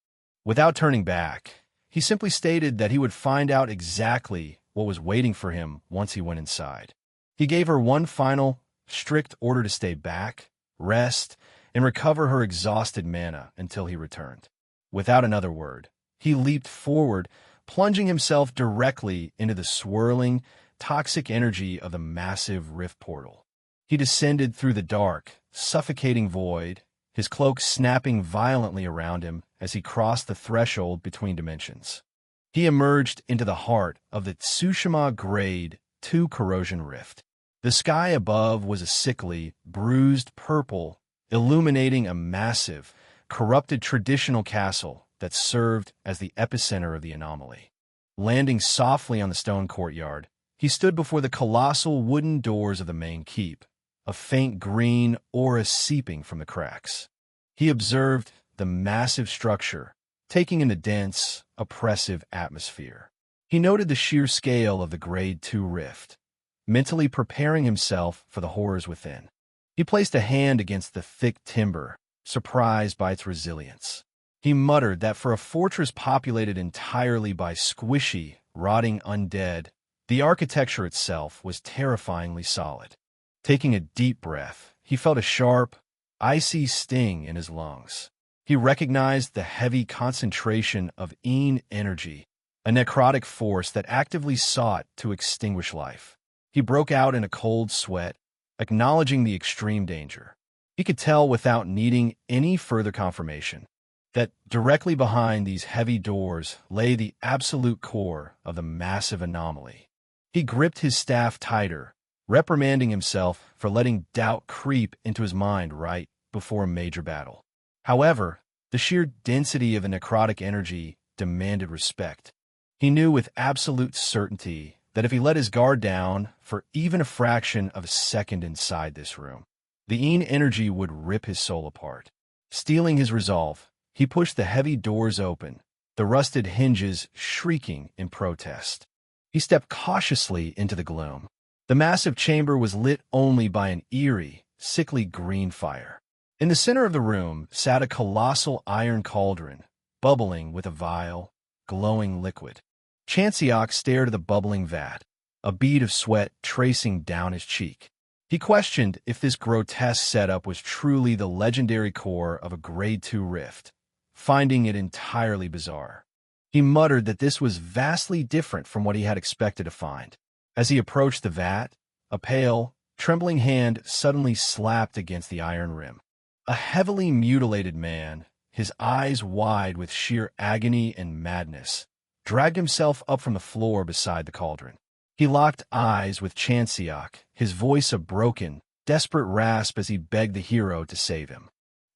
Without turning back, he simply stated that he would find out exactly what was waiting for him once he went inside. He gave her one final, strict order to stay back, rest, and recover her exhausted mana until he returned. Without another word, he leaped forward, plunging himself directly into the swirling, toxic energy of the massive rift portal. He descended through the dark, suffocating void, his cloak snapping violently around him as he crossed the threshold between dimensions. He emerged into the heart of the Tsushima Grade 2 corrosion rift. The sky above was a sickly, bruised purple, illuminating a massive, corrupted traditional castle that served as the epicenter of the anomaly. Landing softly on the stone courtyard, he stood before the colossal wooden doors of the main keep, a faint green aura seeping from the cracks. He observed the massive structure, taking in the dense, oppressive atmosphere. He noted the sheer scale of the Grade 2 rift, mentally preparing himself for the horrors within. He placed a hand against the thick timber, surprised by its resilience. He muttered that for a fortress populated entirely by squishy, rotting undead, the architecture itself was terrifyingly solid. Taking a deep breath, he felt a sharp, icy sting in his lungs. He recognized the heavy concentration of innate energy, a necrotic force that actively sought to extinguish life. He broke out in a cold sweat, acknowledging the extreme danger. He could tell without needing any further confirmation that directly behind these heavy doors lay the absolute core of the massive anomaly. He gripped his staff tighter, reprimanding himself for letting doubt creep into his mind right before a major battle. However, the sheer density of the necrotic energy demanded respect. He knew with absolute certainty that if he let his guard down for even a fraction of a second inside this room, the innate energy would rip his soul apart. Steeling his resolve, he pushed the heavy doors open, the rusted hinges shrieking in protest. He stepped cautiously into the gloom. The massive chamber was lit only by an eerie, sickly green fire. In the center of the room sat a colossal iron cauldron, bubbling with a vile, glowing liquid. Chanseok stared at the bubbling vat, a bead of sweat tracing down his cheek. He questioned if this grotesque setup was truly the legendary core of a Grade 2 rift, finding it entirely bizarre. He muttered that this was vastly different from what he had expected to find. As he approached the vat, a pale, trembling hand suddenly slapped against the iron rim. A heavily mutilated man, his eyes wide with sheer agony and madness, dragged himself up from the floor beside the cauldron. He locked eyes with Chanseok, his voice a broken, desperate rasp as he begged the hero to save him.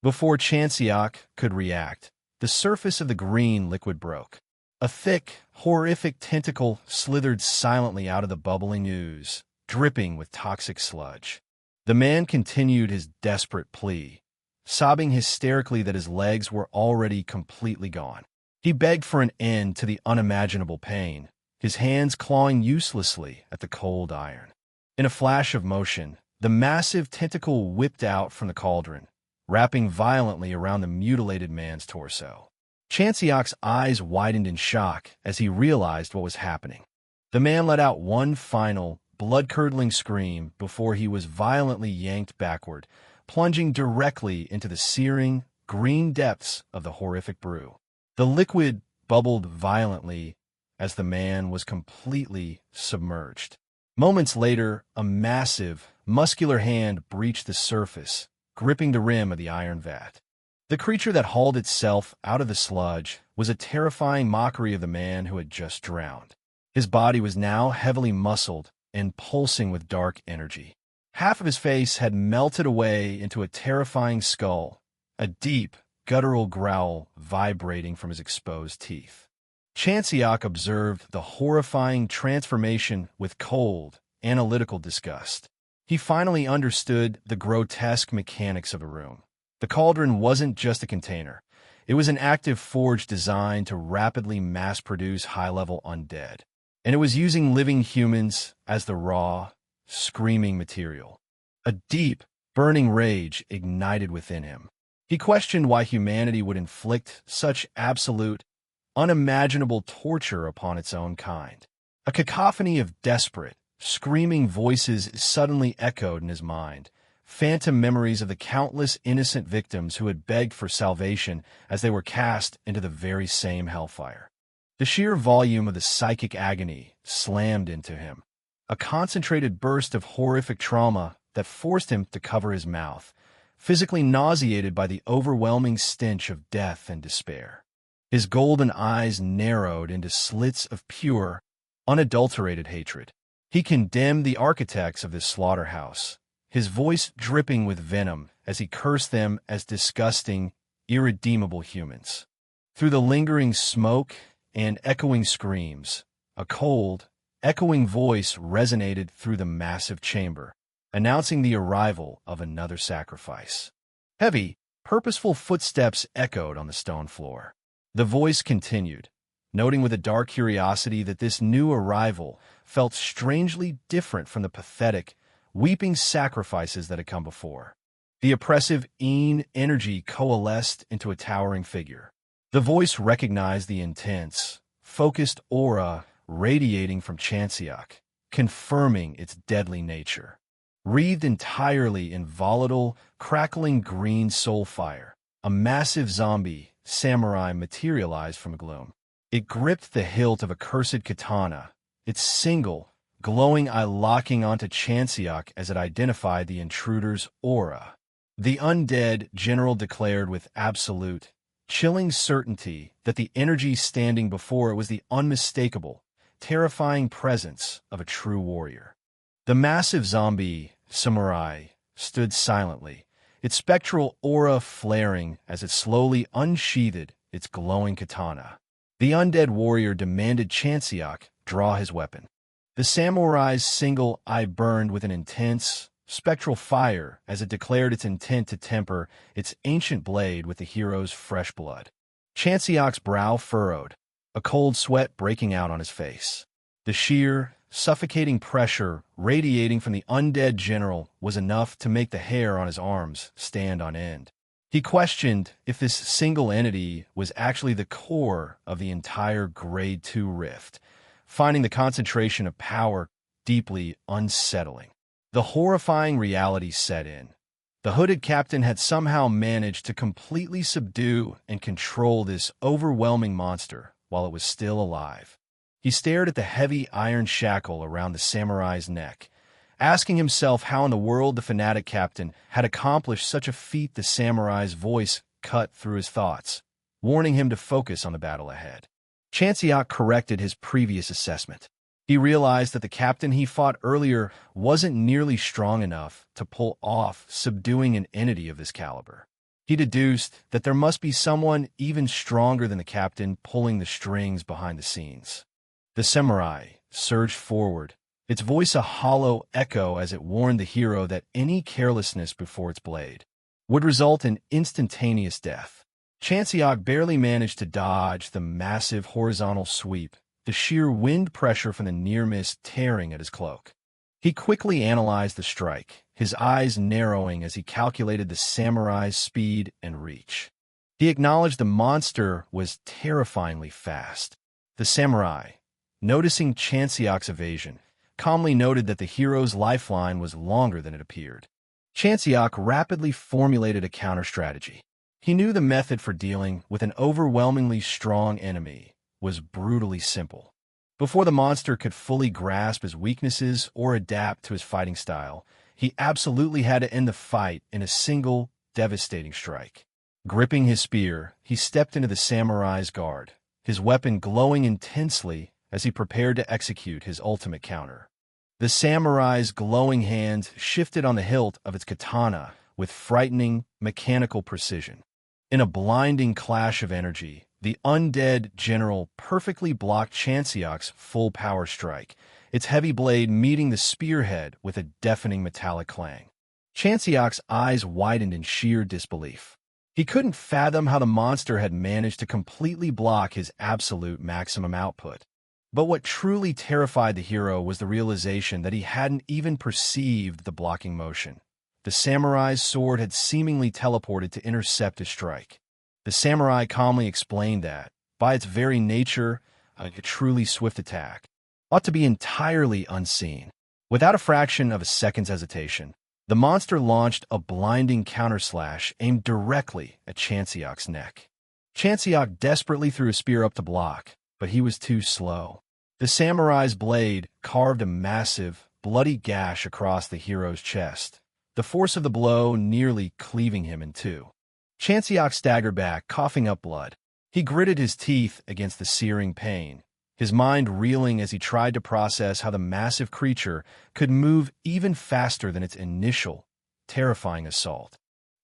Before Chanseok could react, the surface of the green liquid broke. A thick, horrific tentacle slithered silently out of the bubbling ooze, dripping with toxic sludge. The man continued his desperate plea, sobbing hysterically that his legs were already completely gone. He begged for an end to the unimaginable pain, his hands clawing uselessly at the cold iron. In a flash of motion, the massive tentacle whipped out from the cauldron, wrapping violently around the mutilated man's torso. Chanseok's eyes widened in shock as he realized what was happening. The man let out one final, blood-curdling scream before he was violently yanked backward, plunging directly into the searing, green depths of the horrific brew. The liquid bubbled violently as the man was completely submerged. Moments later, a massive, muscular hand breached the surface, gripping the rim of the iron vat. The creature that hauled itself out of the sludge was a terrifying mockery of the man who had just drowned. His body was now heavily muscled and pulsing with dark energy. Half of his face had melted away into a terrifying skull, a deep, guttural growl vibrating from his exposed teeth. Chanseok observed the horrifying transformation with cold, analytical disgust. He finally understood the grotesque mechanics of the room. The cauldron wasn't just a container. It was an active forge designed to rapidly mass-produce high-level undead. And it was using living humans as the raw, screaming material. A deep, burning rage ignited within him. He questioned why humanity would inflict such absolute, unimaginable torture upon its own kind. A cacophony of desperate, screaming voices suddenly echoed in his mind, phantom memories of the countless innocent victims who had begged for salvation as they were cast into the very same hellfire. The sheer volume of the psychic agony slammed into him, a concentrated burst of horrific trauma that forced him to cover his mouth, physically nauseated by the overwhelming stench of death and despair. His golden eyes narrowed into slits of pure, unadulterated hatred. He condemned the architects of this slaughterhouse, his voice dripping with venom as he cursed them as disgusting, irredeemable humans. Through the lingering smoke and echoing screams, a cold, echoing voice resonated through the massive chamber, announcing the arrival of another sacrifice. Heavy, purposeful footsteps echoed on the stone floor. The voice continued, noting with a dark curiosity that this new arrival felt strangely different from the pathetic, weeping sacrifices that had come before. The oppressive energy coalesced into a towering figure. The voice recognized the intense, focused aura radiating from Chanseok, confirming its deadly nature. Wreathed entirely in volatile, crackling green soul fire, a massive zombie samurai materialized from gloom. It gripped the hilt of a cursed katana, its single, glowing eye locking onto Chanseok as it identified the intruder's aura. The undead general declared with absolute, chilling certainty that the energy standing before it was the unmistakable, terrifying presence of a true warrior. The massive zombie samurai stood silently, its spectral aura flaring as it slowly unsheathed its glowing katana. The undead warrior demanded Chanseok draw his weapon. The samurai's single eye burned with an intense, spectral fire as it declared its intent to temper its ancient blade with the hero's fresh blood. Chanseok's brow furrowed, a cold sweat breaking out on his face. The sheer, suffocating pressure radiating from the undead general was enough to make the hair on his arms stand on end. He questioned if this single entity was actually the core of the entire Grade 2 rift, finding the concentration of power deeply unsettling. The horrifying reality set in. The hooded captain had somehow managed to completely subdue and control this overwhelming monster while it was still alive. He stared at the heavy iron shackle around the samurai's neck, asking himself how in the world the fanatic captain had accomplished such a feat. The samurai's voice cut through his thoughts, warning him to focus on the battle ahead. Chanseok corrected his previous assessment. He realized that the captain he fought earlier wasn't nearly strong enough to pull off subduing an entity of this caliber. He deduced that there must be someone even stronger than the captain pulling the strings behind the scenes. The samurai surged forward, its voice a hollow echo as it warned the hero that any carelessness before its blade would result in instantaneous death. Chanseok barely managed to dodge the massive horizontal sweep, the sheer wind pressure from the near miss tearing at his cloak. He quickly analyzed the strike, his eyes narrowing as he calculated the samurai's speed and reach. He acknowledged the monster was terrifyingly fast. The samurai, noticing Chanseok's evasion, calmly noted that the hero's lifeline was longer than it appeared. Chanseok rapidly formulated a counter-strategy. He knew the method for dealing with an overwhelmingly strong enemy was brutally simple. Before the monster could fully grasp his weaknesses or adapt to his fighting style, he absolutely had to end the fight in a single, devastating strike. Gripping his spear, he stepped into the samurai's guard, his weapon glowing intensely as he prepared to execute his ultimate counter. The samurai's glowing hand shifted on the hilt of its katana with frightening, mechanical precision. In a blinding clash of energy, the undead general perfectly blocked Chanseok's full-power strike, its heavy blade meeting the spearhead with a deafening metallic clang. Chanseok's eyes widened in sheer disbelief. He couldn't fathom how the monster had managed to completely block his absolute maximum output. But what truly terrified the hero was the realization that he hadn't even perceived the blocking motion. The samurai's sword had seemingly teleported to intercept his strike. The samurai calmly explained that, by its very nature, a truly swift attack ought to be entirely unseen. Without a fraction of a second's hesitation, the monster launched a blinding counterslash aimed directly at Chanseok's neck. Chanseok desperately threw a spear up to block, but he was too slow. The samurai's blade carved a massive, bloody gash across the hero's chest, the force of the blow nearly cleaving him in two. Chanseok staggered back, coughing up blood. He gritted his teeth against the searing pain, his mind reeling as he tried to process how the massive creature could move even faster than its initial, terrifying assault.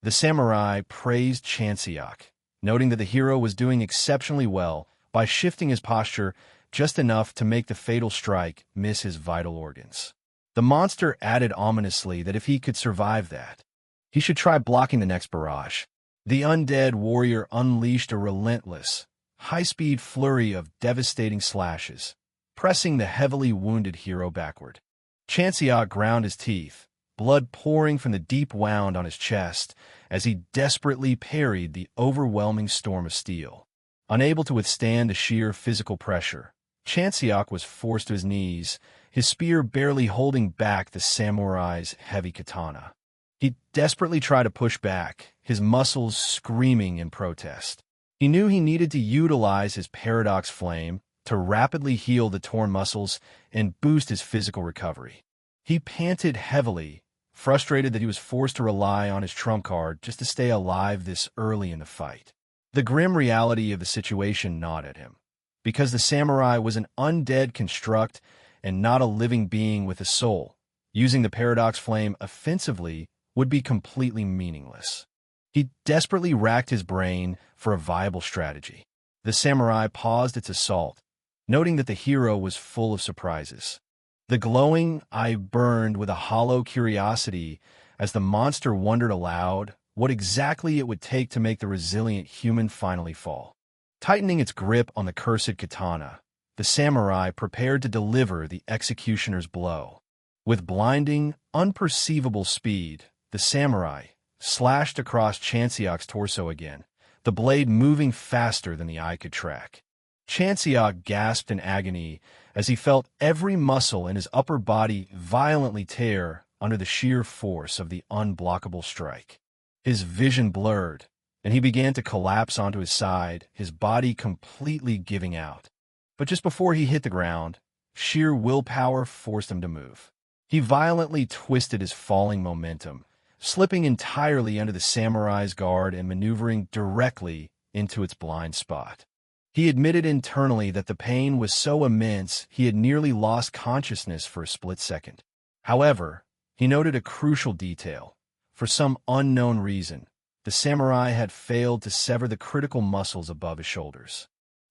The samurai praised Chanseok, noting that the hero was doing exceptionally well by shifting his posture just enough to make the fatal strike miss his vital organs. The monster added ominously that if he could survive that, he should try blocking the next barrage. The undead warrior unleashed a relentless, high-speed flurry of devastating slashes, pressing the heavily wounded hero backward. Chanseok ground his teeth, blood pouring from the deep wound on his chest as he desperately parried the overwhelming storm of steel. Unable to withstand the sheer physical pressure, Chanseok was forced to his knees, his spear barely holding back the samurai's heavy katana. He desperately tried to push back, his muscles screaming in protest. He knew he needed to utilize his paradox flame to rapidly heal the torn muscles and boost his physical recovery. He panted heavily, frustrated that he was forced to rely on his trump card just to stay alive this early in the fight. The grim reality of the situation gnawed at him. Because the samurai was an undead construct and not a living being with a soul, using the paradox flame offensively would be completely meaningless. He desperately racked his brain for a viable strategy. The samurai paused its assault, noting that the hero was full of surprises. The glowing eye burned with a hollow curiosity as the monster wondered aloud what exactly it would take to make the resilient human finally fall. Tightening its grip on the cursed katana, the samurai prepared to deliver the executioner's blow. With blinding, unperceivable speed, the samurai slashed across Chanseok's torso again, the blade moving faster than the eye could track. Chanseok gasped in agony as he felt every muscle in his upper body violently tear under the sheer force of the unblockable strike. His vision blurred, and he began to collapse onto his side, his body completely giving out. But just before he hit the ground, sheer willpower forced him to move. He violently twisted his falling momentum, slipping entirely under the samurai's guard and maneuvering directly into its blind spot. He admitted internally that the pain was so immense he had nearly lost consciousness for a split second. However, he noted a crucial detail. For some unknown reason, the samurai had failed to sever the critical muscles above his shoulders.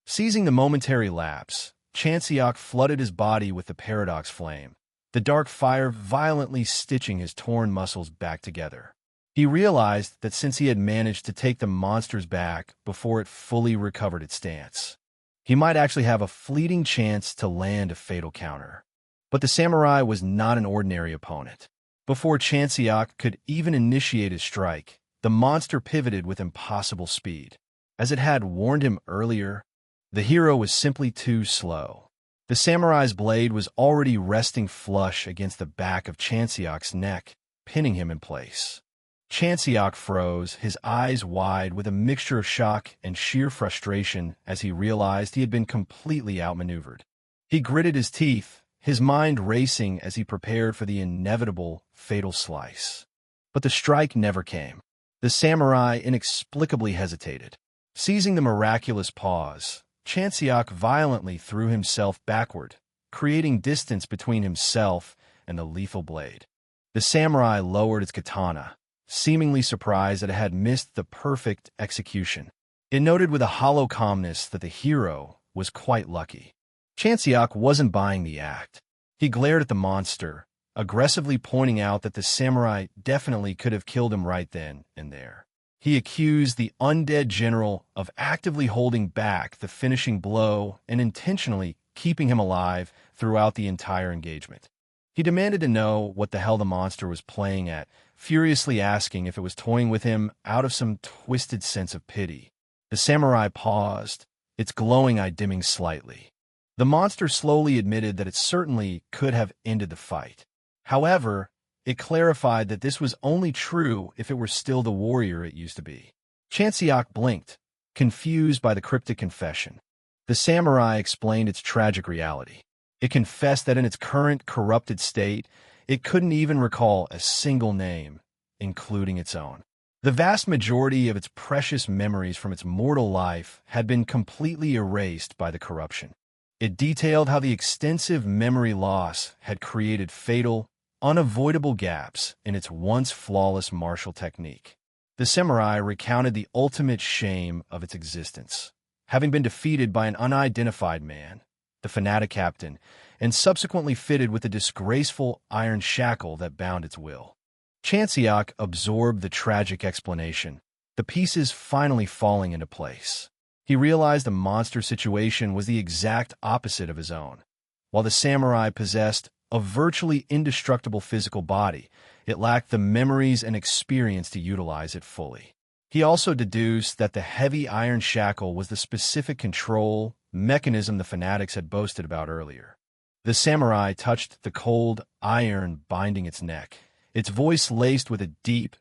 Seizing the momentary lapse, Chanseok flooded his body with the paradox flame, the dark fire violently stitching his torn muscles back together. He realized that since he had managed to take the monster's back before it fully recovered its stance, he might actually have a fleeting chance to land a fatal counter. But the samurai was not an ordinary opponent. Before Chanseok could even initiate his strike, the monster pivoted with impossible speed. As it had warned him earlier, the hero was simply too slow. The samurai's blade was already resting flush against the back of Chanseok's neck, pinning him in place. Chanseok froze, his eyes wide with a mixture of shock and sheer frustration as he realized he had been completely outmaneuvered. He gritted his teeth, his mind racing as he prepared for the inevitable fatal slice. But the strike never came. The samurai inexplicably hesitated. Seizing the miraculous pause, Chanseok violently threw himself backward, creating distance between himself and the lethal blade. The samurai lowered its katana, seemingly surprised that it had missed the perfect execution. It noted with a hollow calmness that the hero was quite lucky. Chanseok wasn't buying the act. He glared at the monster, aggressively pointing out that the samurai definitely could have killed him right then and there. He accused the undead general of actively holding back the finishing blow and intentionally keeping him alive throughout the entire engagement. He demanded to know what the hell the monster was playing at, furiously asking if it was toying with him out of some twisted sense of pity. The samurai paused, its glowing eye dimming slightly. The monster slowly admitted that it certainly could have ended the fight. However, it clarified that this was only true if it were still the warrior it used to be. Chanseok blinked, confused by the cryptic confession. The samurai explained its tragic reality. It confessed that in its current corrupted state, it couldn't even recall a single name, including its own. The vast majority of its precious memories from its mortal life had been completely erased by the corruption. It detailed how the extensive memory loss had created fatal, unavoidable gaps in its once flawless martial technique. The samurai recounted the ultimate shame of its existence, having been defeated by an unidentified man, the fanatic captain, and subsequently fitted with the disgraceful iron shackle that bound its will. Chanseok absorbed the tragic explanation, the pieces finally falling into place. He realized the monster situation was the exact opposite of his own. While the samurai possessed a virtually indestructible physical body, it lacked the memories and experience to utilize it fully. He also deduced that the heavy iron shackle was the specific control mechanism the fanatics had boasted about earlier. The samurai touched the cold iron binding its neck, its voice laced with a deep,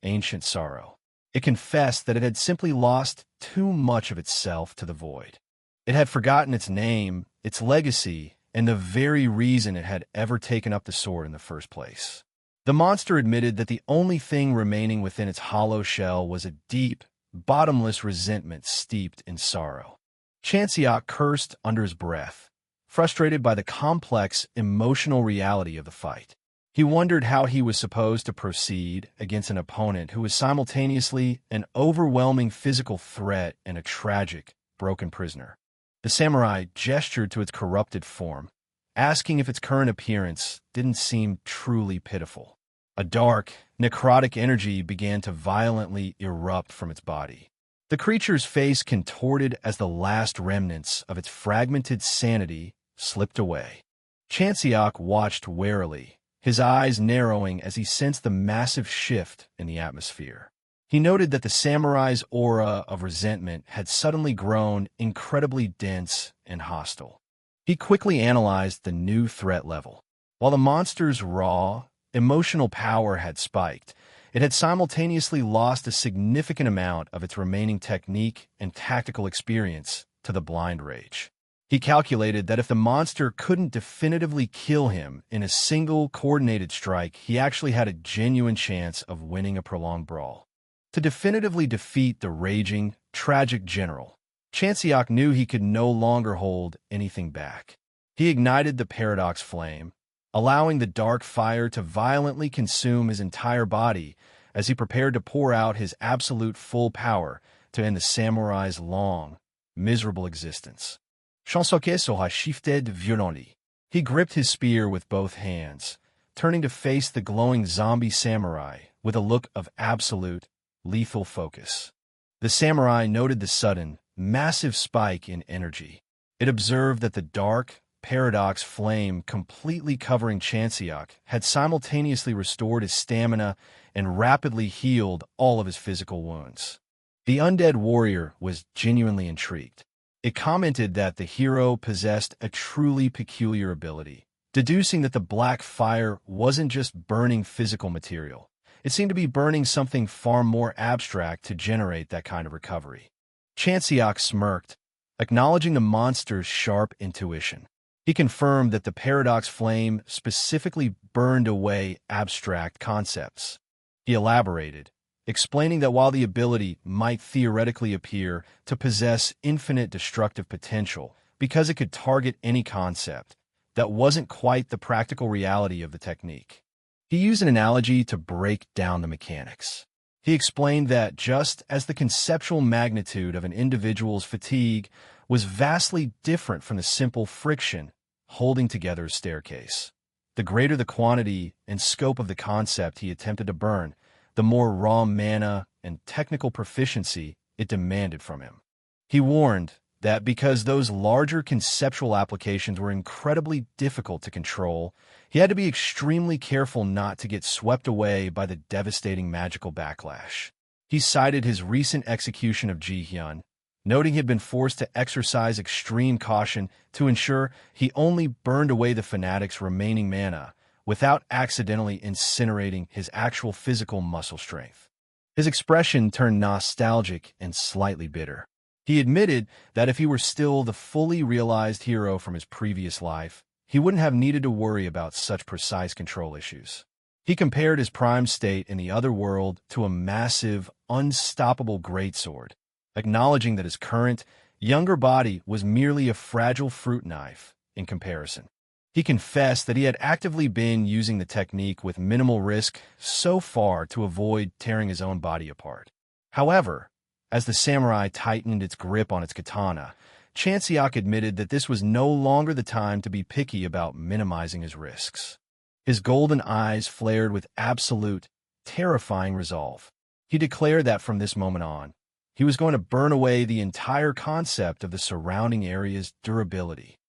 ancient sorrow. It confessed that it had simply lost too much of itself to the void. It had forgotten its name, its legacy, and the very reason it had ever taken up the sword in the first place. The monster admitted that the only thing remaining within its hollow shell was a deep, bottomless resentment steeped in sorrow. Chanseok cursed under his breath, frustrated by the complex emotional reality of the fight. He wondered how he was supposed to proceed against an opponent who was simultaneously an overwhelming physical threat and a tragic, broken prisoner. The samurai gestured to its corrupted form, asking if its current appearance didn't seem truly pitiful. A dark, necrotic energy began to violently erupt from its body. The creature's face contorted as the last remnants of its fragmented sanity slipped away. Chanseok watched warily, his eyes narrowing as he sensed the massive shift in the atmosphere. He noted that the samurai's aura of resentment had suddenly grown incredibly dense and hostile. He quickly analyzed the new threat level. While the monster's raw, emotional power had spiked, it had simultaneously lost a significant amount of its remaining technique and tactical experience to the blind rage. He calculated that if the monster couldn't definitively kill him in a single coordinated strike, he actually had a genuine chance of winning a prolonged brawl. To definitively defeat the raging, tragic general, Chanseok knew he could no longer hold anything back. He ignited the paradox flame, allowing the dark fire to violently consume his entire body as he prepared to pour out his absolute full power to end the samurai's long, miserable existence. Chanseok shifted violently. He gripped his spear with both hands, turning to face the glowing zombie samurai with a look of absolute, lethal focus. The samurai noted the sudden, massive spike in energy. It observed that the dark, paradox flame completely covering Chanseok had simultaneously restored his stamina and rapidly healed all of his physical wounds. The undead warrior was genuinely intrigued. It commented that the hero possessed a truly peculiar ability, deducing that the black fire wasn't just burning physical material. It seemed to be burning something far more abstract to generate that kind of recovery. Chanseok smirked, acknowledging the monster's sharp intuition. He confirmed that the paradox flame specifically burned away abstract concepts. He elaborated, explaining that while the ability might theoretically appear to possess infinite destructive potential because it could target any concept, that wasn't quite the practical reality of the technique. He used an analogy to break down the mechanics. He explained that just as the conceptual magnitude of an individual's fatigue was vastly different from the simple friction holding together a staircase, the greater the quantity and scope of the concept he attempted to burn, the more raw mana and technical proficiency it demanded from him. He warned that because those larger conceptual applications were incredibly difficult to control, he had to be extremely careful not to get swept away by the devastating magical backlash. He cited his recent execution of Ji-hyun, noting he had been forced to exercise extreme caution to ensure he only burned away the fanatic's remaining mana without accidentally incinerating his actual physical muscle strength. His expression turned nostalgic and slightly bitter. He admitted that if he were still the fully realized hero from his previous life, he wouldn't have needed to worry about such precise control issues. He compared his prime state in the other world to a massive, unstoppable greatsword, acknowledging that his current, younger body was merely a fragile fruit knife in comparison. He confessed that he had actively been using the technique with minimal risk so far to avoid tearing his own body apart. However, as the samurai tightened its grip on its katana, Chanseok admitted that this was no longer the time to be picky about minimizing his risks. His golden eyes flared with absolute, terrifying resolve. He declared that from this moment on, He was going to burn away the entire concept of the surrounding area's durability.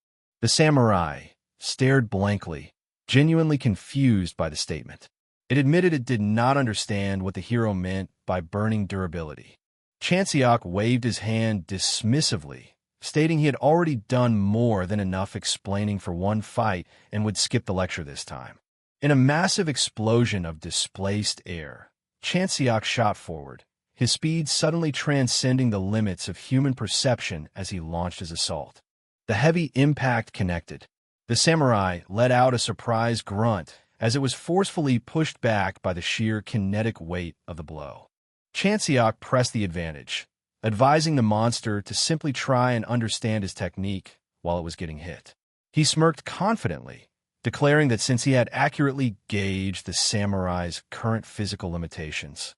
The samurai stared blankly, genuinely confused by the statement. It admitted it did not understand what the hero meant by burning durability. Chanseok waved his hand dismissively, stating he had already done more than enough explaining for one fight and would skip the lecture this time. In a massive explosion of displaced air, Chanseok shot forward, his speed suddenly transcending the limits of human perception as he launched his assault. The heavy impact connected. The samurai let out a surprised grunt as it was forcefully pushed back by the sheer kinetic weight of the blow. Chanseok pressed the advantage, advising the monster to simply try and understand his technique while it was getting hit. He smirked confidently, declaring that since he had accurately gauged the samurai's current physical limitations,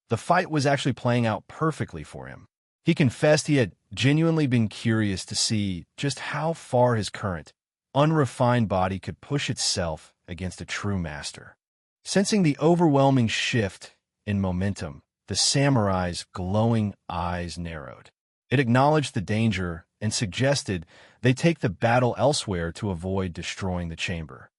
the fight was actually playing out perfectly for him. He confessed he had genuinely been curious to see just how far his current, unrefined body could push itself against a true master. Sensing the overwhelming shift in momentum, the samurai's glowing eyes narrowed. It acknowledged the danger and suggested they take the battle elsewhere to avoid destroying the chamber.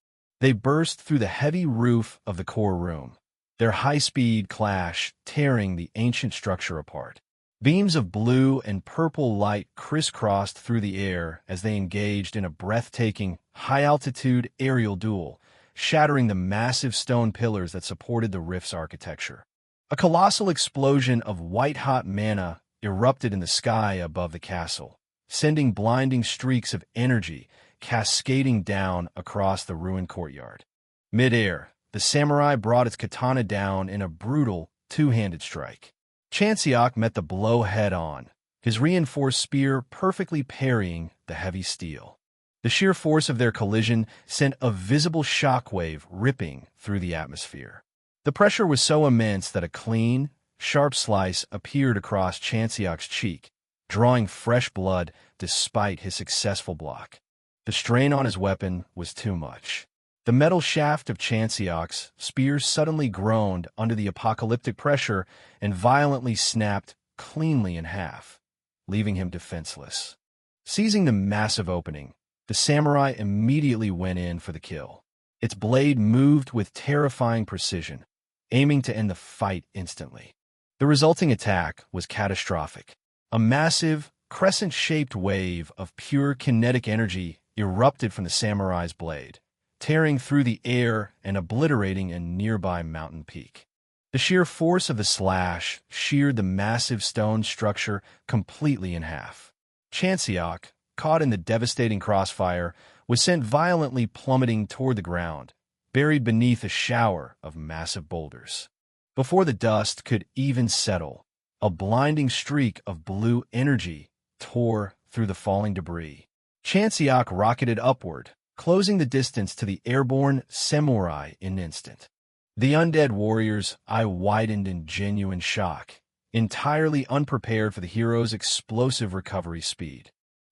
They burst through the heavy roof of the core room, their high-speed clash tearing the ancient structure apart. Beams of blue and purple light crisscrossed through the air as they engaged in a breathtaking, high-altitude aerial duel, shattering the massive stone pillars that supported the rift's architecture. A colossal explosion of white-hot mana erupted in the sky above the castle, sending blinding streaks of energy cascading down across the ruined courtyard. Mid-air, the samurai brought its katana down in a brutal, two-handed strike. Chanseok met the blow head-on, his reinforced spear perfectly parrying the heavy steel. The sheer force of their collision sent a visible shockwave ripping through the atmosphere. The pressure was so immense that a clean, sharp slice appeared across Chanseok's cheek, drawing fresh blood despite his successful block. The strain on his weapon was too much. The metal shaft of Chanseok's spear suddenly groaned under the apocalyptic pressure and violently snapped cleanly in half, leaving him defenseless. Seizing the massive opening, the samurai immediately went in for the kill. Its blade moved with terrifying precision, aiming to end the fight instantly. The resulting attack was catastrophic. A massive, crescent-shaped wave of pure kinetic energy erupted from the samurai's blade, tearing through the air and obliterating a nearby mountain peak. The sheer force of the slash sheared the massive stone structure completely in half. Chanseok, caught in the devastating crossfire, was sent violently plummeting toward the ground, buried beneath a shower of massive boulders. Before the dust could even settle, a blinding streak of blue energy tore through the falling debris. Chanseok rocketed upward, closing the distance to the airborne samurai in an instant. The undead warrior's eye widened in genuine shock, entirely unprepared for the hero's explosive recovery speed.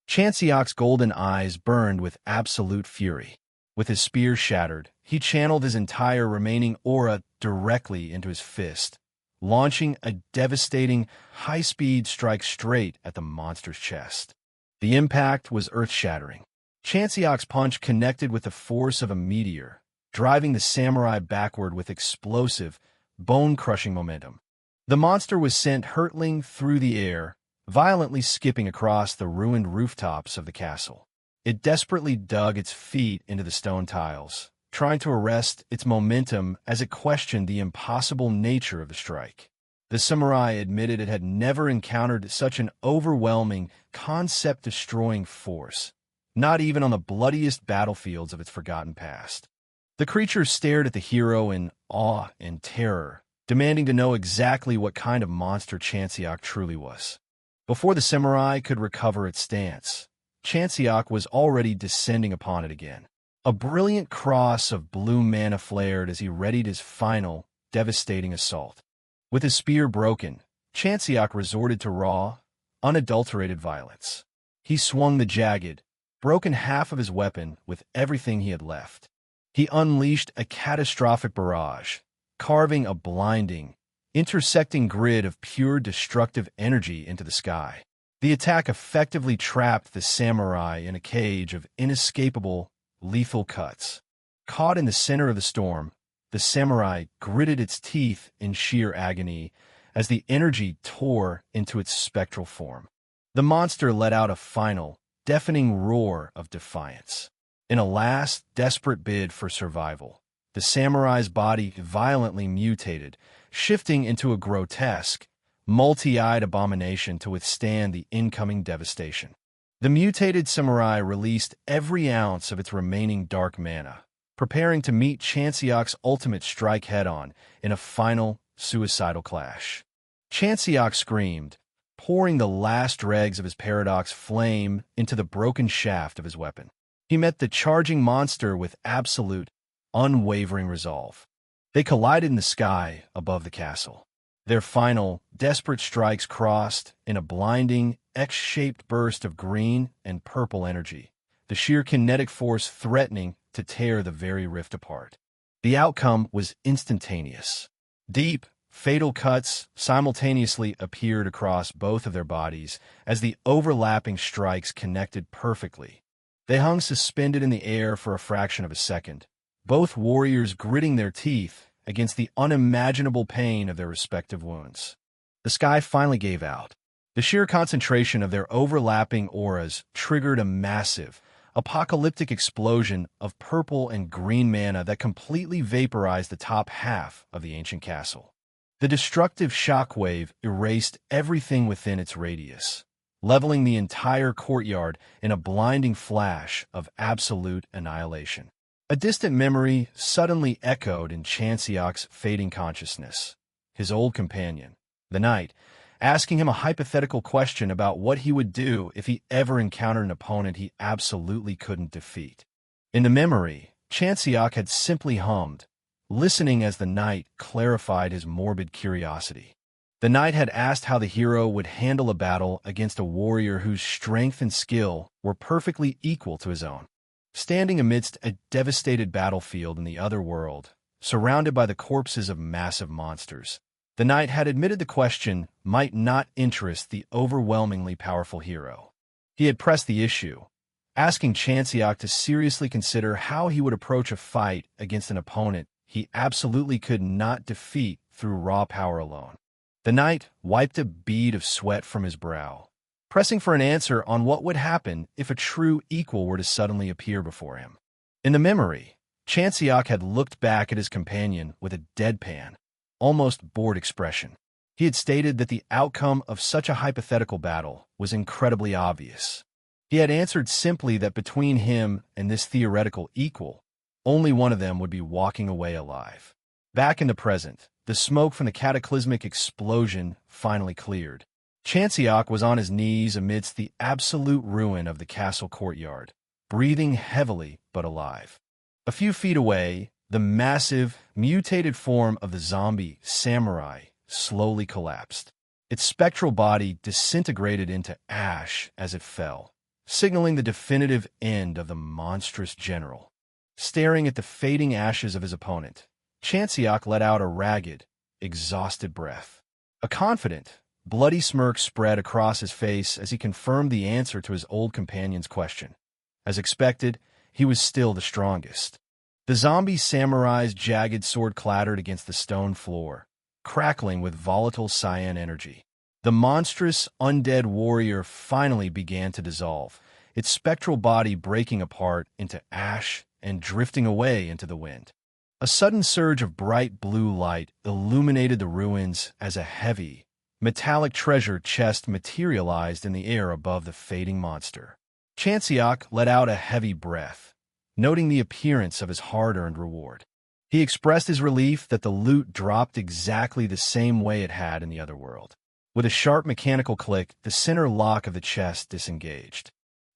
Chanseok's golden eyes burned with absolute fury. With his spear shattered, he channeled his entire remaining aura directly into his fist, launching a devastating, high-speed strike straight at the monster's chest. The impact was earth-shattering. Chanseok's punch connected with the force of a meteor, driving the samurai backward with explosive, bone-crushing momentum. The monster was sent hurtling through the air, violently skipping across the ruined rooftops of the castle. It desperately dug its feet into the stone tiles, trying to arrest its momentum as it questioned the impossible nature of the strike. The samurai admitted it had never encountered such an overwhelming, concept-destroying force, not even on the bloodiest battlefields of its forgotten past. The creature stared at the hero in awe and terror, demanding to know exactly what kind of monster Chanseok truly was. Before the samurai could recover its stance, Chanseok was already descending upon it again. A brilliant cross of blue mana flared as he readied his final, devastating assault. With his spear broken, Chanseok resorted to raw, unadulterated violence. He swung the jagged, broken half of his weapon with everything he had left. He unleashed a catastrophic barrage, carving a blinding, intersecting grid of pure destructive energy into the sky. The attack effectively trapped the samurai in a cage of inescapable, lethal cuts. Caught in the center of the storm, the samurai gritted its teeth in sheer agony as the energy tore into its spectral form. The monster let out a final, deafening roar of defiance. In a last, desperate bid for survival, the samurai's body violently mutated, shifting into a grotesque, multi-eyed abomination to withstand the incoming devastation. The mutated samurai released every ounce of its remaining dark mana, preparing to meet Chanseok's ultimate strike head-on in a final, suicidal clash. Chanseok screamed, pouring the last dregs of his paradox flame into the broken shaft of his weapon. He met the charging monster with absolute, unwavering resolve. They collided in the sky above the castle. Their final, desperate strikes crossed in a blinding, X-shaped burst of green and purple energy, the sheer kinetic force threatening to tear the very rift apart. The outcome was instantaneous. Deep, fatal cuts simultaneously appeared across both of their bodies as the overlapping strikes connected perfectly. They hung suspended in the air for a fraction of a second, both warriors gritting their teeth against the unimaginable pain of their respective wounds. The sky finally gave out. The sheer concentration of their overlapping auras triggered a massive, apocalyptic explosion of purple and green mana that completely vaporized the top half of the ancient castle. The destructive shockwave erased everything within its radius, leveling the entire courtyard in a blinding flash of absolute annihilation. A distant memory suddenly echoed in Chanseok's fading consciousness. His old companion, the knight, asking him a hypothetical question about what he would do if he ever encountered an opponent he absolutely couldn't defeat. In the memory, Chanseok had simply hummed, listening as the knight clarified his morbid curiosity. The knight had asked how the hero would handle a battle against a warrior whose strength and skill were perfectly equal to his own. Standing amidst a devastated battlefield in the other world, surrounded by the corpses of massive monsters, the knight had admitted the question might not interest the overwhelmingly powerful hero. He had pressed the issue, asking Chanseok to seriously consider how he would approach a fight against an opponent he absolutely could not defeat through raw power alone. The knight wiped a bead of sweat from his brow, pressing for an answer on what would happen if a true equal were to suddenly appear before him. In the memory, Chanseok had looked back at his companion with a deadpan, almost bored expression. He had stated that the outcome of such a hypothetical battle was incredibly obvious. He had answered simply that between him and this theoretical equal, only one of them would be walking away alive. Back in the present, the smoke from the cataclysmic explosion finally cleared. Chanseok was on his knees amidst the absolute ruin of the castle courtyard, breathing heavily but alive. A few feet away, the massive, mutated form of the zombie samurai slowly collapsed. Its spectral body disintegrated into ash as it fell, signaling the definitive end of the monstrous general. Staring at the fading ashes of his opponent, Chanseok let out a ragged, exhausted breath. A confident, bloody smirk spread across his face as he confirmed the answer to his old companion's question. As expected, he was still the strongest. The zombie samurai's jagged sword clattered against the stone floor, crackling with volatile cyan energy. The monstrous, undead warrior finally began to dissolve, its spectral body breaking apart into ash and drifting away into the wind. A sudden surge of bright blue light illuminated the ruins as a heavy, metallic treasure chest materialized in the air above the fading monster. Chanseok let out a heavy breath, noting the appearance of his hard-earned reward. He expressed his relief that the loot dropped exactly the same way it had in the other world. With a sharp mechanical click, the center lock of the chest disengaged.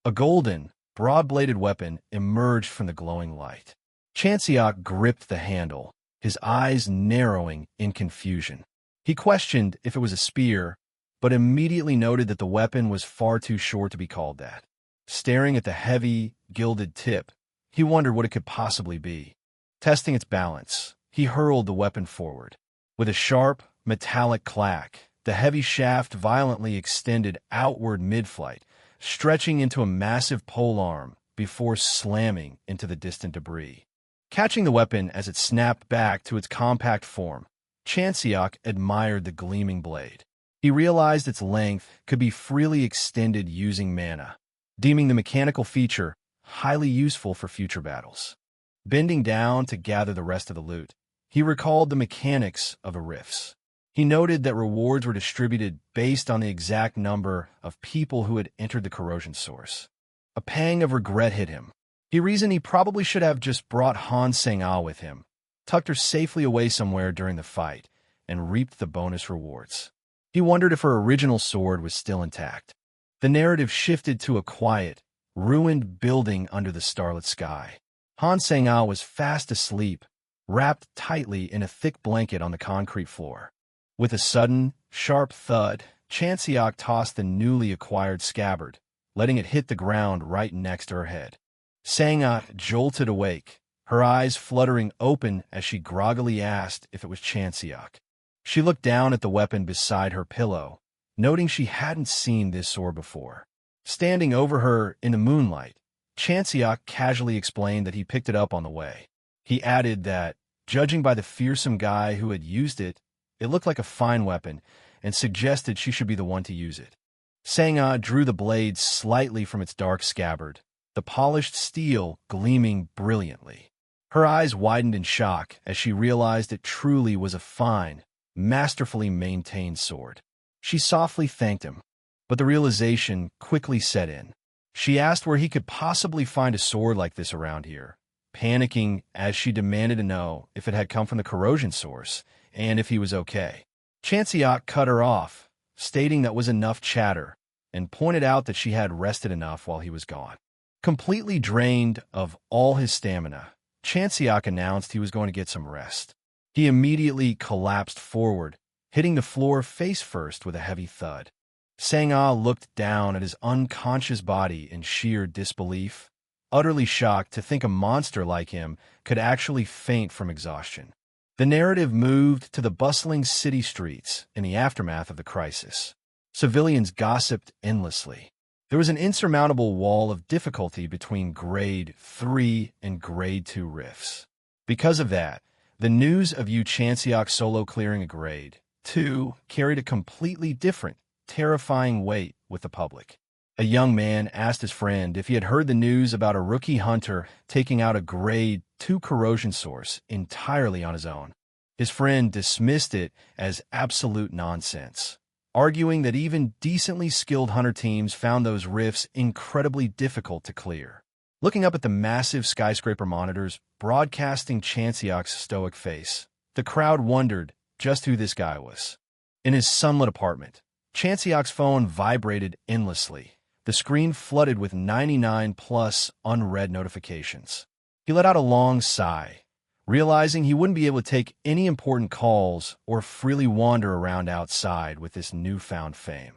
A golden, broad-bladed weapon emerged from the glowing light. Chanseok gripped the handle, his eyes narrowing in confusion. He questioned if it was a spear, but immediately noted that the weapon was far too short to be called that. Staring at the heavy, gilded tip, he wondered what it could possibly be. Testing its balance, he hurled the weapon forward. With a sharp, metallic clack. The heavy shaft violently extended outward mid-flight, stretching into a massive polearm before slamming into the distant debris. Catching the weapon as it snapped back to its compact form, Chanseok admired the gleaming blade. He realized its length could be freely extended using mana, deeming the mechanical feature highly useful for future battles. Bending down to gather the rest of the loot, he recalled the mechanics of the rifts. He noted that rewards were distributed based on the exact number of people who had entered the corrosion source. A pang of regret hit him. He reasoned he probably should have just brought Hyeonseok with him, tucked her safely away somewhere during the fight, and reaped the bonus rewards. He wondered if her original sword was still intact. The narrative shifted to a quiet, ruined building under the starlit sky. Hyeonseok was fast asleep, wrapped tightly in a thick blanket on the concrete floor. With a sudden, sharp thud, Chanseok tossed the newly acquired scabbard, letting it hit the ground right next to her head. Seok jolted awake, her eyes fluttering open as she groggily asked if it was Chanseok. She looked down at the weapon beside her pillow, noting she hadn't seen this sword before. Standing over her in the moonlight, Chanseok casually explained that he picked it up on the way. He added that, judging by the fearsome guy who had used it, it looked like a fine weapon, and suggested she should be the one to use it. Seok drew the blade slightly from its dark scabbard, the polished steel gleaming brilliantly. Her eyes widened in shock as she realized it truly was a fine, masterfully maintained sword. She softly thanked him, but the realization quickly set in. She asked where he could possibly find a sword like this around here, panicking as she demanded to know if it had come from the corrosion source and if he was okay. Chanseok cut her off, stating that was enough chatter, and pointed out that she had rested enough while he was gone. Completely drained of all his stamina, Chanseok announced he was going to get some rest. He immediately collapsed forward, hitting the floor face first with a heavy thud. Seok looked down at his unconscious body in sheer disbelief, utterly shocked to think a monster like him could actually faint from exhaustion. The narrative moved to the bustling city streets in the aftermath of the crisis. Civilians gossiped endlessly. There was an insurmountable wall of difficulty between Grade 3 and Grade 2 rifts. Because of that, the news of Chanseok solo clearing a Grade 2 carried a completely different, terrifying weight with the public. A young man asked his friend if he had heard the news about a rookie hunter taking out a Grade 2 corrosion source entirely on his own. His friend dismissed it as absolute nonsense, arguing that even decently skilled hunter teams found those rifts incredibly difficult to clear. Looking up at the massive skyscraper monitors broadcasting Chanseok's stoic face, the crowd wondered just who this guy was. In his sunlit apartment, Chanseok's phone vibrated endlessly, the screen flooded with 99+ unread notifications. He let out a long sigh, realizing he wouldn't be able to take any important calls or freely wander around outside with this newfound fame.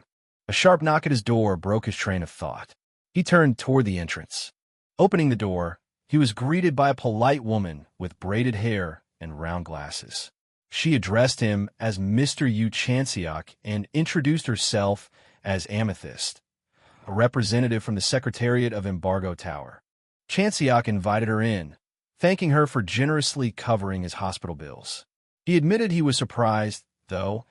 A sharp knock at his door broke his train of thought. He turned toward the entrance. Opening the door, he was greeted by a polite woman with braided hair and round glasses. She addressed him as Mr. Chanseok and introduced herself as Amethyst, a representative from the Secretariat of Embargo Tower. Chanseok invited her in, thanking her for generously covering his hospital bills. He admitted he was surprised, though,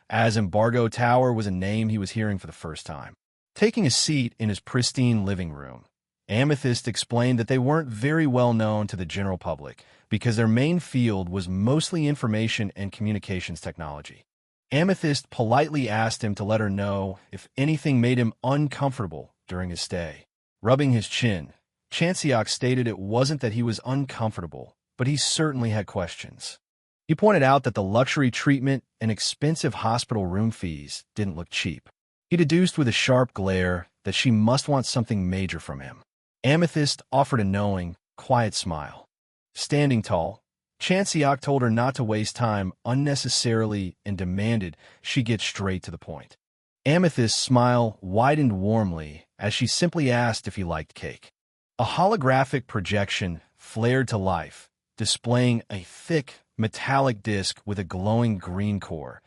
as Embargo Tower was a name he was hearing for the first time. Taking a seat in his pristine living room, Amethyst explained that they weren't very well known to the general public because their main field was mostly information and communications technology. Amethyst politely asked him to let her know if anything made him uncomfortable during his stay. Rubbing his chin, Chanseok stated it wasn't that he was uncomfortable, but he certainly had questions. He pointed out that the luxury treatment and expensive hospital room fees didn't look cheap. He deduced with a sharp glare that she must want something major from him. Amethyst offered a knowing, quiet smile. Standing tall, Chanseok told her not to waste time unnecessarily and demanded she get straight to the point. Amethyst's smile widened warmly as she simply asked if he liked cake. A holographic projection flared to life, displaying a thick, metallic disc with a glowing green core,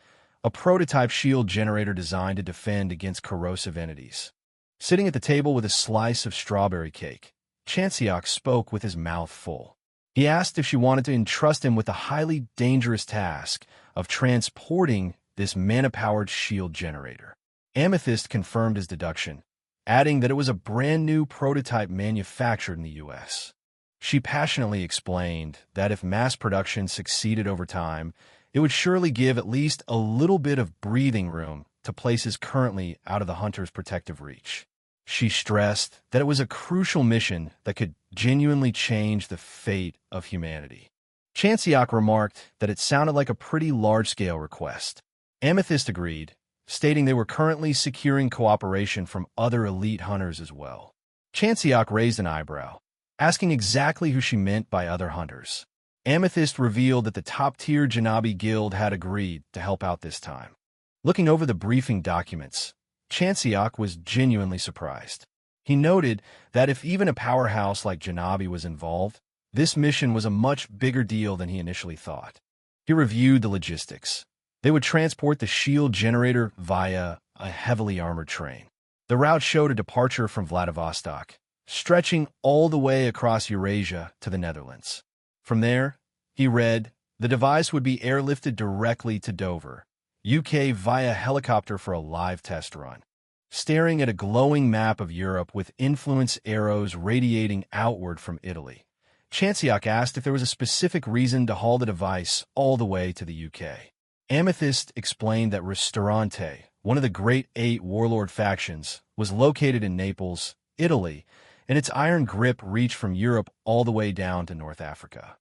a prototype shield generator designed to defend against corrosive entities. Sitting at the table with a slice of strawberry cake, Chanseok spoke with his mouth full. He asked if she wanted to entrust him with the highly dangerous task of transporting this mana-powered shield generator. Amethyst confirmed his deduction, adding that it was a brand-new prototype manufactured in the U.S. She passionately explained that if mass production succeeded over time, it would surely give at least a little bit of breathing room to places currently out of the hunter's protective reach. She stressed that it was a crucial mission that could genuinely change the fate of humanity. Chanseok remarked that it sounded like a pretty large-scale request. Amethyst agreed, stating they were currently securing cooperation from other elite hunters as well. Chanseok raised an eyebrow, asking exactly who she meant by other hunters. Amethyst revealed that the top-tier Janabi Guild had agreed to help out this time. Looking over the briefing documents, Chanseok was genuinely surprised. He noted that if even a powerhouse like Janabi was involved, this mission was a much bigger deal than he initially thought. He reviewed the logistics. They would transport the shield generator via a heavily armored train. The route showed a departure from Vladivostok, stretching all the way across Eurasia to the Netherlands. From there, he read, the device would be airlifted directly to Dover, UK via helicopter for a live test run. Staring at a glowing map of Europe with influence arrows radiating outward from Italy, Chanseok asked if there was a specific reason to haul the device all the way to the UK. Amethyst explained that Ristorante, one of the Great Eight warlord factions, was located in Naples, Italy, and its iron grip reached from Europe all the way down to North Africa.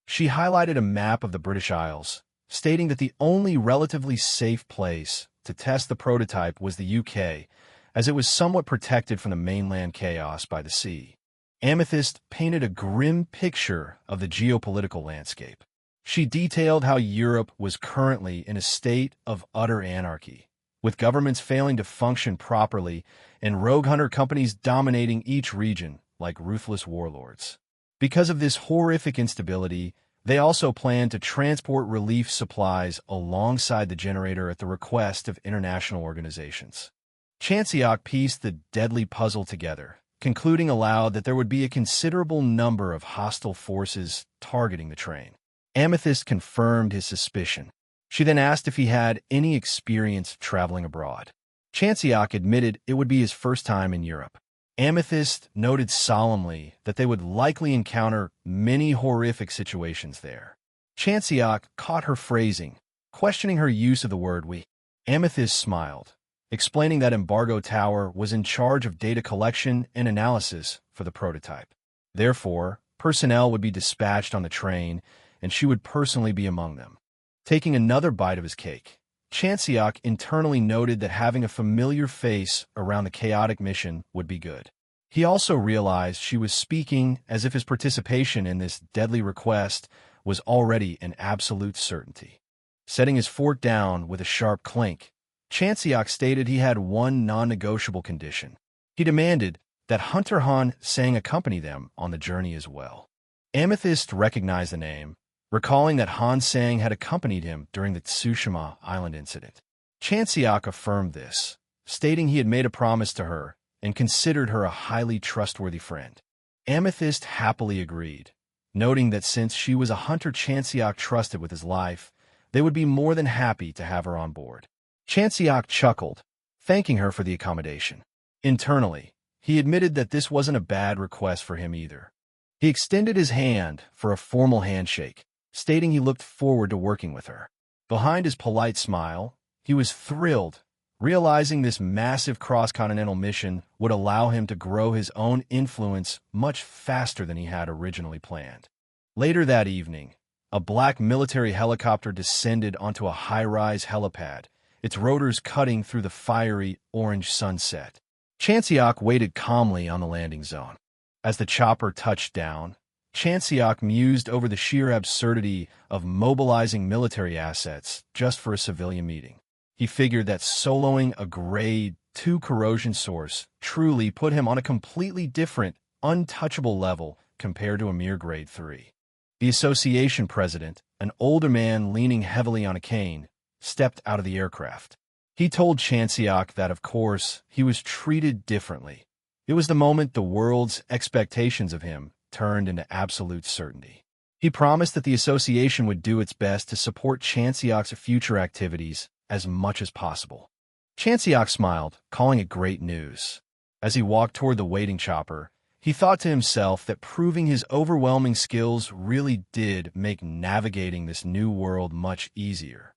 She highlighted a map of the British Isles, stating that the only relatively safe place to test the prototype was the UK, as it was somewhat protected from the mainland chaos by the sea. Amethyst painted a grim picture of the geopolitical landscape. She detailed how Europe was currently in a state of utter anarchy, with governments failing to function properly and rogue hunter companies dominating each region like ruthless warlords. Because of this horrific instability, they also planned to transport relief supplies alongside the generator at the request of international organizations. Chanseok pieced the deadly puzzle together, concluding aloud that there would be a considerable number of hostile forces targeting the train. Amethyst confirmed his suspicion. She then asked if he had any experience traveling abroad. Chanseok admitted it would be his first time in Europe. Amethyst noted solemnly that they would likely encounter many horrific situations there. Chanseok caught her phrasing, questioning her use of the word we. Amethyst smiled, explaining that Embargo Tower was in charge of data collection and analysis for the prototype. Therefore, personnel would be dispatched on the train, and she would personally be among them. Taking another bite of his cake, Chanseok internally noted that having a familiar face around the chaotic mission would be good. He also realized she was speaking as if his participation in this deadly request was already an absolute certainty. Setting his fork down with a sharp clink, Chanseok stated he had one non-negotiable condition. He demanded that Hunter Hyeonseok accompany them on the journey as well. Amethyst recognized the name, recalling that Hyeonseok had accompanied him during the Tsushima Island incident. Chanseok affirmed this, stating he had made a promise to her and considered her a highly trustworthy friend. Amethyst happily agreed, noting that since she was a hunter Chanseok trusted with his life, they would be more than happy to have her on board. Chanseok chuckled, thanking her for the accommodation. Internally, he admitted that this wasn't a bad request for him either. He extended his hand for a formal handshake, stating he looked forward to working with her. Behind his polite smile, he was thrilled, realizing this massive cross-continental mission would allow him to grow his own influence much faster than he had originally planned. Later that evening, a black military helicopter descended onto a high-rise helipad, its rotors cutting through the fiery orange sunset. Chanseok waited calmly on the landing zone. As the chopper touched down, Chanseok mused over the sheer absurdity of mobilizing military assets just for a civilian meeting. He figured that soloing a Grade 2 corrosion source truly put him on a completely different, untouchable level compared to a mere Grade 3. The association president, an older man leaning heavily on a cane, stepped out of the aircraft. He told Chanseok that, of course, he was treated differently. It was the moment the world's expectations of him turned into absolute certainty. He promised that the association would do its best to support Chanseok's future activities as much as possible. Chanseok smiled, calling it great news. As he walked toward the waiting chopper, he thought to himself that proving his overwhelming skills really did make navigating this new world much easier.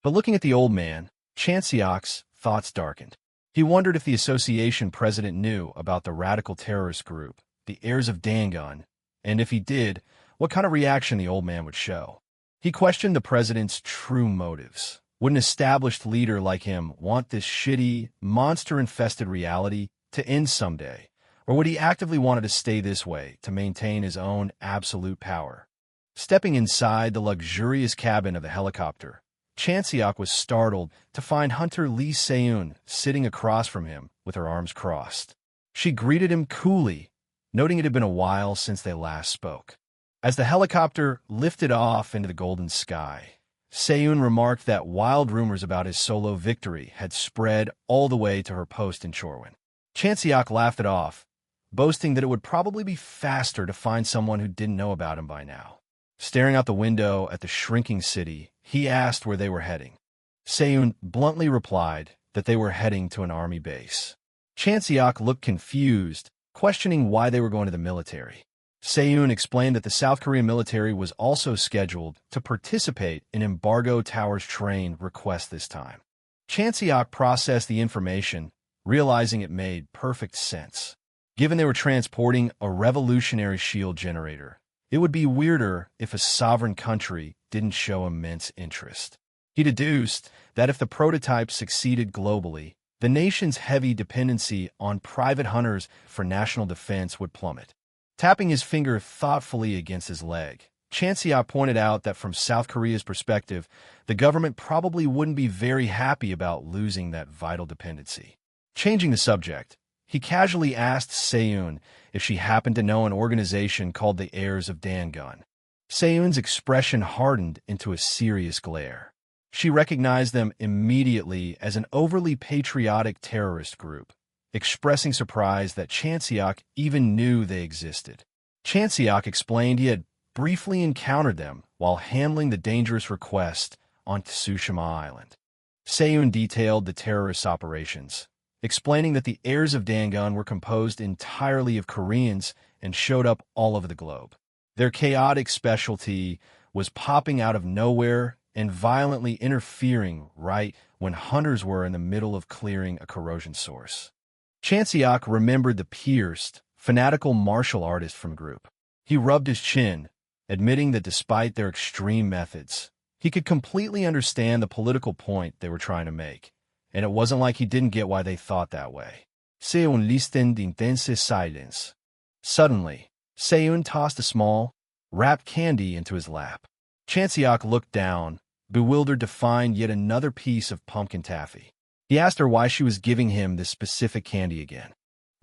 But looking at the old man, Chanseok's thoughts darkened. He wondered if the association president knew about the radical terrorist group, the heirs of Dangun, and if he did, what kind of reaction the old man would show. He questioned the president's true motives. Would an established leader like him want this shitty, monster-infested reality to end someday? Or would he actively want to stay this way to maintain his own absolute power? Stepping inside the luxurious cabin of the helicopter, Chanseok was startled to find Hunter Lee Se-eun sitting across from him with her arms crossed. She greeted him coolly, noting it had been a while since they last spoke. As the helicopter lifted off into the golden sky, Se-eun remarked that wild rumors about his solo victory had spread all the way to her post in Chorwon. Chanseok laughed it off, boasting that it would probably be faster to find someone who didn't know about him by now. Staring out the window at the shrinking city, he asked where they were heading. Se-eun bluntly replied that they were heading to an army base. Chanseok looked confused, questioning why they were going to the military. Se-eun explained that the South Korean military was also scheduled to participate in Embargo Tower's train request this time. Chanseok processed the information, realizing it made perfect sense. Given they were transporting a revolutionary shield generator, it would be weirder if a sovereign country didn't show immense interest. He deduced that if the prototype succeeded globally, the nation's heavy dependency on private hunters for national defense would plummet. Tapping his finger thoughtfully against his leg, Chanseok pointed out that from South Korea's perspective, the government probably wouldn't be very happy about losing that vital dependency. Changing the subject, he casually asked Se-eun if she happened to know an organization called the Heirs of Dangun. Se-eun's expression hardened into a serious glare. She recognized them immediately as an overly patriotic terrorist group, expressing surprise that Chanseok even knew they existed. Chanseok explained he had briefly encountered them while handling the dangerous request on Tsushima Island. Se-eun detailed the terrorist operations, explaining that the heirs of Dangun were composed entirely of Koreans and showed up all over the globe. Their chaotic specialty was popping out of nowhere and violently interfering right when hunters were in the middle of clearing a corrosion source. Chanseok remembered the pierced, fanatical martial artist from group. He rubbed his chin, admitting that despite their extreme methods, he could completely understand the political point they were trying to make, and it wasn't like he didn't get why they thought that way. Se-eun listened in intense silence. Suddenly, Se-eun tossed a small, wrapped candy into his lap. Chanseok looked down, bewildered to find yet another piece of pumpkin taffy. He asked her why she was giving him this specific candy again.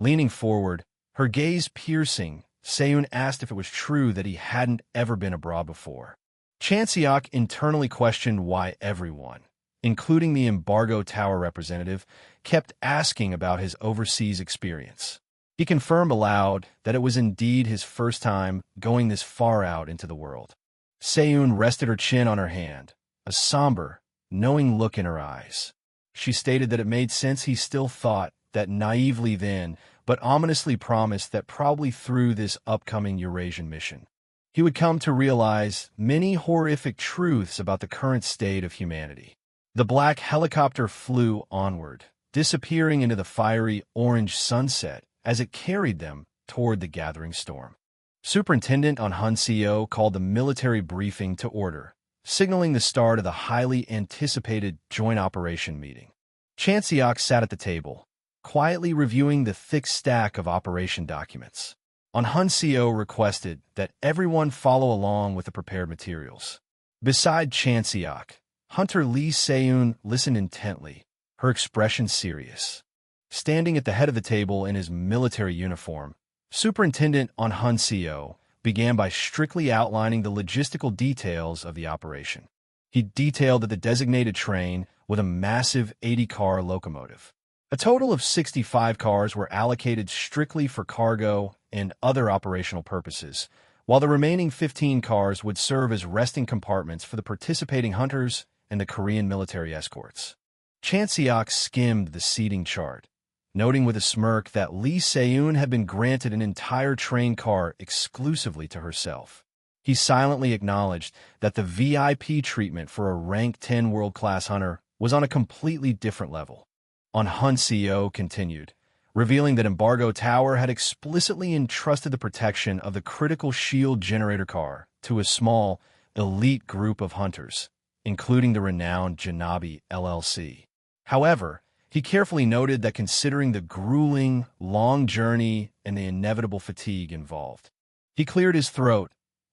Leaning forward, her gaze piercing, Se-eun asked if it was true that he hadn't ever been abroad before. Chanseok internally questioned why everyone, including the Embargo Tower representative, kept asking about his overseas experience. He confirmed aloud that it was indeed his first time going this far out into the world. Se-eun rested her chin on her hand, a somber, knowing look in her eyes. She stated that it made sense he still thought that naively then, but ominously promised that probably through this upcoming Eurasian mission, he would come to realize many horrific truths about the current state of humanity. The black helicopter flew onward, disappearing into the fiery orange sunset as it carried them toward the gathering storm. Superintendent on Hyeonseok called the military briefing to order, signaling the start of the highly anticipated joint operation meeting. Chanseok sat at the table, quietly reviewing the thick stack of operation documents. Hyeonseok requested that everyone follow along with the prepared materials. Beside Chanseok, Hunter Lee Se-eun listened intently, her expression serious. Standing at the head of the table in his military uniform, Superintendent on Hyeonseok began by strictly outlining the logistical details of the operation. He detailed that the designated train, with a massive 80-car locomotive. A total of 65 cars were allocated strictly for cargo and other operational purposes, while the remaining 15 cars would serve as resting compartments for the participating hunters and the Korean military escorts. Chanseok skimmed the seating chart, noting with a smirk that Lee Se-eun had been granted an entire train car exclusively to herself. He silently acknowledged that the VIP treatment for a rank 10 world-class hunter was on a completely different level. Hyeonseok continued, revealing that Embargo Tower had explicitly entrusted the protection of the critical shield generator car to a small, elite group of hunters, including the renowned Janabi LLC. However, he carefully noted that considering the grueling, long journey and the inevitable fatigue involved, he cleared his throat,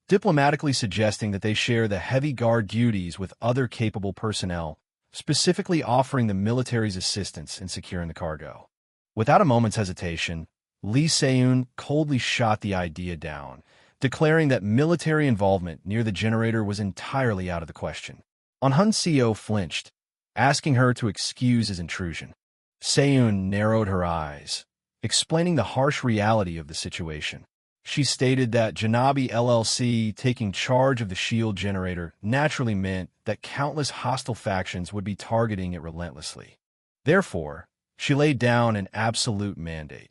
diplomatically suggesting that they share the heavy guard duties with other capable personnel, specifically offering the military's assistance in securing the cargo. Without a moment's hesitation, Lee Se-eun coldly shot the idea down, declaring that military involvement near the generator was entirely out of the question. Hyeonseok flinched, asking her to excuse his intrusion. Se-eun narrowed her eyes, explaining the harsh reality of the situation. She stated that Janabi LLC taking charge of the shield generator naturally meant that countless hostile factions would be targeting it relentlessly. Therefore, she laid down an absolute mandate.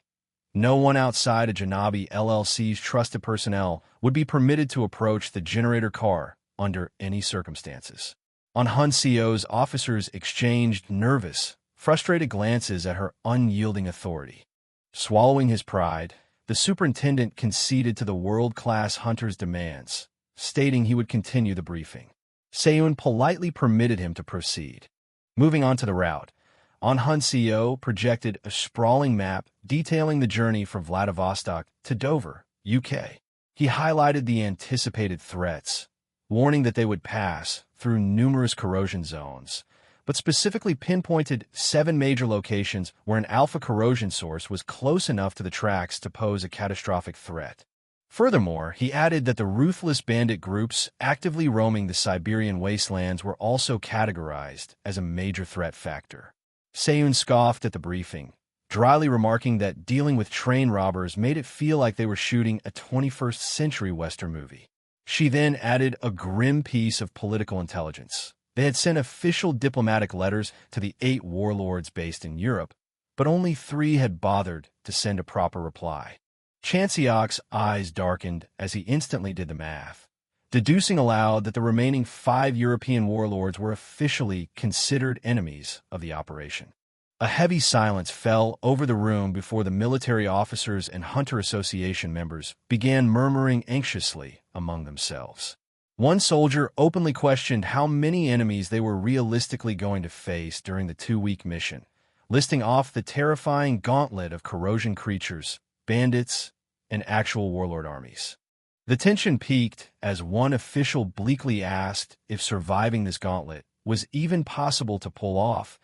No one outside of Janabi LLC's trusted personnel would be permitted to approach the generator car under any circumstances. Hyeonseok's officers exchanged nervous, frustrated glances at her unyielding authority. Swallowing his pride, the superintendent conceded to the world-class hunter's demands, stating he would continue the briefing. Se-eun politely permitted him to proceed. Moving on to the route, Hyeonseok projected a sprawling map detailing the journey from Vladivostok to Dover, UK. He highlighted the anticipated threats, warning that they would pass through numerous corrosion zones, but specifically pinpointed 7 major locations where an alpha corrosion source was close enough to the tracks to pose a catastrophic threat. Furthermore, he added that the ruthless bandit groups actively roaming the Siberian wastelands were also categorized as a major threat factor. Se-eun scoffed at the briefing, dryly remarking that dealing with train robbers made it feel like they were shooting a 21st century Western movie. She then added a grim piece of political intelligence. They had sent official diplomatic letters to the 8 warlords based in Europe, but only 3 had bothered to send a proper reply. Chanseok's eyes darkened as he instantly did the math, deducing aloud that the remaining 5 European warlords were officially considered enemies of the operation. A heavy silence fell over the room before the military officers and Hunter Association members began murmuring anxiously among themselves. One soldier openly questioned how many enemies they were realistically going to face during the 2-week mission, listing off the terrifying gauntlet of corrosion creatures, bandits, and actual warlord armies. The tension peaked as one official bleakly asked if surviving this gauntlet was even possible to pull off,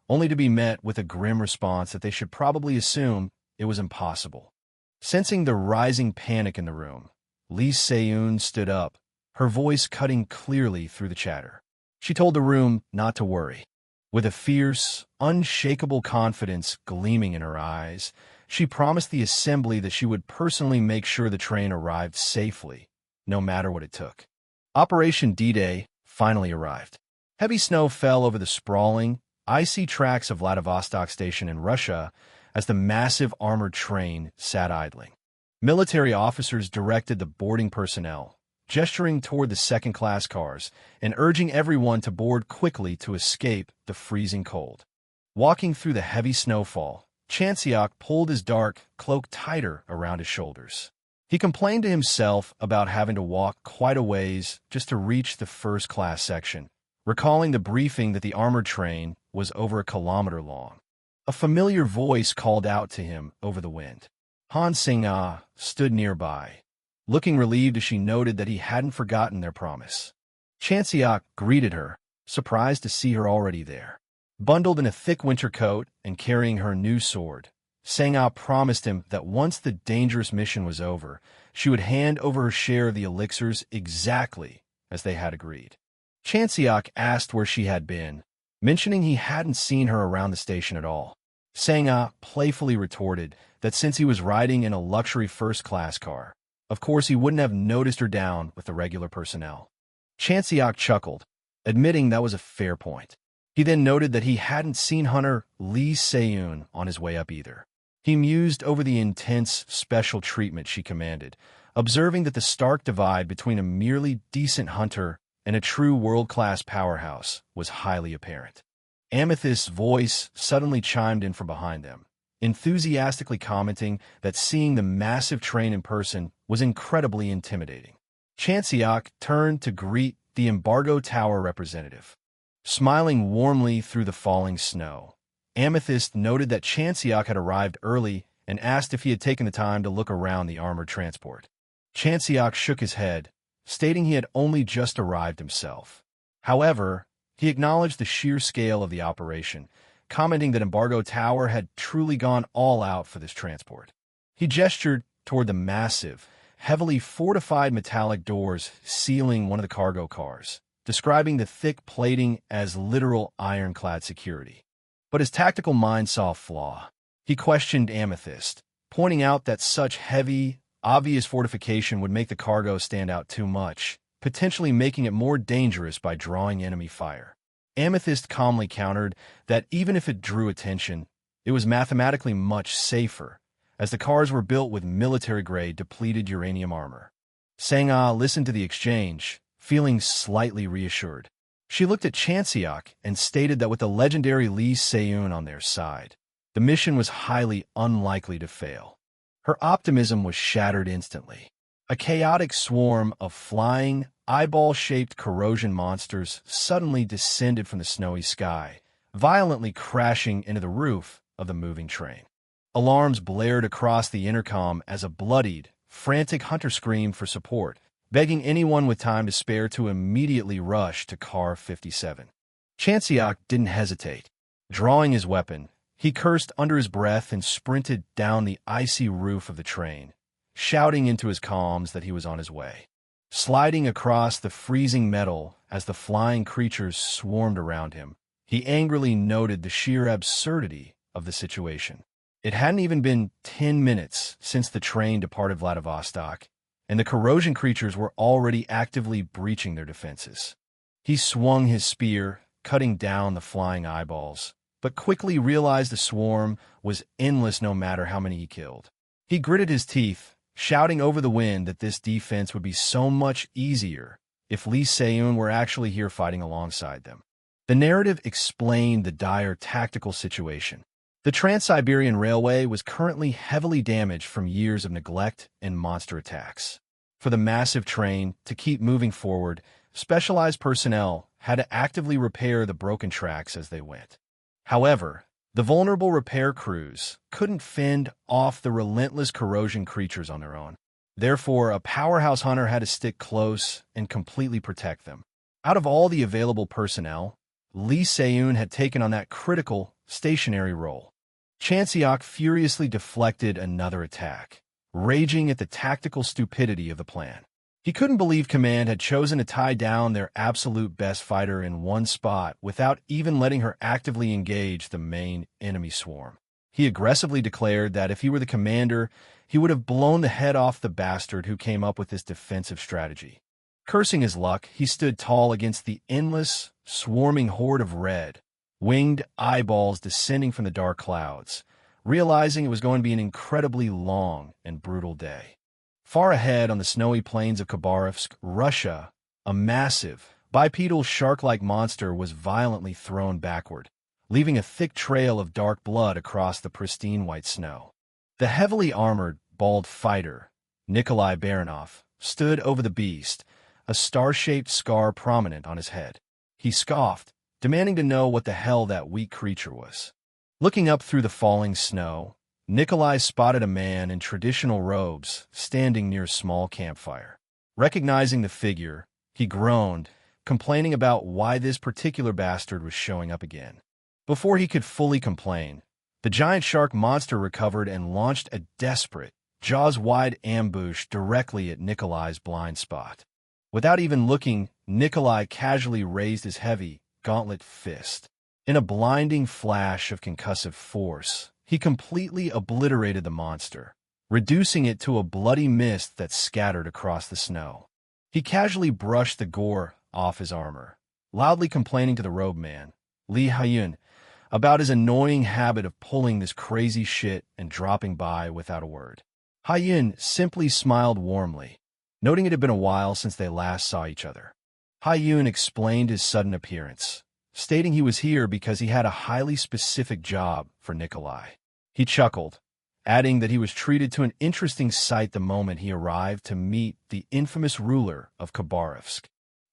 only to be met with a grim response that they should probably assume it was impossible. Sensing the rising panic in the room, Lee Se-eun stood up, her voice cutting clearly through the chatter. She told the room not to worry. With a fierce, unshakable confidence gleaming in her eyes, she promised the assembly that she would personally make sure the train arrived safely, no matter what it took. Operation D-Day finally arrived. Heavy snow fell over the sprawling, icy tracks of Vladivostok Station in Russia as the massive armored train sat idling. Military officers directed the boarding personnel, gesturing toward the second-class cars and urging everyone to board quickly to escape the freezing cold. Walking through the heavy snowfall, Chanseok pulled his dark cloak tighter around his shoulders. He complained to himself about having to walk quite a ways just to reach the first-class section, recalling the briefing that the armored train was over 1 kilometer long. A familiar voice called out to him over the wind. Hyeonseok stood nearby, looking relieved as she noted that he hadn't forgotten their promise. Chanseok greeted her, surprised to see her already there. Bundled in a thick winter coat and carrying her new sword, Sang-ah promised him that once the dangerous mission was over, she would hand over her share of the elixirs exactly as they had agreed. Chanseok asked where she had been, mentioning he hadn't seen her around the station at all. Sang-ah playfully retorted that since he was riding in a luxury first-class car, of course he wouldn't have noticed her down with the regular personnel. Chanseok chuckled, admitting that was a fair point. He then noted that he hadn't seen Hunter Lee Se-eun on his way up either. He mused over the intense special treatment she commanded, observing that the stark divide between a merely decent hunter and a true world-class powerhouse was highly apparent. Amethyst's voice suddenly chimed in from behind them, enthusiastically commenting that seeing the massive train in person was incredibly intimidating. Chanseok turned to greet the Embargo Tower representative. Smiling warmly through the falling snow, Amethyst noted that Chanseok had arrived early and asked if he had taken the time to look around the armored transport. Chanseok shook his head, stating he had only just arrived himself. However, he acknowledged the sheer scale of the operation, commenting that Embargo Tower had truly gone all out for this transport. He gestured toward the massive, heavily fortified metallic doors sealing one of the cargo cars, describing the thick plating as literal ironclad security. But his tactical mind saw a flaw. He questioned Amethyst, pointing out that such heavy, obvious fortification would make the cargo stand out too much, potentially making it more dangerous by drawing enemy fire. Amethyst calmly countered that even if it drew attention, it was mathematically much safer, as the cars were built with military-grade depleted uranium armor. Sang-ah listened to the exchange, feeling slightly reassured. She looked at Chanseok and stated that with the legendary Lee Se-eun on their side, the mission was highly unlikely to fail. Her optimism was shattered instantly. A chaotic swarm of flying, eyeball-shaped corrosion monsters suddenly descended from the snowy sky, violently crashing into the roof of the moving train. Alarms blared across the intercom as a bloodied, frantic hunter screamed for support, begging anyone with time to spare to immediately rush to Car 57. Chanseok didn't hesitate. Drawing his weapon, he cursed under his breath and sprinted down the icy roof of the train, shouting into his comms that he was on his way. Sliding across the freezing metal as the flying creatures swarmed around him, he angrily noted the sheer absurdity of the situation. It hadn't even been 10 minutes since the train departed Vladivostok, and the corrosion creatures were already actively breaching their defenses. He swung his spear, cutting down the flying eyeballs, but quickly realized the swarm was endless no matter how many he killed. He gritted his teeth, shouting over the wind that this defense would be so much easier if Lee Se-eun were actually here fighting alongside them. The narrative explained the dire tactical situation. The Trans-Siberian Railway was currently heavily damaged from years of neglect and monster attacks. For the massive train to keep moving forward, specialized personnel had to actively repair the broken tracks as they went. However, the vulnerable repair crews couldn't fend off the relentless corrosion creatures on their own. Therefore, a powerhouse hunter had to stick close and completely protect them. Out of all the available personnel, Lee Se-eun had taken on that critical, stationary role. Chanseok furiously deflected another attack, raging at the tactical stupidity of the plan. He couldn't believe Command had chosen to tie down their absolute best fighter in one spot without even letting her actively engage the main enemy swarm. He aggressively declared that if he were the commander, he would have blown the head off the bastard who came up with this defensive strategy. Cursing his luck, he stood tall against the endless, swarming horde of red, winged eyeballs descending from the dark clouds, realizing it was going to be an incredibly long and brutal day. Far ahead on the snowy plains of Khabarovsk, Russia, a massive, bipedal shark-like monster was violently thrown backward, leaving a thick trail of dark blood across the pristine white snow. The heavily armored, bald fighter, Nikolai Baranov, stood over the beast, a star-shaped scar prominent on his head. He scoffed, demanding to know what the hell that weak creature was. Looking up through the falling snow, Nikolai spotted a man in traditional robes standing near a small campfire. Recognizing the figure, he groaned, complaining about why this particular bastard was showing up again. Before he could fully complain, the giant shark monster recovered and launched a desperate, jaws-wide ambush directly at Nikolai's blind spot. Without even looking, Nikolai casually raised his heavy, gauntlet fist. In a blinding flash of concussive force, he completely obliterated the monster, reducing it to a bloody mist that scattered across the snow. He casually brushed the gore off his armor, loudly complaining to the robe man, Lee Hyun, about his annoying habit of pulling this crazy shit and dropping by without a word. Hyun simply smiled warmly, noting it had been a while since they last saw each other. Hyun explained his sudden appearance, stating he was here because he had a highly specific job for Nikolai. He chuckled, adding that he was treated to an interesting sight the moment he arrived to meet the infamous ruler of Khabarovsk.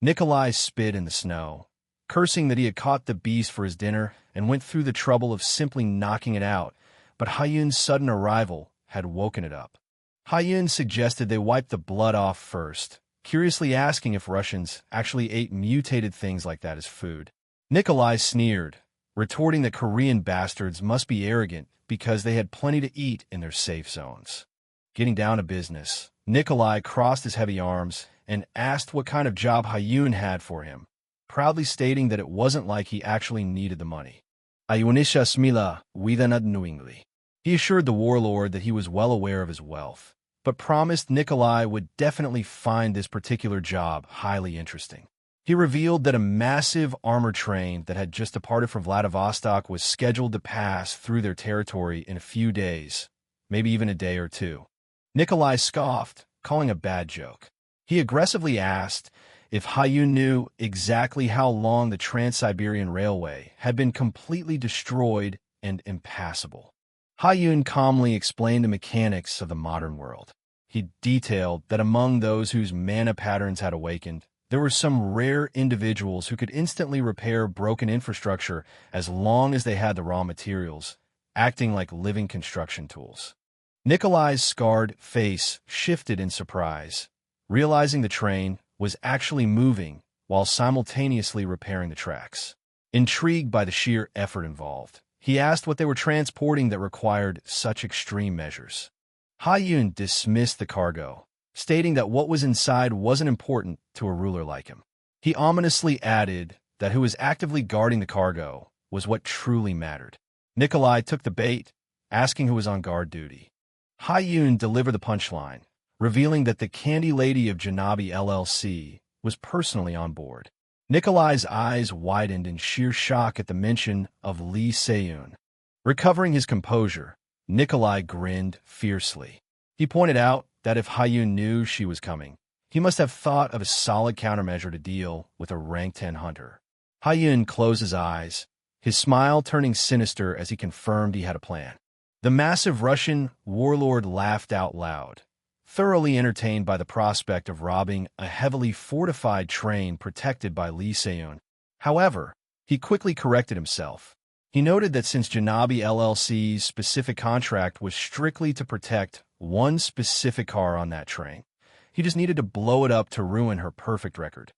Nikolai spit in the snow, cursing that he had caught the beast for his dinner and went through the trouble of simply knocking it out, but Hyun's sudden arrival had woken it up. Hyun suggested they wipe the blood off first, curiously asking if Russians actually ate mutated things like that as food. Nikolai sneered, retorting that Korean bastards must be arrogant because they had plenty to eat in their safe zones. Getting down to business, Nikolai crossed his heavy arms and asked what kind of job Hyun had for him, proudly stating that it wasn't like he actually needed the money. Ayunisha smila widanadnuingli. He assured the warlord that he was well aware of his wealth, but promised Nikolai would definitely find this particular job highly interesting. He revealed that a massive armor train that had just departed from Vladivostok was scheduled to pass through their territory in a few days, maybe even a day or two. Nikolai scoffed, calling a bad joke. He aggressively asked if Hyun knew exactly how long the Trans-Siberian Railway had been completely destroyed and impassable. Hyun calmly explained the mechanics of the modern world. He detailed that among those whose mana patterns had awakened, there were some rare individuals who could instantly repair broken infrastructure as long as they had the raw materials, acting like living construction tools. Nikolai's scarred face shifted in surprise, realizing the train was actually moving while simultaneously repairing the tracks. Intrigued by the sheer effort involved, he asked what they were transporting that required such extreme measures. Hyun dismissed the cargo, stating that what was inside wasn't important to a ruler like him. He ominously added that who was actively guarding the cargo was what truly mattered. Nikolai took the bait, asking who was on guard duty. Hyun delivered the punchline, revealing that the Candy Lady of Janabi LLC was personally on board. Nikolai's eyes widened in sheer shock at the mention of Lee Seun. Recovering his composure, Nikolai grinned fiercely. He pointed out that if Hyun knew she was coming, he must have thought of a solid countermeasure to deal with a rank 10 hunter. Hyun closed his eyes, his smile turning sinister as he confirmed he had a plan. The massive Russian warlord laughed out loud, thoroughly entertained by the prospect of robbing a heavily fortified train protected by Lee Seun. However, he quickly corrected himself. He noted that since Janabi LLC's specific contract was strictly to protect one specific car on that train, he just needed to blow it up to ruin her perfect record.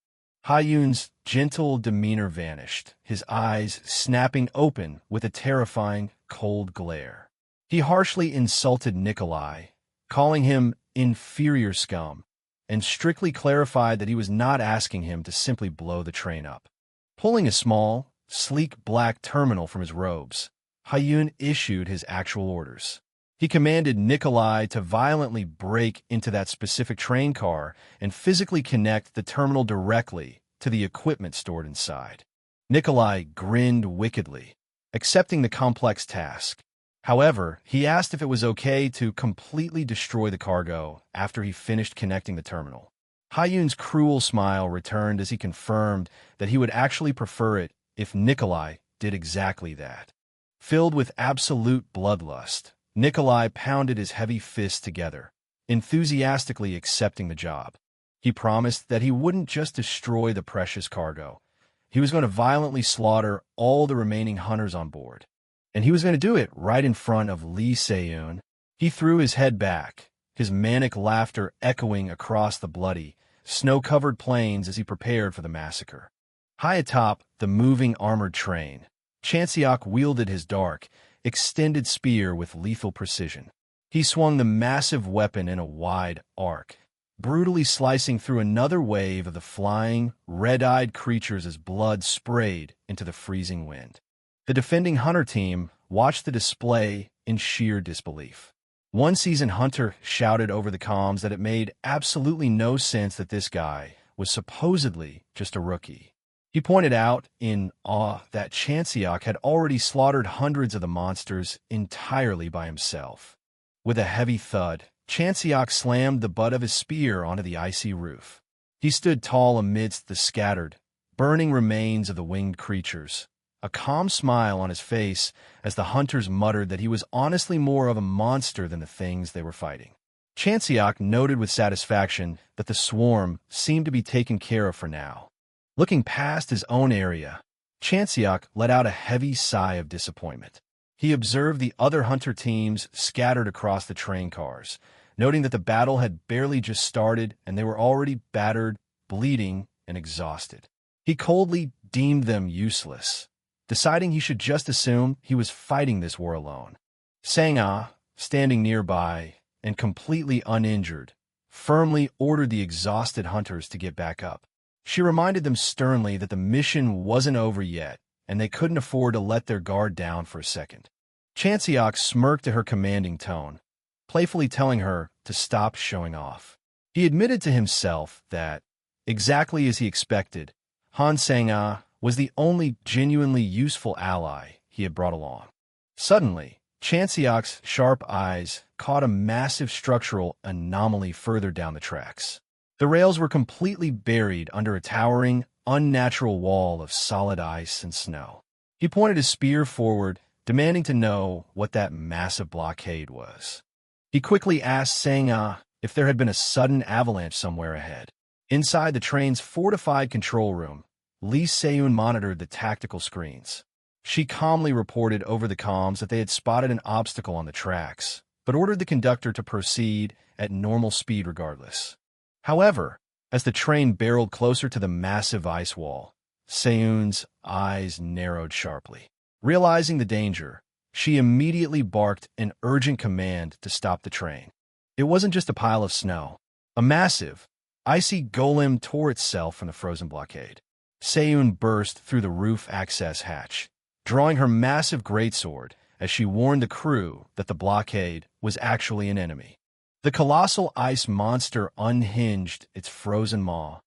Hyun's gentle demeanor vanished, his eyes snapping open with a terrifying, cold glare. He harshly insulted Nikolai, calling him inferior scum, and strictly clarified that he was not asking him to simply blow the train up. Pulling a small, sleek black terminal from his robes, Hyun issued his actual orders. He commanded Nikolai to violently break into that specific train car and physically connect the terminal directly to the equipment stored inside. Nikolai grinned wickedly, accepting the complex task. However, he asked if it was okay to completely destroy the cargo after he finished connecting the terminal. Hyun's cruel smile returned as he confirmed that he would actually prefer it if Nikolai did exactly that. Filled with absolute bloodlust, Nikolai pounded his heavy fists together, enthusiastically accepting the job. He promised that he wouldn't just destroy the precious cargo. He was going to violently slaughter all the remaining hunters on board. And he was going to do it right in front of Lee Seun. He threw his head back, his manic laughter echoing across the bloody, snow-covered plains as he prepared for the massacre. High atop the moving armored train, Chanseok wielded his dark, extended spear with lethal precision. He swung the massive weapon in a wide arc, brutally slicing through another wave of the flying, red-eyed creatures as blood sprayed into the freezing wind. The defending hunter team watched the display in sheer disbelief. One seasoned hunter shouted over the comms that it made absolutely no sense that this guy was supposedly just a rookie. He pointed out in awe that Chanseok had already slaughtered hundreds of the monsters entirely by himself. With a heavy thud, Chanseok slammed the butt of his spear onto the icy roof. He stood tall amidst the scattered, burning remains of the winged creatures, a calm smile on his face as the hunters muttered that he was honestly more of a monster than the things they were fighting. Chanseok noted with satisfaction that the swarm seemed to be taken care of for now. Looking past his own area, Chanseok let out a heavy sigh of disappointment. He observed the other hunter teams scattered across the train cars, noting that the battle had barely just started and they were already battered, bleeding, and exhausted. He coldly deemed them useless, deciding he should just assume he was fighting this war alone. Sang-ah, standing nearby and completely uninjured, firmly ordered the exhausted hunters to get back up. She reminded them sternly that the mission wasn't over yet, and they couldn't afford to let their guard down for a second. Chanseok smirked at her commanding tone, playfully telling her to stop showing off. He admitted to himself that, exactly as he expected, Han Sang-ah was the only genuinely useful ally he had brought along. Suddenly, Chanseok's sharp eyes caught a massive structural anomaly further down the tracks. The rails were completely buried under a towering, unnatural wall of solid ice and snow. He pointed his spear forward, demanding to know what that massive blockade was. He quickly asked Sang-ah if there had been a sudden avalanche somewhere ahead. Inside the train's fortified control room, Lee Se-eun monitored the tactical screens. She calmly reported over the comms that they had spotted an obstacle on the tracks, but ordered the conductor to proceed at normal speed regardless. However, as the train barreled closer to the massive ice wall, Se-eun's eyes narrowed sharply. Realizing the danger, she immediately barked an urgent command to stop the train. It wasn't just a pile of snow. A massive, icy golem tore itself from the frozen blockade. Se-eun burst through the roof access hatch, drawing her massive greatsword as she warned the crew that the blockade was actually an enemy. The colossal ice monster unhinged its frozen maw,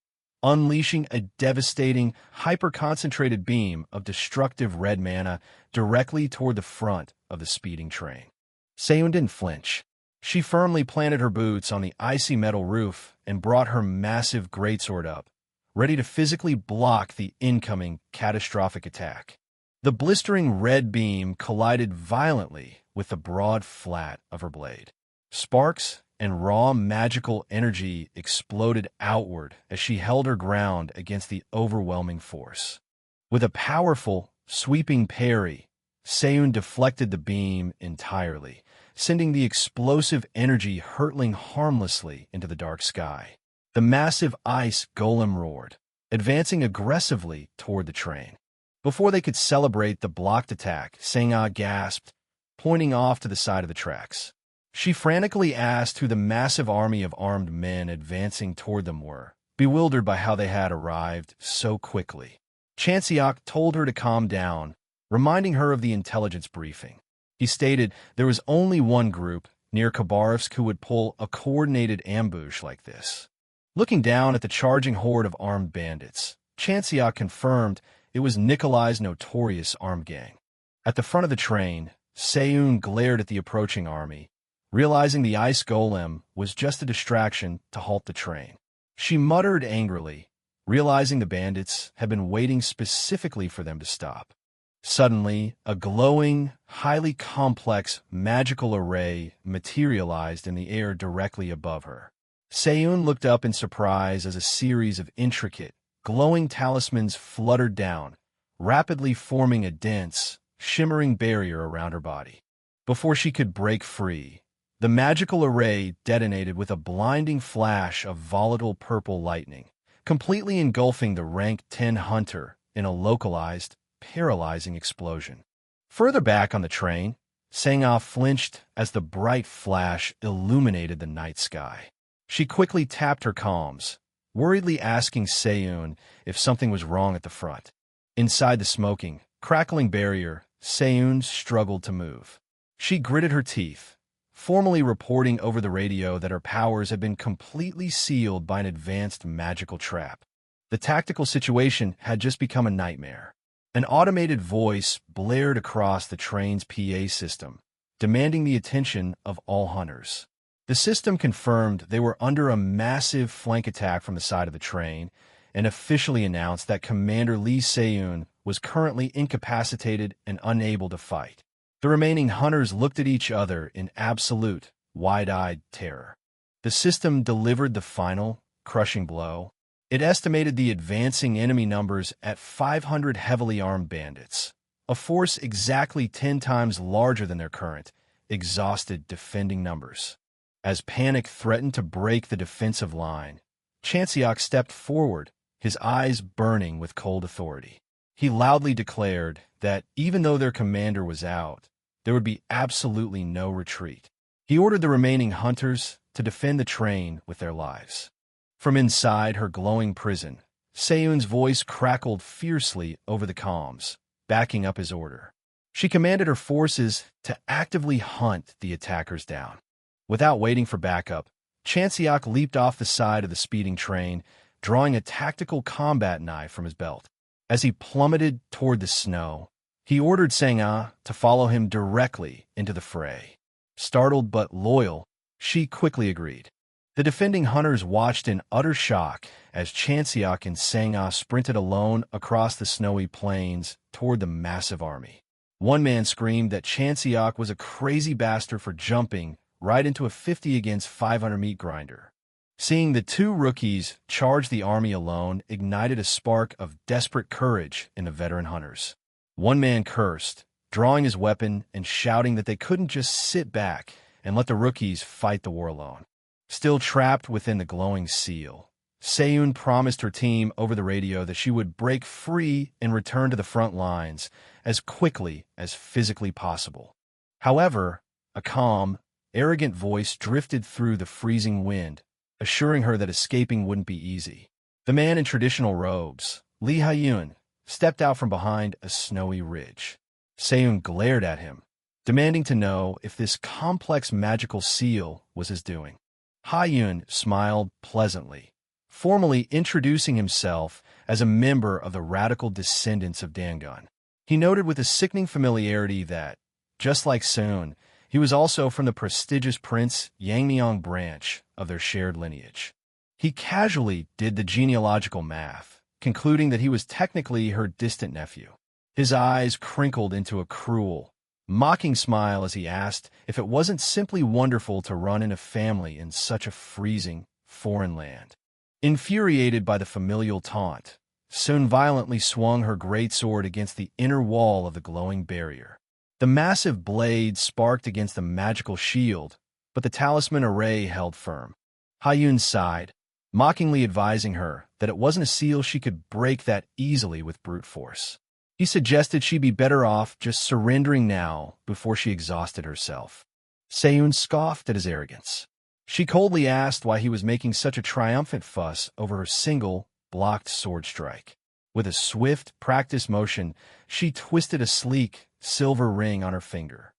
unleashing a devastating, hyper-concentrated beam of destructive red mana directly toward the front of the speeding train. Se-eun didn't flinch. She firmly planted her boots on the icy metal roof and brought her massive greatsword up, ready to physically block the incoming catastrophic attack. The blistering red beam collided violently with the broad flat of her blade. Sparks and raw magical energy exploded outward as she held her ground against the overwhelming force. With a powerful, sweeping parry, Se-eun deflected the beam entirely, sending the explosive energy hurtling harmlessly into the dark sky. The massive ice golem roared, advancing aggressively toward the train. Before they could celebrate the blocked attack, Sang-ah gasped, pointing off to the side of the tracks. She frantically asked who the massive army of armed men advancing toward them were, bewildered by how they had arrived so quickly. Chanseok told her to calm down, reminding her of the intelligence briefing. He stated there was only one group near Khabarovsk who would pull a coordinated ambush like this. Looking down at the charging horde of armed bandits, Chanseok confirmed it was Nikolai's notorious armed gang. At the front of the train, Se-eun glared at the approaching army, realizing the ice golem was just a distraction to halt the train. She muttered angrily, realizing the bandits had been waiting specifically for them to stop. Suddenly, a glowing, highly complex magical array materialized in the air directly above her. Se-eun looked up in surprise as a series of intricate, glowing talismans fluttered down, rapidly forming a dense, shimmering barrier around her body. Before she could break free, the magical array detonated with a blinding flash of volatile purple lightning, completely engulfing the rank 10 hunter in a localized, paralyzing explosion. Further back on the train, Sang-ah flinched as the bright flash illuminated the night sky. She quickly tapped her comms, worriedly asking Seun if something was wrong at the front. Inside the smoking, crackling barrier, Seun struggled to move. She gritted her teeth, formally reporting over the radio that her powers had been completely sealed by an advanced magical trap. The tactical situation had just become a nightmare. An automated voice blared across the train's PA system, demanding the attention of all hunters. The system confirmed they were under a massive flank attack from the side of the train and officially announced that Commander Lee Seun was currently incapacitated and unable to fight. The remaining hunters looked at each other in absolute, wide-eyed terror. The system delivered the final, crushing blow. It estimated the advancing enemy numbers at 500 heavily armed bandits, a force exactly 10 times larger than their current, exhausted defending numbers. As panic threatened to break the defensive line, Chanseok stepped forward, his eyes burning with cold authority. He loudly declared that even though their commander was out, there would be absolutely no retreat. He ordered the remaining hunters to defend the train with their lives. From inside her glowing prison, Seun's voice crackled fiercely over the comms, backing up his order. She commanded her forces to actively hunt the attackers down. Without waiting for backup, Chanseok leaped off the side of the speeding train, drawing a tactical combat knife from his belt. As he plummeted toward the snow, he ordered Sang-ah to follow him directly into the fray. Startled but loyal, she quickly agreed. The defending hunters watched in utter shock as Chanseok and Sang-ah sprinted alone across the snowy plains toward the massive army. One man screamed that Chanseok was a crazy bastard for jumping right into a 50 against 500 meat grinder. Seeing the two rookies charge the army alone ignited a spark of desperate courage in the veteran hunters. One man cursed, drawing his weapon and shouting that they couldn't just sit back and let the rookies fight the war alone. Still trapped within the glowing seal, Seun promised her team over the radio that she would break free and return to the front lines as quickly as physically possible. However, a calm, arrogant voice drifted through the freezing wind, assuring her that escaping wouldn't be easy. The man in traditional robes, Lee Hyun, stepped out from behind a snowy ridge. Seun glared at him, demanding to know if this complex magical seal was his doing. Hyun smiled pleasantly, formally introducing himself as a member of the radical descendants of Dangun. He noted with a sickening familiarity that, just like Seun, he was also from the prestigious Prince Yangmyeong branch of their shared lineage. He casually did the genealogical math, concluding that he was technically her distant nephew. His eyes crinkled into a cruel, mocking smile as he asked if it wasn't simply wonderful to run in a family in such a freezing, foreign land. Infuriated by the familial taunt, Sun violently swung her greatsword against the inner wall of the glowing barrier. The massive blade sparked against the magical shield, but the talisman array held firm. Hyun sighed, mockingly advising her that it wasn't a seal she could break that easily with brute force. He suggested she be better off just surrendering now before she exhausted herself. Seun scoffed at his arrogance. She coldly asked why he was making such a triumphant fuss over her single, blocked sword strike. With a swift, practiced motion, she twisted a sleek, silver ring on her finger.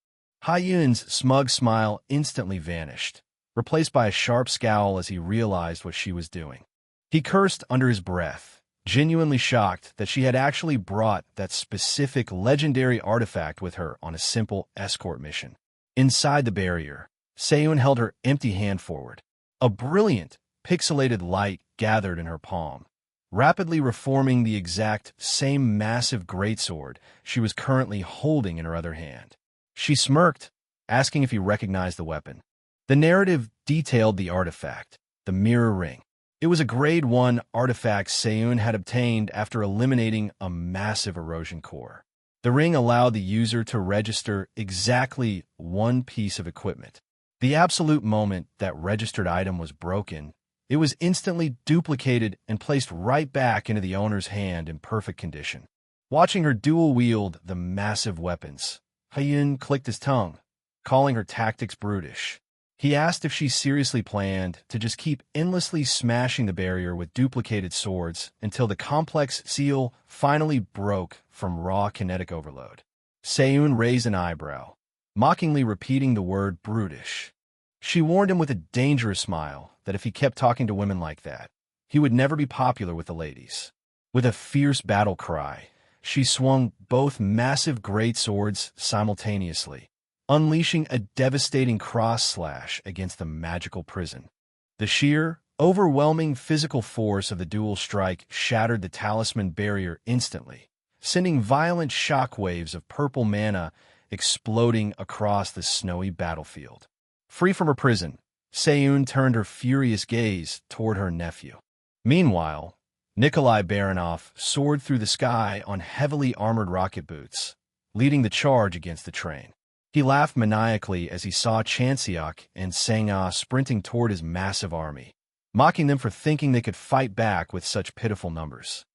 Hyun's smug smile instantly vanished, replaced by a sharp scowl as he realized what she was doing. He cursed under his breath, genuinely shocked that she had actually brought that specific legendary artifact with her on a simple escort mission. Inside the barrier, Seun held her empty hand forward. A brilliant, pixelated light gathered in her palm, rapidly reforming the exact same massive greatsword she was currently holding in her other hand. She smirked, asking if he recognized the weapon. The narrative detailed the artifact, the mirror ring. It was a Grade 1 artifact Seun had obtained after eliminating a massive erosion core. The ring allowed the user to register exactly one piece of equipment. The absolute moment that registered item was broken, it was instantly duplicated and placed right back into the owner's hand in perfect condition. Watching her dual-wield the massive weapons, Hyun clicked his tongue, calling her tactics brutish. He asked if she seriously planned to just keep endlessly smashing the barrier with duplicated swords until the complex seal finally broke from raw kinetic overload. Seun raised an eyebrow, mockingly repeating the word brutish. She warned him with a dangerous smile that if he kept talking to women like that, he would never be popular with the ladies. With a fierce battle cry, she swung both massive great swords simultaneously, unleashing a devastating cross-slash against the magical prison. The sheer, overwhelming physical force of the dual strike shattered the talisman barrier instantly, sending violent shockwaves of purple mana exploding across the snowy battlefield. Free from her prison, Seun turned her furious gaze toward her nephew. Meanwhile, Nikolai Baranov soared through the sky on heavily armored rocket boots, leading the charge against the train. He laughed maniacally as he saw Chanseok and Sang-ah sprinting toward his massive army, mocking them for thinking they could fight back with such pitiful numbers.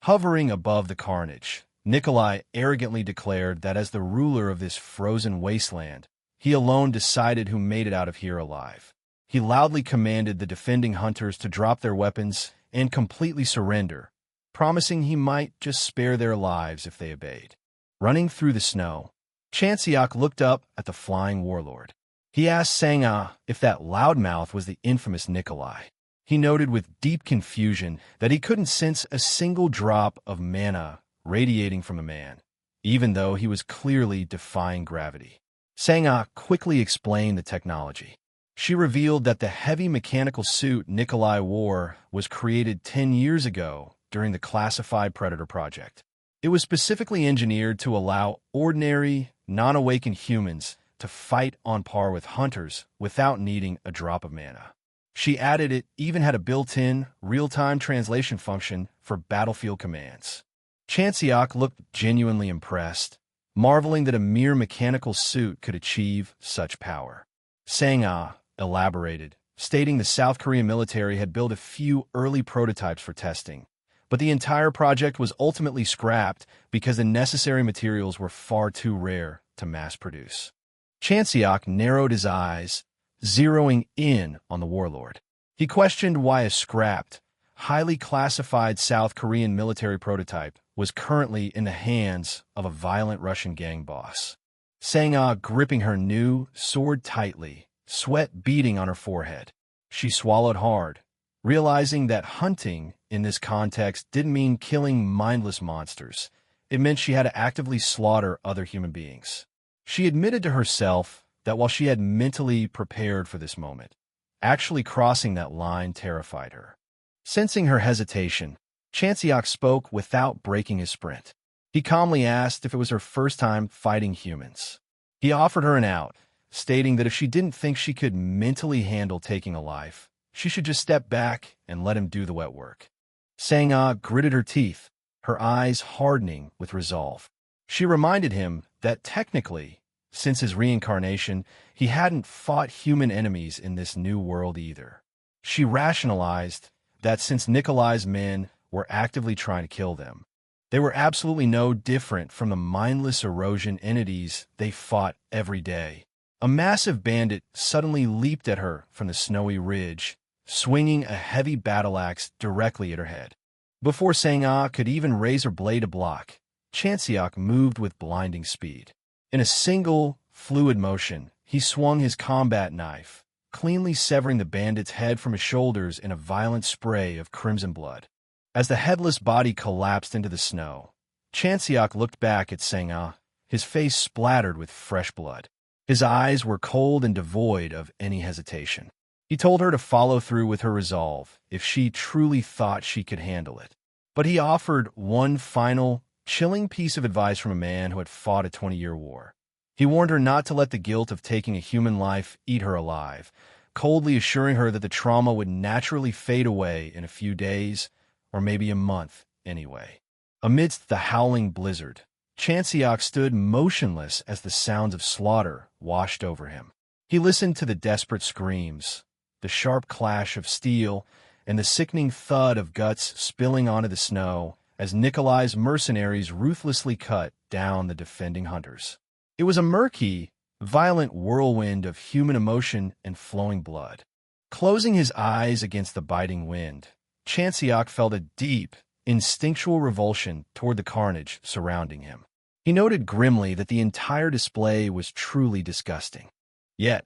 Hovering above the carnage, Nikolai arrogantly declared that as the ruler of this frozen wasteland, he alone decided who made it out of here alive. He loudly commanded the defending hunters to drop their weapons and completely surrender, promising he might just spare their lives if they obeyed. Running through the snow, Chanseok looked up at the flying warlord. He asked Sang-ah if that loudmouth was the infamous Nikolai. He noted with deep confusion that he couldn't sense a single drop of mana radiating from the man, even though he was clearly defying gravity. Sang-ah quickly explained the technology. She revealed that the heavy mechanical suit Nikolai wore was created 10 years ago during the classified Predator project. It was specifically engineered to allow ordinary, non-awakened humans to fight on par with hunters without needing a drop of mana. She added it even had a built-in, real-time translation function for battlefield commands. Chanseok looked genuinely impressed, marveling that a mere mechanical suit could achieve such power. Sang-ah elaborated, stating the South Korean military had built a few early prototypes for testing, but the entire project was ultimately scrapped because the necessary materials were far too rare to mass produce. Chanseok narrowed his eyes, zeroing in on the warlord. He questioned why a scrapped, highly classified South Korean military prototype was currently in the hands of a violent Russian gang boss. Sang-ah gripping her new sword tightly, sweat beading on her forehead. She swallowed hard, realizing that hunting in this context didn't mean killing mindless monsters. It meant she had to actively slaughter other human beings. She admitted to herself that while she had mentally prepared for this moment, actually crossing that line terrified her. Sensing her hesitation, Chanseok spoke without breaking his sprint. He calmly asked if it was her first time fighting humans. He offered her an out, stating that if she didn't think she could mentally handle taking a life, she should just step back and let him do the wet work. Sang-ah gritted her teeth, her eyes hardening with resolve. She reminded him that technically, since his reincarnation, he hadn't fought human enemies in this new world either. She rationalized that since Nikolai's men were actively trying to kill them, they were absolutely no different from the mindless erosion entities they fought every day. A massive bandit suddenly leaped at her from the snowy ridge, swinging a heavy battle axe directly at her head. Before Sang-ah could even raise her blade to block, Chanseok moved with blinding speed. In a single, fluid motion, he swung his combat knife, cleanly severing the bandit's head from his shoulders in a violent spray of crimson blood. As the headless body collapsed into the snow, Chanseok looked back at Sang-ah, his face splattered with fresh blood. His eyes were cold and devoid of any hesitation. He told her to follow through with her resolve if she truly thought she could handle it. But he offered one final, chilling piece of advice from a man who had fought a 20-year war. He warned her not to let the guilt of taking a human life eat her alive, coldly assuring her that the trauma would naturally fade away in a few days, or maybe a month anyway. Amidst the howling blizzard, Chanseok stood motionless as the sounds of slaughter washed over him. He listened to the desperate screams, the sharp clash of steel, and the sickening thud of guts spilling onto the snow as Nikolai's mercenaries ruthlessly cut down the defending hunters. It was a murky, violent whirlwind of human emotion and flowing blood. Closing his eyes against the biting wind, Chanseok felt a deep, instinctual revulsion toward the carnage surrounding him. He noted grimly that the entire display was truly disgusting. Yet,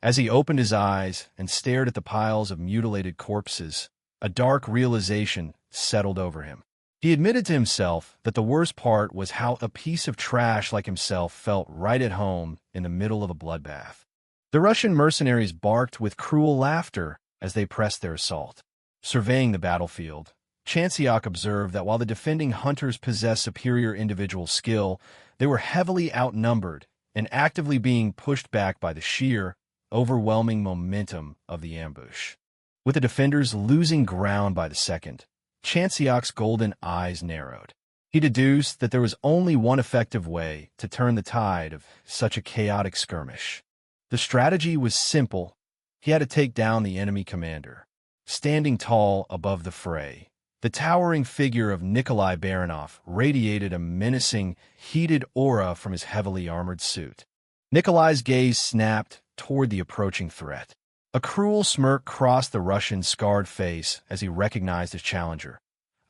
as he opened his eyes and stared at the piles of mutilated corpses, a dark realization settled over him. He admitted to himself that the worst part was how a piece of trash like himself felt right at home in the middle of a bloodbath. The Russian mercenaries barked with cruel laughter as they pressed their assault. Surveying the battlefield, Chanseok observed that while the defending hunters possessed superior individual skill, they were heavily outnumbered and actively being pushed back by the sheer, overwhelming momentum of the ambush. With the defenders losing ground by the second, Chanseok's golden eyes narrowed. He deduced that there was only one effective way to turn the tide of such a chaotic skirmish. The strategy was simple. He had to take down the enemy commander. Standing tall above the fray, the towering figure of Nikolai Baranov radiated a menacing, heated aura from his heavily armored suit. Nikolai's gaze snapped toward the approaching threat. A cruel smirk crossed the Russian's scarred face as he recognized his challenger,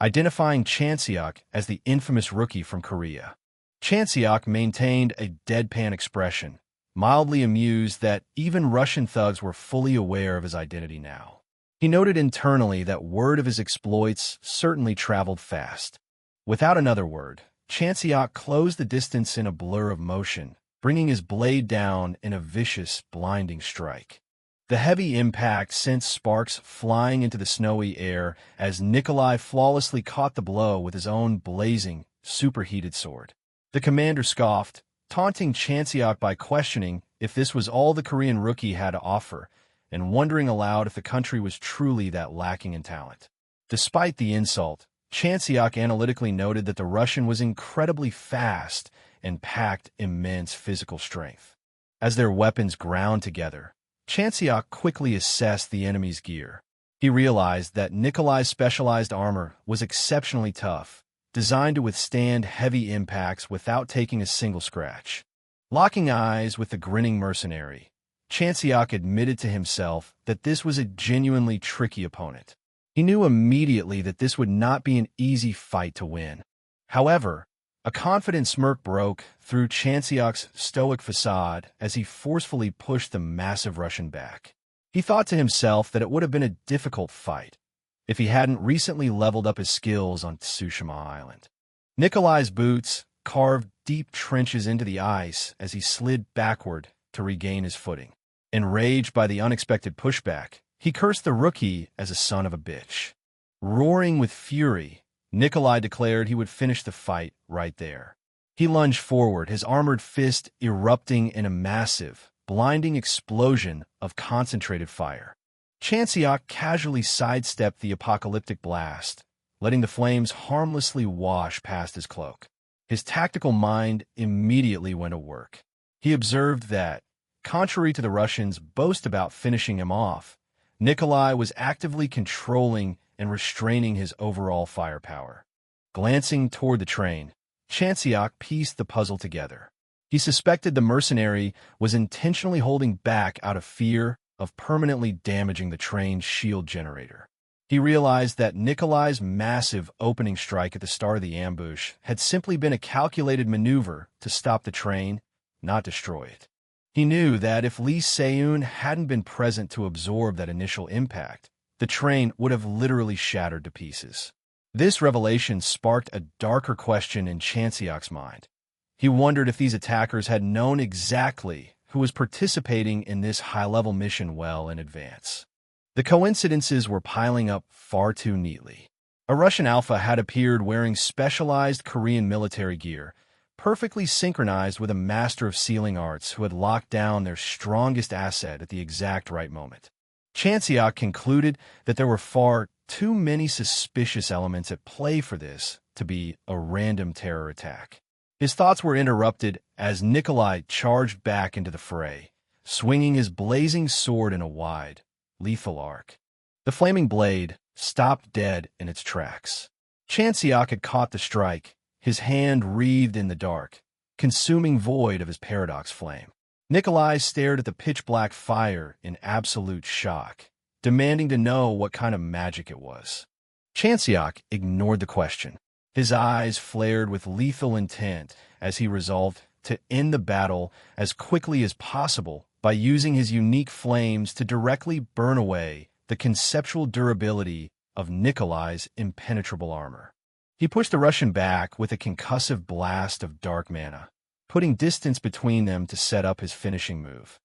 identifying Chanseok as the infamous rookie from Korea. Chanseok maintained a deadpan expression, mildly amused that even Russian thugs were fully aware of his identity now. He noted internally that word of his exploits certainly traveled fast. Without another word, Chanseok closed the distance in a blur of motion, bringing his blade down in a vicious, blinding strike. The heavy impact sent sparks flying into the snowy air as Nikolai flawlessly caught the blow with his own blazing, superheated sword. The commander scoffed, taunting Chanseok by questioning if this was all the Korean rookie had to offer, and wondering aloud if the country was truly that lacking in talent. Despite the insult, Chanseok analytically noted that the Russian was incredibly fast and packed immense physical strength. As their weapons ground together, Chanseok quickly assessed the enemy's gear. He realized that Nikolai's specialized armor was exceptionally tough, designed to withstand heavy impacts without taking a single scratch. Locking eyes with the grinning mercenary, Chanseok admitted to himself that this was a genuinely tricky opponent. He knew immediately that this would not be an easy fight to win. However, a confident smirk broke through Chanseok's stoic facade as he forcefully pushed the massive Russian back. He thought to himself that it would have been a difficult fight if he hadn't recently leveled up his skills on Tsushima Island. Nikolai's boots carved deep trenches into the ice as he slid backward to regain his footing. Enraged by the unexpected pushback, he cursed the rookie as a son of a bitch. Roaring with fury, Nikolai declared he would finish the fight right there. He lunged forward, his armored fist erupting in a massive, blinding explosion of concentrated fire. Chanseok casually sidestepped the apocalyptic blast, letting the flames harmlessly wash past his cloak. His tactical mind immediately went to work. He observed that, contrary to the Russians' boast about finishing him off, Nikolai was actively controlling and restraining his overall firepower. Glancing toward the train, Chanseok pieced the puzzle together. He suspected the mercenary was intentionally holding back out of fear of permanently damaging the train's shield generator. He realized that Nikolai's massive opening strike at the start of the ambush had simply been a calculated maneuver to stop the train, not destroy it. He knew that if Lee Se-eun hadn't been present to absorb that initial impact, the train would have literally shattered to pieces. This revelation sparked a darker question in Chanseok's mind. He wondered if these attackers had known exactly who was participating in this high-level mission well in advance. The coincidences were piling up far too neatly. A Russian alpha had appeared wearing specialized Korean military gear, perfectly synchronized with a master of sealing arts who had locked down their strongest asset at the exact right moment. Chanseok concluded that there were far too many suspicious elements at play for this to be a random terror attack. His thoughts were interrupted as Nikolai charged back into the fray, swinging his blazing sword in a wide, lethal arc. The flaming blade stopped dead in its tracks. Chanseok had caught the strike, his hand wreathed in the dark, consuming void of his paradox flame. Nikolai stared at the pitch-black fire in absolute shock, demanding to know what kind of magic it was. Chanseok ignored the question. His eyes flared with lethal intent as he resolved to end the battle as quickly as possible by using his unique flames to directly burn away the conceptual durability of Nikolai's impenetrable armor. He pushed the Russian back with a concussive blast of dark mana, putting distance between them to set up his finishing move.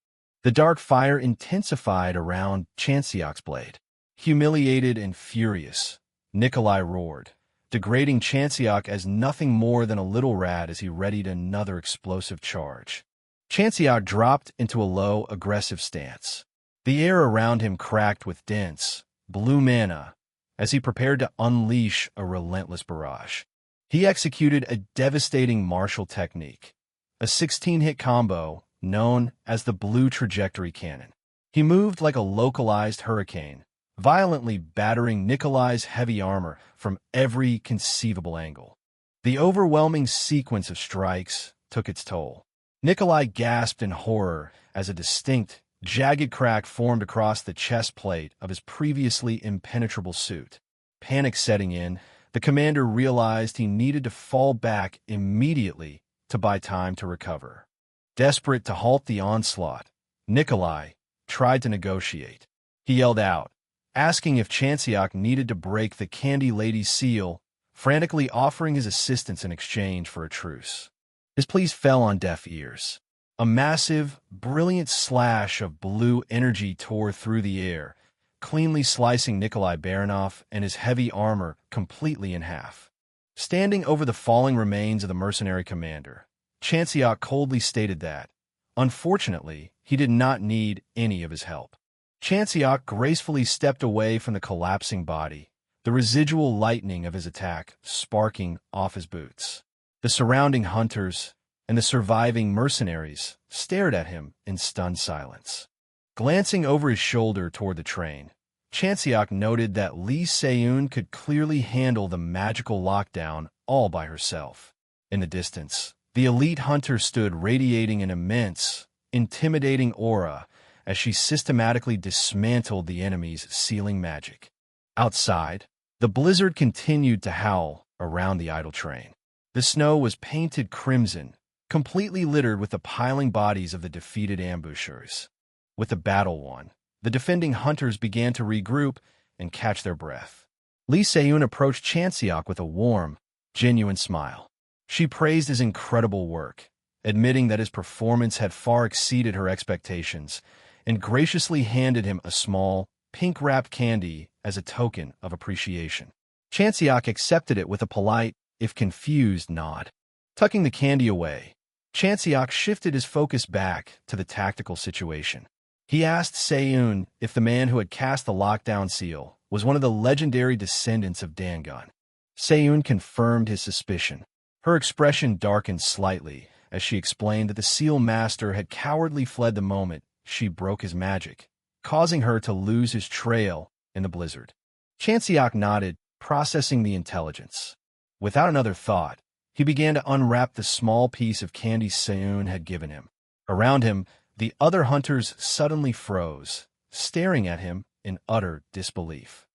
The dark fire intensified around Chanseok's blade. Humiliated and furious, Nikolai roared, degrading Chanseok as nothing more than a little rat as he readied another explosive charge. Chanseok dropped into a low, aggressive stance. The air around him cracked with dense, blue mana as he prepared to unleash a relentless barrage. He executed a devastating martial technique, a 16-hit combo known as the Blue Trajectory Cannon. He moved like a localized hurricane, violently battering Nikolai's heavy armor from every conceivable angle. The overwhelming sequence of strikes took its toll. Nikolai gasped in horror as a distinct, jagged crack formed across the chest plate of his previously impenetrable suit. Panic setting in, the commander realized he needed to fall back immediately to buy time to recover. Desperate to halt the onslaught, Nikolai tried to negotiate. He yelled out, asking if Chanseok needed to break the Candy Lady's seal, frantically offering his assistance in exchange for a truce. His pleas fell on deaf ears. A massive, brilliant slash of blue energy tore through the air, cleanly slicing Nikolai Baranov and his heavy armor completely in half. Standing over the falling remains of the mercenary commander, Chanseok coldly stated that, unfortunately, he did not need any of his help. Chanseok gracefully stepped away from the collapsing body, the residual lightning of his attack sparking off his boots. The surrounding hunters and the surviving mercenaries stared at him in stunned silence. Glancing over his shoulder toward the train, Chanseok noted that Lee Se-eun could clearly handle the magical lockdown all by herself. In the distance, the elite hunter stood radiating an immense, intimidating aura as she systematically dismantled the enemy's sealing magic. Outside, the blizzard continued to howl around the idle train. The snow was painted crimson, completely littered with the piling bodies of the defeated ambushers. With the battle won, the defending hunters began to regroup and catch their breath. Lee Se-eun approached Chanseok with a warm, genuine smile. She praised his incredible work, admitting that his performance had far exceeded her expectations, and graciously handed him a small, pink-wrapped candy as a token of appreciation. Chanseok accepted it with a polite, if confused, nod. Tucking the candy away, Chanseok shifted his focus back to the tactical situation. He asked Se-eun if the man who had cast the lockdown seal was one of the legendary descendants of Dangun. Se-eun confirmed his suspicion. Her expression darkened slightly as she explained that the seal master had cowardly fled the moment she broke his magic, causing her to lose his trail in the blizzard. Chanseok nodded, processing the intelligence. Without another thought, he began to unwrap the small piece of candy Se-eun had given him. Around him, the other hunters suddenly froze, staring at him in utter disbelief.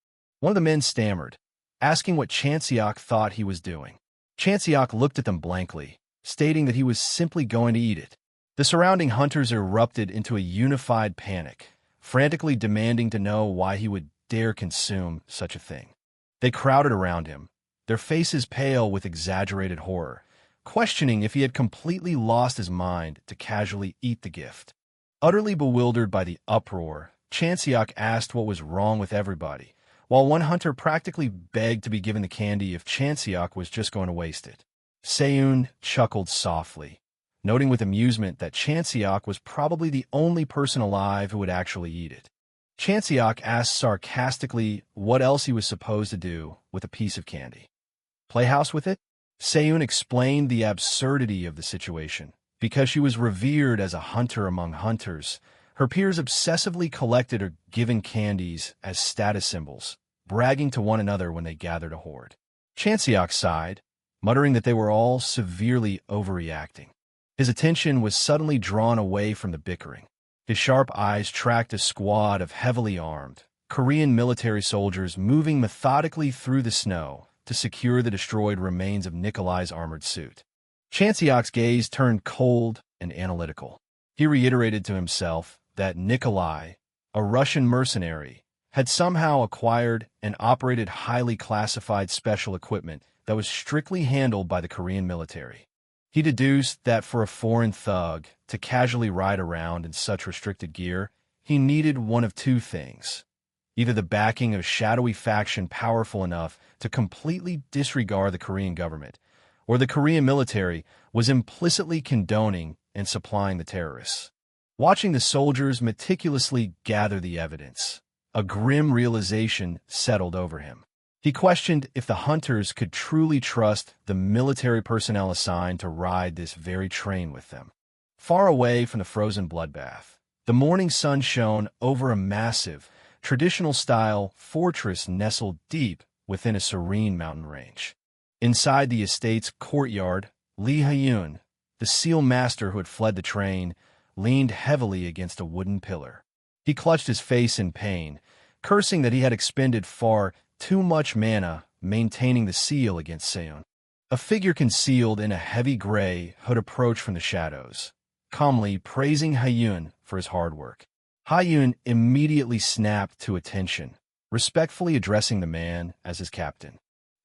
One of the men stammered, asking what Chanseok thought he was doing. Chanseok looked at them blankly, stating that he was simply going to eat it. The surrounding hunters erupted into a unified panic, frantically demanding to know why he would dare consume such a thing. They crowded around him, their faces pale with exaggerated horror, questioning if he had completely lost his mind to casually eat the gift. Utterly bewildered by the uproar, Chanseok asked what was wrong with everybody, while one hunter practically begged to be given the candy if Chanseok was just going to waste it. Se-eun chuckled softly, noting with amusement that Chanseok was probably the only person alive who would actually eat it. Chanseok asked sarcastically what else he was supposed to do with a piece of candy. Play house with it? Se-eun explained the absurdity of the situation. Because she was revered as a hunter among hunters, her peers obsessively collected or given candies as status symbols, bragging to one another when they gathered a horde. Chanseok sighed, muttering that they were all severely overreacting. His attention was suddenly drawn away from the bickering. His sharp eyes tracked a squad of heavily armed Korean military soldiers moving methodically through the snow to secure the destroyed remains of Nikolai's armored suit. Chanseok's gaze turned cold and analytical. He reiterated to himself that Nikolai, a Russian mercenary, had somehow acquired and operated highly classified special equipment that was strictly handled by the Korean military. He deduced that for a foreign thug to casually ride around in such restricted gear, he needed one of two things: either the backing of a shadowy faction powerful enough to completely disregard the Korean government, or the Korean military was implicitly condoning and supplying the terrorists. Watching the soldiers meticulously gather the evidence, a grim realization settled over him. He questioned if the hunters could truly trust the military personnel assigned to ride this very train with them. Far away from the frozen bloodbath, the morning sun shone over a massive, traditional-style fortress nestled deep within a serene mountain range. Inside the estate's courtyard, Lee Hyun, the seal master who had fled the train, leaned heavily against a wooden pillar. He clutched his face in pain, cursing that he had expended far too much mana maintaining the seal against Seon. A figure concealed in a heavy gray hood approached from the shadows, calmly praising Hyun for his hard work. Hyun immediately snapped to attention, respectfully addressing the man as his captain.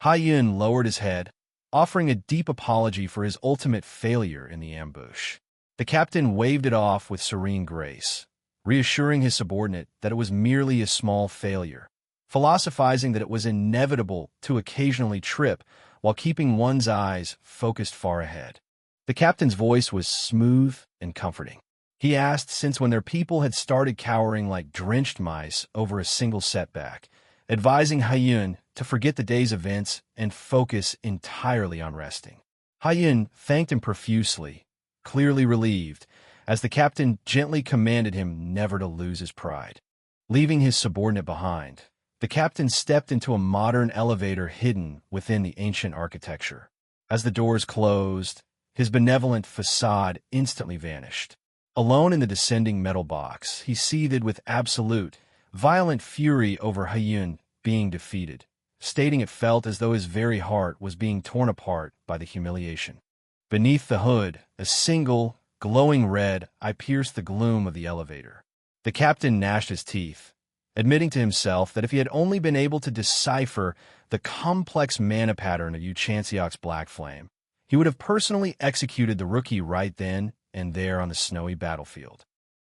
Hyun lowered his head, offering a deep apology for his ultimate failure in the ambush. The captain waved it off with serene grace, reassuring his subordinate that it was merely a small failure, philosophizing that it was inevitable to occasionally trip while keeping one's eyes focused far ahead. The captain's voice was smooth and comforting. He asked since when their people had started cowering like drenched mice over a single setback, advising Hyun to forget the day's events and focus entirely on resting. Hyun thanked him profusely, clearly relieved, as the captain gently commanded him never to lose his pride. Leaving his subordinate behind, the captain stepped into a modern elevator hidden within the ancient architecture. As the doors closed, his benevolent facade instantly vanished. Alone in the descending metal box, he seethed with absolute, violent fury over Hyun being defeated, stating it felt as though his very heart was being torn apart by the humiliation. Beneath the hood, a single, glowing red eye pierced the gloom of the elevator. The captain gnashed his teeth, admitting to himself that if he had only been able to decipher the complex mana pattern of Chanseok's black flame, he would have personally executed the rookie right then and there on the snowy battlefield.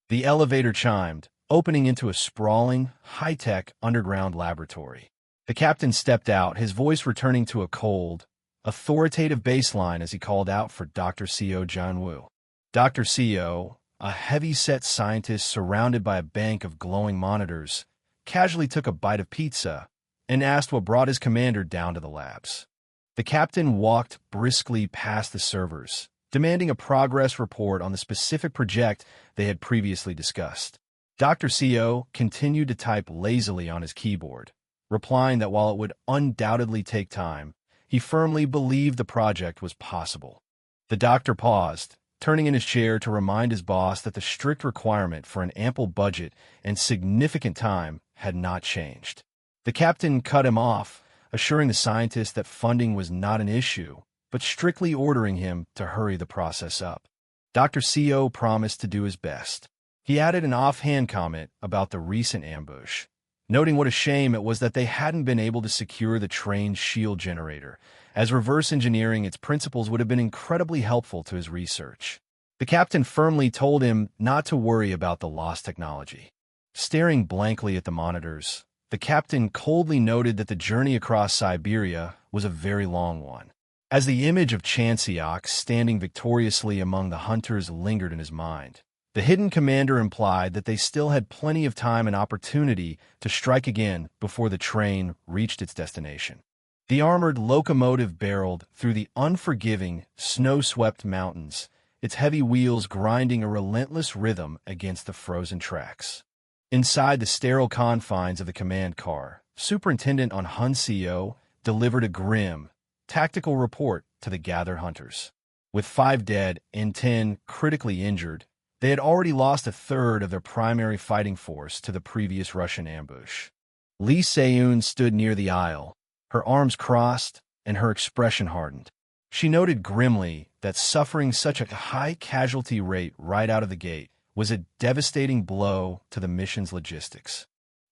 The elevator chimed, opening into a sprawling, high-tech underground laboratory. The captain stepped out, his voice returning to a cold, authoritative baseline as he called out for Dr. Seo Janwoo. Dr. Seo, a heavy-set scientist surrounded by a bank of glowing monitors, casually took a bite of pizza and asked what brought his commander down to the labs. The captain walked briskly past the servers, demanding a progress report on the specific project they had previously discussed. Dr. Seo continued to type lazily on his keyboard, replying that while it would undoubtedly take time, he firmly believed the project was possible. The doctor paused, turning in his chair to remind his boss that the strict requirement for an ample budget and significant time had not changed. The captain cut him off, assuring the scientist that funding was not an issue, but strictly ordering him to hurry the process up. Dr. Seo promised to do his best. He added an offhand comment about the recent ambush, noting what a shame it was that they hadn't been able to secure the train's shield generator, as reverse engineering its principles would have been incredibly helpful to his research. The captain firmly told him not to worry about the lost technology. Staring blankly at the monitors, the captain coldly noted that the journey across Siberia was a very long one. As the image of Chanseok standing victoriously among the hunters lingered in his mind, the hidden commander implied that they still had plenty of time and opportunity to strike again before the train reached its destination. The armored locomotive barreled through the unforgiving, snow-swept mountains, its heavy wheels grinding a relentless rhythm against the frozen tracks. Inside the sterile confines of the command car, Superintendent on Hyeonseok delivered a grim, tactical report to the gathered hunters. With 5 dead and 10 critically injured, they had already lost a third of their primary fighting force to the previous Russian ambush. Lee Se-eun stood near the aisle, her arms crossed and her expression hardened. She noted grimly that suffering such a high casualty rate right out of the gate was a devastating blow to the mission's logistics.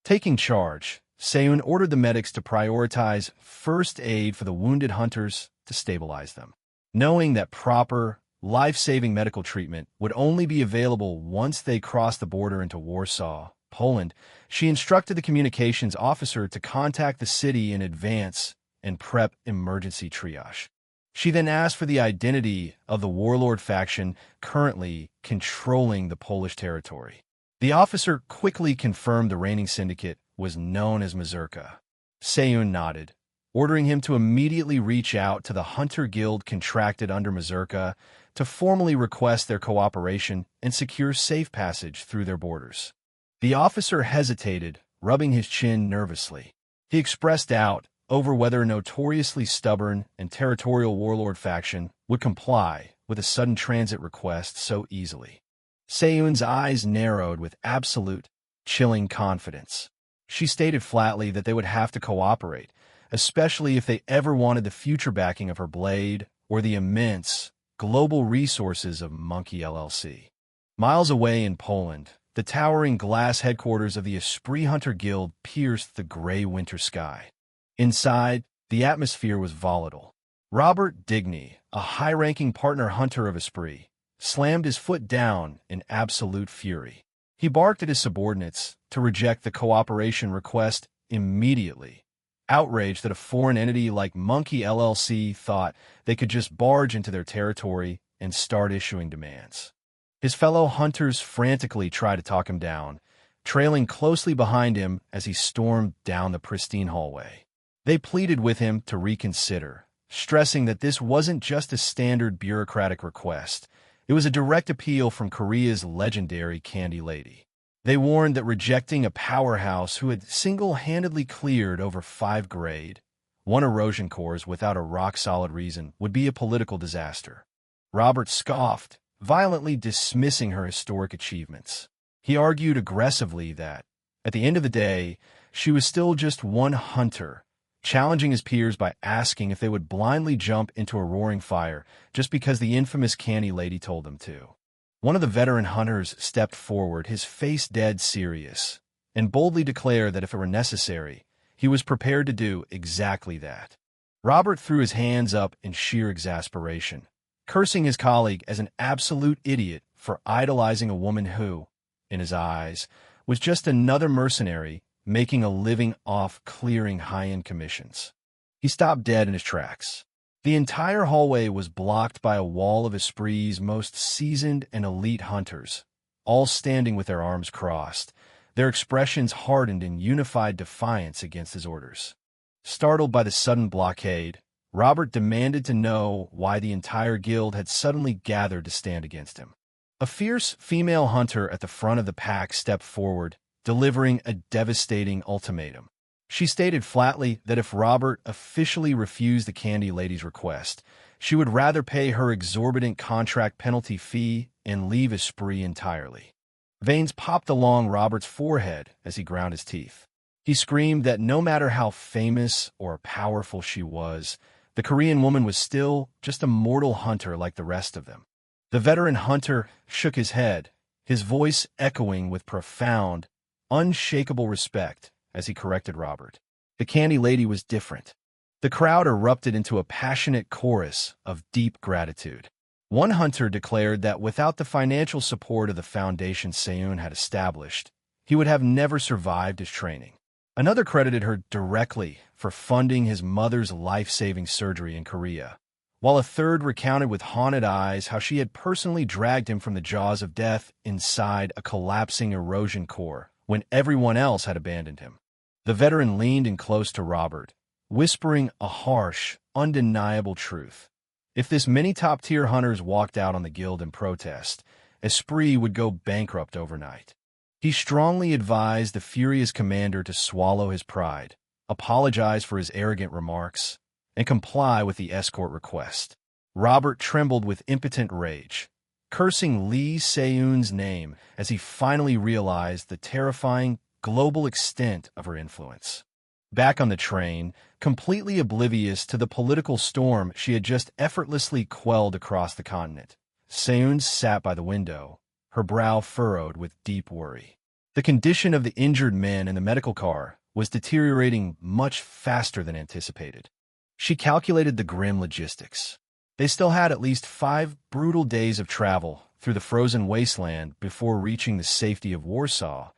Taking charge, Se-eun ordered the medics to prioritize first aid for the wounded hunters to stabilize them. Knowing that proper, life-saving medical treatment would only be available once they crossed the border into Warsaw, Poland, she instructed the communications officer to contact the city in advance and prep emergency triage. She then asked for the identity of the warlord faction currently controlling the Polish territory. The officer quickly confirmed the reigning syndicate was known as Mazurka. Se-eun nodded, ordering him to immediately reach out to the Hunter Guild contracted under Mazurka to formally request their cooperation and secure safe passage through their borders. The officer hesitated, rubbing his chin nervously. He expressed doubt over whether a notoriously stubborn and territorial warlord faction would comply with a sudden transit request so easily. Se-eun's eyes narrowed with absolute, chilling confidence. She stated flatly that they would have to cooperate, especially if they ever wanted the future backing of her blade or the immense, global resources of Monkey LLC. Miles away in Poland, the towering glass headquarters of the Esprit Hunter Guild pierced the gray winter sky. Inside, the atmosphere was volatile. Robert Digny, a high-ranking partner hunter of Esprit, slammed his foot down in absolute fury. He barked at his subordinates to reject the cooperation request immediately, outraged that a foreign entity like Monkey LLC thought they could just barge into their territory and start issuing demands. His fellow hunters frantically tried to talk him down, trailing closely behind him as he stormed down the pristine hallway. They pleaded with him to reconsider, stressing that this wasn't just a standard bureaucratic request. It was a direct appeal from Korea's legendary Candy Lady. They warned that rejecting a powerhouse who had single-handedly cleared over 5 grade, 1 erosion cores without a rock-solid reason would be a political disaster. Robert scoffed, violently dismissing her historic achievements. He argued aggressively that, at the end of the day, she was still just one hunter, challenging his peers by asking if they would blindly jump into a roaring fire just because the infamous Candy Lady told them to. One of the veteran hunters stepped forward, his face dead serious, and boldly declared that if it were necessary, he was prepared to do exactly that. Robert threw his hands up in sheer exasperation, cursing his colleague as an absolute idiot for idolizing a woman who, in his eyes, was just another mercenary making a living off clearing high-end commissions. He stopped dead in his tracks. The entire hallway was blocked by a wall of Esprit's most seasoned and elite hunters, all standing with their arms crossed, their expressions hardened in unified defiance against his orders. Startled by the sudden blockade, Robert demanded to know why the entire guild had suddenly gathered to stand against him. A fierce female hunter at the front of the pack stepped forward, delivering a devastating ultimatum. She stated flatly that if Robert officially refused the Candy Lady's request, she would rather pay her exorbitant contract penalty fee and leave Esprit entirely. Veins popped along Robert's forehead as he ground his teeth. He screamed that no matter how famous or powerful she was, the Korean woman was still just a mortal hunter like the rest of them. The veteran hunter shook his head, his voice echoing with profound, unshakable respect as he corrected Robert. The Candy Lady was different. The crowd erupted into a passionate chorus of deep gratitude. One hunter declared that without the financial support of the foundation Se-eun had established, he would have never survived his training. Another credited her directly for funding his mother's life-saving surgery in Korea, while a third recounted with haunted eyes how she had personally dragged him from the jaws of death inside a collapsing erosion core when everyone else had abandoned him. The veteran leaned in close to Robert, whispering a harsh, undeniable truth. If this many top-tier hunters walked out on the guild in protest, Esprit would go bankrupt overnight. He strongly advised the furious commander to swallow his pride, apologize for his arrogant remarks, and comply with the escort request. Robert trembled with impotent rage, cursing Lee Se-eun's name as he finally realized the terrifying global extent of her influence. Back on the train, completely oblivious to the political storm she had just effortlessly quelled across the continent, Se-eun sat by the window, her brow furrowed with deep worry. The condition of the injured men in the medical car was deteriorating much faster than anticipated. She calculated the grim logistics. They still had at least 5 brutal days of travel through the frozen wasteland before reaching the safety of Warsaw,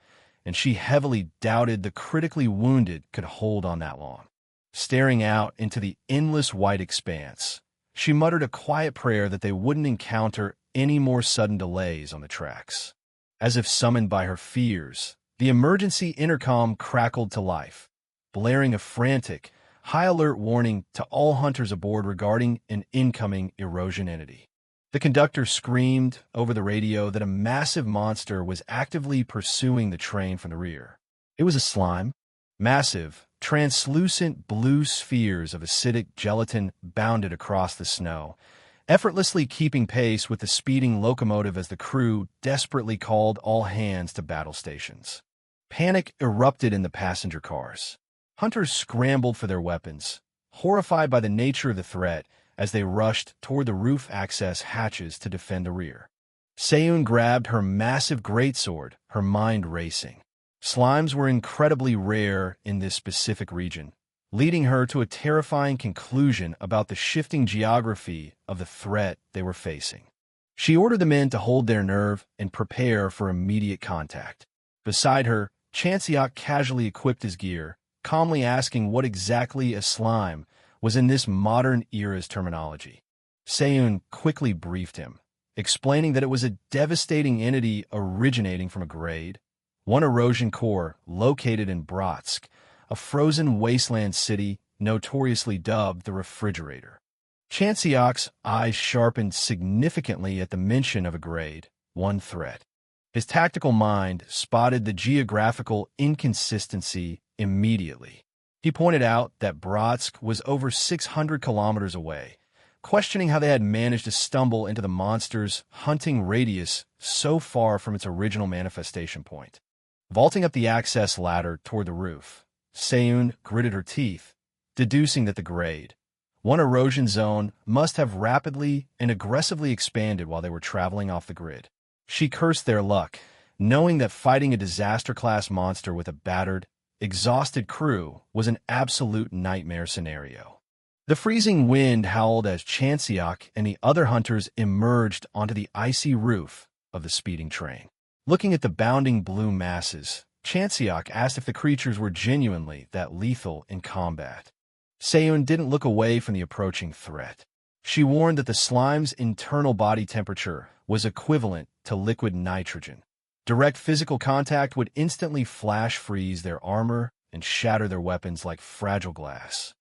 and she heavily doubted the critically wounded could hold on that long. Staring out into the endless white expanse, she muttered a quiet prayer that they wouldn't encounter any more sudden delays on the tracks. As if summoned by her fears, the emergency intercom crackled to life, blaring a frantic, high-alert warning to all hunters aboard regarding an incoming erosion entity. The conductor screamed over the radio that a massive monster was actively pursuing the train from the rear. It was a slime. Massive, translucent blue spheres of acidic gelatin bounded across the snow, effortlessly keeping pace with the speeding locomotive as the crew desperately called all hands to battle stations. Panic erupted in the passenger cars. Hunters scrambled for their weapons, horrified by the nature of the threat as they rushed toward the roof access hatches to defend the rear. Se-eun grabbed her massive greatsword, her mind racing. Slimes were incredibly rare in this specific region, leading her to a terrifying conclusion about the shifting geography of the threat they were facing. She ordered the men to hold their nerve and prepare for immediate contact. Beside her, Chanseok casually equipped his gear, calmly asking what exactly a slime was in this modern era's terminology. Se-eun quickly briefed him, explaining that it was a devastating entity originating from a grade, one erosion core located in Bratsk, a frozen wasteland city notoriously dubbed the refrigerator. Chanseok's eyes sharpened significantly at the mention of a grade, one threat. His tactical mind spotted the geographical inconsistency immediately. He pointed out that Bratsk was over 600 kilometers away, questioning how they had managed to stumble into the monster's hunting radius so far from its original manifestation point. Vaulting up the access ladder toward the roof, Se-eun gritted her teeth, deducing that the grade, one erosion zone, must have rapidly and aggressively expanded while they were traveling off the grid. She cursed their luck, knowing that fighting a disaster-class monster with a battered, exhausted crew was an absolute nightmare scenario. The freezing wind howled as Chanseok and the other hunters emerged onto the icy roof of the speeding train. Looking at the bounding blue masses, Chanseok asked if the creatures were genuinely that lethal in combat. Se-eun didn't look away from the approaching threat. She warned that the slime's internal body temperature was equivalent to liquid nitrogen. Direct physical contact would instantly flash freeze their armor and shatter their weapons like fragile glass.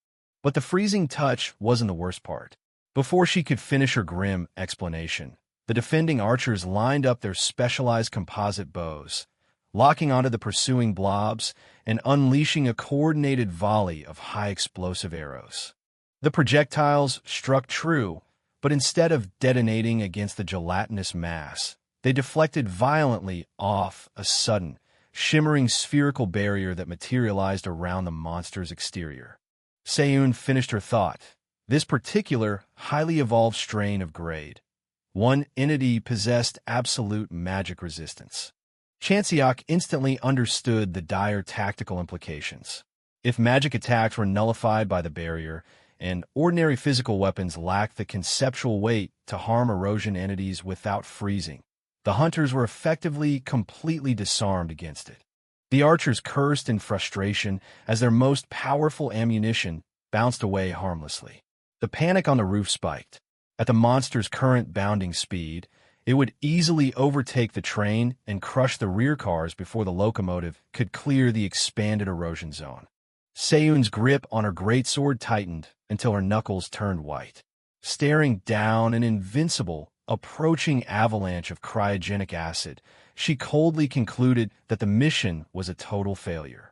But the freezing touch wasn't the worst part. Before she could finish her grim explanation, the defending archers lined up their specialized composite bows, locking onto the pursuing blobs and unleashing a coordinated volley of high-explosive arrows. The projectiles struck true, but instead of detonating against the gelatinous mass, they deflected violently off a sudden, shimmering spherical barrier that materialized around the monster's exterior. Se-eun finished her thought. This particular, highly evolved strain of grade, one entity possessed absolute magic resistance. Chanseok instantly understood the dire tactical implications. If magic attacks were nullified by the barrier, and ordinary physical weapons lacked the conceptual weight to harm erosion entities without freezing, the hunters were effectively completely disarmed against it. The archers cursed in frustration as their most powerful ammunition bounced away harmlessly. The panic on the roof spiked. At the monster's current bounding speed, it would easily overtake the train and crush the rear cars before the locomotive could clear the expanded erosion zone. Se-eun's grip on her greatsword tightened until her knuckles turned white. Staring down an invincible, approaching avalanche of cryogenic acid, she coldly concluded that the mission was a total failure.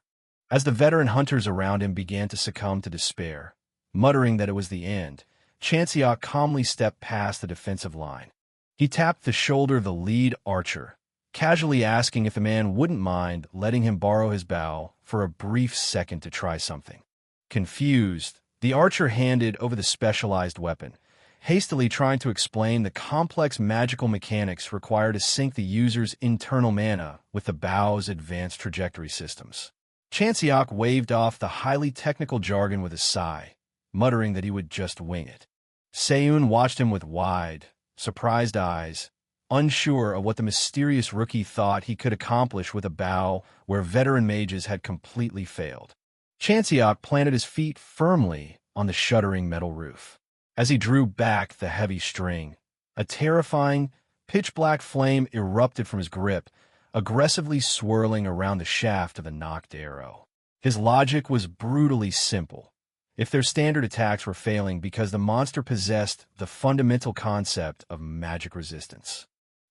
As the veteran hunters around him began to succumb to despair, muttering that it was the end, Chanseok calmly stepped past the defensive line. He tapped the shoulder of the lead archer, casually asking if the man wouldn't mind letting him borrow his bow for a brief second to try something. Confused, the archer handed over the specialized weapon, hastily trying to explain the complex magical mechanics required to sync the user's internal mana with the bow's advanced trajectory systems. Chanseok waved off the highly technical jargon with a sigh, muttering that he would just wing it. Seun watched him with wide, surprised eyes, unsure of what the mysterious rookie thought he could accomplish with a bow where veteran mages had completely failed. Chanseok planted his feet firmly on the shuddering metal roof. As he drew back the heavy string, a terrifying, pitch-black flame erupted from his grip, aggressively swirling around the shaft of the knocked arrow. His logic was brutally simple. If their standard attacks were failing because the monster possessed the fundamental concept of magic resistance,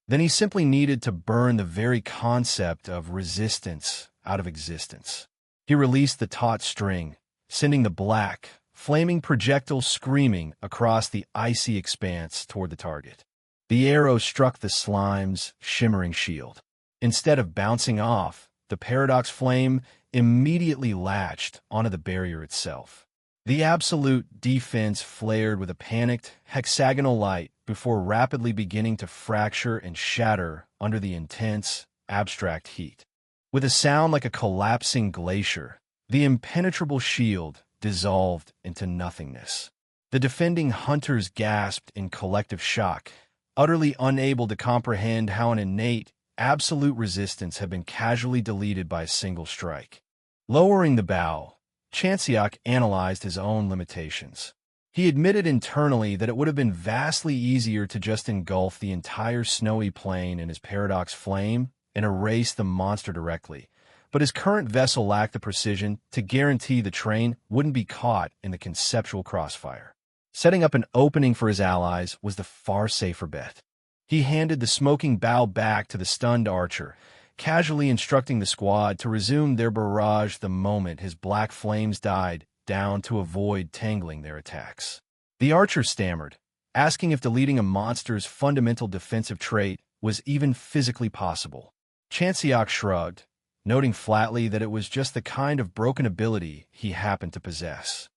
then he simply needed to burn the very concept of resistance out of existence. He released the taut string, sending the black, flaming projectile screaming across the icy expanse toward the target. The arrow struck the slime's shimmering shield. Instead of bouncing off, the paradox flame immediately latched onto the barrier itself. The absolute defense flared with a panicked, hexagonal light before rapidly beginning to fracture and shatter under the intense, abstract heat. With a sound like a collapsing glacier, the impenetrable shield dissolved into nothingness. The defending hunters gasped in collective shock, utterly unable to comprehend how an innate, absolute resistance had been casually deleted by a single strike. Lowering the bow, Chanseok analyzed his own limitations. He admitted internally that it would have been vastly easier to just engulf the entire snowy plain in his paradox flame and erase the monster directly, but his current vessel lacked the precision to guarantee the train wouldn't be caught in the conceptual crossfire. Setting up an opening for his allies was the far safer bet. He handed the smoking bow back to the stunned archer, casually instructing the squad to resume their barrage the moment his black flames died down to avoid tangling their attacks. The archer stammered, asking if deleting a monster's fundamental defensive trait was even physically possible. Chanseok shrugged, noting flatly that it was just the kind of broken ability he happened to possess.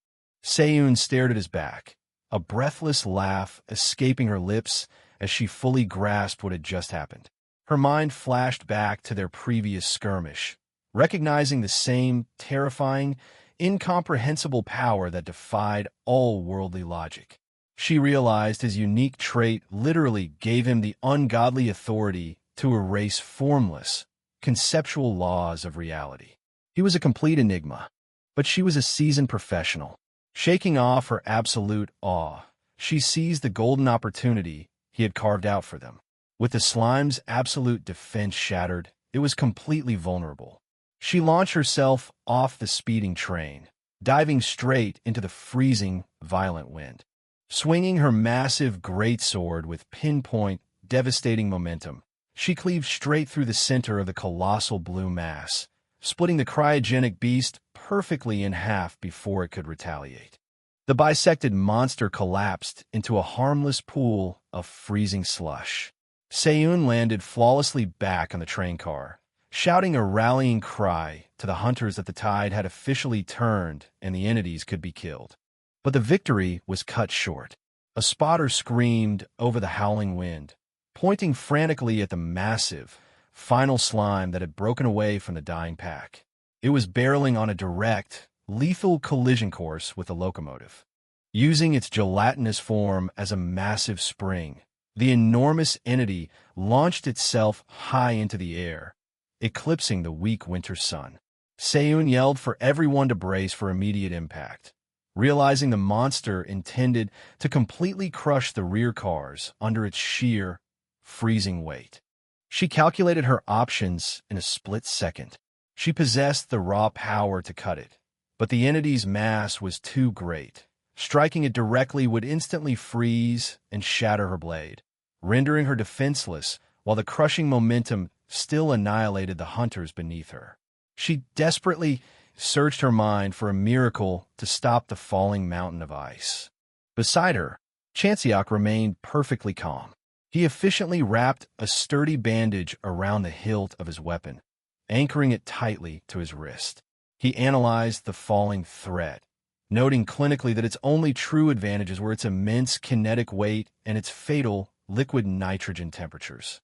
Seun stared at his back, a breathless laugh escaping her lips as she fully grasped what had just happened. Her mind flashed back to their previous skirmish, recognizing the same terrifying, incomprehensible power that defied all worldly logic. She realized his unique trait literally gave him the ungodly authority to erase formless, conceptual laws of reality. He was a complete enigma, but she was a seasoned professional. Shaking off her absolute awe, she seized the golden opportunity he had carved out for them. With the slime's absolute defense shattered, it was completely vulnerable. She launched herself off the speeding train, diving straight into the freezing, violent wind. Swinging her massive greatsword with pinpoint, devastating momentum, she cleaved straight through the center of the colossal blue mass, splitting the cryogenic beast perfectly in half before it could retaliate. The bisected monster collapsed into a harmless pool of freezing slush. Seun landed flawlessly back on the train car, shouting a rallying cry to the hunters that the tide had officially turned and the entities could be killed. But the victory was cut short. A spotter screamed over the howling wind, pointing frantically at the massive, final slime that had broken away from the dying pack. It was barreling on a direct, lethal collision course with the locomotive. Using its gelatinous form as a massive spring, the enormous entity launched itself high into the air, eclipsing the weak winter sun. Seun yelled for everyone to brace for immediate impact, realizing the monster intended to completely crush the rear cars under its sheer, freezing weight. She calculated her options in a split second. She possessed the raw power to cut it, but the entity's mass was too great. Striking it directly would instantly freeze and shatter her blade, rendering her defenseless while the crushing momentum still annihilated the hunters beneath her. She desperately searched her mind for a miracle to stop the falling mountain of ice. Beside her, Chanseok remained perfectly calm. He efficiently wrapped a sturdy bandage around the hilt of his weapon, anchoring it tightly to his wrist. He analyzed the falling threat, noting clinically that its only true advantages were its immense kinetic weight and its fatal liquid nitrogen temperatures.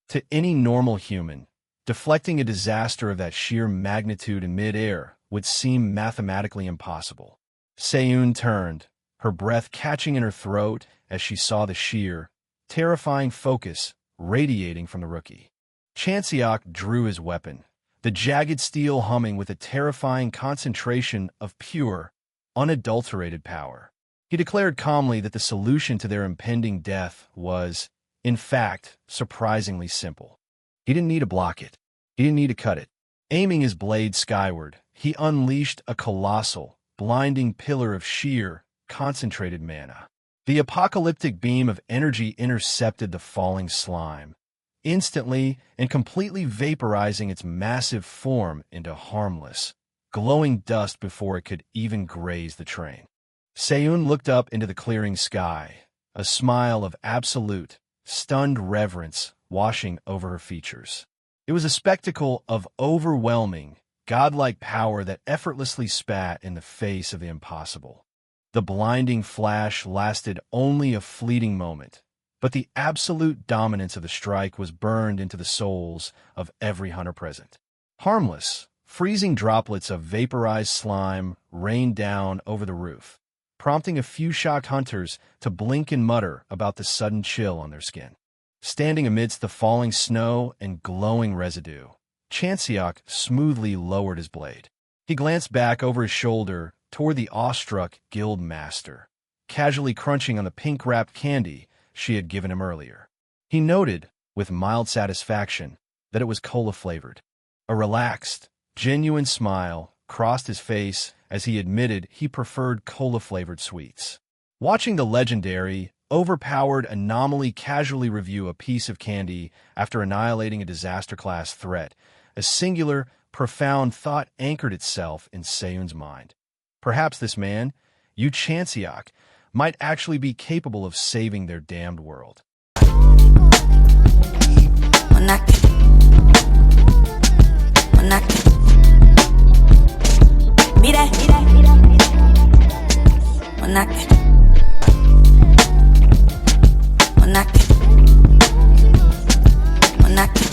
To any normal human, deflecting a disaster of that sheer magnitude in mid-air would seem mathematically impossible. Seun turned, her breath catching in her throat as she saw the sheer, terrifying focus radiating from the rookie. Chanseok drew his weapon, the jagged steel humming with a terrifying concentration of pure, unadulterated power. He declared calmly that the solution to their impending death was, in fact, surprisingly simple. He didn't need to block it. He didn't need to cut it. Aiming his blade skyward, he unleashed a colossal, blinding pillar of sheer, concentrated mana. The apocalyptic beam of energy intercepted the falling slime, instantly and completely vaporizing its massive form into harmless, glowing dust before it could even graze the train. Seun looked up into the clearing sky, a smile of absolute, stunned reverence washing over her features. It was a spectacle of overwhelming, godlike power that effortlessly spat in the face of the impossible. The blinding flash lasted only a fleeting moment, but the absolute dominance of the strike was burned into the souls of every hunter present. Harmless, freezing droplets of vaporized slime rained down over the roof, prompting a few shocked hunters to blink and mutter about the sudden chill on their skin. Standing amidst the falling snow and glowing residue, Chanseok smoothly lowered his blade. He glanced back over his shoulder toward the awestruck guild master, casually crunching on the pink-wrapped candy she had given him earlier. He noted, with mild satisfaction, that it was cola-flavored. A relaxed, genuine smile crossed his face as he admitted he preferred cola-flavored sweets. Watching the legendary, overpowered anomaly casually review a piece of candy after annihilating a disaster-class threat, a singular, profound thought anchored itself in Seun's mind. Perhaps this man, Chanseok, might actually be capable of saving their damned world. Monarch.